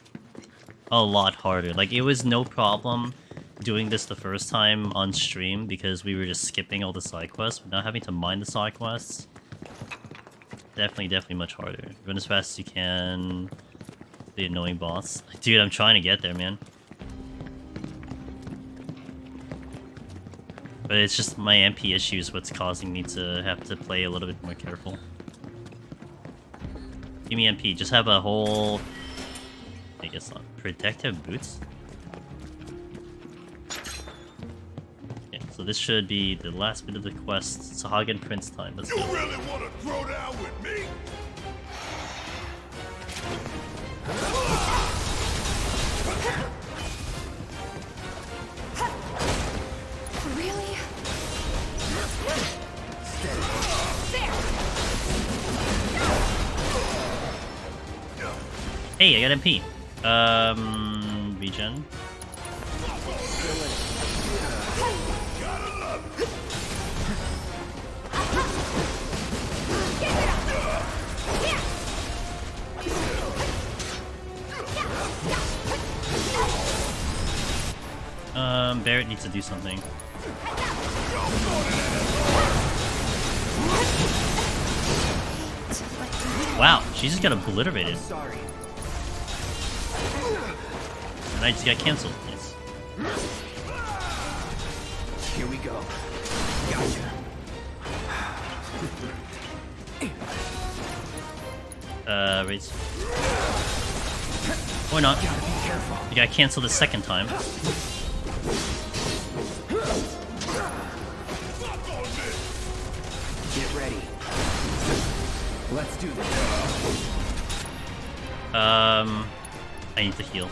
a lot harder. Like, it was no problem doing this the first time on stream because we were just skipping all the side quests, but now having to mine the side quests, definitely much harder. Run as fast as you can. The annoying boss. Dude, I'm trying to get there, man. But it's just my MP issues what's causing me to have to play a little bit more careful. Give me MP. Just have a whole... I guess not. Protective boots? Okay, so this should be the last bit of the quest. Sahagin Prince time. Let's go. You really want to throw down with me? Really? Hey, I got MP. Regen. Barrett needs to do something. Wow, she just got obliterated. And I just got cancelled. Nice. Here we go. Gotcha. Wait. Why not? You got canceled the second time. Get ready. Let's do this. I need to heal.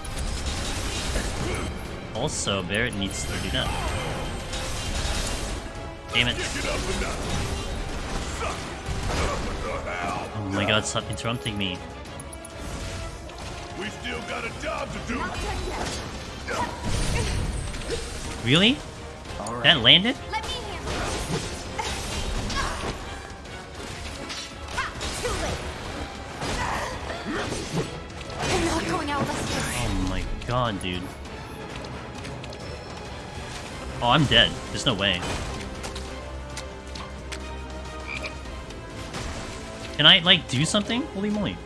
Also, Barrett needs to do that. Damn it. Oh my god, stop interrupting me. We still got a job to do. Really? Right. That landed? Let me handle it. Too late. I'm not going out less this. Oh my god, dude. Oh, I'm dead. There's no way. Can I, like, do something? Holy moly.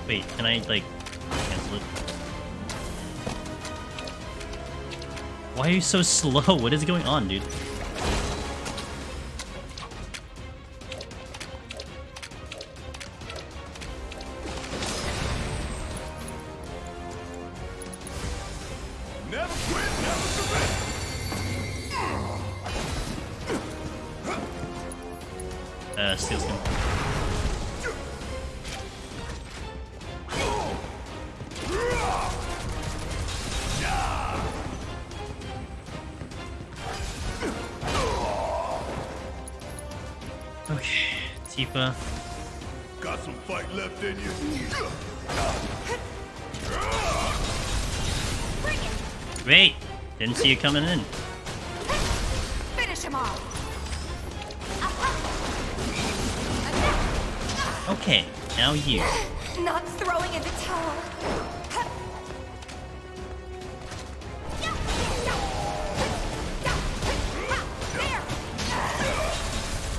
Wait, can I, like, cancel it? Why are you so slow? What is going on, dude? Never quit, never surrender. Steel skin. Okay, Tifa. Got some fight left in you. Wait, didn't see you coming in. Finish him off. Okay, now you. Not throwing in the towel.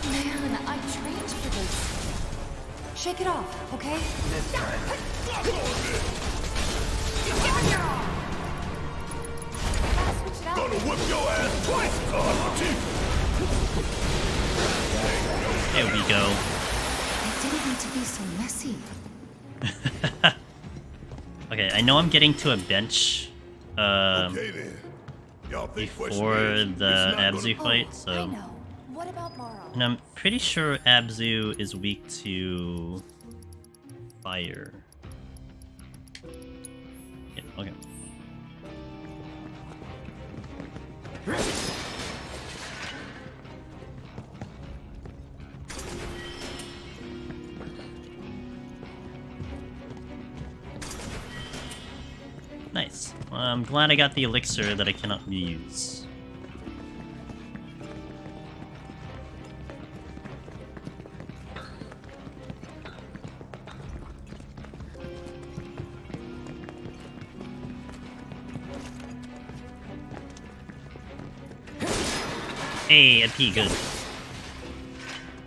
Man, I trained for this. Shake it off, okay? This time. Gonna whip your ass twice, There we go. I didn't need to be so messy. Okay, I know I'm getting to a bench Okay then. Y'all think before the Abzu fight, so. I know. What about Morrow? And I'm pretty sure Abzu is weak to fire. Yeah, okay. Nice. Well, I'm glad I got the elixir that I cannot reuse. Hey, a P, good.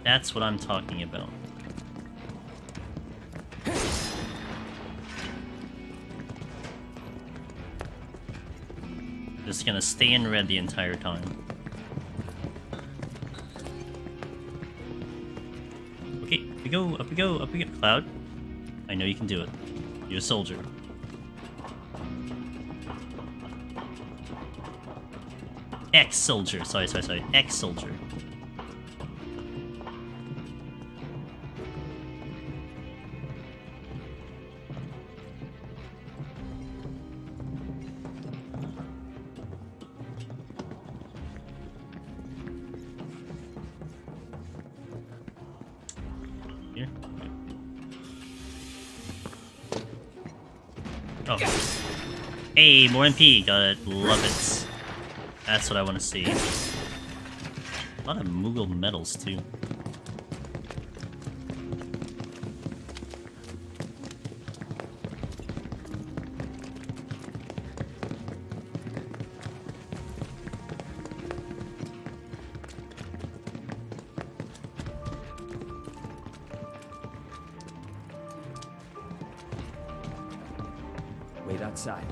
That's what I'm talking about. Just gonna stay in red the entire time. Okay, up we go, up we go, up we go. Cloud, I know you can do it. You're a soldier. Ex-soldier, sorry, ex-soldier. Here. Oh. Hey, more MP, got it, love it. That's what I want to see. A lot of Moogle medals, too. Wait outside.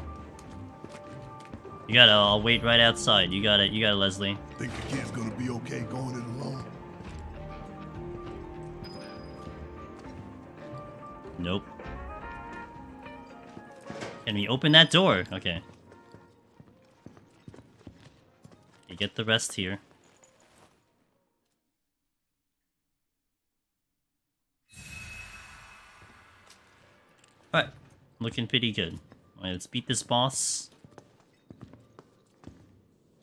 You gotta, I'll wait right outside. You got it, Leslie. Think the kid's gonna be okay going it alone? Nope. Can we open that door? Okay. You get the rest here. Alright. Looking pretty good. Alright, let's beat this boss.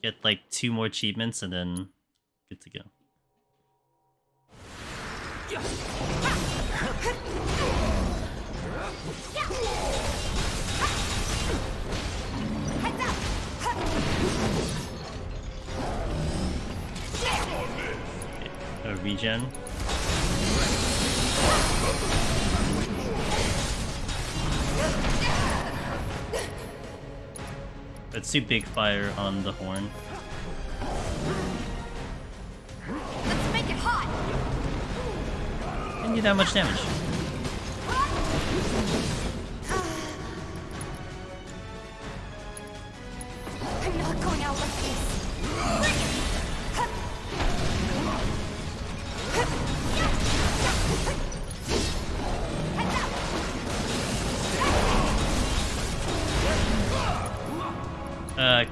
Get like 2 more achievements and then good to go. Okay, regen. Let's do big fire on the horn. Let's make it hot. Didn't do that much damage. I'm not going out like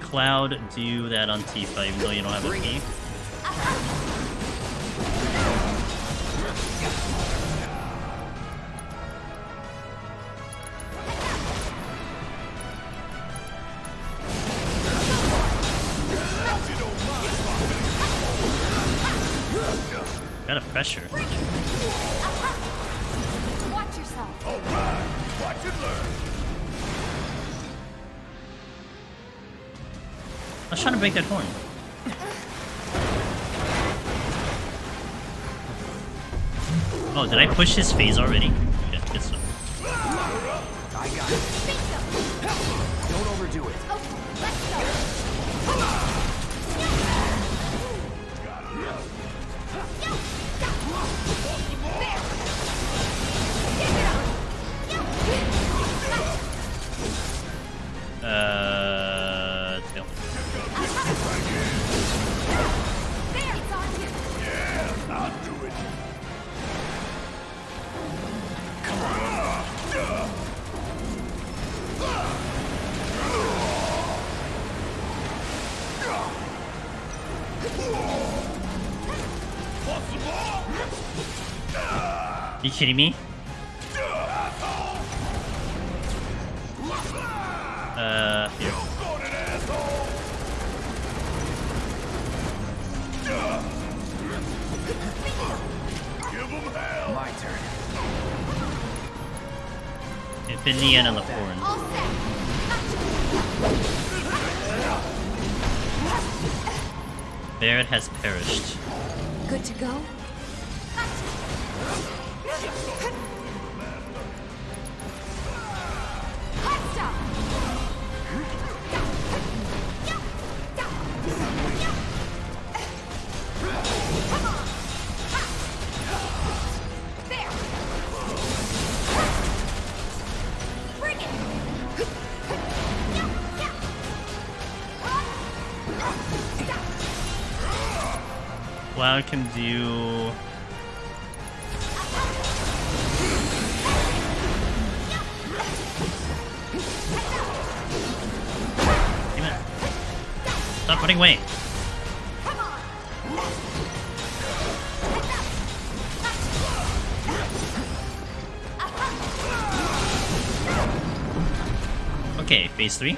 Cloud, do that on Tifa, even though you don't have a P. Got a pressure. Watch yourself. All right, watch and learn. I was trying to break that horn. Oh, did I push his phase already? Yeah, good stuff. I got it. Don't overdo it. Let's go. Tail. There, it's on you. Yeah, I'll do it. You kidding me? Here. My turn. Infinity End on the horn. Barret has perished. Good to go? Cloud can do... Damn it. Stop running away. Okay, phase 3.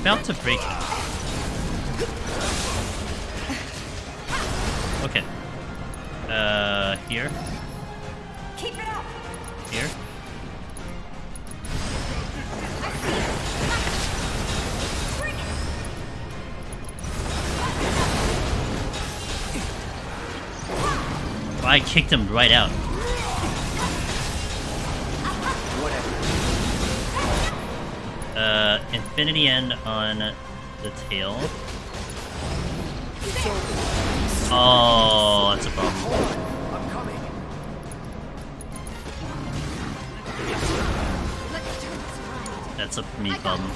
About to break it. Okay. Here. Keep it up. Here. I kicked him right out. Infinity End on the tail. Oh, that's a problem. I'm coming. That's a me problem.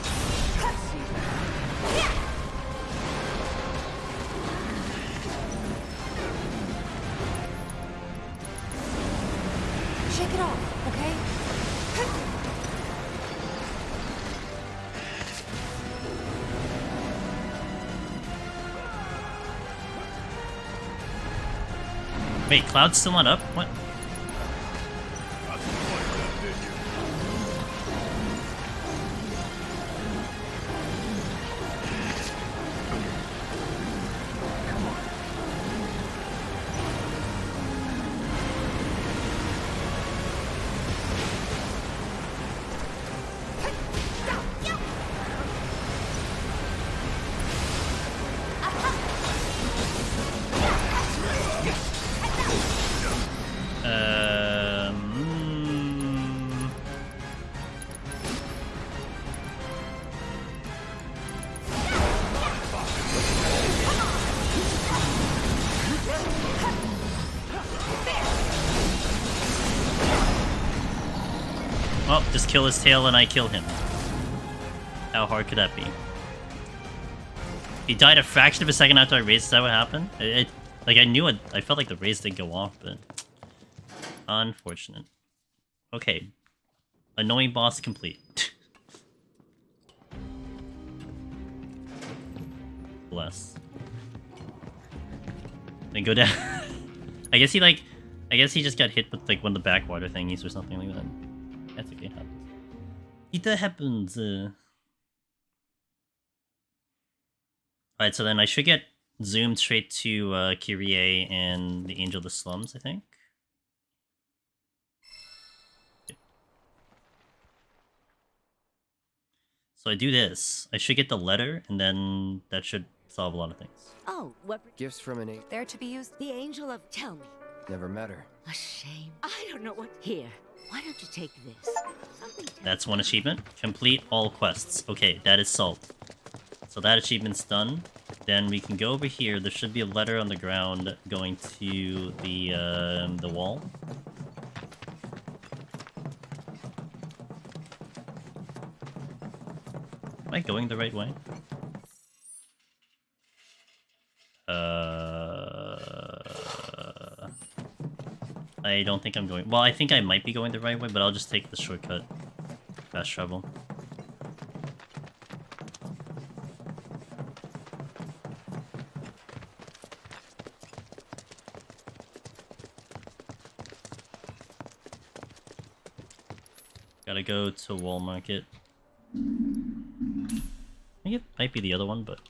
Shake it off, okay? Wait, Cloud's still not up? What? Well, just kill his tail and I kill him. How hard could that be? He died a fraction of a second after I raised. Is that what happened? Like I knew it. I felt like the raise did go off, but unfortunate. Okay, annoying boss complete. Bless. Then go down. I guess he just got hit with like one of the backwater thingies or something like that. That's okay. It happens. It happens. Alright, so then I should get zoomed straight to Kyrie and the Angel of the Slums, I think. Okay. So I do this. I should get the letter, and then that should solve a lot of things. Oh, what? Gifts from an They're to be used. The angel of... Tell me. Never met her. A shame. I don't know what... Here, why don't you take this? Something to... That's one achievement. Complete all quests. Okay, that is solved. So that achievement's done. Then we can go over here. There should be a letter on the ground going to the wall. Am I going the right way? I don't think I'm going... Well, I think I might be going the right way, but I'll just take the shortcut. Fast travel. Gotta go to Wall Market. I think it might be the other one, but...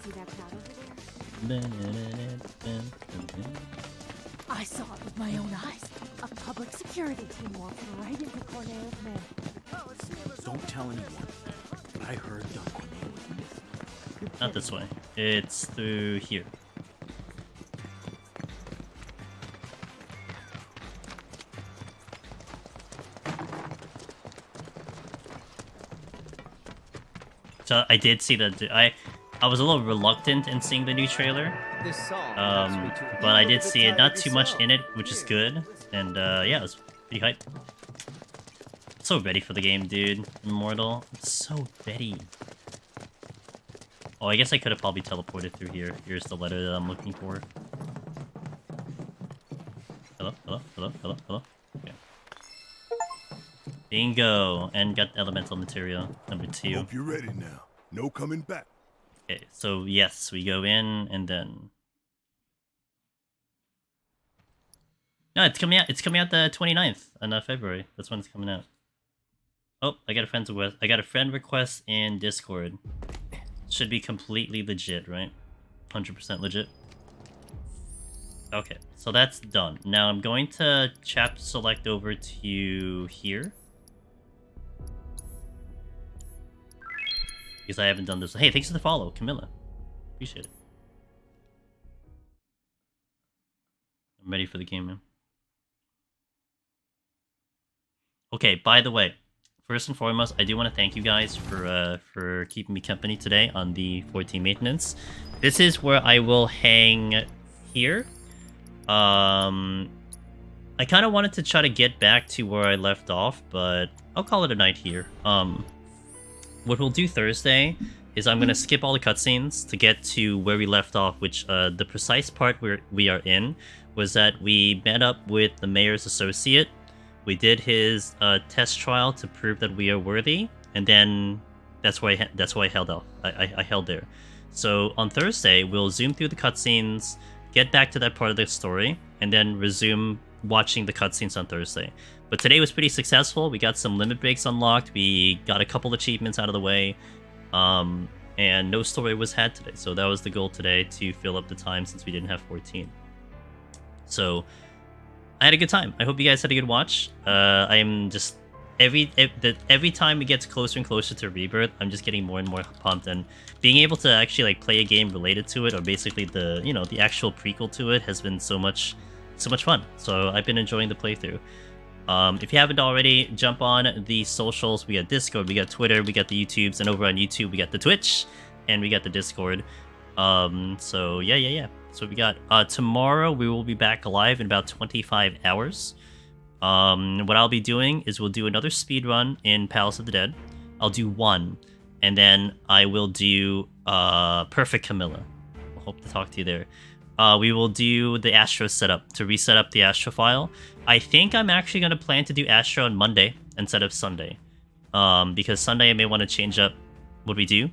See that crowd over there? I saw it with my own eyes. A public security team walked right into Corneo's men. Don't tell anyone, but I heard Don Corneo was missing. Not this way. It's through here. So I did see that. I was a little reluctant in seeing the new trailer, but I did see it. Not too much in it, which is good. And yeah, it was pretty hype. So ready for the game, dude. Immortal. It's so ready. Oh, I guess I could have probably teleported through here. Here's the letter that I'm looking for. Hello, hello, hello, hello, hello. Okay. Bingo! And got elemental material number 2. Hope you're ready now. No coming back. Okay, so yes, we go in and then... No, it's coming out. It's coming out the 29th of February. That's when it's coming out. Oh, I got a friend request in Discord. Should be completely legit, right? 100% legit. Okay, so that's done. Now I'm going to chapter select over to here. Because I haven't done this. Hey, thanks for the follow, Camilla. Appreciate it. I'm ready for the game, man. Okay, by the way, first and foremost, I do want to thank you guys for keeping me company today on the 14 maintenance. This is where I will hang here. I kind of wanted to try to get back to where I left off, but I'll call it a night here. What we'll do Thursday is I'm going to skip all the cutscenes to get to where we left off, which the precise part where we are in was that we met up with the mayor's associate. We did his test trial to prove that we are worthy, and then that's why I held off. I held there. So on Thursday, we'll zoom through the cutscenes, get back to that part of the story, and then resume watching the cutscenes on Thursday. But today was pretty successful. We got some limit breaks unlocked. We got a couple achievements out of the way, and no story was had today. So that was the goal today, to fill up the time since we didn't have 14. So I had a good time. I hope you guys had a good watch. I'm just every time it gets closer and closer to Rebirth, I'm just getting more and more pumped, and being able to actually like play a game related to it, or basically the actual prequel to it, has been so much fun. So I've been enjoying the playthrough. If you haven't already, jump on the socials. We got Discord, we got Twitter, we got the YouTubes, and over on YouTube we got the Twitch, and we got the Discord. So yeah. So we got tomorrow we will be back live in about 25 hours. What I'll be doing is we'll do another speed run in Palace of the Dead. I'll do one, and then I will do Perfect Camilla. Hope to talk to you there. We will do the Astro setup to reset up the Astro file. I think I'm actually going to plan to do Astro on Monday instead of Sunday. Because Sunday I may want to change up what we do.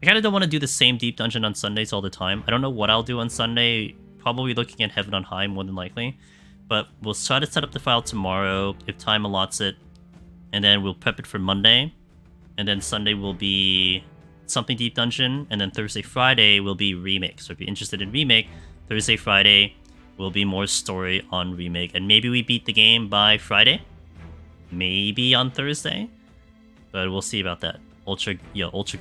I kind of don't want to do the same deep dungeon on Sundays all the time. I don't know what I'll do on Sunday. Probably looking at Heaven on High more than likely. But we'll try to set up the file tomorrow if time allots it. And then we'll prep it for Monday. And then Sunday will be something deep dungeon. And then Thursday, Friday will be Remake. So if you're interested in Remake, Thursday, Friday will be more story on Remake. And maybe we beat the game by Friday. Maybe on Thursday. But we'll see about that. Ultra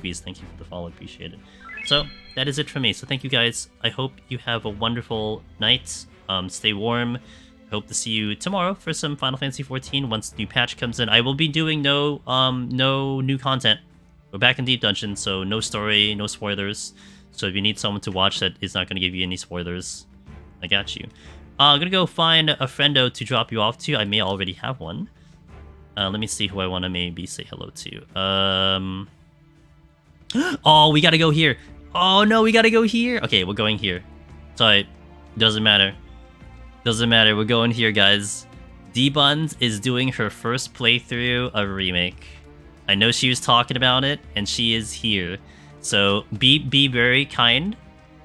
Grease, thank you for the follow. Appreciate it. So that is it for me. So thank you guys. I hope you have a wonderful night. Stay warm. I hope to see you tomorrow for some Final Fantasy XIV once the new patch comes in. I will be doing no new content. We're back in Deep Dungeon, so no story, no spoilers. So if you need someone to watch that is not going to give you any spoilers, I got you. I'm going to go find a friendo to drop you off to. I may already have one. Let me see who I want to maybe say hello to. Oh, we got to go here. Oh, no, we got to go here. Okay, we're going here. Sorry, doesn't matter. Doesn't matter, we're going here, guys. D-Buns is doing her first playthrough of Remake. I know she was talking about it, and she is here. So be very kind.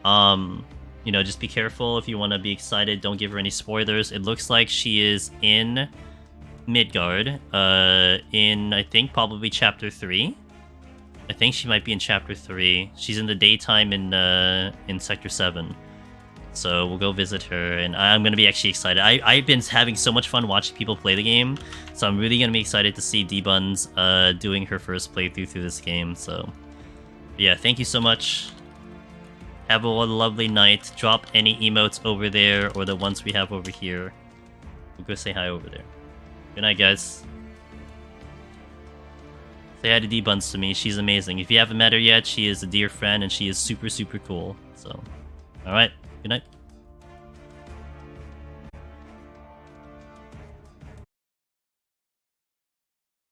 You know, just be careful if you want to be excited. Don't give her any spoilers. It looks like she is in Midgard. In I think probably chapter 3. I think she might be in chapter 3. She's in the daytime in sector 7. So we'll go visit her, and I'm going to be actually excited. I've been having so much fun watching people play the game, so I'm really going to be excited to see D-Buns doing her first playthrough through this game. So yeah, thank you so much. Have a lovely night. Drop any emotes over there or the ones we have over here. We'll go say hi over there. Good night, guys. Say hi to D-Buns to me. She's amazing. If you haven't met her yet, she is a dear friend, and she is super, super cool. So, alright. Good night.